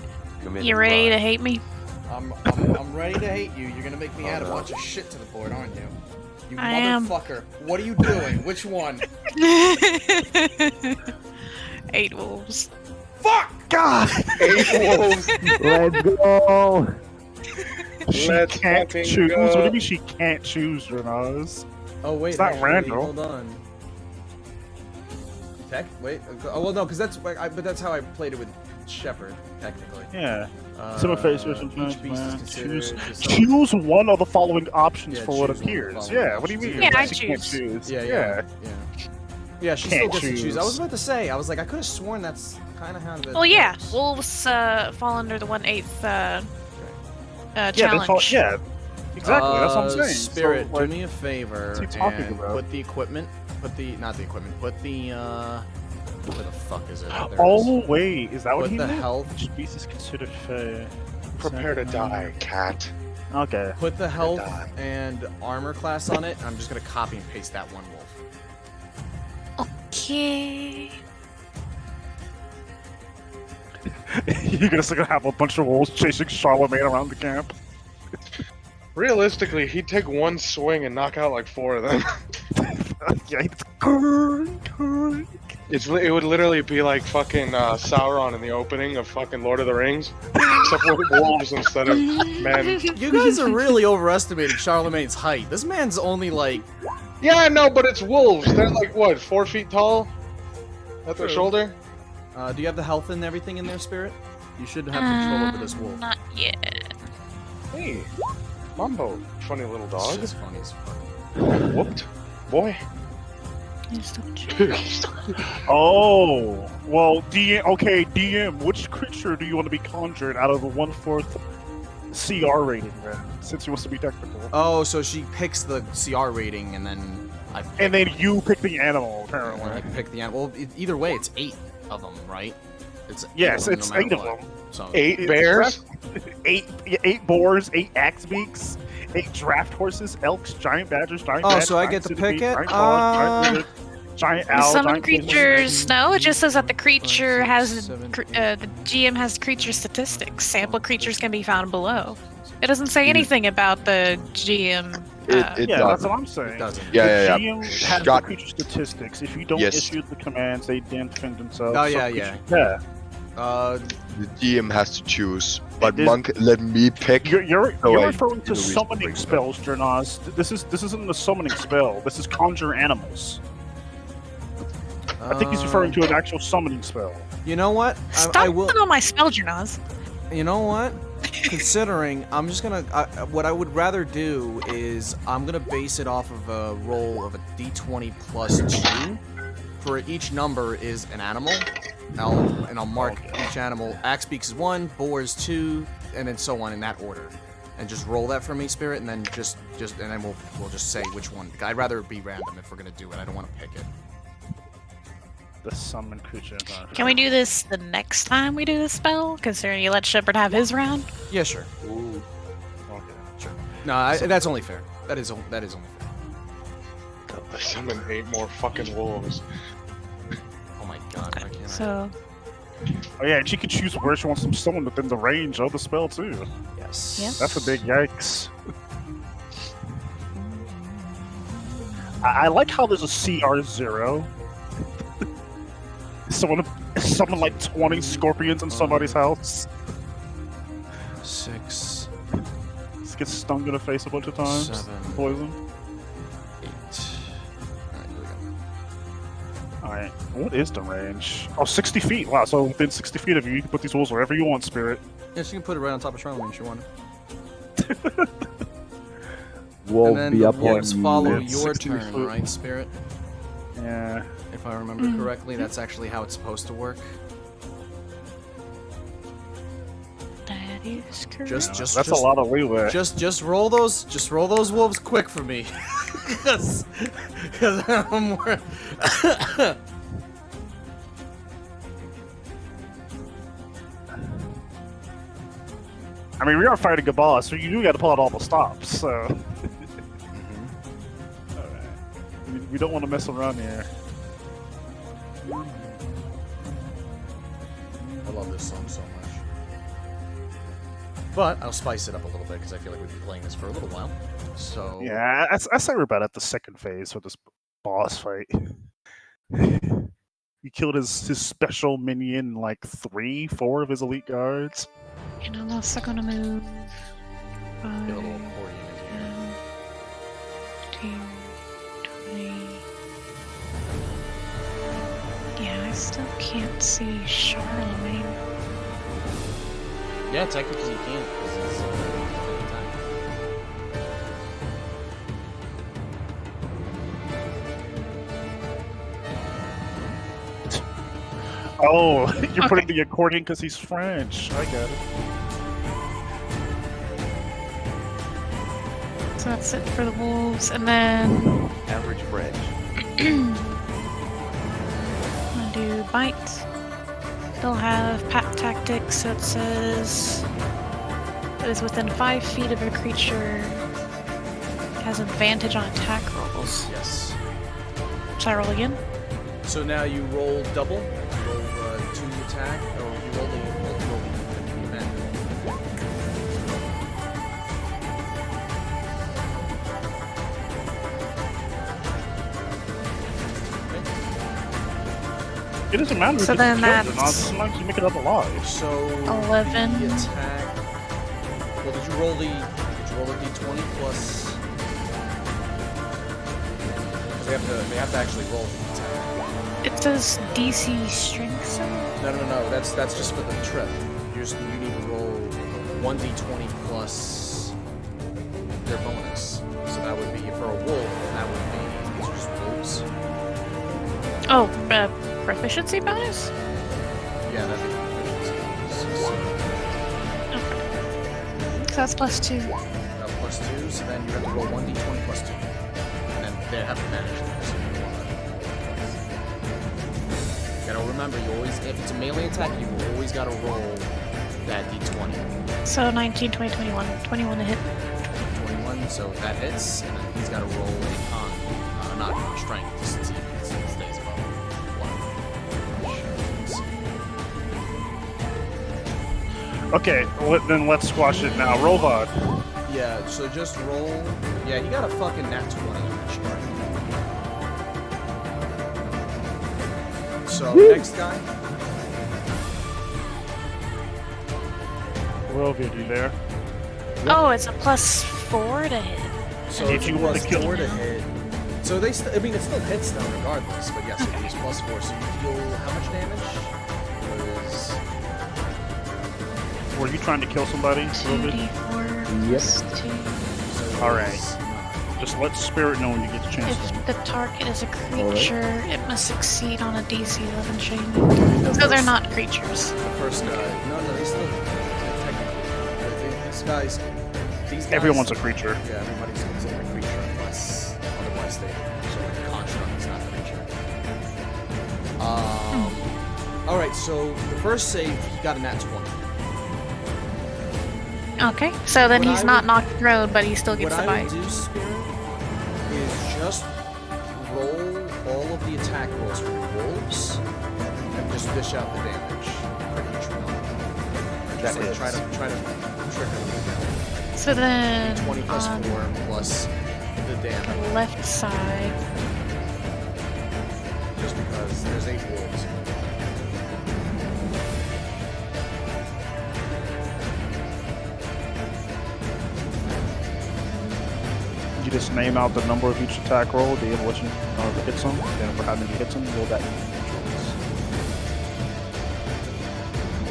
Commit you and ready to rise. hate me? I'm ready to hate you. You're gonna make me Oh, add a no. bunch of shit to the board, aren't you? You I am. motherfucker. What are you doing? Which one? 8 wolves. Fuck! God, 8 wolves. Let's go. she Let's can't fucking choose. go. What do you mean she can't choose, Renaz? Oh wait, It's not actually, random. hold on. Tech? Wait. Oh well, no, because that's but that's how I played it with Shepard, technically. Yeah. Some face version. Each beast is considered. Choose one of the following options Yeah, for what choose one of the appears. following Yeah. What do you options. mean? Yeah, I She can't choose. choose. Yeah. Yeah, she still Can't gets to choose. I was choose. about to say. I was like, I could have sworn that's kind of how the. Well, yeah, works. wolves fall under the 1/8 Yeah, challenge. they fall. Yeah. Exactly. That's what I'm saying. Spirit, So, like, do me a favor what's he talking and about? put the equipment. Not the equipment. Put the where the fuck is it? There it is. Oh wait, is that what Put he the meant? health. Which beast is considered fair? Prepare to die, cat. Okay. Put the health die. and armor class on it. I'm just gonna copy and paste that one wolf. Okay. You're just gonna have a bunch of wolves chasing Charlemagne around the camp. Realistically, he'd take one swing and knock out like 4 of them. Yeah. It would literally be like fucking Sauron in the opening of fucking Lord of the Rings, except with wolves instead of men. You guys are really overestimating Charlemagne's height. This man's only like. Yeah, no, but it's wolves. They're like what, 4 feet tall at their True. shoulder? Do you have the health and everything in there, Spirit? You should have control over this wolf. Not yet. Hey, Mambo, funny little It's dog. just funny as fuck. Whooped, boy. Oh, well, DM, which creature do you want to be conjured out of the 1/4 CR rating then, since he wants to be technical? Oh, so she picks the CR rating and then I pick, And then you pick the animal, apparently. I pick the animal. Well, either way, it's 8 of them, right? It's Yes, eight of it's them, no 8 matter of what. them. So 8 bears? 8 boars, 8 axe beaks, 8 draft horses, elks, giant badgers, giant Oh, bats, so I giant get to centipedes, pick it? giant frogs, giant lizard, giant owl, Summon giant creatures. No, it just says that the creature has seven, the GM has creature statistics. Sample creatures can be found below. It doesn't say anything about the GM. It Yeah, doesn't. that's what I'm saying. it doesn't. Yeah. The GM has the Got- creature statistics. If you don't Yes. issue the commands, they then defend themselves. Oh, So yeah, creature- The GM has to choose, but It is- Monk let me pick. You're So I- referring to no reason to summoning bring it up. spells, Jernaz. This isn't a summoning spell. This is conjure animals. I think he's referring to an actual summoning spell. You know what? Stop I will. on my spell, Jernaz. You know what? Considering, I'm just gonna. What I would rather do is I'm gonna base it off of a roll of a d20 plus 2. For each number is an animal. I'll mark each animal. Axebeaks is 1, boar is 2, and then so on in that order. And just roll that for me, Spirit, and then just and then we'll just say which one. I'd rather it be random if we're gonna do it. I don't want to pick it. The summon creature. Can we do this the next time we do this spell? Considering you let Shepard have his round. Yeah, sure. Ooh. Okay. Sure. No, that's only fair. That is only fair. I summoned 8 more fucking wolves. Oh my god, why can't So Oh yeah, and she can choose where she wants them summoned within the range of the spell too. Yes. Yeah. That's a big yikes. I like how there's a CR0. Someone like 20 scorpions in somebody's house. 6, Just gets stung in the face a bunch of times. 7, Poison. 8. Alright, here we go. Alright, what is the range? Oh, 60 feet. Wow, so within 60 feet of you, you can put these wolves wherever you want, Spirit. Yeah, so you can put it right on top of Charlemagne if you want. Wolf And then be the up on wolves follow it's your 60 turn, foot. right, Spirit? Yeah. If I remember correctly, that's actually how it's supposed to work. that is correct. Just That's a lot of leeway. Just roll those wolves quick for me. Because I'm more... I mean, we are fighting a boss, so you do got to pull out all the stops, so... Alright. We don't want to mess around here. I love this song so much. But I'll spice it up a little bit because I feel like we've been playing this for a little while. So Yeah, I say we're about at the second phase for this boss fight. He killed his special minion, like 3, 4 of his elite guards. And I'm also gonna move. get a little 5, accordion in here. 10, 20. Yeah, can't see Charlemagne. Yeah, technically you can't, because it's attack. Oh, you're putting the accordion because he's French. I get it. So that's it for the wolves, and then Average French. I'm gonna do bite. They'll have pack tactics, so it says it is within 5 feet of a creature. Has advantage on attack rolls. Yes. Should I roll again? So now you roll double. You roll 2 attack, or you roll the event. It doesn't matter. So if then it's that's- killed or not. Sometimes you make it up alive. So 11. the attack. Well, did you roll the? Did you roll a d20 plus? Because they have to actually roll the attack. It says DC strength. So No. That's just for the trip. You need to roll 1d20 plus their bonus. So that would be for a wolf. That would be these are just wolves. oh, proficiency bonus. Yeah, that'd be proficiency. So that's +2. Plus 2, so then you have to roll 1d20 plus 2. And then they have to manage them. So you gotta remember, you always, if it's a melee attack, you always gotta roll that d20. So 19, 20, 21. 21 to hit. 21, so that hits, and then he's gotta roll a con, not con, strength, just to see if he stays above 1. Okay, then let's squash it now. Roll hard. Yeah, so just roll. Yeah, he got a fucking nat 20 on that strike. So, next guy. Rovian, you there? Oh, it's a +4 to hit. So And if if you you want plus to kill 4 to him. hit. So they, I mean, it still hits them regardless. But yes, it is +4. So you deal how much damage? Was Were you trying to kill somebody, Rovian? 2d4 Yes. plus 2. so All right. Just let Spirit know when you get the chance. If the target is a creature, it must succeed on a DC 11 chain. The So they're first- not creatures. The first guy. No, they still technically. These guys. Everyone's a creature. Yeah, everybody's considered a creature unless otherwise stated. So like a construct is not a creature. Alright, so the first save, he got a nat 20. Okay, so then What he's I not would- knocked prone, but he still gets What the I bite. would do, Spirit, is just roll all of the attack rolls for your wolves and just dish out the damage for each one. Just That like is. try to trigger them together. So then 20 plus on 4 plus the damage. the left side, Just because there's 8 wolves. You just name out the number of each attack roll, the what you hits them, and for how many hits them, roll that.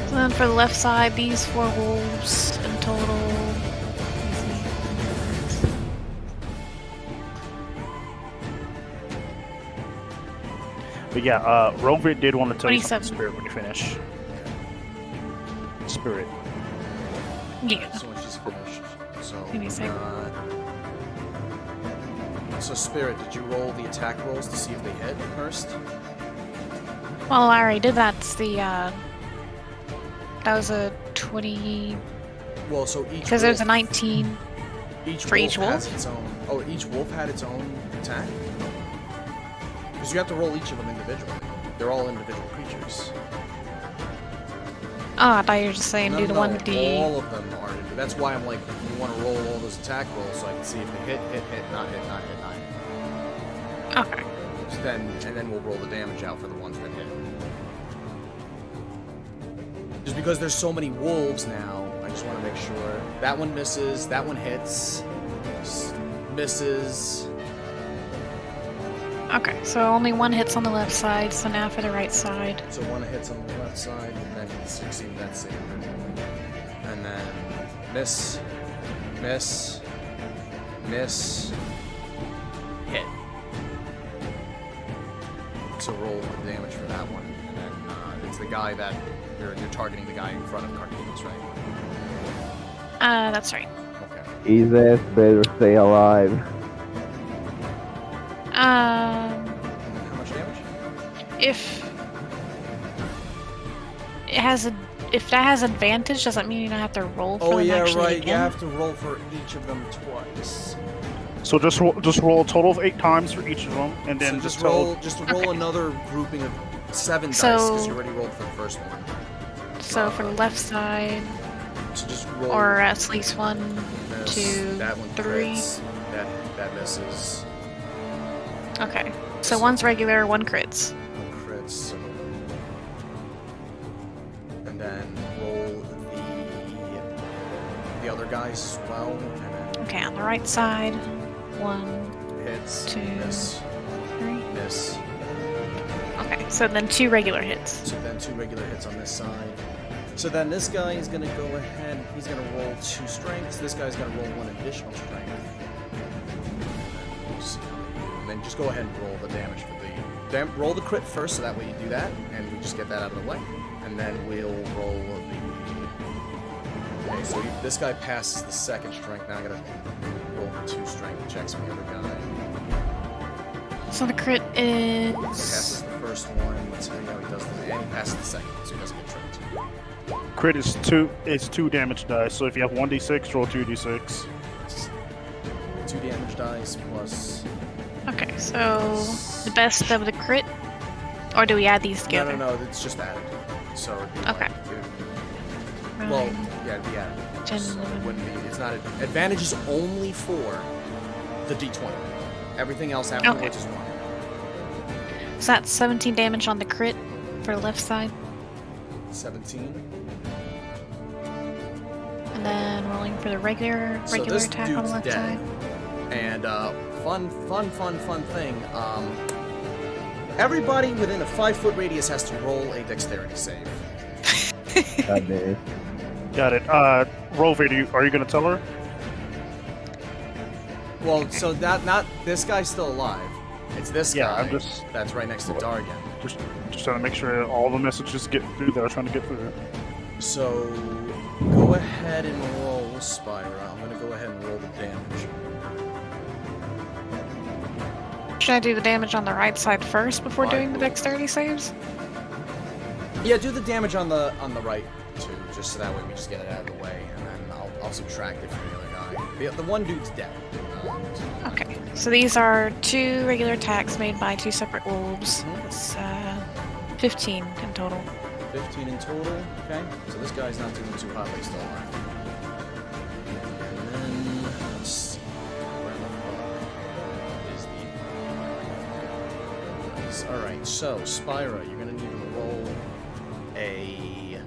so then for the left side, these 4 wolves in total. But yeah, Rovian did want to tell you 27. something, Spirit, when you finish. Spirit. Yeah. So when she's finished. So Give me a sec. So Spirit, did you roll the attack rolls to see if they hit first? Well, I already did that. It's the that was a 20 Well, so each because there's a wolf- 19 for each has wolf. its own. Oh, each wolf had its own attack. Because you have to roll each of them individually. They're all individual creatures. Oh, I thought you were just saying No, do the no, one with the. all of them are. That's why I'm like, you want to roll all those attack rolls so I can see if they hit, not hit, not hit, not hit. Okay. So and then we'll roll the damage out for the ones that hit. Just because there's so many wolves now, I just want to make sure. That one misses, that one hits, misses. Okay, so only one hits on the left side, so now for the right side. So one hits on the left side, and then you succeed that save. And then miss, miss, miss, hit. So roll the damage for that one, and then it's the guy that you're targeting the guy in front of Cardenas, right? That's right. Okay. His ass better stay alive. How much damage? If that has advantage, does that mean you don't have to roll for them actually again? You have to roll for each of them twice. So just roll a total of 8 times for each of them, and then so just roll another grouping of 7 dice because you already rolled for the first one. So for the left side, so just roll, or at least 1, miss, 2, that one 3. Crits, that misses. Okay, so one's regular, 1 crits. 1 crits. And then roll the other guys as well. And then okay, on the right side, 1 hits, 2, miss, 3. miss. Okay, so then 2 regular hits. So then 2 regular hits on this side. So then this guy is going to go ahead, he's going to roll 2 strengths. This guy's going to roll 1 additional strength. And then just go ahead and roll the damage for the... roll the crit first, so that way you do that, and we just get that out of the way. And then we'll roll the... Okay, so this guy passes the 2nd strength. Now I gotta roll 2 strength checks on the other guy. So the crit is... Passes the first one. Let's see how he does the... And he passes the 2nd, so he doesn't get tripped. Crit is 2 damage dice. So if you have 1d6, roll 2d6. 2 damage dice plus... Okay, so the best of the crit, or do we add these together? No, it's just added. So it'd be okay. Well, yeah, it'd be added. 10, so it wouldn't be. It's not. Advantage is only for the d20. Everything else afterwards is 1. So that's 17 damage on the crit for the left side. 17. And then rolling for the regular attack on the left side. And fun thing. Everybody within a 5-foot radius has to roll a dexterity save. Got it. Rover, are you gonna tell her? Well, so not this guy's still alive. It's this guy I'm just, that's right next to Dargan. Just trying to make sure all the messages get through that are trying to get through. So go ahead and roll Spyra. I'm gonna go ahead and roll the damage. Should I do the damage on the right side first before doing the dexterity saves? Yeah, do the damage on the right too, just so that way we just get it out of the way, and then I'll subtract it from the other guy. The one dude's dead. Okay, so these are 2 regular attacks made by 2 separate wolves. It's 15 in total. 15 in total. Okay, so this guy's not doing too hot, but he's still alive. And then let's see, where the fuck is the? All right, so Spyra, you're gonna need to roll a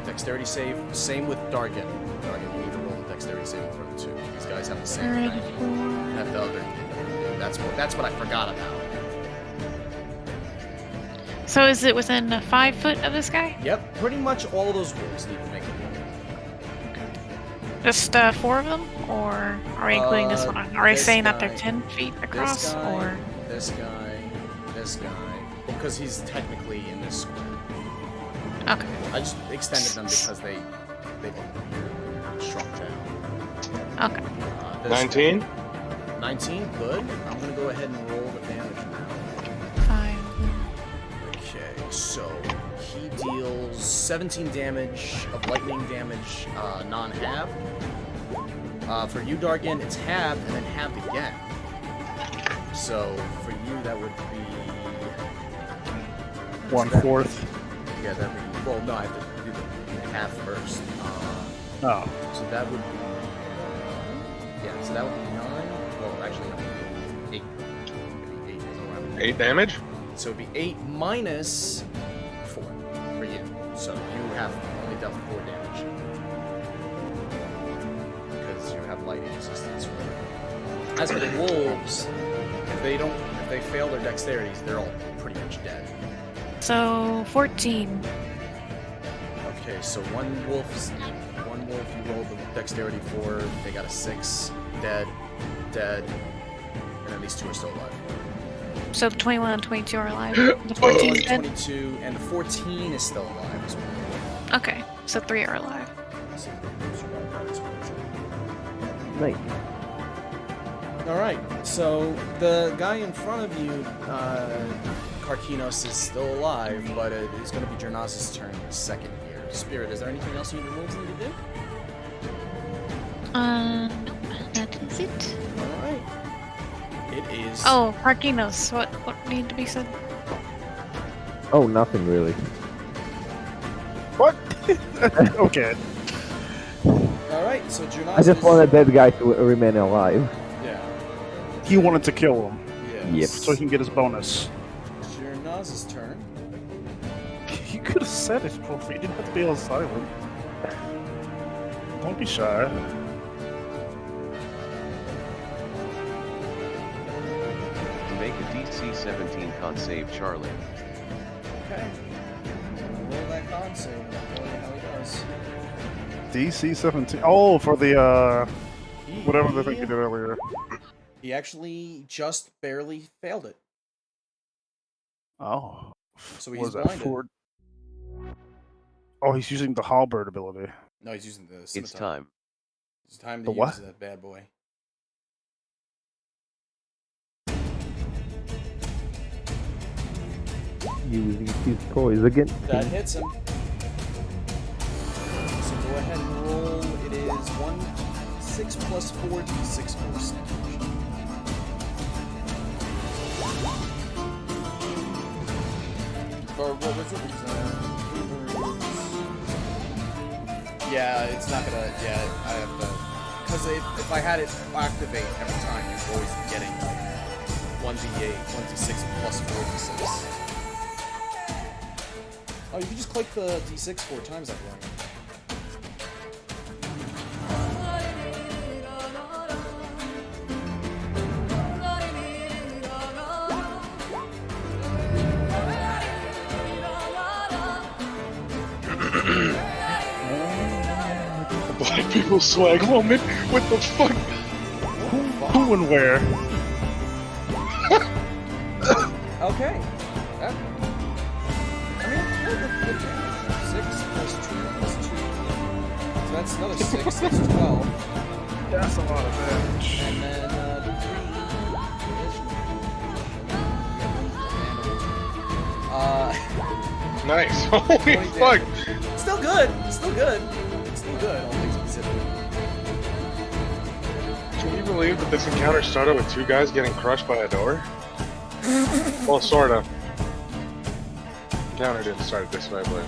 dexterity save. Same with Dargan. Dargan, you need to roll a dexterity saving throw too. These guys have the same thing. Have the other. That's what I forgot about. So is it within 5 foot of this guy? Yep, pretty much all those wolves need to make a roll. Just 4 of them, or are we including this one? Are we saying that they're 10 feet across, this guy, or this guy? Because he's technically in this square. Okay. I just extended them because they look weird, shrunk down. Okay. 19. 19, good. I'm gonna go ahead and roll the damage now. 5. Okay, so he deals 17 damage of lightning damage, non-half. For you, Dargan, it's halved and then halved again. So for you, that would be 1/4. Yeah, that would be. Well, no, I have to do the half first. Oh. So that would be. Yeah, so that would be 9. Well, actually, no, 8. It'd be 8 because I'm rounding. 8 damage? So it'd be 8 minus 4 for you. So you have only dealt 4 damage. Because you have lightning resistance. As for the wolves, if they fail their dexterities, they're all pretty much dead. So 14. Okay, so one wolf you rolled the dexterity for, they got a 6, dead, and then these two are still alive. So the 21 and 22 are alive. The 14 is dead. 22, and the 14 is still alive as well. Okay, so 3 are alive. Nice. Alright, so the guy in front of you, Karkinos, is still alive, but it is going to be Jernaz's turn in a second here. Spirit, is there anything else you wolves need to do? That is it. Alright. It is... Oh, Parkinos, what need to be said? Oh, nothing really. What? Okay. Alright, so Jernaz I just want a dead guy to remain alive. Yeah. He wanted to kill him. Yes. Yep. So he can get his bonus. Jernaz's turn. He could have said it, bro. He didn't have to be all silent. Don't be shy. Make a DC 17 con save, Charlie. Okay. Roll that con save, and I'll tell you how he does. DC 17. Oh, for the, whatever the thing you did earlier. He actually just barely failed it. Oh. So What he's is that, blinded. 4? Oh, he's using the halberd ability. No, he's using the scimitar. It's time. It's time to The use what? that bad boy. Using his toys against That him. hits him. So go ahead and roll. It is 1d6 plus 4 d6 force damage. Or what was it? Yeah, it's not gonna. Yeah, I have to. Because if I had it activate every time, you're always getting like 1d8, 1d6 plus 4d6. Oh, you can just click the d6 4 times that way. Black people swag moment? What the fuck? Who and where? Okay. That, I mean, good damage. 6 plus 2 plus 2. So that's another 6. That's 12. That's a lot of damage. And then the 3. Nice. Holy 20 fuck. damage. Still good. Still good. Still good, all things considered. Can you believe that this encounter started with 2 guys getting crushed by a door? Well, sort of. Encounter didn't start this way, but...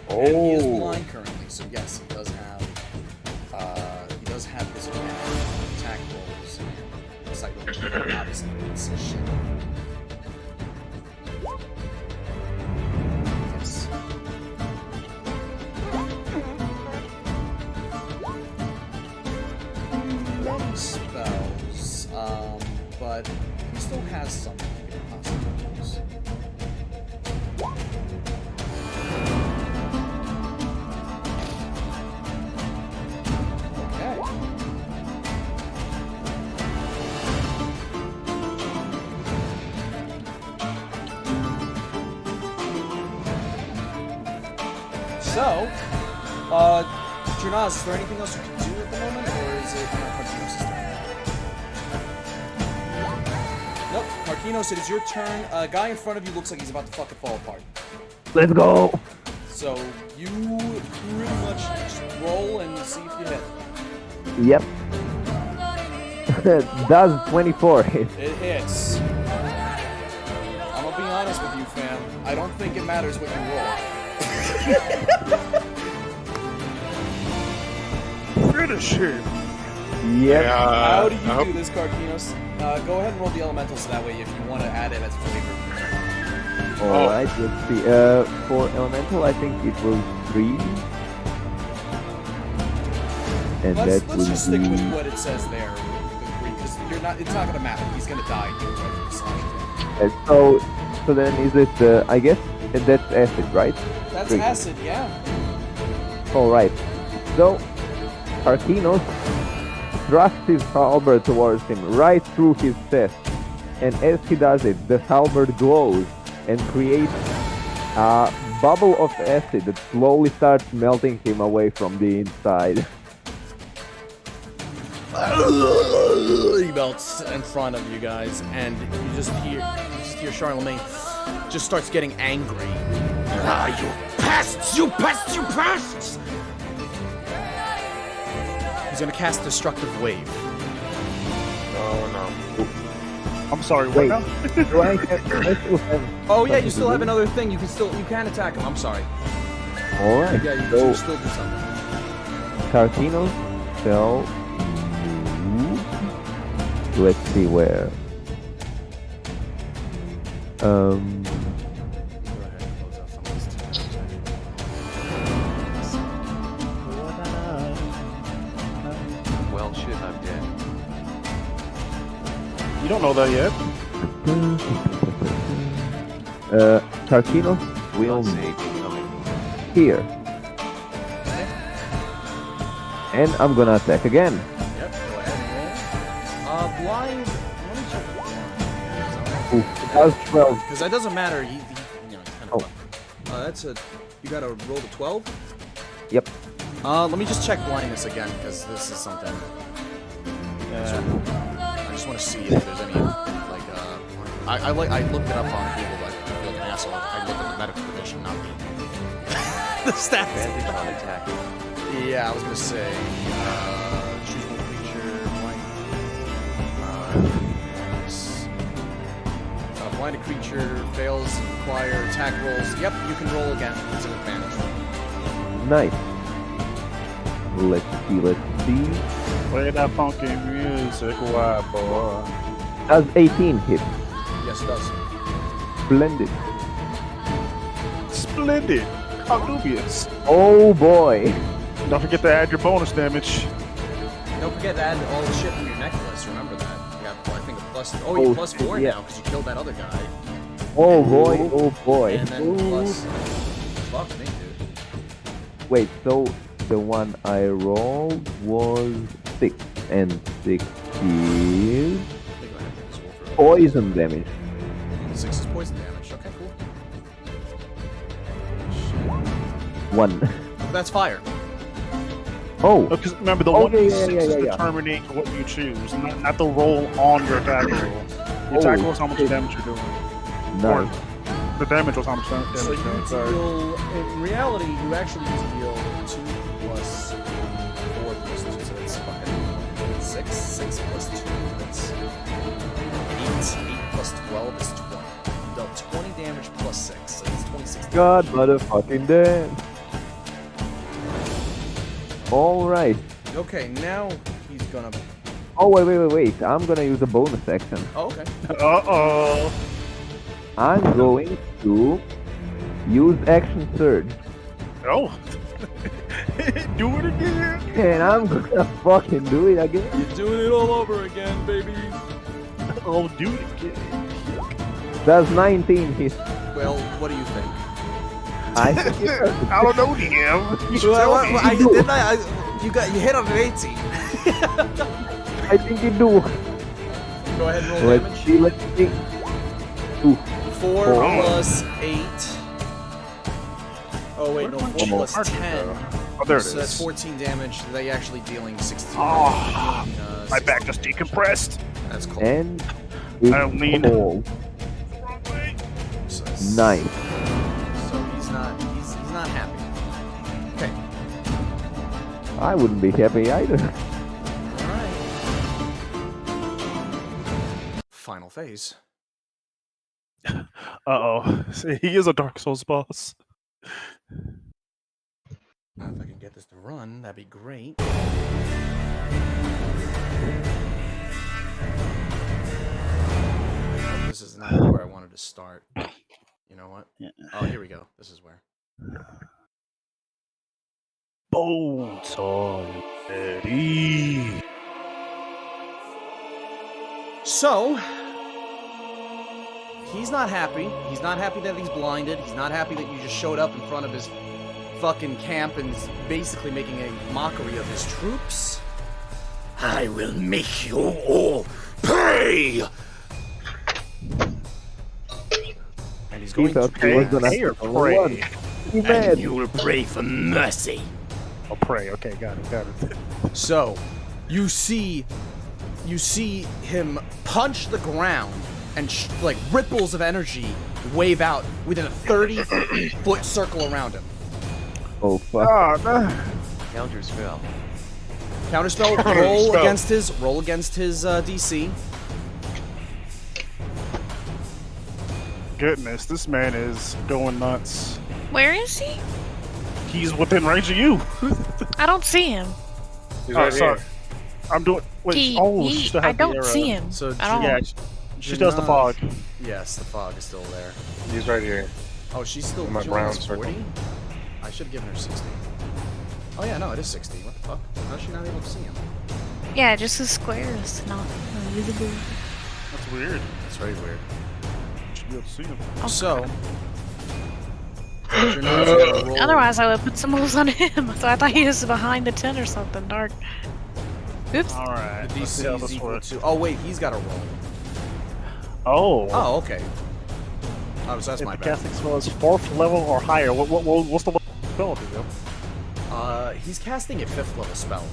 And he is Oh. blind currently, so yes, he does have disadvantage on attack rolls and sight rolls. Obviously, it's a shit. Yes. One spells, but he still has some he could possibly use. Okay. So, Jernaz, is there anything else you can do at the moment, or is it Marquinos' turn? Nope, Marquinos, it is your turn. Guy in front of you looks like he's about to fucking fall apart. Let's go! So, you pretty much just roll and see if you hit. Yep. Does 24 hit? It hits. I'm gonna be honest with you, fam. I don't think it matters what you roll. Finish him. Yep. How do you do this, Karkinos? Go ahead and roll the elemental so that way if you want to add it as flavor. Alright, let's see. For elemental, I think it was 3. and Let's that will just stick be... with what it says there, because you're not. It's not gonna matter. He's gonna die either way from slashing damage. So then is it? I guess that's acid, right? That's Great. acid, yeah. All right. So Arkinos thrusts his halberd towards him, right through his chest, and as he does it, the halberd glows and creates a bubble of acid that slowly starts melting him away from the inside. He melts in front of you guys, and you just hear Charlemagne just starts getting angry. Ah, you pests! You pests! You pests! He's gonna cast Destructive Wave. Oh no. I'm sorry, Wait, what now? do I still have Oh yeah, you something still to have do? another thing. You can attack him. I'm sorry. All right. Yeah, you So can still do something. Tarkinos shall move. Let's see where. Well shit, I'm dead. You don't know that yet. Tarkinos will God move save incoming. here. And I'm gonna attack again. Yep, go ahead and roll. Blind. Let me check. Ooh, that was 12. Because that doesn't matter. He's kind of. Oh. That's a. You gotta roll the 12. Yep. Let me just check blindness again, because this is something. I just want to see if there's any like I looked it up on Google, but I feel like an asshole. I looked at the medical edition, not the stats. Advantage on attack. Yeah, I was gonna say choose one creature, blinded creature fails require attack rolls. Yep, you can roll again. It's an advantage. Nice. Let's see. Play that funky music, why, boy? Does 18 hit? Yes, it does. Splendid. Splendid. How dubious. Oh boy. Don't forget to add your bonus damage. Don't forget to add all the shit from your necklace. Remember that. You have, I think, a plus. Oh, you plus 4 yeah. now because you killed that other guy. Oh boy. Oh boy. And then plus. Fuck me, dude. Wait, so the one I rolled was 6, and 6 is I think I have to just roll for it. poison damage. 6 is poison damage. Okay, cool. 1. That's fire. Oh. Because remember, the Okay, 1d6 is determining what you choose, not the roll on your attack roll. Your attack roll is how much damage you're doing. Nice. Or the damage was how much damage So you're doing. you Sorry. deal, in reality, you actually use deal 2 plus 4 plus 2, so that's fucking 6. 6 plus 2, that's 8. 8 plus 12 is 20. You dealt 20 damage plus 6, so it's 26 damage. God motherfucking damn. Alright. Okay, now he's gonna... Oh, wait. I'm gonna use a bonus action. Oh, okay. Uh-oh. I'm going to use action surge. Oh. Do it again. And I'm gonna fucking do it again. You're doing it all over again, baby. Oh, do it again. That's 19 hit. Well, what do you think? I think it does. I don't know, DM. You should tell me. You hit on an 18. I think you do. Go ahead and roll Let's damage. see. Ooh. 4 plus 8. Oh wait, no, 4 plus 10. Oh, there it So is. that's 14 damage. They actually dealing 16. Oh, dealing, my back just decompressed. That's cold. And I don't mean- cold. So, Nice. So he's not happy. Okay. I wouldn't be happy either. Alright. Final phase. Uh-oh. See, he is a Dark Souls boss. If I can get this to run, that'd be great. This is not where I wanted to start. You know what? Oh, here we go. This is where. Bones on Eddie. So, he's not happy. He's not happy that he's blinded. He's not happy that you just showed up in front of his fucking camp and is basically making a mockery of his troops. I will make you all pay! And he's going to pay or pray? And you will pray for mercy. I'll pray. Okay, got it. So, you see him punch the ground and like ripples of energy wave out within a 30-foot circle around him. Oh fuck. Counterspell. Counterspell, roll against his DC. Goodness, this man is going nuts. Where is he? He's within range of you. I don't see him. He's right sorry. here. I'm doing. Wait. He- she still I has the don't arrow. see him. So at all. Yeah, she does the fog. Yes, the fog is still there. He's right here. Oh, she's still In my she brown only has 40? circle. I should have given her 60. Oh yeah, no, it is 60. What the fuck? How's she not able to see him? Yeah, just the square is not visible. That's weird. That's very weird. Should be able to see him. So, you're not gonna roll- Otherwise, I would put some moves on him. So I thought he was behind the tent or something dark. Oops. All right. The let's see how DC is this equal works. to. Oh wait, he's got to roll. Oh. Oh, okay. Oh, so that's If my the bad. casting spell is 4th level or higher, what's the level spell, Diego? He's casting a 5th level spell.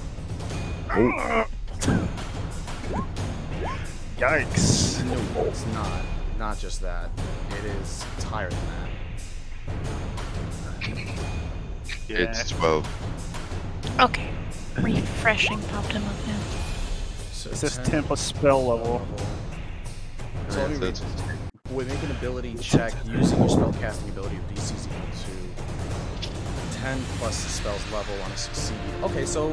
Yikes. No, it's not. Not just that. It is. It's higher than that. Yeah. It's 12. Okay. Refreshing popped him up now. So It says 10 plus spell level. So let me read. When make an ability check using your spellcasting ability of DC is equal to 10 plus the spell's level on a succeed. Okay, so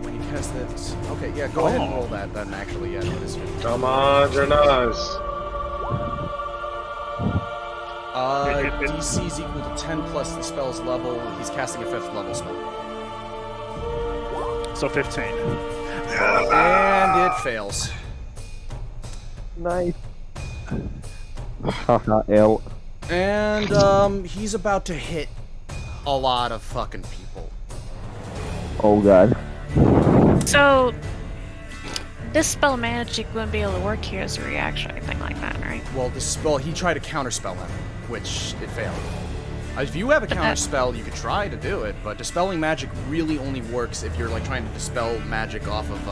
when you cast it, okay, yeah, go ahead and roll that. Then actually, yeah, it is. Come on, Janaz. DC is equal to 10 plus the spell's level. He's casting a 5th level spell. So 15. And it fails. Nice. Haha, L. And he's about to hit a lot of fucking people. Oh god. So, this spell magic wouldn't be able to work here as a reaction or anything like that, right? Well, the spell, he tried to counterspell him, which it failed. If you have a counterspell, you could try to do it, but dispelling magic really only works if you're like trying to dispel magic off of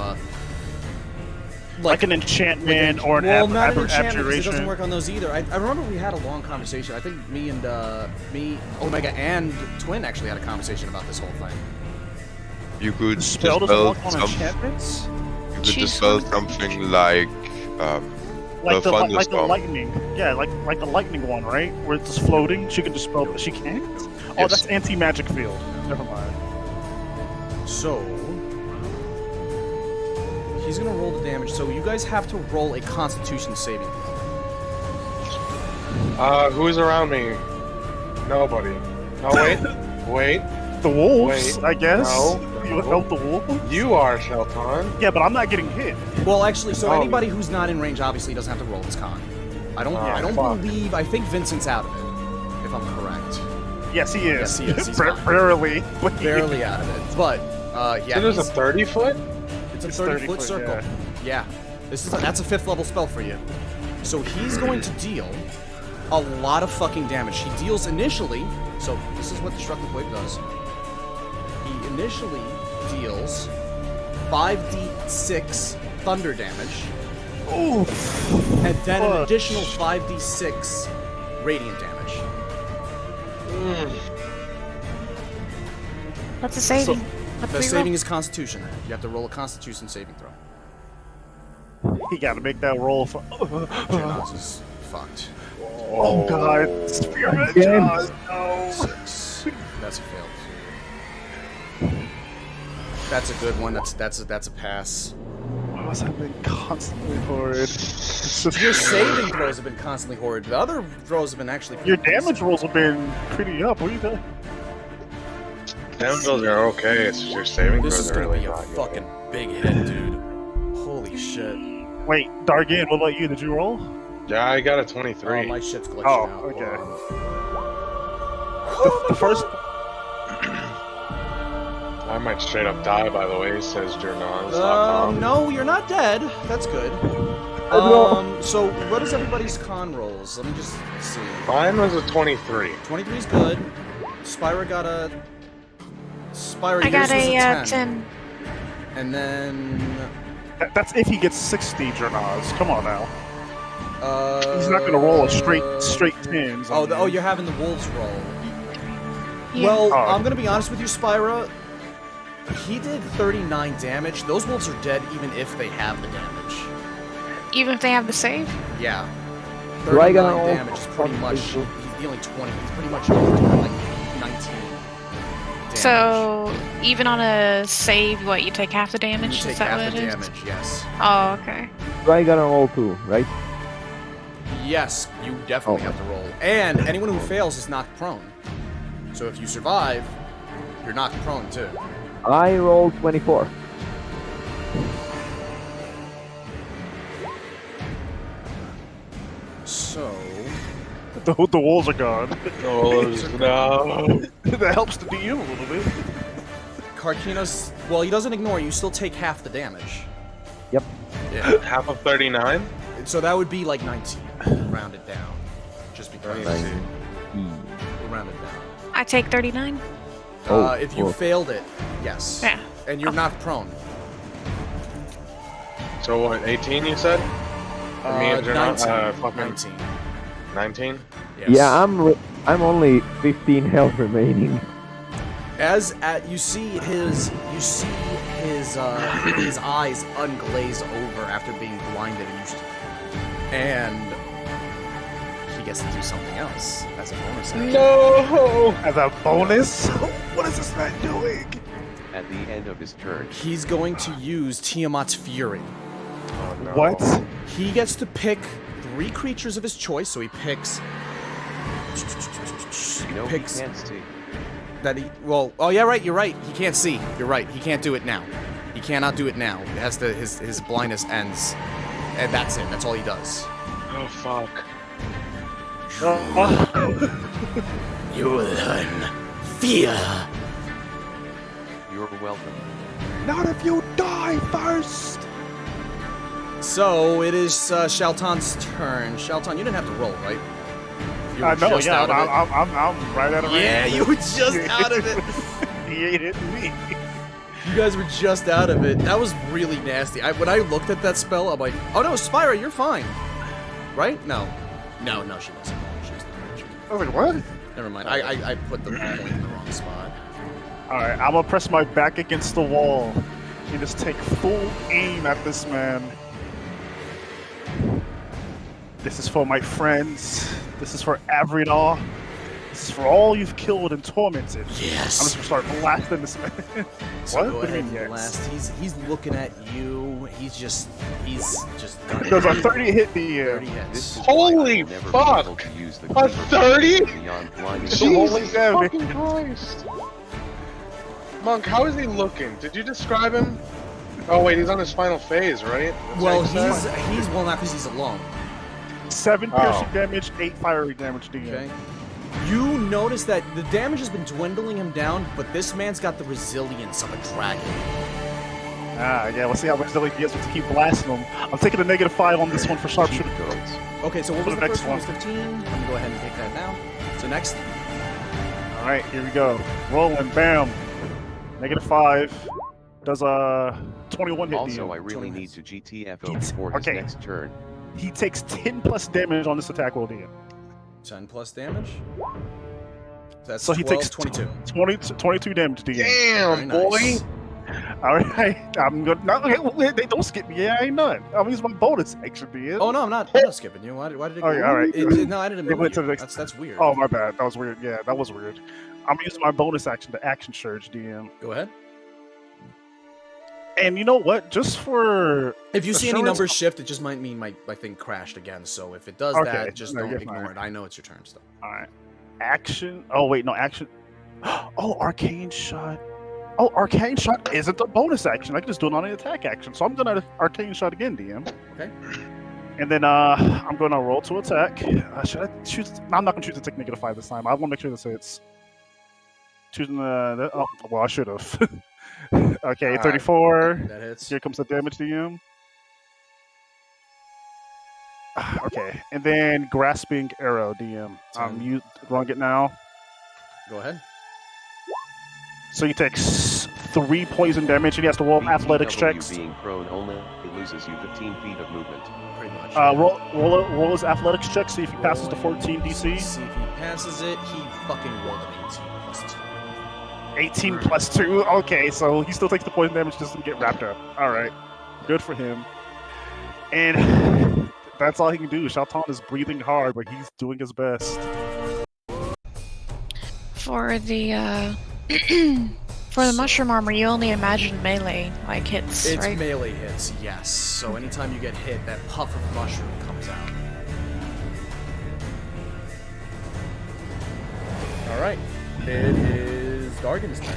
like an enchantment or an well, not an enchantment, 'cause abjuration. it doesn't work on those either. I remember we had a long conversation. I think me, Omega, and Twin actually had a conversation about this whole thing. You could Spell doesn't work on some, enchantments? you could dispel something like Like the thunderstorm. lightning. Yeah, like the lightning one, right? Where it's just floating. She can dispel, but she can't? Oh, Yes. that's anti-magic field. Never mind. So he's gonna roll the damage. So you guys have to roll a Constitution saving throw. Who's around me? Nobody. No, wait. The wolves, Wait. I guess. No. You help the wolves? You are, Shelton. Yeah, but I'm not getting hit. Well, actually, so Oh. anybody who's not in range obviously doesn't have to roll its con. I don't fuck. believe. I think Vincent's out of it, if I'm correct. Yes, he is. Yes, he is. He's Barely. barely out of it. But yeah, So there's a he's- 30-foot? it's a It's 30-foot 30 foot, circle. Yeah, that's a 5th level spell for you. So he's going to deal a lot of fucking damage. He deals initially. So this is what Destructive Wave does. He initially deals 5d6 thunder damage. Oof. And then an Fuck. additional 5d6 radiant damage. What's the saving? What's The the saving is Constitution. You have to roll a Constitution saving throw. He gotta make that roll for. Janaz is fucked. Oh god. Spearman Again. Jaws. No. 6. That's a fail. That's a good one. That's a pass. Why was that been constantly horrid? Your saving throws have been constantly horrid. The other throws have been actually. Your damage rolls have been pretty up. What are you doing? Damsels are okay. It's just your saving This throws is are gonna really be a not good. fucking big hit, dude. Holy shit. Wait, Dargan, what about you? Did you roll? Yeah, I got a 23. Oh, my shit's glitching Oh, out. okay. Hold The first. I might straight up die, by the way, says Journals.com. No, you're not dead. That's good. So what is everybody's con rolls? Let me just see. Mine was a 23. 23 is good. Spyra got a... Spyra, I got yours was a 10. 10. And then... That's if he gets 60 Jernaz. Come on now. He's not gonna roll a straight 10s. Oh, you're having the wolves roll. Yeah. Well, Oh. I'm gonna be honest with you, Spyra. He did 39 damage. Those wolves are dead even if they have the damage. Even if they have the save? Yeah. Dragon 39 also damage is pretty much... He's contributes- dealing 20. He's pretty much doing like 19 damage. So, even on a save, what, you take half the damage? You take Is that half what the it is? damage, yes. Oh, okay. Try gonna roll too, right? Yes, you definitely have to roll. And anyone who fails is knocked prone. So if you survive, you're knocked prone too. I rolled 24. So... The walls are gone. Oh, no. That helps the DM a little bit. Karkinos, well, he doesn't ignore you, still take half the damage. Yep. Yeah. Half of 39? So that would be like 19, rounded down. Just because. 19. We'll round it down. I take 39. If you failed it, yes. Yeah. And you're not prone. So what, 18 you said? For me and Journals? 19. Fucking 19. 19? Yes. Yeah, I'm only 15 health remaining. As you see his his eyes unglaze over after being blinded, and he gets to do something else as a bonus action. No! As a bonus? What is this man doing? At the end of his turn, He's going to use Tiamat's Fury. Oh, no. What? He gets to pick 3 creatures of his choice, so he picks. no, he can't see. That he, well, oh yeah, right, you're right. He can't see. You're right. He can't do it now. He cannot do it now. It has to, his blindness ends. And that's it. That's all he does. Oh, fuck. You will learn fear. You're welcome. Not if you die first! So, it is Shaltan's turn. Shaltan, you didn't have to roll, right? You I were know, just yeah, out of it. I'm right out of Yeah, range. you were just out of it. He ain't hitting me. You guys were just out of it. That was really nasty. When I looked at that spell, I'm like, oh no, Spyra, you're fine. Right? No, she wasn't. She was I was like, what? Never mind. I put the point in the wrong spot. Alright, I'm gonna press my back against the wall and just take full aim at this man. This is for my friends. This is for Avridar. This is for all you've killed and tormented. Yes. I'm just gonna start blasting this man. So What? go What do you ahead mean, and yes? blast. He's looking at you. He's just done. Does a 30 hit the 30 This hits. is why I Holy will never be fuck! able to use the A clever 30? beyond blinding. Holy Jesus damage. fucking Christ! Monk, how is he looking? Did you describe him? Oh wait, he's on his final phase, right? That's Well, what you said? he's well not because he's alone. 7 Oh. piercing damage, 8 fiery damage DM. Okay. You notice that the damage has been dwindling him down, but this man's got the resilience of a dragon. Ah, yeah, we'll see how resilient he gets to keep blasting him. I'm taking a -5 on this one for sharpshooter. Okay, so what was For the the next first one? Was one. 15. I'm gonna go ahead and take that down. So next. Alright, here we go. Rolling, bam. -5. Does a 21 hit Also, DM. I really 20 need hits. to GTFO before his Okay. next turn. He takes 10 plus damage on this attack roll DM. 10 plus damage. That's So he 12, takes 22. 22 damage DM. Damn, Very boy! nice. Alright, I'm gonna. No, okay, they don't skip me. Yeah, I ain't none. I'm gonna use my bonus action DM. Oh no, I'm not skipping you. Why did it go? Okay, alright. No, I didn't It move went to you. the next- That's weird. Oh, my bad. That was weird. Yeah, that was weird. I'm gonna use my bonus action to action surge DM. Go ahead. And you know what? Just for If you see any assurance- numbers shift, it just might mean my thing crashed again. So if it does Okay, that, just no, don't you're ignore fine. it. I know it's your turn still. Alright. Action. Oh, wait, no, action. Oh, arcane shot. Oh, arcane shot isn't a bonus action. I can just do it on an attack action. So I'm gonna arcane shot again, DM. Okay. And then I'm gonna roll to attack. Should I choose? No, I'm not gonna choose to take -5 this time. I want to make sure this hits. Choosing oh, well, I should have. Okay, Alright, 34. that hits. Here comes the damage, DM. Okay, and then grasping arrow, DM. You wrong it now. Go ahead. So he takes 3 poison damage, and he has to roll athletics BTW checks. being prone only loses you 15 feet of movement. Pretty much. Roll his athletics check. See if he passes the 14 DC. See if he passes it. He fucking rolled an 18 plus 2. 18 plus 2. Okay, so he still takes the poison damage, just doesn't get wrapped up. All right, good for him. And that's all he can do. Shaltan is breathing hard, but he's doing his best. For the for the mushroom armor, you only imagine melee like hits, It's right? melee hits, yes. So anytime you get hit, that puff of mushroom comes out. Alright. It is Dargan's turn.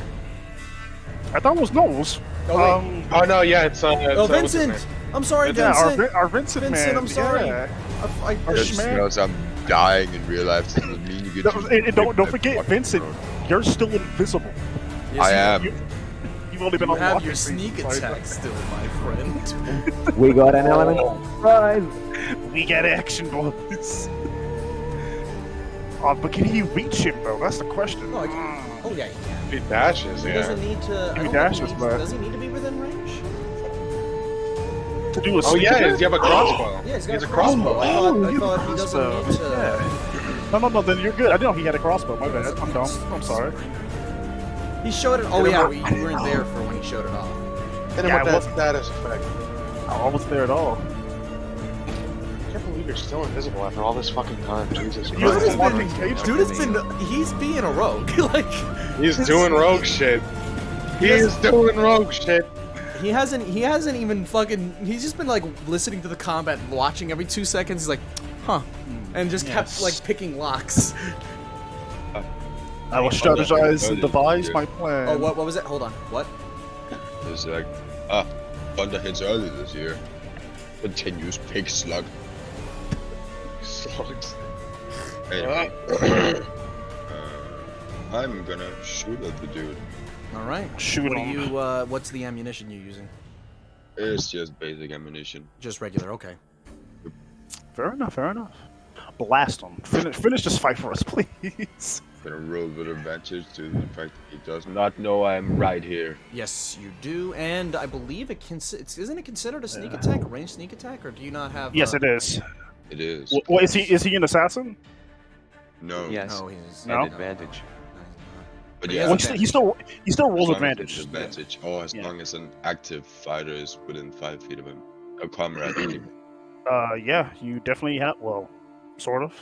I thought it was Knowles. Oh, wait. Oh no, yeah, it's Oh, what's his Vincent! name? I'm sorry, Yeah, Vincent! our Vincent Vincent, man. I'm sorry. Yeah. Just because I'm dying in real life doesn't mean you get to... And don't forget, Vincent, you're still invisible. Yes, I am. You've only been You on have walking your speed sneak for 5 attack minutes. still, my friend. We got an element of surprise. We get action, boys. But can he reach him though? That's the question. Oh, yeah, he can. He dashes, He yeah. doesn't need to. I He don't dashes, think he but- does he need to be within range? To do a Oh sneak yeah, attack? you have a crossbow. Yeah, he's got a crossbow. crossbow. I thought he doesn't need to. Yeah. No, then you're good. I didn't know he had a crossbow. My bad. I'm dumb. I'm sorry. He showed it. Oh yeah, we weren't there for when he showed it off. Hit him Yeah, with I that status effect. I wasn't there at all. I can't believe you're still invisible after all this fucking time. Jesus Dude, Christ. it's been- Dude has been. He's being a rogue. Like He's doing rogue shit. He is doing rogue shit. he hasn't even fucking. He's just been like listening to the combat, watching every 2 seconds. He's like, huh, and just kept like picking locks. I will strategize and devise my plan. Oh, what was it? Hold on. What? It's like, thunder hits early this year. Continues pig slug. Slugs. Anyway, I'm gonna shoot at the dude. All right. Shoot What are him. you? What's the ammunition you're using? It's just basic ammunition. Just regular. Okay. Fair enough. Fair enough. Blast him. Finish this fight for us, please. Gonna roll with advantage due to the fact that he does not know I'm right here. Yes, you do, and I believe isn't it considered a sneak attack, a ranged sneak attack, or do you not have? Yes, it is. It is. What is he? Is he an assassin? No. Yes, No, he's No? an advantage. But He yeah, has Well, he still rolls as long as advantage. it's advantage, or as Yeah. long as an active fighter is within 5 feet of him. A comrade. I mean. Yeah, you definitely have. Well, sort of.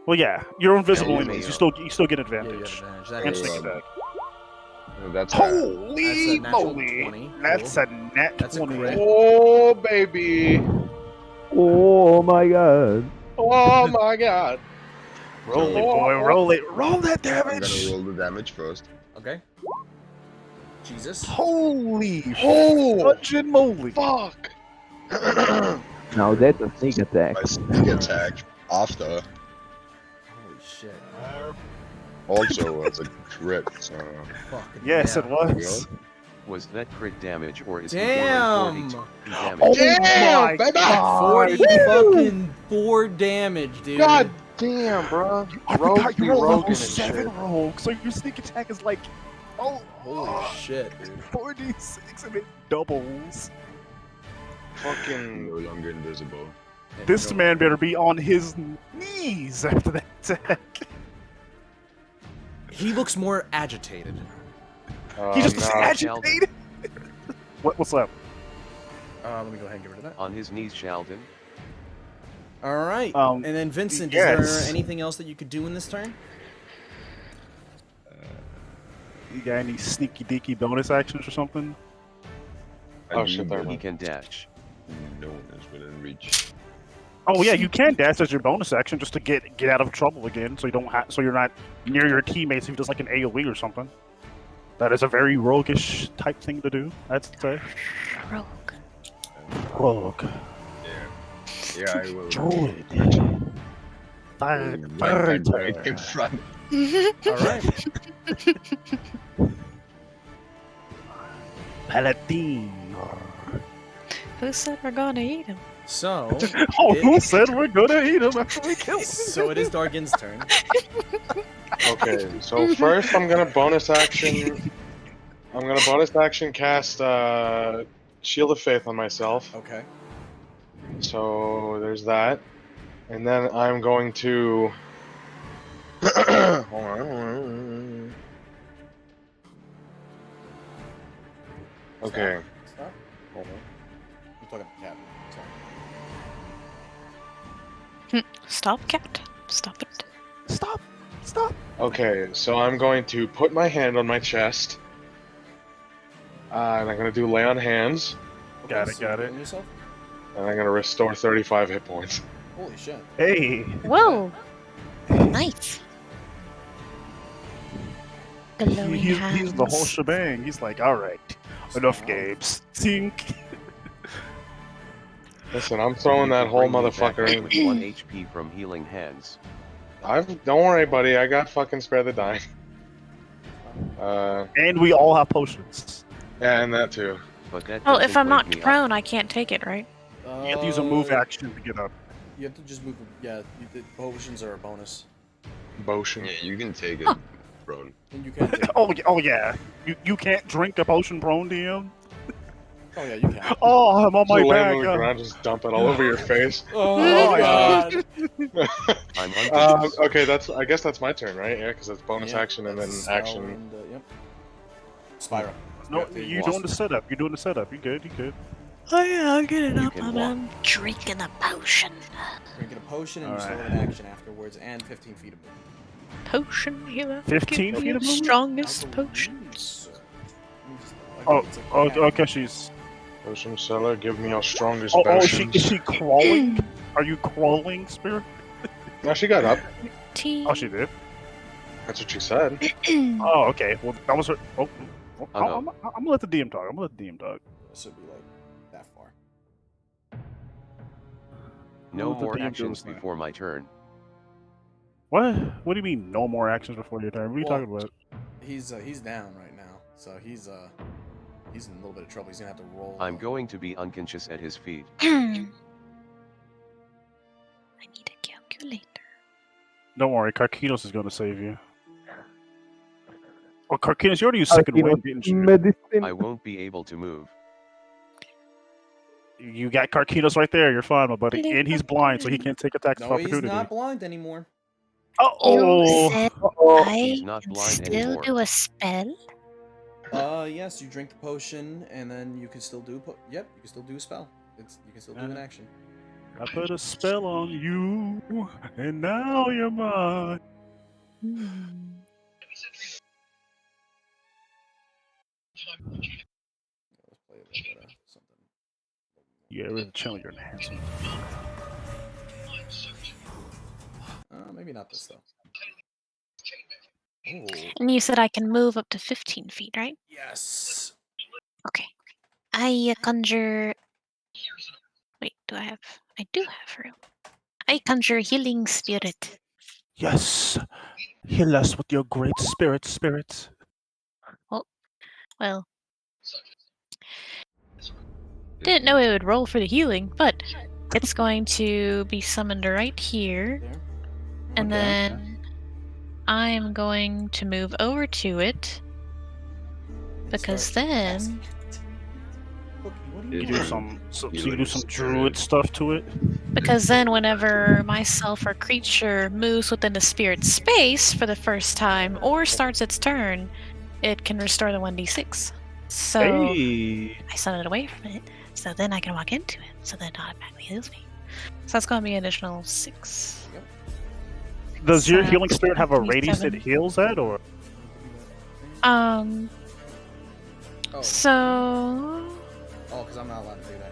Well, yeah, you're invisible Yeah, anyways. yeah. You still get Yeah, you advantage. got advantage. That And is- sneak well, attack. That's Holy natural moly! 20. That's a net That's a 20. crit. Oh baby. Oh my god. Oh my god. Roll it, boy. Roll it. Roll that I'm gonna damage. roll the damage first. Okay. Jesus. Holy Oh fudging moly! fuck. Now that's a sneak attack. My sneak attack after Holy shit. also as a crit, so Fucking Yes, yeah. it was. Was that crit damage or is Damn. he doing 42 damage? Oh Damn, my baby! god! 40 fucking 4 damage, dude. God damn, bro. I Rogue forgot be you're a level roguing and 7 shit. rogue, so your sneak attack is like, Holy shit, dude. 46 and it doubles. I'm Fucking. no longer invisible. This man better be on his knees after that attack. He looks more agitated. He just no. agitated. What's up? Let me go ahead and get rid of that. On his knees, Sheldon. All right. Um, And then Vincent, is yes. there anything else that you could do in this turn? You got any sneaky deaky bonus actions or something? Oh shit, there. He can dash. No one is within reach. Oh yeah, you can dash as your bonus action just to get out of trouble again, so you don't so you're not near your teammates if you just like an AOE or something. That is a very roguish type thing to do, I'd say. Rogue. Rogue. Yeah, I will. Druid. Right in front. All right. Paladin. Who said we're gonna eat him? So. Who said we're gonna eat him after we kill him? So it is Dargin's turn. Okay, so first I'm gonna bonus action. I'm gonna bonus action cast Shield of Faith on myself. Okay. So there's that, and then I'm going to. Hold on. Okay. Stop. Hold on. I'm talking to Cat. Stop, cat. Stop it. Stop. Stop. Okay, so I'm going to put my hand on my chest. And I'm gonna do lay on hands. Okay, Got it, so got you're it. healing yourself? And I'm gonna restore 35 hit points. Holy shit. Hey. Whoa. Nice. Glowing He's the whole hands. shebang. He's like, all right, enough games. Sink. Listen, I'm throwing that whole Bring me back motherfucker up with in. 1 HP from healing hands. Don't worry, buddy. I got fucking spare the dying. And we all have potions. Yeah, and that too. But that Well, if doesn't I'm wake knocked me up. prone, I can't take it, right? You have to use a move action to get up. You have to just move. Yeah, the potions are a bonus. Potion. Yeah, you can take it, bro. And you can. Oh yeah. You can't drink a potion prone, DM. Oh yeah, you can. Oh, I'm on my Just lay back. on the ground, just dump it all over your face. Oh Oh, god. I'm unconscious. Okay, I guess that's my turn, right? Yeah, because it's bonus Yeah, action and then that's spell action. and, yep. Spyro. No, you're doing the setup. You're doing the setup. You good? You good? Oh yeah, I'll get it You up. can I'm drinking a potion. Drinking a potion and you still Alright. have an action afterwards and 15 feet of movement. Potion healer. 15 Give feet me of the movement? strongest I believe potions. so. Let me just- I Oh, think it's like okay. She's. Potion seller, give me your strongest Oh, potions. is she crawling? Are you crawling, Spirit? No, she got up. Oh, she did. That's what she said. Oh, okay. Well, that was her. Oh, no. I'm gonna let the DM talk. I'm gonna let the DM talk. This would be like that far. No What did more the DM do actions this time? before my turn. What? What do you mean? No more actions before your turn? What are you Well, talking about? He's down right now, so he's in a little bit of trouble. He's gonna have to roll. I'm going to be unconscious at his feet. I need a calculator. Don't worry, Karkinos is gonna save you. Oh, Karkinos, you already used second wind, didn't you? Medicine. I won't be able to move. You got Karkinos right there. You're fine, my buddy. And he's blind, so he can't take attacks of No, he's opportunity. not blind anymore. Oh, You said He's I not can blind still anymore. do a spell? Yes, you drink the potion, and then you can still do. Yep, you can still do a spell. You can still do an action. I put a spell on you, and now you're mine. Let's play a little bit of something. Yeah, really chilling your handsome. Maybe not this though. Ooh. And you said I can move up to 15 feet, right? Yes. Okay. I conjure. Wait, do I have? I do have room. I conjure healing spirit. Yes, heal us with your great spirit. Well, didn't know it would roll for the healing, but it's going to be summoned right here, There. and Okay. then I'm going to move over to it because then. You do some, so you do some druid stuff to it. Because then, whenever myself or creature moves within the spirit space for the first time or starts its turn, it can restore the 1d6. So Hey. I summon it away from it, so then I can walk into it, so then it automatically heals me. So that's going to be an additional 6. Does your So, healing spirit have a radius 27. it heals at, or? So Oh, because I'm not allowed to do that.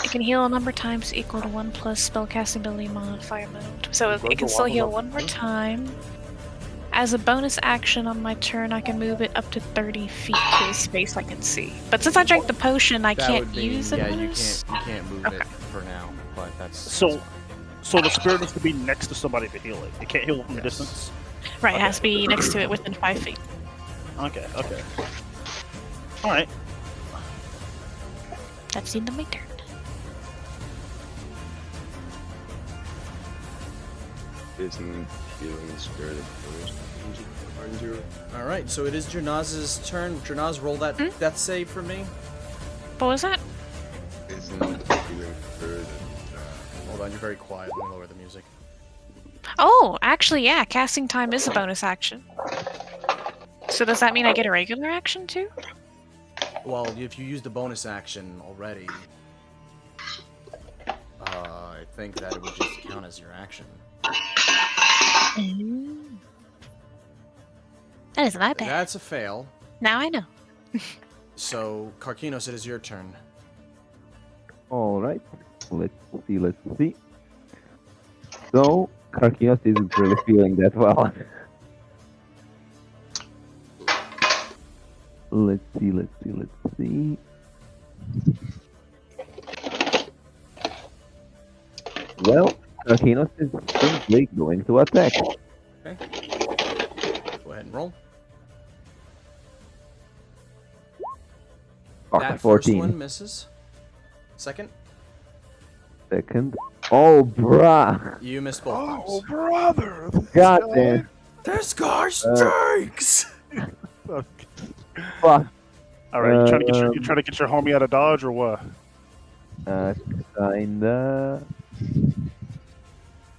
It can heal a number of times equal to 1 plus spellcasting ability modifier mode. So it can still heal one more time. As a bonus action on my turn, I can move it up to 30 feet to a space I can see. But since I drank the potion, I That can't would be, use the yeah, bonus. you can't move it for now, but that's So the spirit has to be next to somebody to heal it. It can't heal from a distance. Right, it has to be next to it within 5 feet. Okay. All right. That's the end of my turn. Isn't feeling spirit first? Alright, so it is Jernaz's turn. Jernaz, roll that death save for me. What was that? Isn't feeling first? Hold on, you're very quiet. Let me lower the music. Oh, actually, yeah, casting time is a bonus action. So does that mean I get a regular action too? Well, if you use the bonus action already, I think that it would just count as your action. That isn't that bad. That's a fail. Now I know. So, Karkinos, it is your turn. Alright. Let's see. So, Karkinos isn't really feeling that well. Let's see. Well, Karkinos is simply going to attack. Okay. Go ahead and roll. Oh, That 14. first one misses. Second, Second. Oh, bruh. you missed both times. Oh, brother! God damn. This guy stinks! Fuck. All right, you trying to get your homie out of dodge or what? Kinda.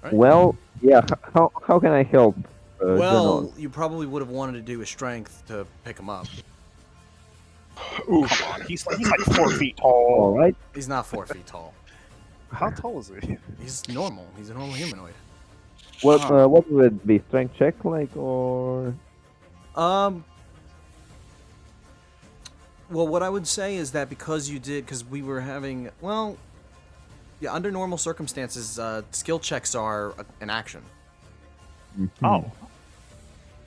Right. Well, yeah. How can I help? Well, Jernaz? you probably would have wanted to do a strength to pick him up. Oof. Come on, he's like 4 feet tall. All right. He's not 4 feet tall. How tall is he? He's normal. He's a normal humanoid. What would it be? Strength check, like, or? Well, what I would say is that because we were having, well, yeah, under normal circumstances, skill checks are an action. Oh,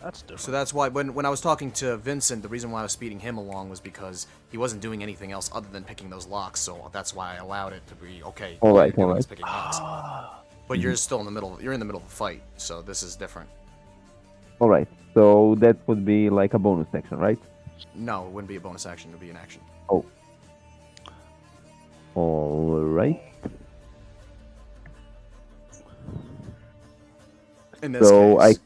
that's different. So that's why when I was talking to Vincent, the reason why I was speeding him along was because he wasn't doing anything else other than picking those locks. So that's why I allowed it to be okay. All right. He's picking locks. But you're still in the middle. You're in the middle of the fight, so this is different. All right. So that would be like a bonus action, right? No, it wouldn't be a bonus action. It would be an action. Oh. All right. In this case,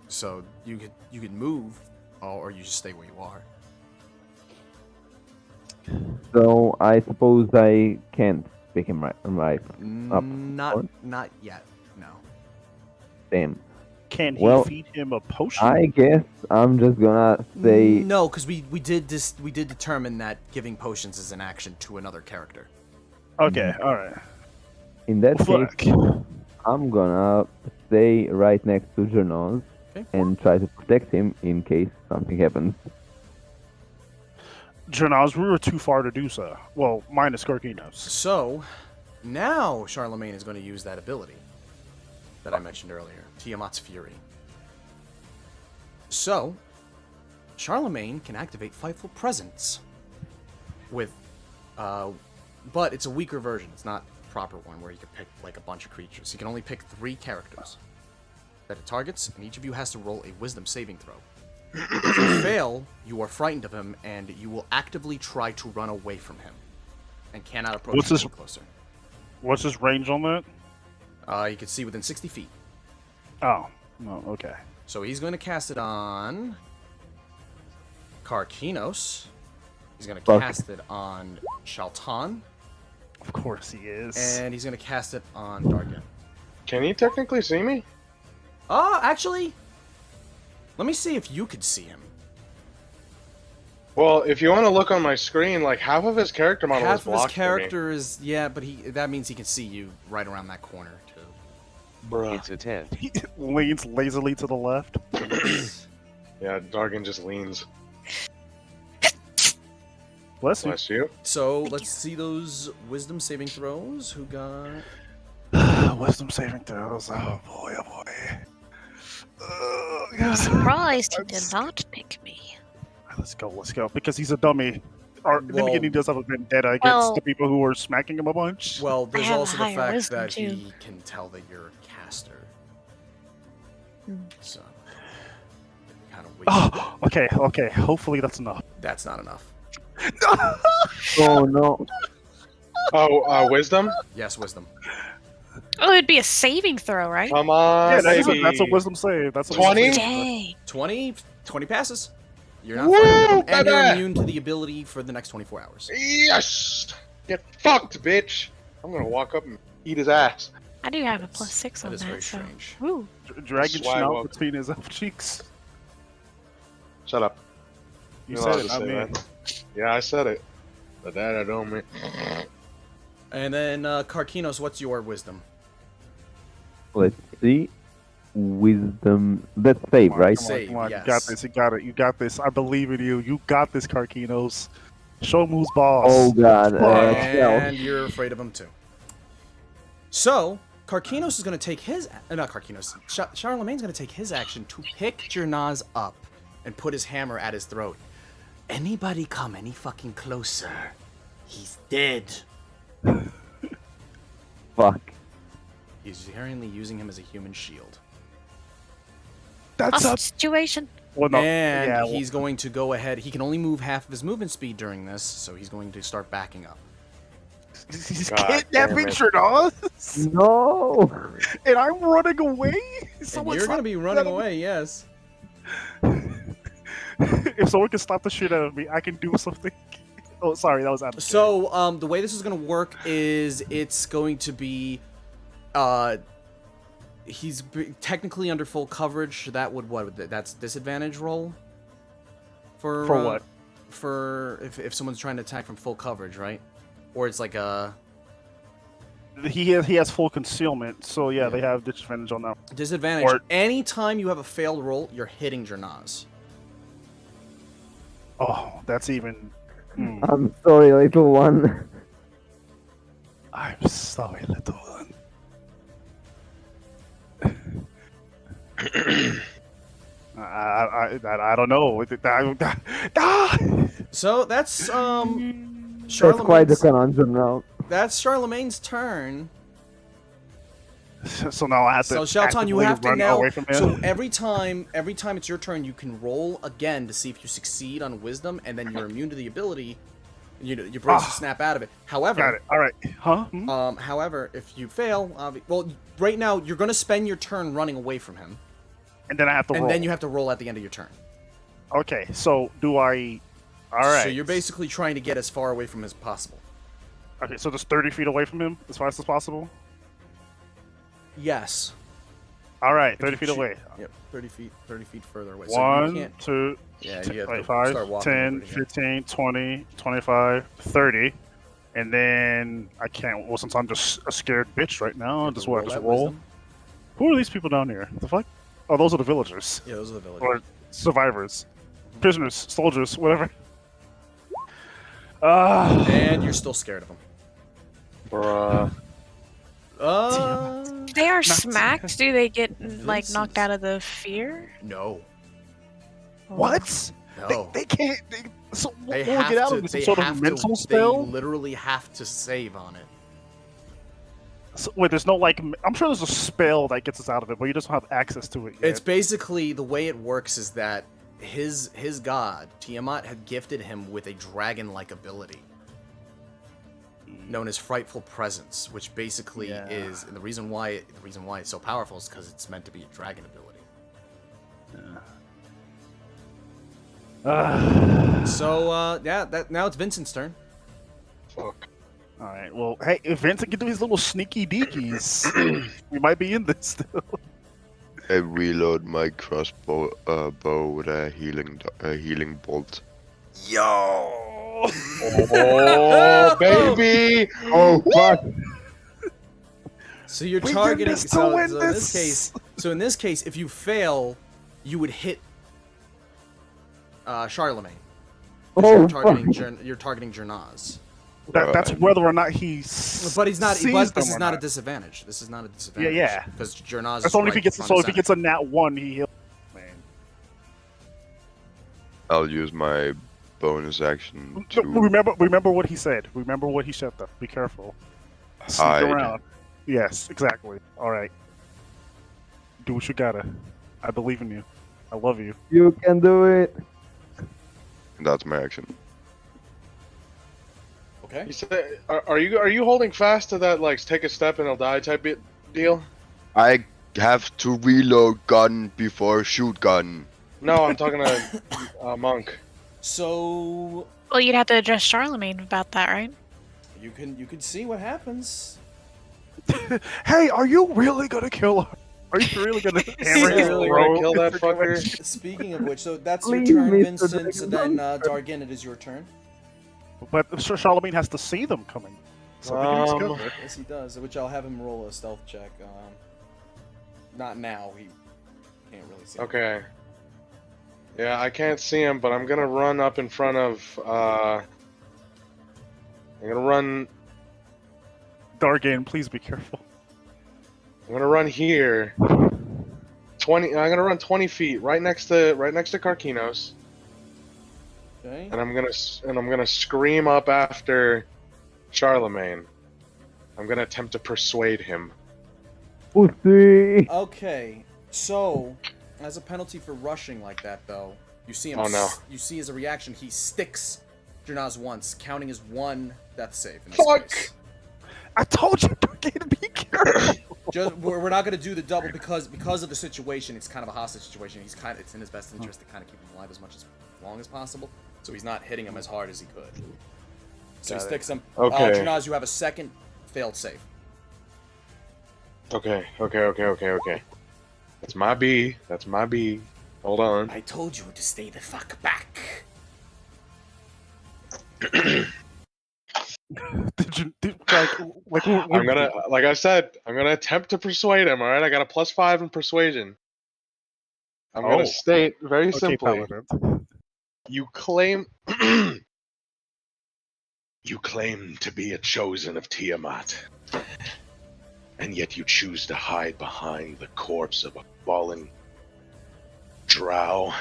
so you could move, or you just stay where you are. So I suppose I can't pick him right up. Not yet. No. Damn. Can he feed him a potion? I guess I'm just gonna say no, because we did determine that giving potions is an action to another character. Okay, all right. In that case, I'm gonna stay right next to Jernaz and try to protect him in case something happens. Jernaz, we were too far to do so. Well, minus Karkinos. So, now Charlemagne is going to use that ability that I mentioned earlier, Tiamat's Fury. So, Charlemagne can activate Fightful Presence with, but it's a weaker version. It's not a proper one where you can pick like a bunch of creatures. You can only pick 3 characters that it targets, and each of you has to roll a Wisdom saving throw. If you fail, you are frightened of him, and you will actively try to run away from him, and cannot approach him closer. What's his range on that? You can see within 60 feet. Oh, no, okay. So he's going to cast it on Karkinos. He's going to cast it on Shaltan. Of course he is. And he's going to cast it on Darkin. Can he technically see me? Actually, let me see if you could see him. Well, if you want to look on my screen, like half of his character model is Half of his blocked character is, yeah, but that means he can see you right around that corner, too. Bruh. It's a 10. He leans lazily to the left. Yeah, Dargan just leans. Bless you. Bless you. So let's see those wisdom saving throws. Who got? Wisdom saving throws. Oh boy, oh boy. I'm surprised he did not pick me. Let's go. Because he's a dummy. Or then again, he does have a vendetta against Well- the people who are smacking him a bunch. Well, there's have a also the higher fact wisdom, that too. he can tell that you're a caster. So, kind of weird. Oh, okay. Hopefully that's enough. That's not enough. Oh no. Oh, wisdom? Yes, wisdom. Oh, it'd be a saving throw, right? Come on, Yeah, baby. that's a wisdom save. That's a 20? wisdom save. Dang. 20 passes. You're not Woo, fighting them, and you're baby! immune to the ability for the next 24 hours. Yes! Get fucked, bitch! I'm gonna walk up and eat his ass. I do have a +6 on That is that. very so. strange. Woo. Dragon Swag snout walk. between his elf cheeks. Shut up. You You're said allowed it, to not say me. that. Yeah, I said it. But that I don't mean. And then, Karkinos, what's your wisdom? Let's see. Wisdom. That's save, right? Come on, yes. You got this. You got this. I believe in you. You got this, Karkinos. Show him who's boss. Oh god. And you're afraid of him too. So, Karkinos is going to take his... not Karkinos. Charlemagne's going to take his action to pick Jernaz up and put his hammer at his throat. Anybody come any fucking closer, he's dead. Fuck. He's apparently using him as a human shield. That's Hostage up. situation. Well, no. And yeah, well, he's going to go ahead. He can only move half of his movement speed during this, so he's going to start backing up. he's God kidnapping damn it. Jernaz, No. and I'm running away. And you're going to be running away, yes. If someone can stop the shit out of me, I can do something. Oh, sorry, that was out of So, the way this is going to work is it's going to be, he's technically under full coverage. That would, that's disadvantage roll? For what? For if someone's trying to attack from full coverage, right? Or it's like a... He has full concealment, so yeah, they have disadvantage on that. Disadvantage. Or- Anytime you have a failed roll, you're hitting Jernaz. Oh, that's even. I'm sorry, little one. I'm sorry, little one. I don't know. So that's That's quite the Charlemagne's, conundrum now. that's Charlemagne's turn. So now I have to. So Shelton, you actively have to run now. away from him. So every time it's your turn, you can roll again to see if you succeed on Wisdom, and then you're immune to the ability. Your brace will snap out of it. However, Got it. All right. Huh? However, if you fail, well, right now you're going to spend your turn running away from him, And then I have to and roll. then you have to roll at the end of your turn. Okay. So do I? All right. So you're basically trying to get as far away from him as possible. Okay. So just 30 feet away from him, as fast as possible. Yes. All right. If 30 you feet shoot- away. Yep, 30 feet further away. So you 1, can't. 2, Yeah, you have to 5, start walking 10, over here. 15, 20, 25, 30. And then I can't. Well, since I'm just a scared bitch right now, I just roll just that roll. wisdom. Who are these people down here? The fuck? Oh, those are the villagers. Yeah, those are the villagers. Or survivors. Prisoners, soldiers, whatever. And you're still scared of them. Bruh. They are smacked. Do they get like knocked out of the fear? No. What? No. They can't. So They we'll have get out to. of this They sort have of mental to. spell. They literally have to save on it. So, wait, there's no like. I'm sure there's a spell that gets us out of it, but you just don't have access to it yet. It's basically the way it works is that his god Tiamat had gifted him with a dragon-like ability known as Frightful Presence, which basically is and the reason why it's so powerful is because it's meant to be a dragon ability. So now it's Vincent's turn. Fuck. All right. Well, hey, if Vincent can do his little sneaky deekies, we might be in this still. I reload my crossbow bow with a healing bolt. Yo! Oh, baby! Oh, fuck. So you're We targeting. did this to So win in this. this case, if you fail, you would hit Charlemagne. 'Cause Oh, you're targeting Jernaz. That's whether or not he. But he's not. Sees But them this is or not a not. disadvantage. This is not a Yeah, disadvantage. yeah. Because Jernaz. That's is only right if he gets. front So and if he center. gets a nat 1, he heals. Man. I'll use my bonus action to Remember what he said. Remember what he said. Though. Be careful. Sneak hide. around. Yes, exactly. All right. Do what you gotta. I believe in you. I love you. You can do it. That's my action. Okay. You said, are you holding fast to that like take a step and he'll die type deal? I have to reload gun before shoot gun. No, I'm talking to Monk. So Well, you'd have to address Charlemagne about that, right? you can see what happens. Hey, are you really gonna kill her? Are you really gonna hammer his Really throat? gonna kill that fucker? Speaking of which, so that's Please, your turn, Mr. Vincent. So then, Dragon. Dargin, it is your turn. But Sir Charlemagne has to see them coming. So they can discover it. Yes, he does. Which I'll have him roll a stealth check. Not now. He can't really see. Okay. Yeah, I can't see him, but I'm gonna run up in front of. I'm gonna run. Dargain, please be careful. I'm gonna run here. 20. I'm gonna run 20 feet right next to Karkinos. Okay. And I'm gonna scream up after Charlemagne. I'm gonna attempt to persuade him. Pussy. Okay. So, as a penalty for rushing like that, though, you see him. Oh, no. You see as a reaction, he sticks Jernaz once, counting as one death save. In this Fuck! case. I told you, Dargain, be careful. We're not gonna do the double because of the situation. It's kind of a hostage situation. It's in his best interest to kind of keep him alive as long as possible. So he's not hitting him as hard as he could. So he sticks him. Okay. Jernaz, you have a second failed save. Okay. That's my B. Hold on. I told you to stay the fuck back. I'm gonna, like I said, I'm gonna attempt to persuade him. All right, I got a +5 in persuasion. I'm gonna state very simply. Paladin. You claim, you claim to be a chosen of Tiamat, and yet you choose to hide behind the corpse of a fallen drow.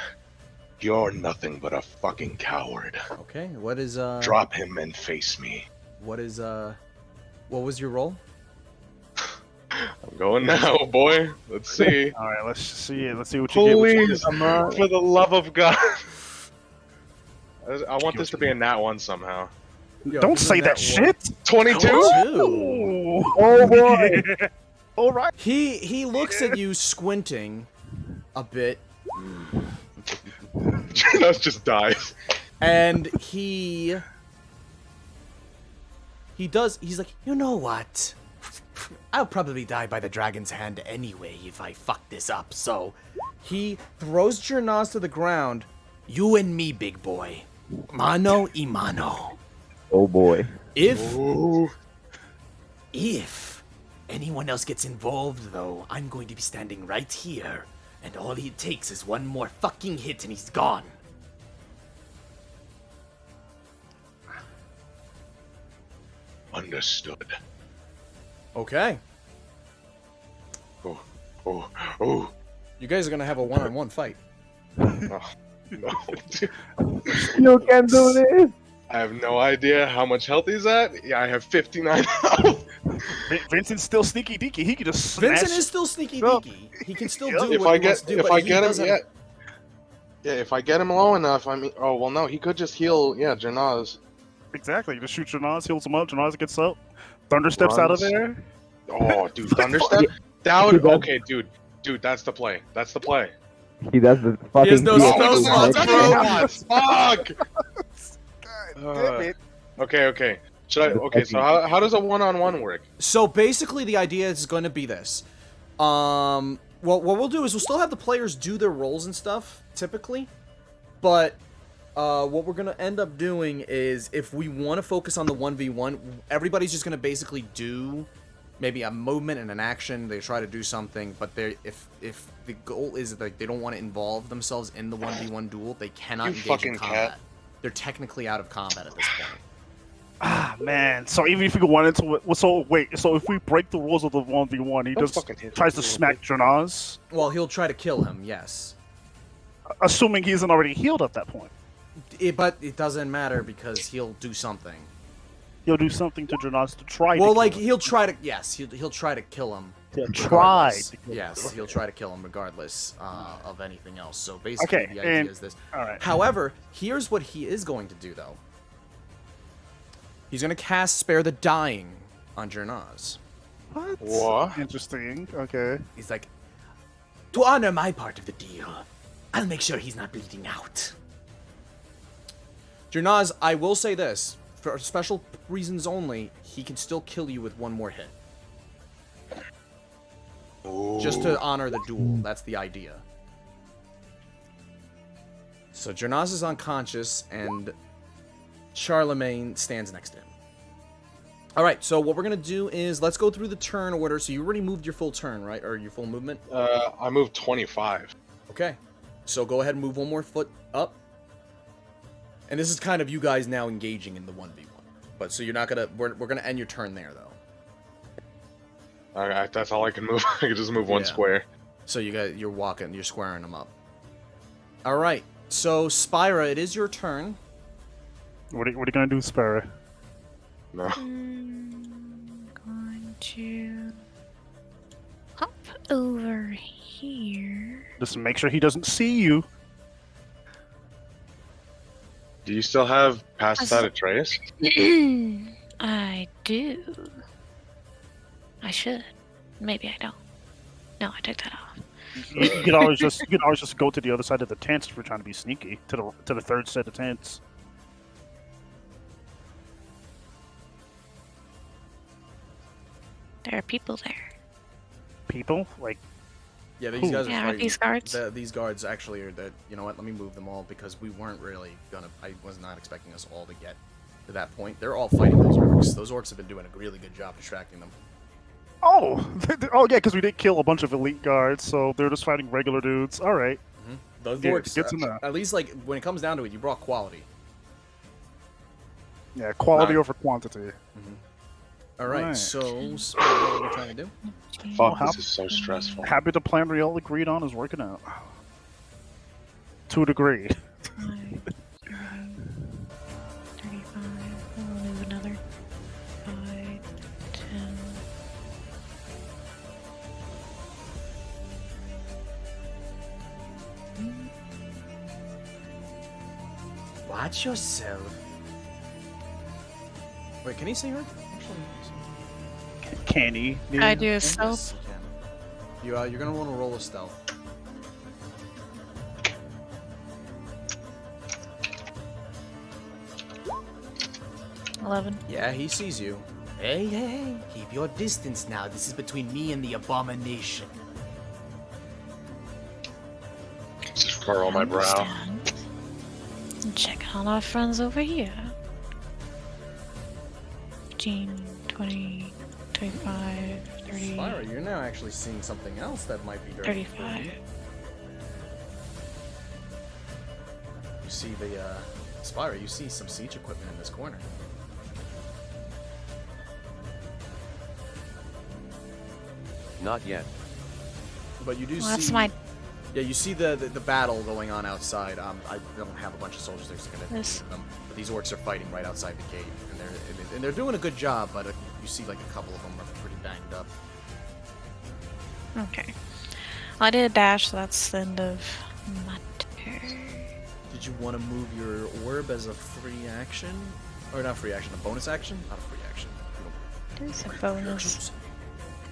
You're nothing but a fucking coward. Okay, what is Drop him and face me. What is what was your roll? I'm going now, boy. Let's see. All right, let's see it. Let's see what you Please, get. for the love of God. I want this to be a nat 1 somehow. Don't say that shit. 22? Oh boy. All right. He looks at you squinting a bit, That just dies. and he's like, you know what? I'll probably die by the dragon's hand anyway if I fuck this up. So he throws Jernaz to the ground. You and me, big boy. Mano y mano. Oh boy. If anyone else gets involved, though, I'm going to be standing right here, and all it takes is one more fucking hit and he's gone. Understood. Okay. Oh. You guys are gonna have a one-on-one fight. No. You can do this. I have no idea how much health he's at. Yeah, I have 59 health. Vincent's still sneaky deaky. He can just smash. Vincent is still sneaky deaky. He can still do If what I he wants get to do, if but I he get him, doesn't. yeah, if I get him low enough, I mean, oh well, no, he could just heal. Yeah, Jernaz. Exactly. You just shoot Jernaz, heals him up. Jernaz gets up. Thunder steps out of Runs. there. Oh, dude, Thunderstep. That would okay, dude. That's the play. That's the play. He does the fucking. He has no PX spell slots, next. bro. Fuck. Damn it. Okay. Should I? Okay, so how does a one-on-one work? So basically, the idea is going to be this. Well, what we'll do is we'll still have the players do their roles and stuff, typically. But what we're going to end up doing is, if we want to focus on the 1v1, everybody's just going to basically do maybe a movement and an action. They try to do something, but if the goal is that they don't want to involve themselves in the 1v1 duel, they cannot You engage fucking in combat. cat. they're technically out of combat at this point. Ah, man. So even if we go into it, so wait. So if we break the rules of the 1v1, he Don't just fucking hit tries me, to you smack Janaz, Well, he'll try to kill him, yes. assuming he isn't already healed at that point. But it doesn't matter because he'll do something. He'll do something to Janaz to try. Well, to like kill him. he'll try to. Yes, he'll try to kill him. He'll try regardless. to kill him. Yes, he'll try to kill him regardless of anything else. So basically, Okay, the idea and- is this. all right. However, here's what he is going to do, though. He's going to cast Spare the Dying on Jernaz. What? Interesting. Okay. He's like, to honor my part of the deal, I'll make sure he's not bleeding out. Jernaz, I will say this. For special reasons only, he can still kill you with one more hit. Just to honor the duel. That's the idea. So Jernaz is unconscious, and Charlemagne stands next to him. Alright, so what we're going to do is, let's go through the turn order. So you already moved your full turn, right? Or your full movement? I moved 25. Okay. So go ahead and move one more foot up. And this is kind of you guys now engaging in the 1v1. But so you're not going to... We're going to end your turn there, though. Alright, that's all I can move. I can just move one Yeah. square. So you're walking, you're squaring them up. Alright, so Spyra, it is your turn. What are you gonna do, Sparrow? No. Going to hop over here. Just make sure he doesn't see you. Do you still have Pass That a Trace? I do. I should. Maybe I don't. No, I took that off. You can always just go to the other side of the tents if we're trying to be sneaky. To the third set of tents. There are people there. People like. Yeah, these Who? guys are Yeah, are fighting. these guards? These guards actually are that. You know what? Let me move them all because we weren't really gonna. I was not expecting us all to get to that point. They're all fighting those orcs. Those orcs have been doing a really good job distracting them. Oh, oh yeah, because we did kill a bunch of elite guards, so they're just fighting regular dudes. All right. Those Good- orcs, good to know. at least like when it comes down to it, you brought quality. Yeah, quality Right. over quantity. All right, Right. so Spyra, what are we trying to do? Fuck, how- this is so stressful. Happy the plan we all agreed on is working out. To a degree. 5, 30, 35. We'll move another 5, 10. Watch yourself. Wait, can he see her? Can he? I do a Yes, stealth. you can. You're gonna want to roll a stealth. Mm. 11. Yeah, he sees you. Hey, hey, keep your distance now. This is between me and the abomination. Just furrow my brow. Understand. And check on our friends over here. 15, 20, 25, 30, Spyra, you're now actually seeing something else that might be very 35. important. You see the, Spyra, you see some siege equipment in this corner. Not yet. But you do Well, see... that's my. Yeah, you see the battle going on outside. I don't have a bunch of soldiers there, so I'm gonna This- leave them. But these orcs are fighting right outside the gate, and they're doing a good job. But you see like a couple of them are pretty banged up. Okay. I did a dash, so that's the end of my turn. Did you want to move your orb as a free action, or not free action, a bonus action? Not a free action. It's a bonus.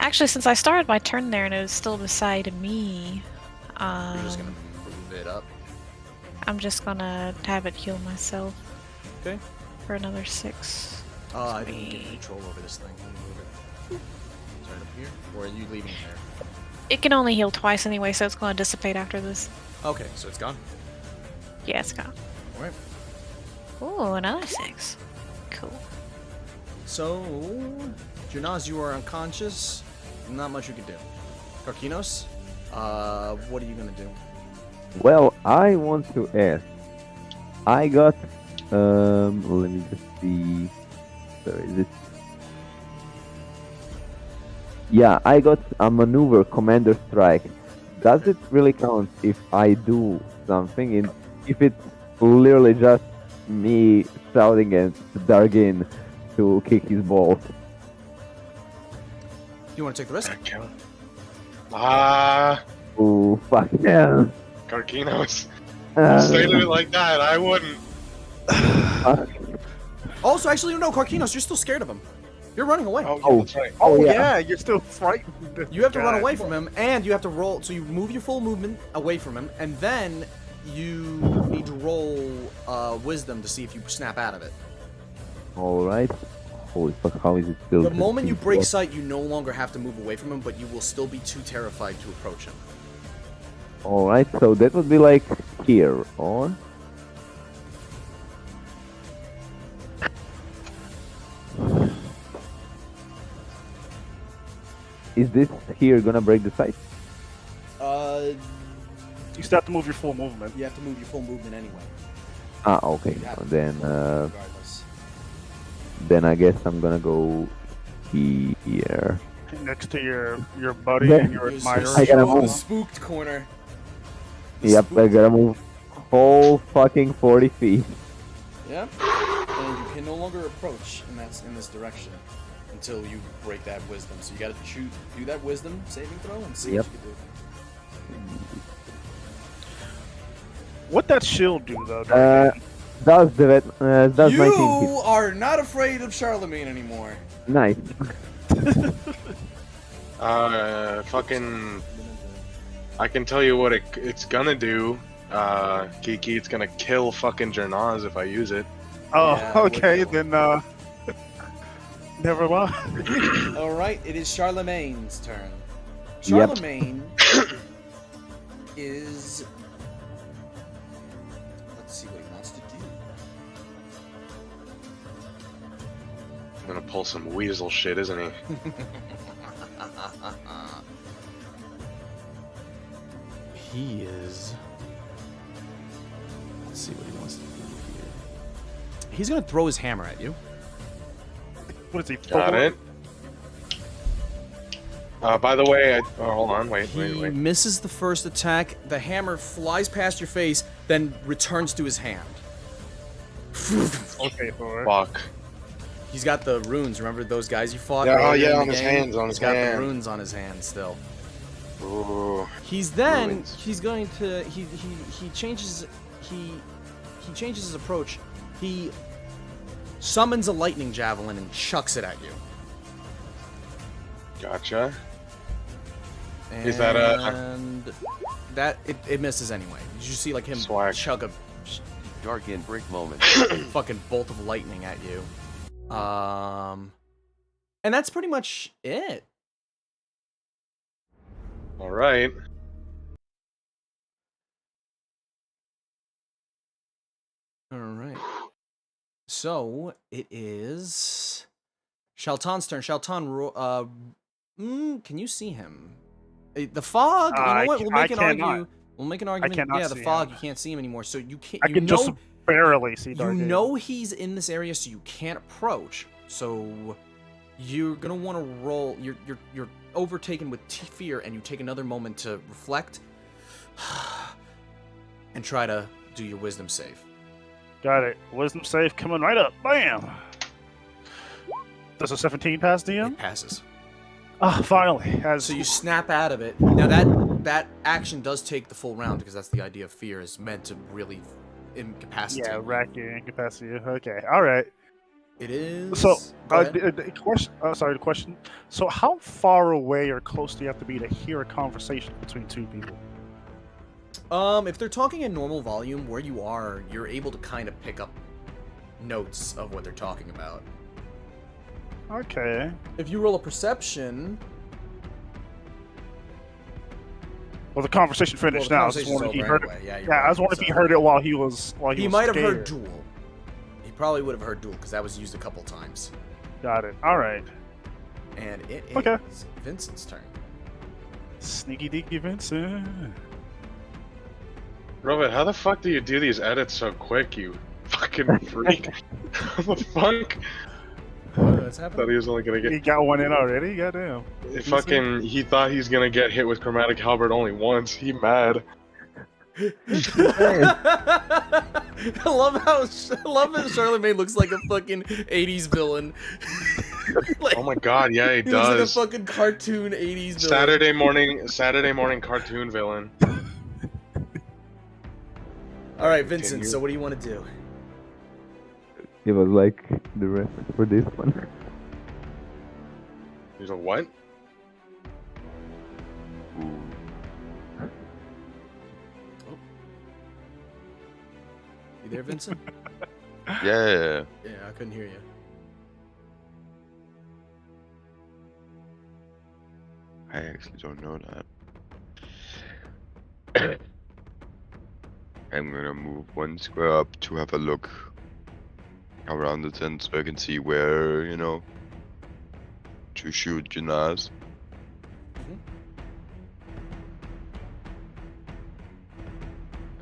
Actually, since I started my turn there and it was still beside me, You're just gonna move it up. I'm just gonna have it heal myself. Okay. For another 6. I didn't get control over this thing. Let me move it. Is it right up here, or are you leaving it there? It can only heal twice anyway, so it's gonna dissipate after this. Okay, so it's gone. Yeah, it's gone. All right. Ooh, another 6. Cool. So, Janaz, you are unconscious. Not much you can do. Karkinos, what are you gonna do? Well, I want to ask. I got Let me just see. Sorry, is it? Yeah, I got a maneuver commander strike. Does it really count if I do something? And if it's literally just me shouting at Dargin to kick his balls? You want to take the risk? Ooh, fuck yeah. Karkinos. You stated it like that. I wouldn't. Also, actually, no, Karkinos, you're still scared of him. You're running away. Oh, that's right. Oh, yeah, you're still frightened. You have to run away from him, and you have to roll. So you move your full movement away from him, and then you need to roll wisdom to see if you snap out of it. Alright. Holy fuck, how is it still? The moment you break sight, you no longer have to move away from him, but you will still be too terrified to approach him. Alright, so that would be like here, or? Is this here gonna break the sight? You still have to move your full movement. You have to move your full movement anyway. Ah, okay. Then I guess I'm gonna go here. Next to your buddy and your admirer. I gotta move. Spooked corner. Yep, I gotta move whole fucking 40 feet. Yep. And you can no longer approach in this direction until you break that wisdom. So you gotta do that wisdom saving throw and see what you can do. What that shield do though? Does 19 You hit. are not afraid of Charlemagne anymore. Nice. Fucking. I can tell you what it's gonna do. Kiki, it's gonna kill fucking Jernaz if I use it. Oh, Yeah, okay, then never mind. Alright, it is Charlemagne's turn. Yep. Charlemagne is... Let's see what he wants to do. I'm gonna pull some weasel shit, isn't he? He is... Let's see what he wants to do here. He's gonna throw his hammer at you. What is he? Got it. By the way, hold on, wait. He misses the first attack, the hammer flies past your face, then returns to his hand. Okay, Thor. Fuck. He's got the runes, remember those guys you fought? Yeah, earlier in on the his game? hands, on his He's got hand. the runes on his hand still. Ooh. He's then Ruins. he's going to he changes his approach. He summons a lightning javelin and chucks it at you. Gotcha. And Is that it misses anyway. Did you see like him Swag. chug a Dark in brick moment. fucking bolt of lightning at you? And that's pretty much it. All right. All right. So it is Shaltan's turn. Shaltan, can you see him? The fog. You know what? We'll make an argument. We'll make an argument. cannot Yeah, the see fog. him. You can't see him anymore. So you can't. I can just barely see You Dark. know he's in this area, so you can't approach. So you're gonna want to roll. You're overtaken with fear, and you take another moment to reflect and try to do your wisdom save. Got it. Wisdom save coming right up. Bam! Does a 17 pass, DM? It passes. Ah, finally. So you snap out of it. Now that action does take the full round because that's the idea of fear is meant to really incapacitate. Yeah, rack your incapacity. Okay, all right. It is. So, Go ahead. the question. So, how far away or close do you have to be to hear a conversation between two people? If they're talking in normal volume, where you are, you're able to kind of pick up notes of what they're talking about. Okay. If you roll a perception, Well, the conversation finished now. I was just conversation's wondering if he over heard anyway. Yeah, it. you're Yeah, right. I was wondering if he So- heard it while he was he might have heard scared. duel. He probably would have heard duel because that was used a couple times. Got it. All right. And it is Okay. Vincent's turn. Sneaky deaky Vincent. Robert, how the fuck do you do these edits so quick, you fucking freak. What the fuck? What's Thought happening? he was only gonna He get. got one in already. Goddamn. He thought he's gonna get hit with chromatic halberd only once. He mad. I love how Charlemagne looks like a fucking 80s villain. Oh my god, yeah, he He looks like a does. fucking cartoon 80s villain. Saturday morning cartoon villain. All right, Vincent. Continue. So what do you want to do? It was like the reference for this one. There's a what? You there, Vincent? Yeah. Yeah, I couldn't hear you. I actually don't know that. I'm gonna move one square up to have a look around the tent so I can see where, to shoot Janaz.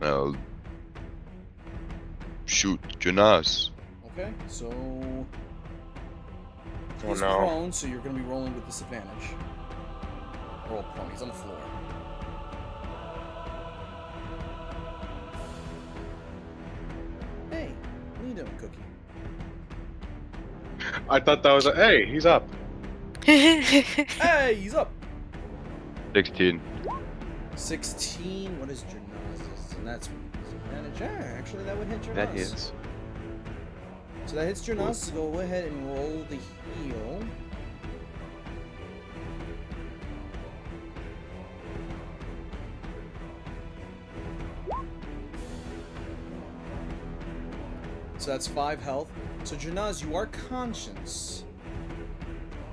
I'll shoot Janaz. Okay, so Oh he's no. prone, so you're gonna be rolling with disadvantage. Roll prone. He's on the floor. Hey, what are you doing, Cookie? I thought that was a. Hey, he's up. Hey, he's up. 16. 16. What is Janaz's? And that's disadvantage. Yeah, actually, that would hit Janaz. That hits. So that hits Janaz. So go ahead and roll the heal. So that's 5 health. So Janaz, you are conscious.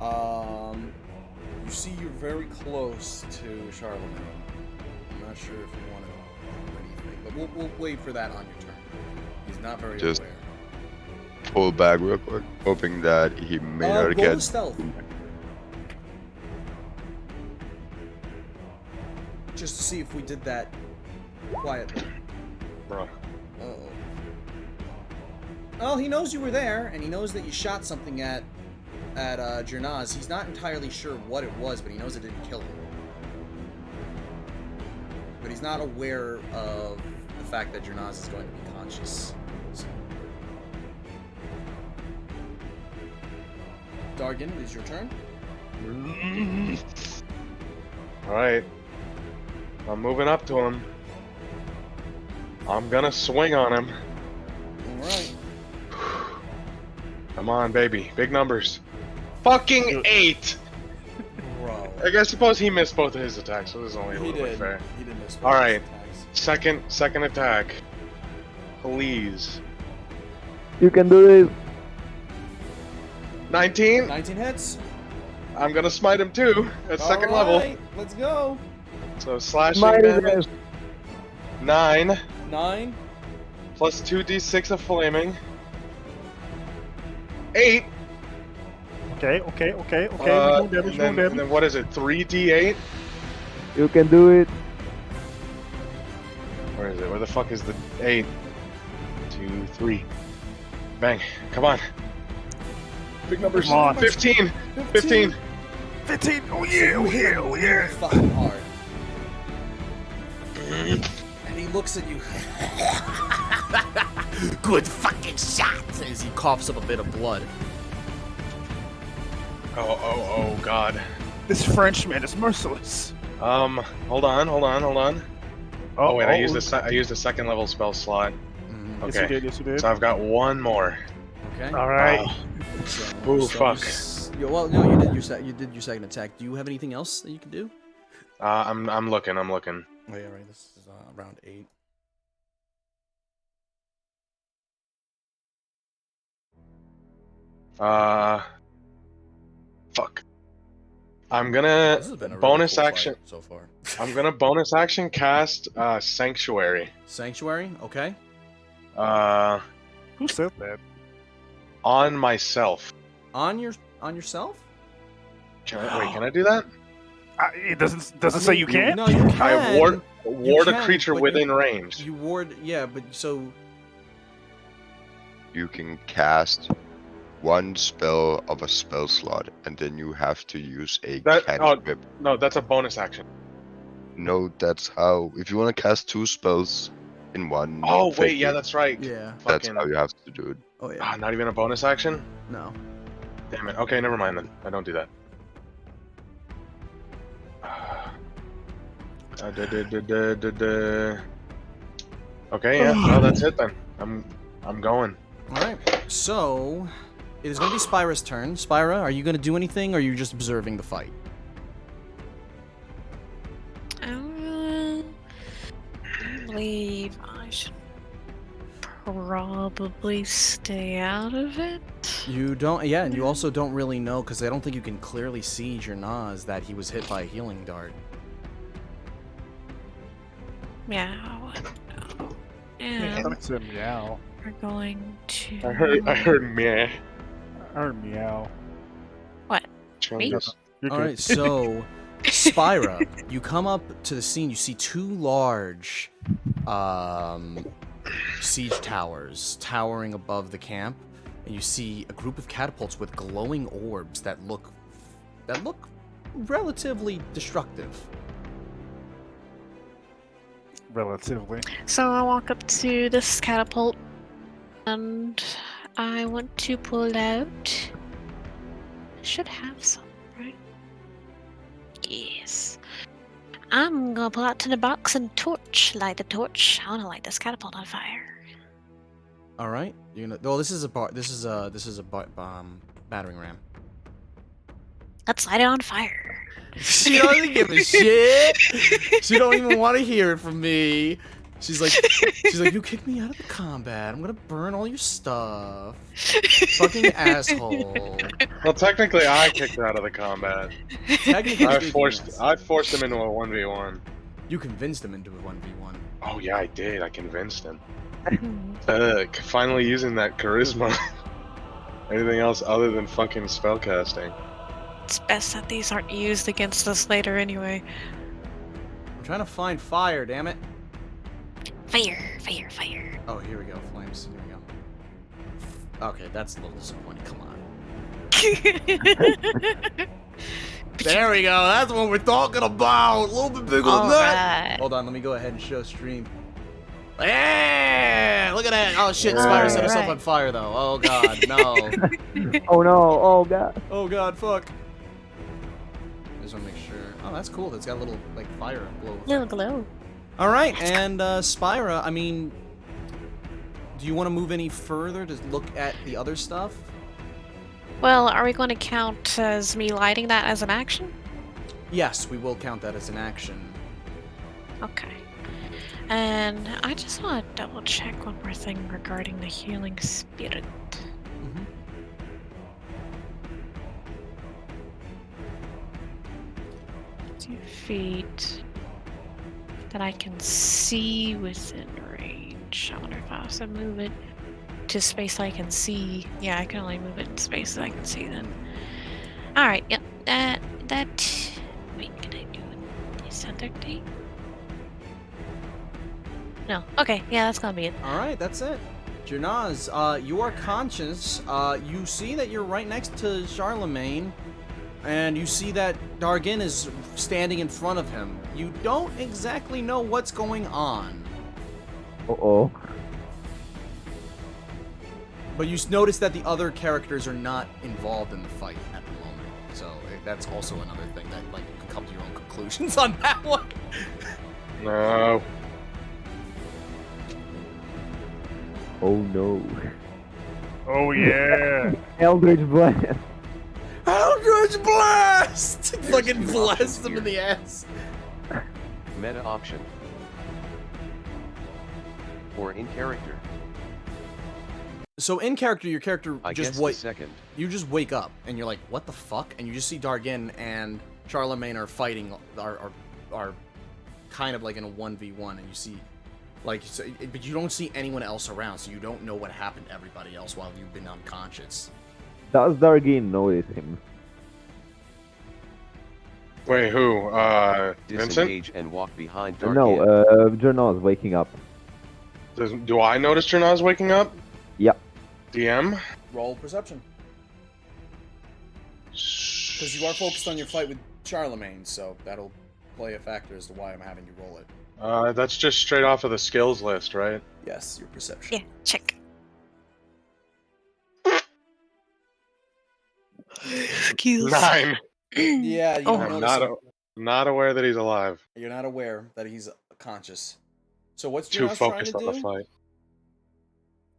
You see you're very close to Charlemagne. I'm not sure if you want to do anything, but we'll wait for that on your turn. He's not very Just aware. pull back real quick, hoping that he may not Roll get. stealth. Just to see if we did that quietly. Bro. Uh-oh. Well, he knows you were there, and he knows that you shot something at Jernaz. He's not entirely sure what it was, but he knows it didn't kill him. But he's not aware of the fact that Jernaz is going to be conscious. So. Dargan, it is your turn. Alright. I'm moving up to him. I'm gonna swing on him. Alright. Come on, baby. Big numbers. Fucking 8! Bro. I suppose he missed both of his attacks, so this is only a He little bit did. fair. He did miss both Alright. his attacks. Second attack. Please. You can do this. 19? 19 hits. I'm gonna smite him too, at second level. Alright, let's go. So slashing Mighty damage. 9. 9. Plus 2d6 of flaming. 8. Okay. And then what is it? 3d8? You can do it. Where is it? Where the fuck is the 8? 2, 3. Bang. Come on. Big numbers. Come on. 15. 15. 15. Oh yeah. Really fucking hard. And he looks at you. Good fucking shot! As he coughs up a bit of blood. Oh, God. This Frenchman is merciless. Hold on. Oh wait, I used a second level spell slot. Yes, Okay. you did. So I've got one more. Okay. All right. Ooh, fuck. Well, no, you did your second attack. Do you have anything else that you can do? I'm looking. Oh yeah, right. This is round 8. Fuck. I'm gonna This has been a really bonus cool action fight so far. I'm gonna bonus action cast Sanctuary. Sanctuary, okay. Who said that? On myself. On yourself? Can I do that? It doesn't say you can't. No, you can. I ward You a can, creature but within range. You ward, yeah, but so you can cast one spell of a spell slot, and then you have to use a cantrip. No, that's a bonus action. No, that's how. If you want to cast 2 spells in one. Oh wait, phase, yeah, that's right. Yeah. That's Fucking. how you have to do it. Oh yeah. Not even a bonus action. No. Damn it. Okay, never mind then. I don't do that. Okay, yeah. No, that's it then. I'm going. All right. So it is going to be Spyra's turn. Spyra, are you going to do anything, or are you just observing the fight? I believe I should probably stay out of it. You don't. Yeah, and you also don't really know because I don't think you can clearly see Jernaz that he was hit by a healing dart. Meow. Yeah, And that's a meow. we're going to. I heard meh. I heard meow. What? Chungus. All right, so Spyra, you come up to the scene. You see 2 large siege towers towering above the camp, and you see a group of catapults with glowing orbs that look relatively destructive. Relatively. So I walk up to this catapult and I want to pull out. I should have some, right? Yes. I'm gonna pull out to the box and light the torch. I wanna light this catapult on fire. All right, you're gonna. Oh, this is a battering ram. Let's light it on fire. She doesn't give a shit. She don't even want to hear it from me. She's like, you kicked me out of the combat. I'm gonna burn all your stuff. Fucking asshole. Well, technically, I kicked her out of the combat. Technically I speaking, forced yes. him into a 1v1. You convinced him into a 1v1. Oh yeah, I did. I convinced him. Finally using that charisma. Anything else other than fucking spellcasting? It's best that these aren't used against us later anyway. I'm trying to find fire, damn it. Fire, fire, fire. Oh, here we go, flames. Here we go. Okay, that's a little disappointing. Come on. There we go. That's what we're talking about. A little bit bigger than that. Right. Hold on, let me go ahead and show stream. Yeah, look at that. Oh shit, Spyra set herself on fire though. Oh god, no. Oh no, oh god. Oh god, fuck. I just want to make sure. Oh, that's cool. It's got a little like fire glow. Little glow. All right, and Spyra, I mean, do you want to move any further to look at the other stuff? Well, are we going to count as me lighting that as an action? Yes, we will count that as an action. Okay. And I just want to double check one more thing regarding the healing spirit. 2 feet that I can see within range. I wonder if I also move it to space I can see. Yeah, I can only move it in space that I can see then. Alright, yep. Wait, can I do it? Is that 13? No. Okay, yeah, that's gonna be it. All right, that's it. Jernaz, you are conscious. You see that you're right next to Charlemagne, and you see that Dargin is standing in front of him. You don't exactly know what's going on. Uh-oh. But you notice that the other characters are not involved in the fight at the moment. So that's also another thing that, like, you can come to your own conclusions on that one. No. Oh no. Oh yeah. Eldritch Blast. Eldritch Blast! Fucking blast him in the ass. Meta option. Or in character. So in character, your character I just guess wake. the second. You just wake up and you're like, "What the fuck?" And you just see Dargin and Charlemagne are fighting, are kind of like in a 1v1, and you see, like, so, but you don't see anyone else around, so you don't know what happened to everybody else while you've been unconscious. Does Dargin notice him? Wait, who? Vincent? Disengage and walk behind Dargin. No, Jernaz waking up. Do I notice Jernaz waking up? Yep. DM? Roll perception. Because you are focused on your fight with Charlemagne, so that'll play a factor as to why I'm having you roll it. That's just straight off of the skills list, right? Yes, your perception. Yeah, check. Skills. 9. Yeah, you don't I'm notice him. not aware that he's alive. You're not aware that he's conscious. So what's Too Junos trying to focused on the do? fight.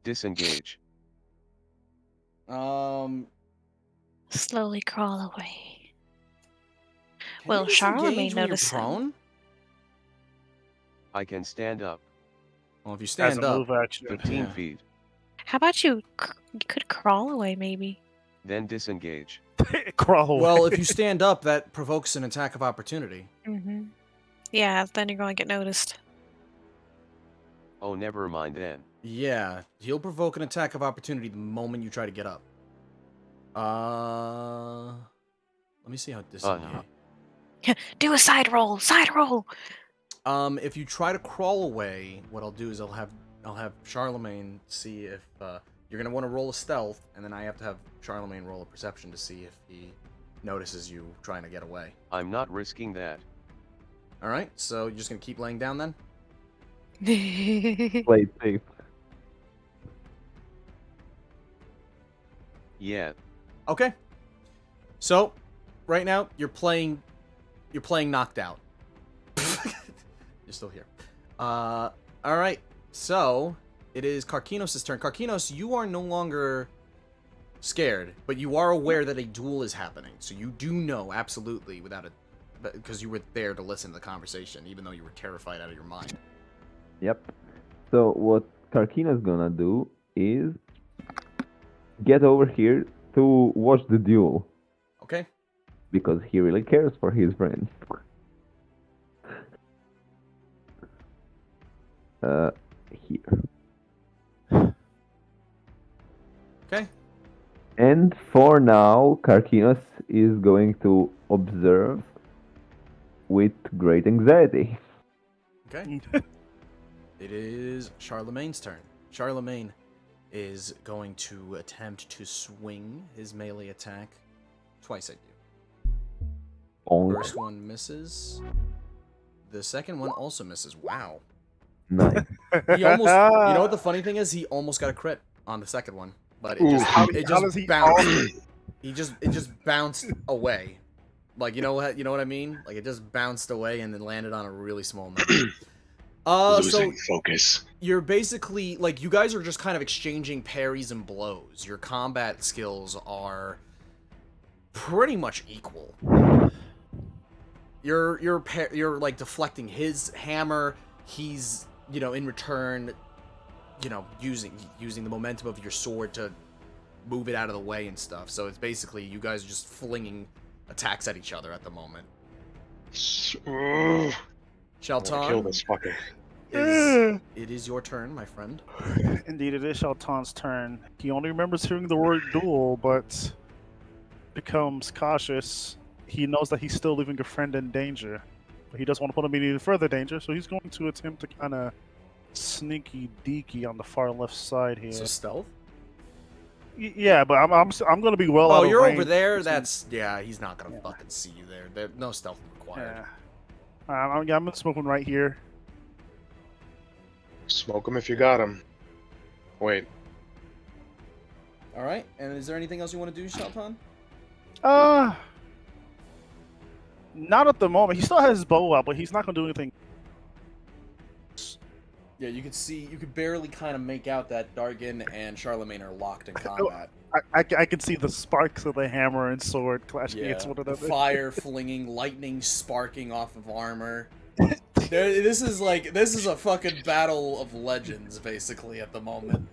Disengage. Slowly crawl away. Can Will you disengage Charlemagne when you're notice him? prone? I can stand up. Well, if you As stand a up, move action. 15 Yeah. feet. How about you could crawl away, maybe? Then disengage. Crawl away. well, if you stand up, that provokes an attack of opportunity. Mm-hmm. Yeah, then you're going to get noticed. Oh, never mind then. Yeah, he'll provoke an attack of opportunity the moment you try to get up. Let me see how disengage. Do a side roll. Side roll. If you try to crawl away, what I'll do is I'll have Charlemagne see if you're gonna want to roll a stealth, and then I have to have Charlemagne roll a perception to see if he notices you trying to get away. I'm not risking that. All right, so you're just gonna keep laying down then. Play it safe. Yeah. Okay. So, right now you're playing knocked out. You're still here. All right. So it is Karkinos' turn. Karkinos, you are no longer scared, but you are aware that a duel is happening. So you do know absolutely because you were there to listen to the conversation, even though you were terrified out of your mind. Yep. So what Karkina's gonna do is get over here to watch the duel. Okay. Because he really cares for his friends. Here. Okay. And for now, Karkinos is going to observe with great anxiety. Okay. It is Charlemagne's turn. Charlemagne is going to attempt to swing his melee attack twice at you. Bonk. First one misses. The second one also misses. Wow. Nice. He almost. You know what the funny thing is? He almost got a crit on the second one, but it just bounced. It just bounced away. Like you know what I mean? Like it just bounced away and then landed on a really small number. Losing focus. You're basically like you guys are just kind of exchanging parries and blows. Your combat skills are pretty much equal. You're like deflecting his hammer. He's in return, using the momentum of your sword to move it out of the way and stuff. So it's basically you guys are just flinging attacks at each other at the moment. Shelton, kill this fucker. It is your turn, my friend. Indeed, it is Shelton's turn. He only remembers hearing the word duel, but becomes cautious. He knows that he's still leaving a friend in danger, but he doesn't want to put him in any further danger, so he's going to attempt to kind of sneaky deaky on the far left side here. So stealth? Yeah, but I'm going to be well. Oh, out of you're range. over there. He's not gonna fucking see you there. There's no stealth required. Yeah. I'm going to smoke one right here. Smoke him if you got him. Wait. All right. And is there anything else you want to do, Shelton? Not at the moment. He still has his bow out, but he's not going to do anything. Yeah, you could barely kind of make out that Dargan and Charlemagne are locked in combat. I can see the sparks of the hammer and sword clashing against one another. Fire flinging, lightning sparking off of armor. This is a fucking battle of legends, basically, at the moment.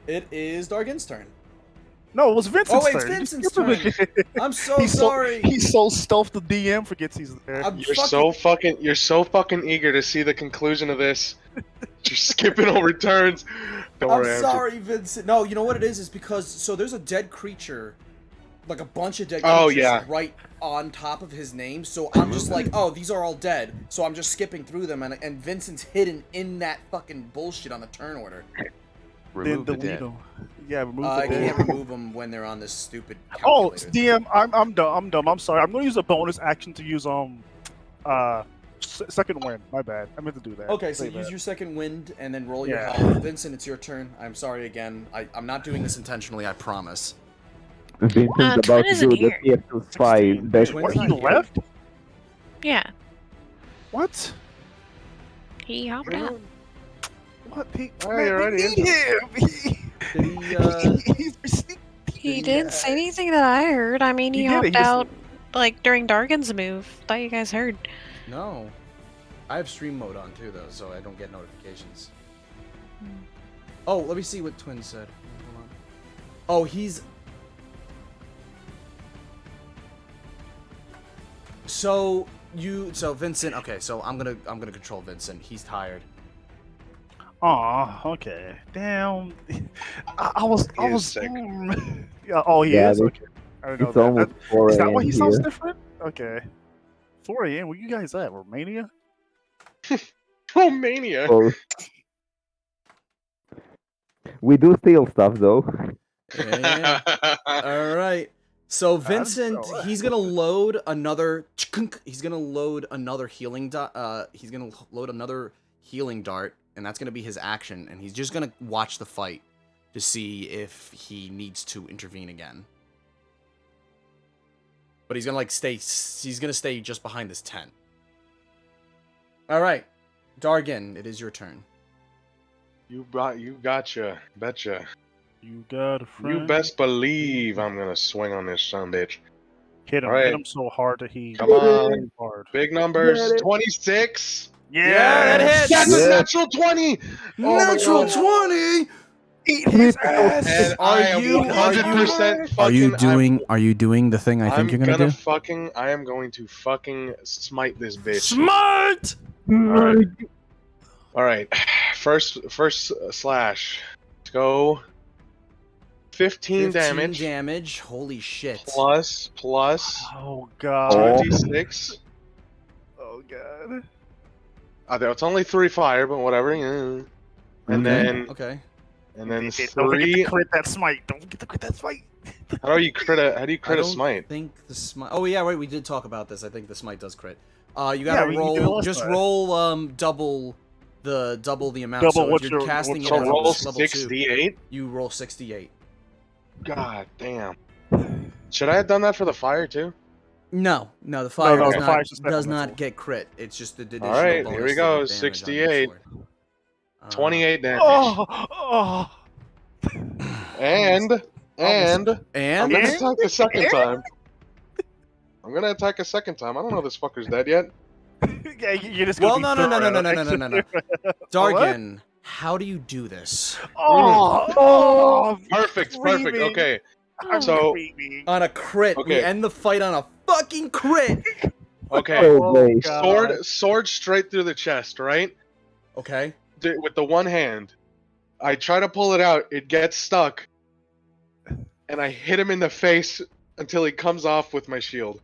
It is Dargan's turn. No, it was Vincent's turn. Oh, wait, it's Vincent's turn. I'm so sorry. He's so stealth the DM forgets he's there. You're so fucking eager to see the conclusion of this. You're skipping over turns. Don't worry, I'm sorry, Vincent. No, you know what it is? Is because there's a dead creature, like a bunch of dead creatures right on top of his name. So I'm just like, oh, these are all dead. So I'm just skipping through them, and Vincent's hidden in that fucking bullshit on the turn order. Remove the delete dead. them. Yeah, remove the I dead. can't remove them when they're on this stupid Oh, calculator. DM, I'm dumb. I'm dumb. I'm sorry. I'm gonna use a bonus action to use second wind. My bad. I meant to do that. Okay, so Say use that. your second wind and then roll your Yeah. health. Vincent, it's your turn. I'm sorry again. I'm not doing this intentionally, I promise. Vincent's about Twin to isn't do the here. TF2 spy. Wait, That Twin's what? He not here. left? Yeah, What? he hopped out. What? He, Oh, man, you're we already need into him. Did he, He didn't say anything that I heard. I mean, He he did it, hopped he just- out like during Dargan's move. Thought you guys heard. No. I have stream mode on too, though, so I don't get notifications. Oh, let me see what Twin said. Hold on. Oh, he's... So, Vincent... Okay, so I'm gonna control Vincent. He's tired. Aw, okay. Damn. I was. sick. Yeah. Oh, he Yeah, is. they- Okay. I didn't know it's that. almost 4 Is that why a.m. he sounds here. different? Okay. 4 a.m. Where you guys at? Romania? Romania. Well, we do steal stuff though. Yeah. All right. So Vincent, know. he's gonna load another. He's gonna load another healing dart. He's gonna load another healing dart, and that's gonna be his action. And he's just gonna watch the fight to see if he needs to intervene again. But he's gonna stay. He's gonna stay just behind this tent. All right, Dargan, it is your turn. You gotcha. Betcha. You got a friend. You best believe I'm gonna swing on this son bitch. Hit him. All right. Hit him so hard that he. Come on. Hard. Big numbers. Get it. 26. Yeah, that hits. That's Yeah. a natural 20. Natural my God. 20. Eat his ass. And Are I am you- 100% fucking. Are you doing the thing I think you're gonna do? I am going to fucking smite this bitch. Smart. All right. First slash. Let's go. 15 damage. damage. Holy shit. Plus Oh god. 26. Oh god. It's only 3 fire, but whatever. Yeah. And then Okay. and then Don't forget 3. to crit that smite. Don't forget to crit that smite. How do you crit a I smite? think the smite. Oh yeah, right. We did talk about this. I think the smite does crit. You Yeah, gotta we did it roll. last Just time. roll double the amount. Double so what if you're your- casting it So as roll level 2, 68. you roll 68. God damn. Should I have done that for the fire too? No, the fire no, does, the not, fire's just does supplemental. not get crit. It's just the additional All right, bonus here we to go. the damage on your 68. sword. 28 damage. Oh. And And I'm gonna attack a second time. I don't know if this fucker's dead yet. Yeah, you're just well, gonna no. be Dargan, how do you do this? Oh, Perfect. screaming. Okay. I'm So- screaming. On a crit. We Okay. end the fight on a fucking crit. Okay. Oh, wait. God. Sword straight through the chest, right? Okay. With the one hand. I try to pull it out, it gets stuck. And I hit him in the face until he comes off with my shield.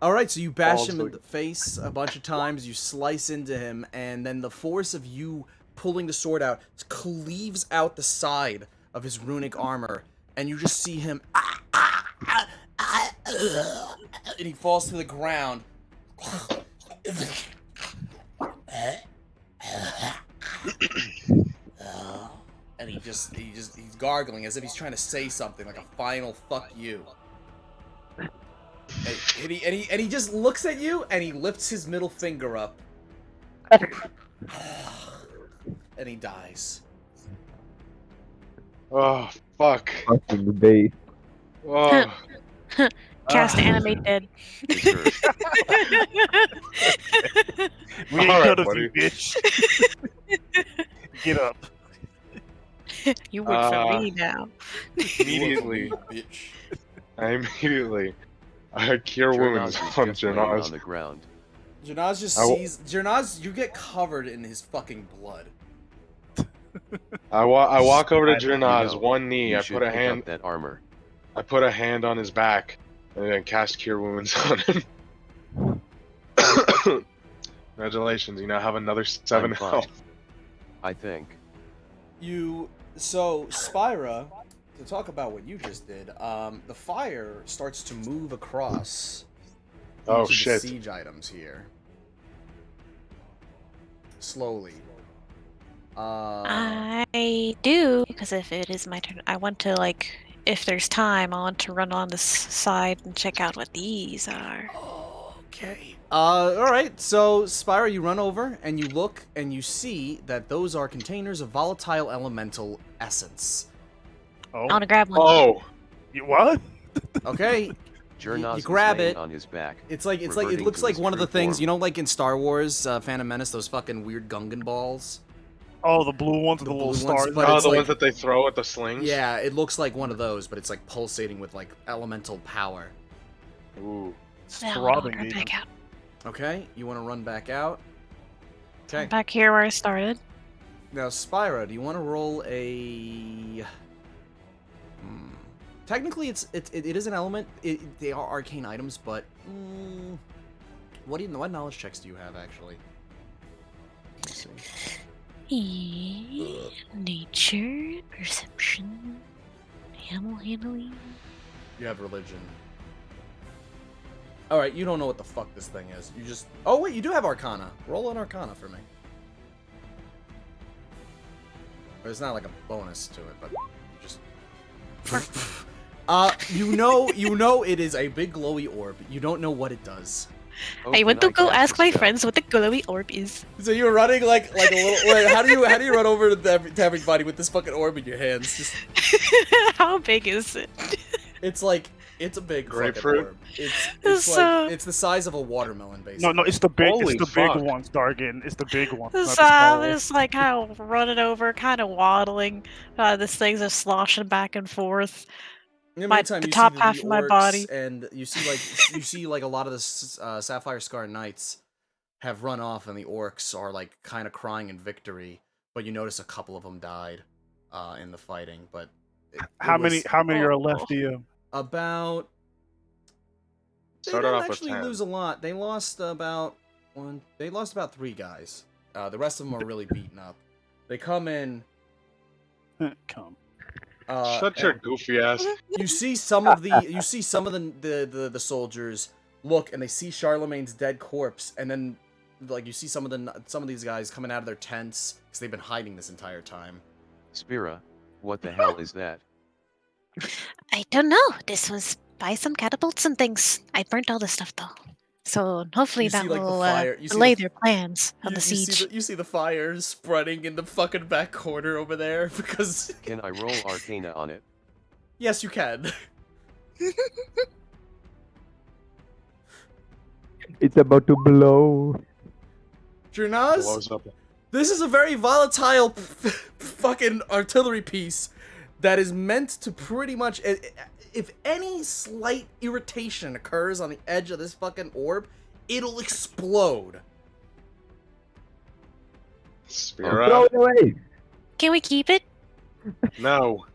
All right, so you bash Balls him in like- the face a bunch of times, you slice into him, and then the force of you pulling the sword out cleaves out the side of his runic armor, and you just see him, and he falls to the ground. And he's gargling as if he's trying to say something, like a final fuck you. And he just looks at you, and he lifts his middle finger up. And he dies. Oh, fuck. Fucking base. Oh. Cast animate dead. We ain't All right, done of buddy. you, bitch. Get up. You work for me now. Immediately. Bitch. I cure wounds Jernaz is on just laying Jernaz. on the ground. Jernaz just I w- sees... Jernaz, you get covered in his fucking blood. I walk over to You Jernaz, know, one knee. You I should put a pick hand. up that armor. I put a hand on his back, and then cast cure wounds on him. Congratulations, you now have another 7 I'm fine. health. I think. So Spyra, to talk about what you just did, the fire starts to move across Oh, each of the shit. siege items here. Slowly. I do, because if it is my turn, I want to, like, if there's time, I want to run on this side and check out what these are. Okay. Alright, so Spyra, you run over and you look and you see that those are containers of volatile elemental essence. Oh. I want to grab one. Oh. You what? Okay. Jernaz You grab is laying it. on his back. It reverting looks to like his one of the true things, form. you know, like in Star Wars, Phantom Menace, those fucking weird Gungan balls. Oh, the blue ones with the little blue stars. ones, but Oh, it's the like, ones that they throw at the slings? yeah, it looks like one of those, but it's like pulsating with like elemental power. Ooh. It's Now I want to throbbing run even. back out. Okay, you want to run back out? Okay. Back here where I started. Now, Spyra, do you want to roll a... Technically, it is an element. They are arcane items, but what knowledge checks do you have actually? Let's see. Nature, perception, animal handling. You have religion. All right, you don't know what the fuck this thing is. You just... Oh wait, you do have Arcana. Roll an Arcana for me. But it's not like a bonus to it, but just... you know it is a big glowy orb. You don't know what it does. I went to go ask my friends what the glowy orb is. So you're running like a little... Wait, how do you run over to everybody with this fucking orb in your hands? Just... How big is it? It's like... It's a big fucking Grapefruit? orb. It's So- like... It's the size of a watermelon, basically. No, it's the big, Holy it's the big fuck. ones, Dargan. It's the big ones. not the So I'm small just like kind of running over, kind of waddling. This thing's just sloshing back and forth. In the My- meantime, the you top see half the of my orcs body. and you see like a lot of the Sapphire Scar Knights have run off, and the orcs are like kind of crying in victory. But you notice a couple of them died in the fighting. But How many are left? About. They Started didn't off with actually 10. lose a lot. They lost about one. They lost about 3 guys. The rest of them are really beaten up. They come in. Come. Shut your and goofy ass. You see some of the soldiers look, and they see Charlemagne's dead corpse, and then like you see some of these guys coming out of their tents because they've been hiding this entire time. Spira, what the hell is that? I don't know. This was by some catapults and things. I burnt all this stuff though. So hopefully You that see, like, the will fire- you see delay the- their plans on the siege. You see the fire spreading in the fucking back corner over there because Can I roll Arcana on it? yes, you can. It's about to blow. Jernaz, Blows up. this is a very volatile fucking artillery piece that is meant to pretty much... If any slight irritation occurs on the edge of this fucking orb, it'll explode. Spira? Throw it away. Can we keep it? No.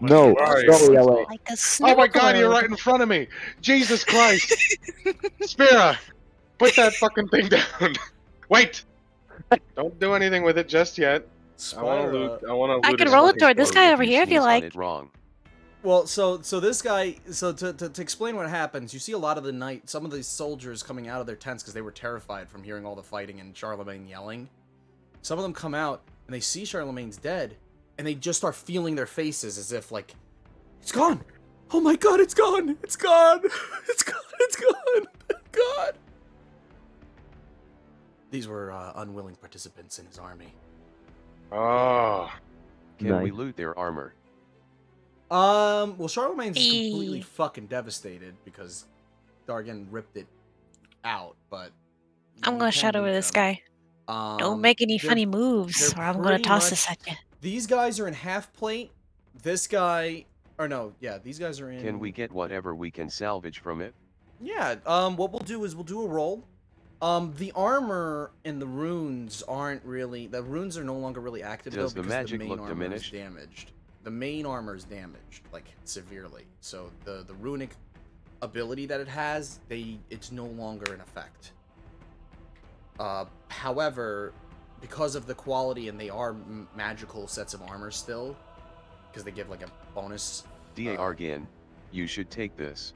No, Where are throw you? it away. Like a snow Oh my god, you're globe. right in front of me! Jesus Christ! Spira! Put that fucking thing down! Wait! Don't do anything with it just yet. I wanna loot. I wanna loot. I can his roll it fucking toward this clothes. guy over here if you Sneeze on like. it wrong. Well, so this guy, so to explain what happens, you see a lot of some of these soldiers coming out of their tents because they were terrified from hearing all the fighting and Charlemagne yelling. Some of them come out and they see Charlemagne's dead, and they just start feeling their faces as if like, it's gone. Oh my god, it's gone. It's gone. It's gone. It's gone. Thank God. These were unwilling participants in his army. Oh. Can we loot their armor? Well, Charlemagne's is completely fucking devastated because Dargan ripped it out, but... I'm gonna shout over this guy. Don't make any funny moves, or I'm gonna pretty toss this much- at you. These guys are in half plate. This guy... Or no, yeah, these guys are in... Can we get whatever we can salvage from it? Yeah, what we'll do is we'll do a roll. The armor and the runes aren't really... The runes are no longer really active, Does though, the because magic the main look armor diminished? is damaged. The main armor is damaged, like, severely. So the runic ability that it has, it's no longer in effect. However, because of the quality, and they are magical sets of armor still, because they give like a bonus. Dargin, you should take this.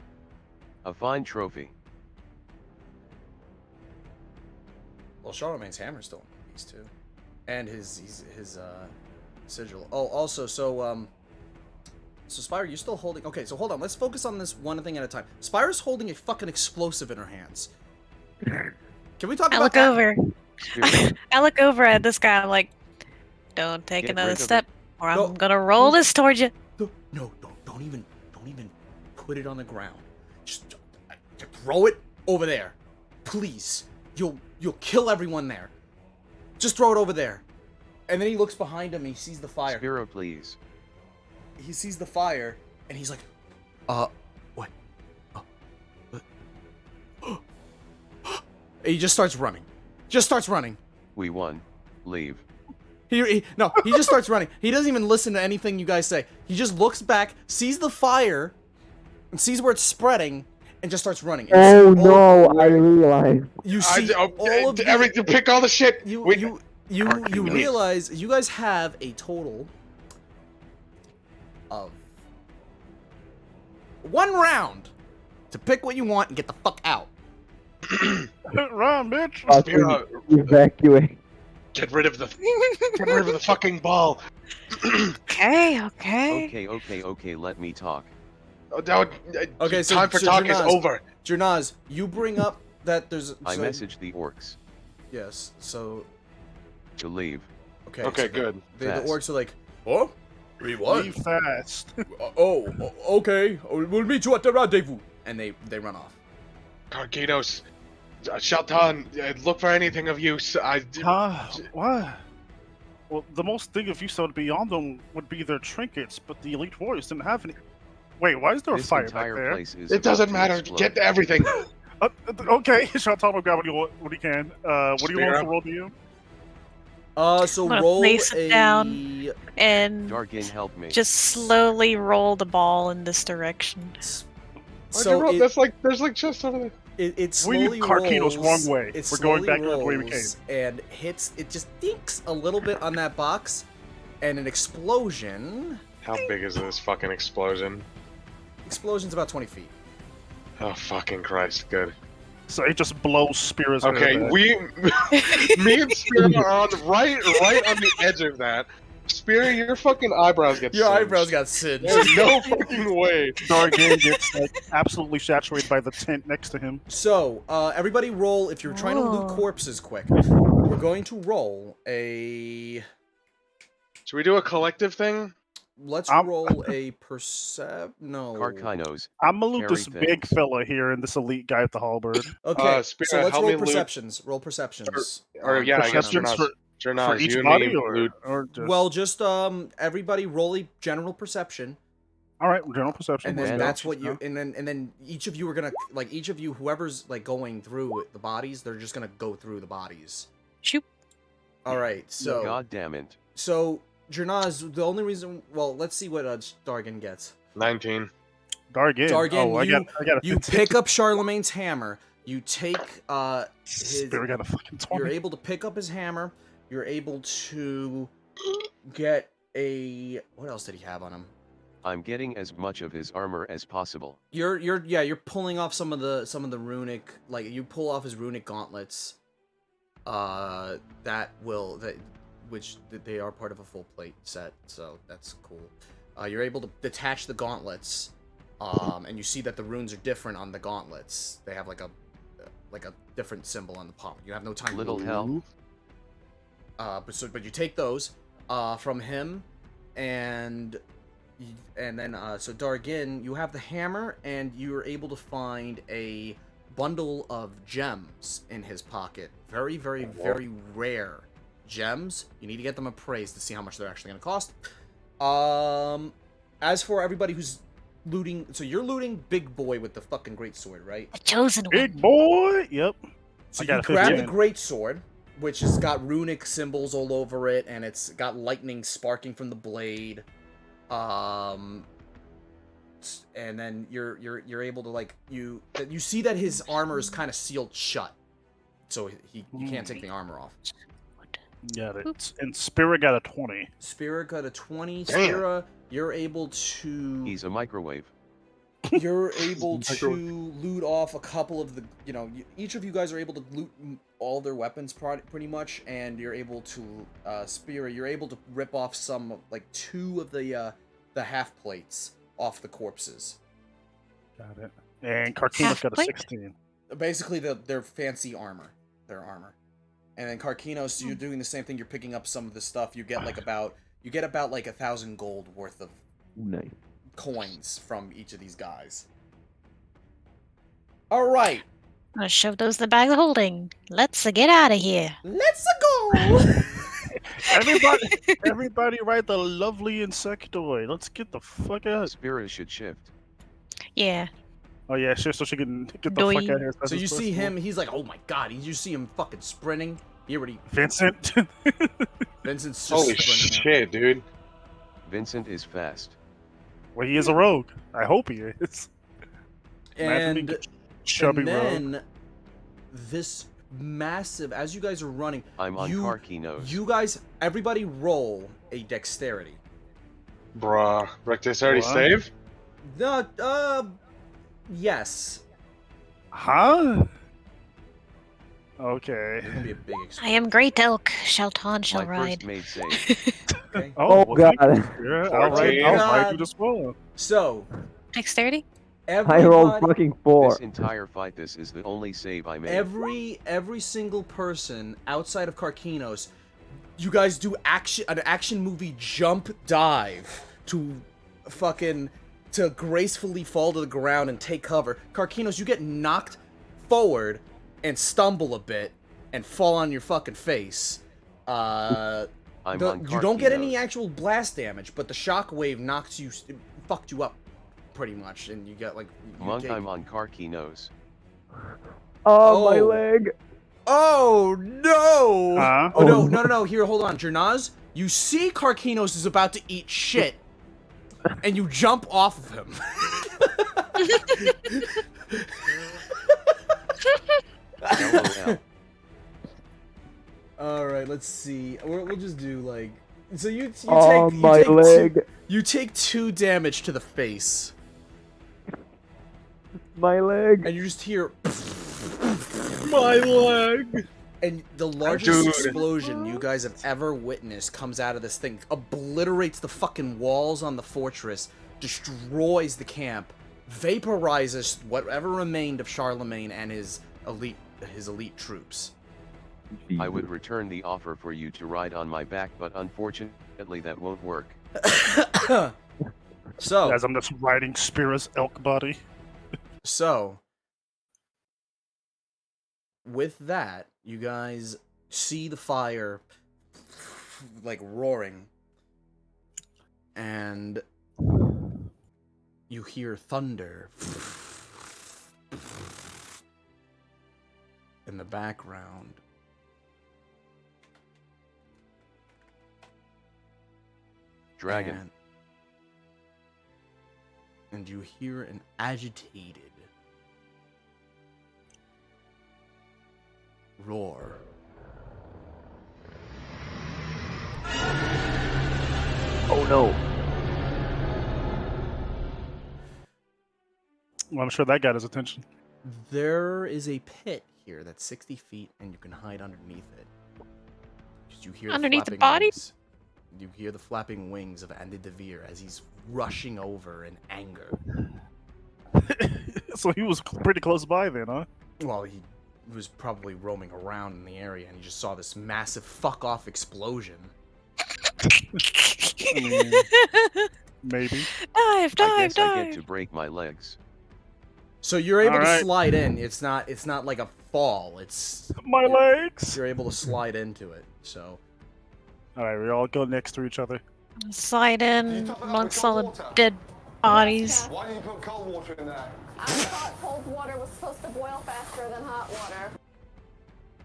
A fine trophy. Well, Charlemagne's hammer's still in these too, and his sigil. Oh, also, so Spyro, you're still holding. Okay, so hold on. Let's focus on this one thing at a time. Spyro's holding a fucking explosive in her hands. Can we talk I about look that? over. I look over at this guy. I'm like, don't take Get another rid of step, or I'm No. gonna roll this towards you. No, don't even put it on the ground. Just throw it over there, please. You'll kill everyone there. Just throw it over there. And then he looks behind him and he sees the fire. Spiro, please. He sees the fire and he's like, what? He just starts running. We won. Leave. He just starts running. He doesn't even listen to anything you guys say. He just looks back, sees the fire, and sees where it's spreading, and just starts running. And you see I realized. You see all of everything. Pick all the shit. You realize you guys have a total of 1 round to pick what you want and get the fuck out. Run, bitch. Evacuate. Get rid of the fucking ball. Okay. Okay, let me talk. Okay, so time for talk is Jernaz, over. Jernaz, you bring up that there's. I messaged the orcs Yes, so. to leave. Okay. Okay, so good. The orcs are like, oh, we what? Leave fast. Okay. We'll meet you at the rendezvous, and they run off. Carginos, Shelton, look for anything of use. What? Well, the most thing of use that would be on them would be their trinkets, but the elite warriors didn't have any. Wait, why is there a This fire back entire there? place is It doesn't about to matter. explode. Get everything. Okay, Shelton will grab what he can. What do you want to roll to you? So I'm gonna roll place it down and Dargin, help me. just slowly roll the ball in this direction. Why'd you roll? There's like just over there. It We need slowly Carquino's rolls. wrong way. It We're going slowly back the way we rolls and hits. It just dinks a little bit on that box, and an explosion. How big is this fucking explosion? Explosion's about 20 feet. Oh fucking Christ! Good. So it just blows Spear's Okay, hair back. me and Spear are on right on the edge of that. Spear, your fucking eyebrows get Your singed. eyebrows got singed. There's no fucking way. Dargan gets like absolutely saturated by the tent next to him. So, everybody roll, if you're trying to loot corpses quick, we're going to roll a... Should we do a collective thing? Let's roll a no. Carquinos. I'm gonna loot carry this things. big fella here and this elite guy at the halberd. Okay, Spear, so let's help me roll loot. perceptions. Roll perceptions. Or yeah, I guess Perceptions for Jernaz, each you body need or, loot. or just... Well, just everybody roll a general perception, all right, general perception. and then Man, that's what you. you and then each of you are gonna each of you whoever's like going through the bodies, they're just gonna go through the bodies. Shoot. All right, so God damn it. so Jernaz, the only reason, well, let's see what Dargan gets. 19. Dargan. Dargan, oh, I got a you 15. pick up Charlemagne's hammer. You take his. Spear got a fucking 20. You're able to pick up his hammer. You're able to get a. What else did he have on him? I'm getting as much of his armor as possible. You're pulling off some of the runic, like you pull off his runic gauntlets. Which they are part of a full plate set, so that's cool. You're able to detach the gauntlets, and you see that the runes are different on the gauntlets. They have like a different symbol on the palm. You have no time. Little to help. But you take those from him, and then so Dargin, you have the hammer, and you are able to find a bundle of gems in his pocket. Very, very, very rare gems. You need to get them appraised to see how much they're actually going to cost. As for everybody who's looting, so you're looting Big Boy with the fucking great sword, right? The chosen Big boy. Yep. So I got you a grab 15. the great sword, which has got runic symbols all over it, and it's got lightning sparking from the blade. And then you're able to you see that his armor is kind of sealed shut, so you can't take the armor off. Got it. And Spirit got a 20. Spirit got a 20. Damn. Spira, you're able to. He's a microwave. You're able to loot off a couple of the. Each of you guys are able to loot all their weapons pretty much, and you're able to. Spira, you're able to rip off some, like 2 of the half plates off the corpses. Got it. And Carquino's got a Half-plate? 16. Basically, their fancy armor. Their armor. And then Carquinos, you're doing the same thing. You're picking up some of the stuff. You get about 1,000 gold worth of Nice. coins from each of these guys. All right, I'll shove those in the bag of holding. Let's get out of here. let's go. Everybody ride the lovely insectoid. Let's get the fuck out. Spirit should shift. Yeah. Oh yeah, sure. So she can get the Doi. fuck out of here. as fast So as you see possible. him. He's like, oh my god. You see him fucking sprinting. He already. Vincent. Vincent's just Holy sprinting. shit, dude. Vincent is fast. Well, he is a rogue. I hope he is. Imagine being And chubby and rogue. then this massive. As you guys are running, I'm on you Carquinos. you guys, everybody, roll a dexterity. Bruh. Dexterity What? save? Yes. Huh? Okay. There's gonna be a big I am great elk. Shelton shall My ride. first made save. Okay. Oh, Oh, thank God. you. Yeah, 14. I'll ride God. you this well. So Dexterity? I rolled everybody, fucking 4. This entire fight, this is the only save I made. every single person outside of Carquinos, you guys do an action movie jump dive to gracefully fall to the ground and take cover. Carquinos, you get knocked forward and stumble a bit and fall on your fucking face. I'm on You don't get any Carquinos. actual blast damage, but the shockwave fucked you up pretty much, and you got like. Monk, I'm on Carquinos. Oh, my Oh. leg. Oh no! Huh? Oh no! Here, hold on, Jernaz. You see Carquinos is about to eat shit, and you jump off of him. LOL. All right, let's see. We'll just do like. So you Oh, take my leg. You take 2 damage to the face, My leg. and you just hear. My leg. And the largest Dude. explosion you guys have ever witnessed comes out of this thing, obliterates the fucking walls on the fortress, destroys the camp, vaporizes whatever remained of Charlemagne and his elite troops. I would return the offer for you to ride on my back, but unfortunately that won't work. So, As I'm just riding Spira's elk body. with that, you guys see the fire like roaring, and you hear thunder in the background. Dragon. And you hear an agitated roar. Oh, no. Well, I'm sure that got his attention. There is a pit here that's 60 feet, and you can hide underneath it. You hear Underneath the flapping body? wings. You hear the flapping wings of Andy DeVere as he's rushing over in anger. So he was pretty close by then, huh? Well, he was probably roaming around in the area, and he just saw this massive fuck-off explosion. Maybe. I guess I get to break my legs. So you're able to Alright. slide in. It's not like a fall. It's My legs! you're able to slide into it. So Alright, we all go next to each other. Slide in amongst all the dead bodies. Why did you put cold water in there? I thought cold water was supposed to boil faster than hot water.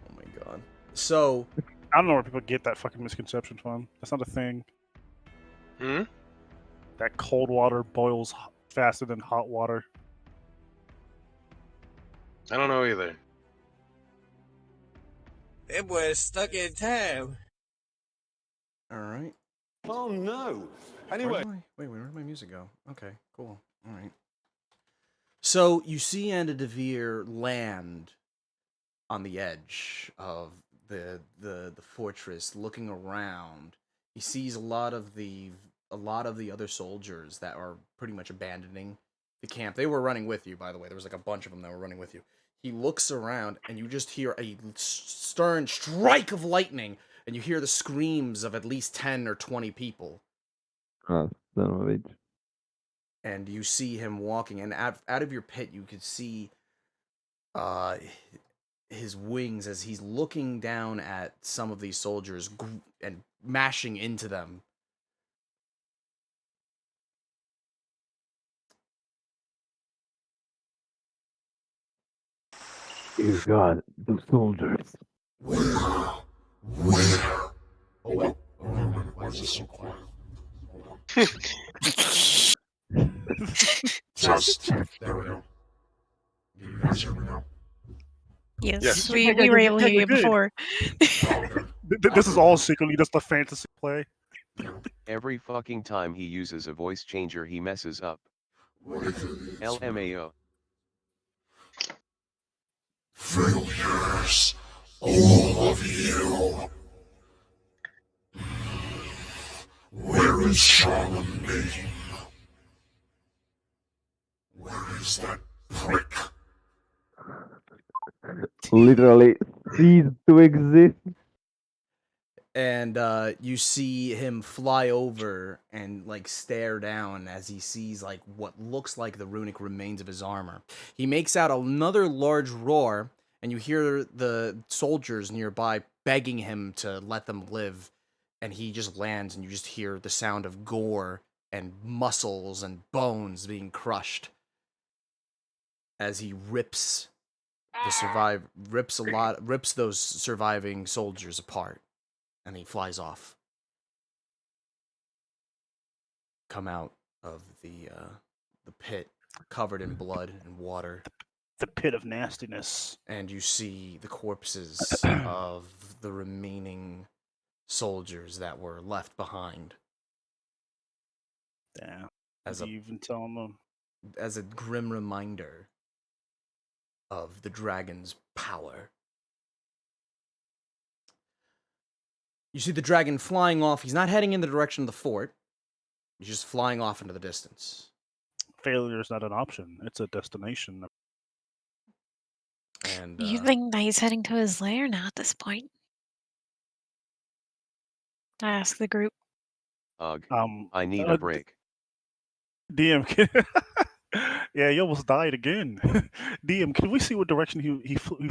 oh my god. So I don't know where people get that fucking misconception from. That's not a thing. Hmm? That cold water boils faster than hot water. I don't know either. That boy is stuck in time. All right. Oh no. Anyway. Wait, where did my music go? Okay, cool. All right. So you see Anda Devere land on the edge of the fortress, looking around. He sees a lot of the other soldiers that are pretty much abandoning the camp. They were running with you, by the way. There was like a bunch of them that were running with you. He looks around, and you just hear a stern strike of lightning, and you hear the screams of at least 10 or 20 people. Son of a bitch. And you see him walking, and out of your pit, you could see his wings as he's looking down at some of these soldiers and mashing into them. Dear God, the soldiers. Where? Oh, wait. Why is this so quiet? Test. There we go. Do you guys hear me now? Yes, we were able to hear you before. This is all secretly just a fantasy play. Every fucking time he uses a voice changer he messes up. LMAO. Failures. All of you. Where is Charlemagne? Where is that prick? Literally ceased to exist. And you see him fly over and like stare down as he sees like what looks like the runic remains of his armor. He makes out another large roar, and you hear the soldiers nearby begging him to let them live. And he just lands, and you just hear the sound of gore and muscles and bones being crushed as he rips those surviving soldiers apart, and he flies off. Come out of the pit, covered in blood and water. The pit of nastiness. And you see the corpses of the remaining soldiers that were left behind. Damn. As even telling them. As a grim reminder of the dragon's power. You see the dragon flying off. He's not heading in the direction of the fort. He's just flying off into the distance. Failure is not an option. It's a destination. And You think that he's heading to his lair now at this point? I ask the group. Ugh. I need a break. DM, yeah, you almost died again. DM, can we see what direction he flew?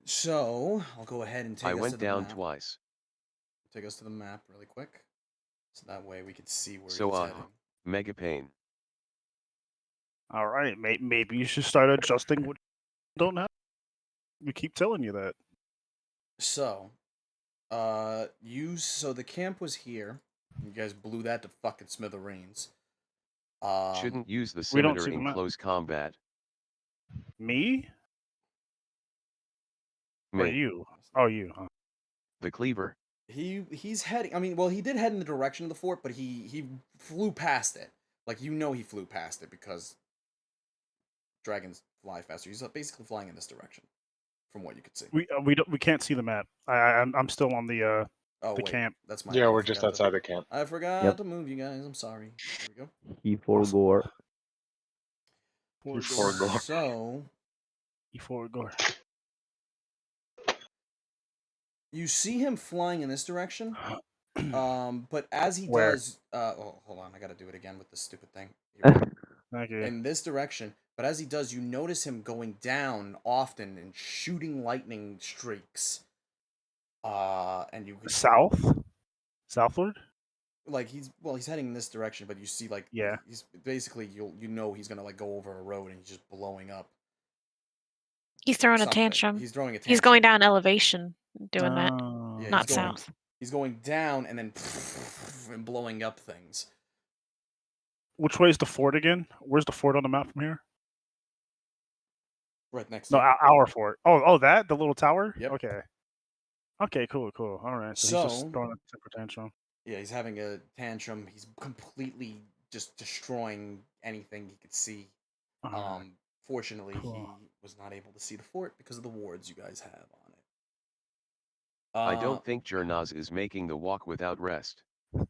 So I'll go ahead and take us to the map. I went down twice. Take us to the map really quick, so that way we could see where So he's heading. mega pain. All right, maybe you should start adjusting what you don't have. We keep telling you that. So, so the camp was here. You guys blew that to fucking smithereens. Shouldn't use the scimitar in close combat. Me? Me. Or you? Oh, you. Huh? The cleaver. He's heading. I mean, well, he did head in the direction of the fort, but he flew past it. Like, you know, he flew past it because dragons fly faster. He's basically flying in this direction, from what you could see. We can't see the map. I'm still on the camp. That's my. Yeah, we're just outside the camp. I forgot to move you guys. I'm sorry. There we go. He forgore. So. He forgore. You see him flying in this direction, but as he Where? does, hold on, I gotta do it again with this stupid thing. Thank you. In this direction, but as he does, you notice him going down often and shooting lightning streaks. And you southward. Like he's heading in this direction, but you see like he's basically he's gonna like go over a road and he's just blowing up. He's throwing a tantrum. He's throwing a tantrum. He's going down elevation, doing that, not south. He's going down and then and blowing up things. Which way is the fort again? Where's the fort on the map from here? Right next. No, our fort. Oh, that the little tower. Yep. Okay. Okay, cool. All right, so he's just So, throwing a temper tantrum. yeah, he's having a tantrum. He's completely just destroying anything he could see. Alright, Fortunately, he cool. was not able to see the fort because of the wards you guys have on it. I don't think Jernaz is making the walk without rest.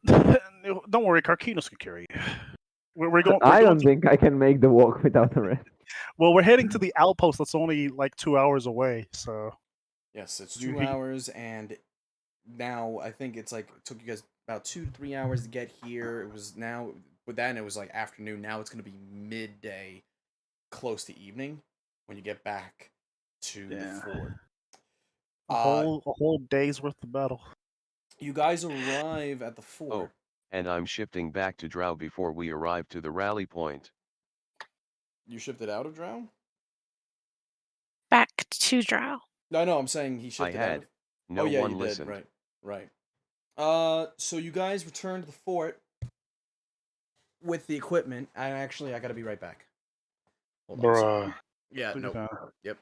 Don't worry, Karkinos can carry you. We're going. We're I going don't to. think I can make the walk without a rest. Well, we're heading to the outpost. That's only like 2 hours away. So. Yes, it's You- 2 hours, and now I think it's like it took you guys about 2 to 3 hours to get here. It was now, but then it was like afternoon. Now it's gonna be midday, close to evening, when you get back to the fort. A whole day's worth of battle. You guys arrive at the fort. Oh, and I'm shifting back to Drow before we arrive to the rally point. You shifted out of Drow? Back to Drow. No, I'm saying he I shifted had. out. No Oh yeah, one you listened. did. Right. So you guys return to the fort with the equipment. I gotta be right back. Hold on a second. Bruh. Yeah, Duty no. call. Yep.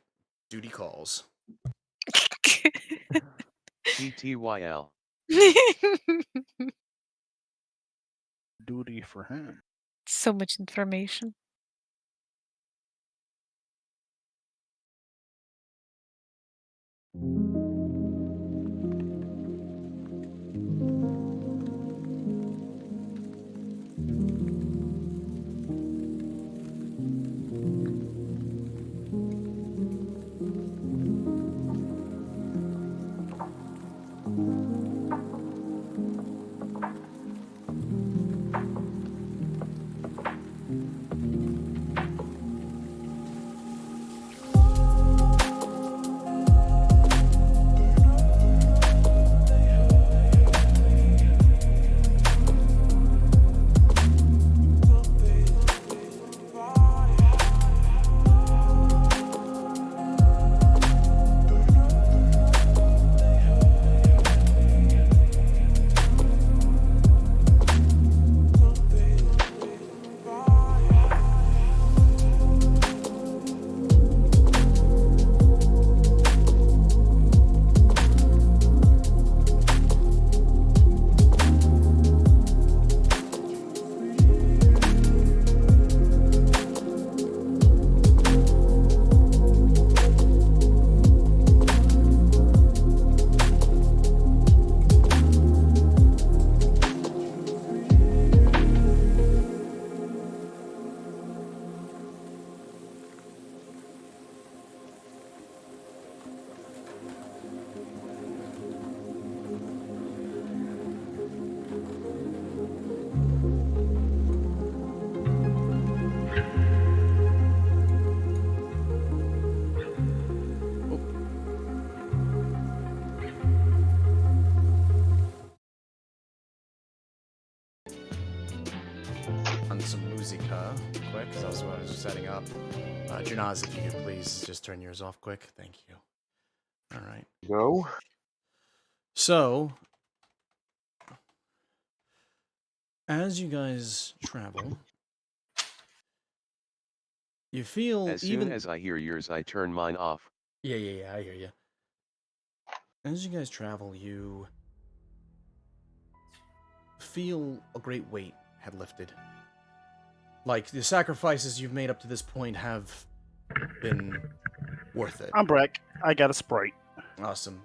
Duty calls. TTYL. Duty for him. So much information. On some musica, quick. That was what I was setting up. Janaz, if you could please just turn yours off quick. Thank you. All right. Go. So, as you guys travel, you feel As soon as I hear yours, I turn mine off. Yeah, I hear you. As you guys travel, you feel a great weight had lifted. Like, the sacrifices you've made up to this point have been worth it. I'm Breck. I got a Sprite. Awesome.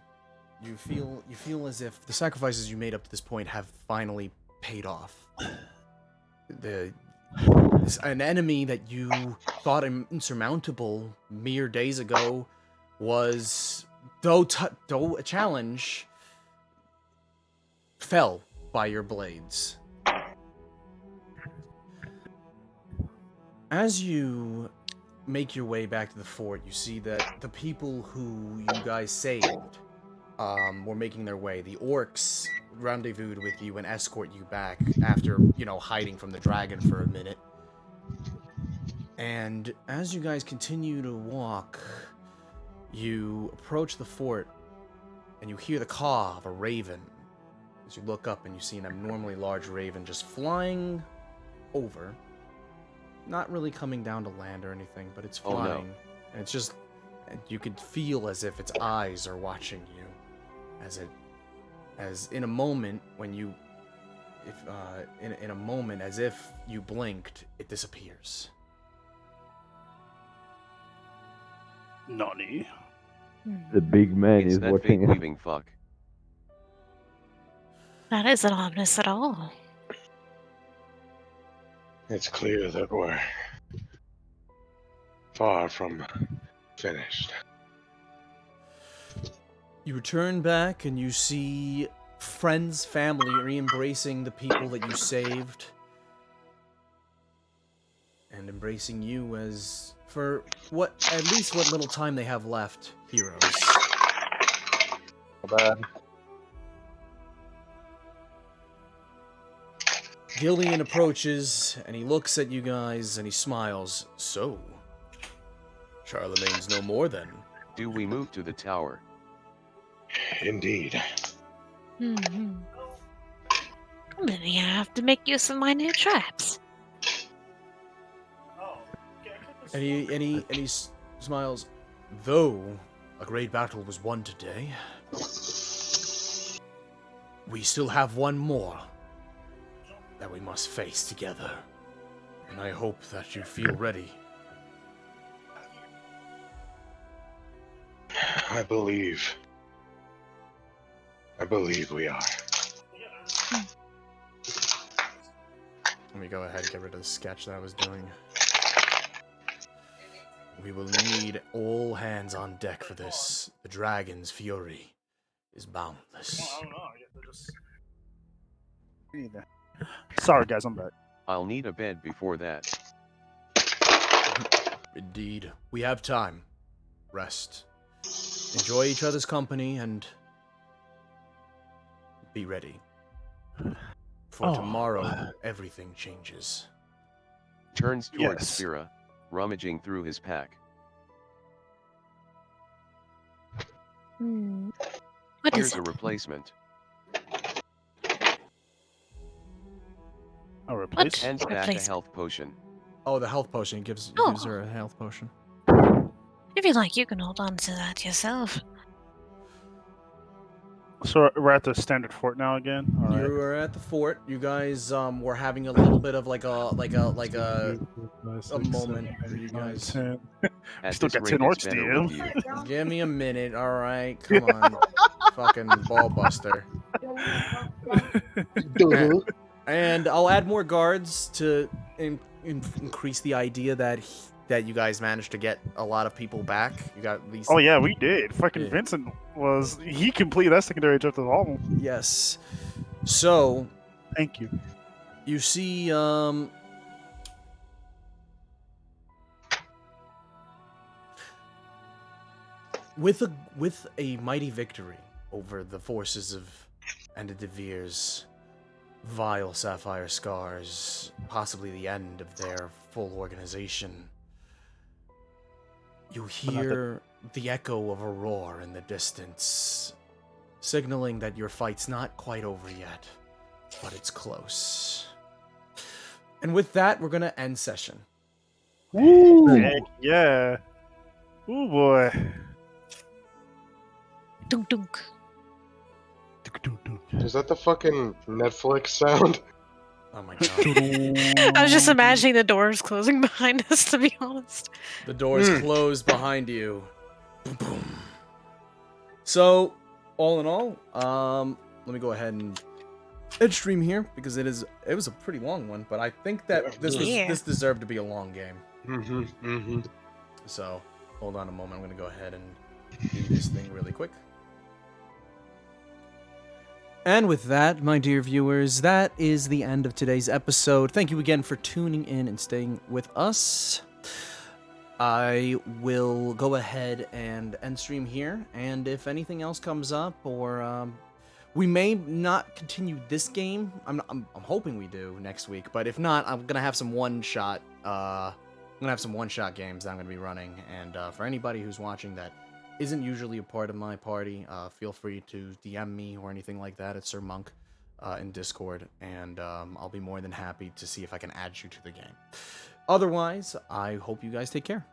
You feel as if the sacrifices you made up to this point have finally paid off. An enemy that you thought insurmountable mere days ago was, though a challenge, fell by your blades. As you make your way back to the fort, you see that the people who you guys saved were making their way. The orcs rendezvoused with you and escort you back after, hiding from the dragon for a minute. And as you guys continue to walk, you approach the fort and you hear the caw of a raven. As you look up and you see an abnormally large raven just flying over. Not really coming down to land or anything, but it's flying. Oh, no. And it's just, you could feel as if its eyes are watching you. as in a moment when you, in a moment as if you blinked, it disappears. Nani? The big man It's is that watching. fake weaving fuck. That isn't ominous at all. It's clear that we're far from finished. You return back and you see friends, family re-embracing the people that you saved. And embracing you as, for at least what little time they have left, heroes. Bad. Gillian approaches, and he looks at you guys, and he smiles. So, Charlemagne's no more then. Do we move to the tower? Indeed. Mm-hmm. I'm gonna have to make use of my new traps. And he smiles. Though a great battle was won today, we still have one more that we must face together. And I hope that you feel ready. I believe we are. Let me go ahead and get rid of the sketch that I was doing. We will need all hands on deck for this. The dragon's fury is boundless. Sorry, guys, I'm back. I'll need a bed before that. Indeed. We have time. Rest. Enjoy each other's company and be ready. For tomorrow, everything changes. Turns towards Yes. Spira, rummaging through his pack. What Here's is a it? replacement. A replace? Hands back a Replacement? health potion. Oh, the health potion gives Oh. her a health potion. If you like, you can hold on to that yourself. So we're at the standard fort now again. All right. You are at the fort. You guys were having a little bit of like a moment for you guys. At Still this got rate, 10 it's orcs, better DM. with you. Give me a minute, all right? Come on, fucking ball buster. And I'll add more guards to increase the idea that you guys managed to get a lot of people back. You got at least. Oh yeah, we did. Fucking Yeah. Vincent he completed that secondary objective all. Yes. So. Thank you. You see, with a mighty victory over the forces of Endedevir's vile sapphire scars, possibly the end of their full organization, you hear the echo of a roar in the distance, signaling that your fight's not quite over yet, but it's close. And with that, we're gonna end session. Woo! Heck yeah. Ooh boy. Dunk dunk. Is that the fucking Netflix sound? Oh my god. I was just imagining the doors closing behind us, to be honest. The doors close behind you. Boom, boom. So, all in all, let me go ahead and end stream here because it was a pretty long one, but I think that this deserved to be a long game. So, hold on a moment. I'm gonna go ahead and do this thing really quick. And with that, my dear viewers, that is the end of today's episode. Thank you again for tuning in and staying with us. I will go ahead and end stream here, and if anything else comes up, or we may not continue this game. I'm hoping we do next week, but if not, I'm gonna have some one-shot. I'm gonna have some one-shot games that I'm gonna be running, and for anybody who's watching that isn't usually a part of my party, feel free to DM me or anything like that at Sir Monk in Discord, and I'll be more than happy to see if I can add you to the game. Otherwise, I hope you guys take care.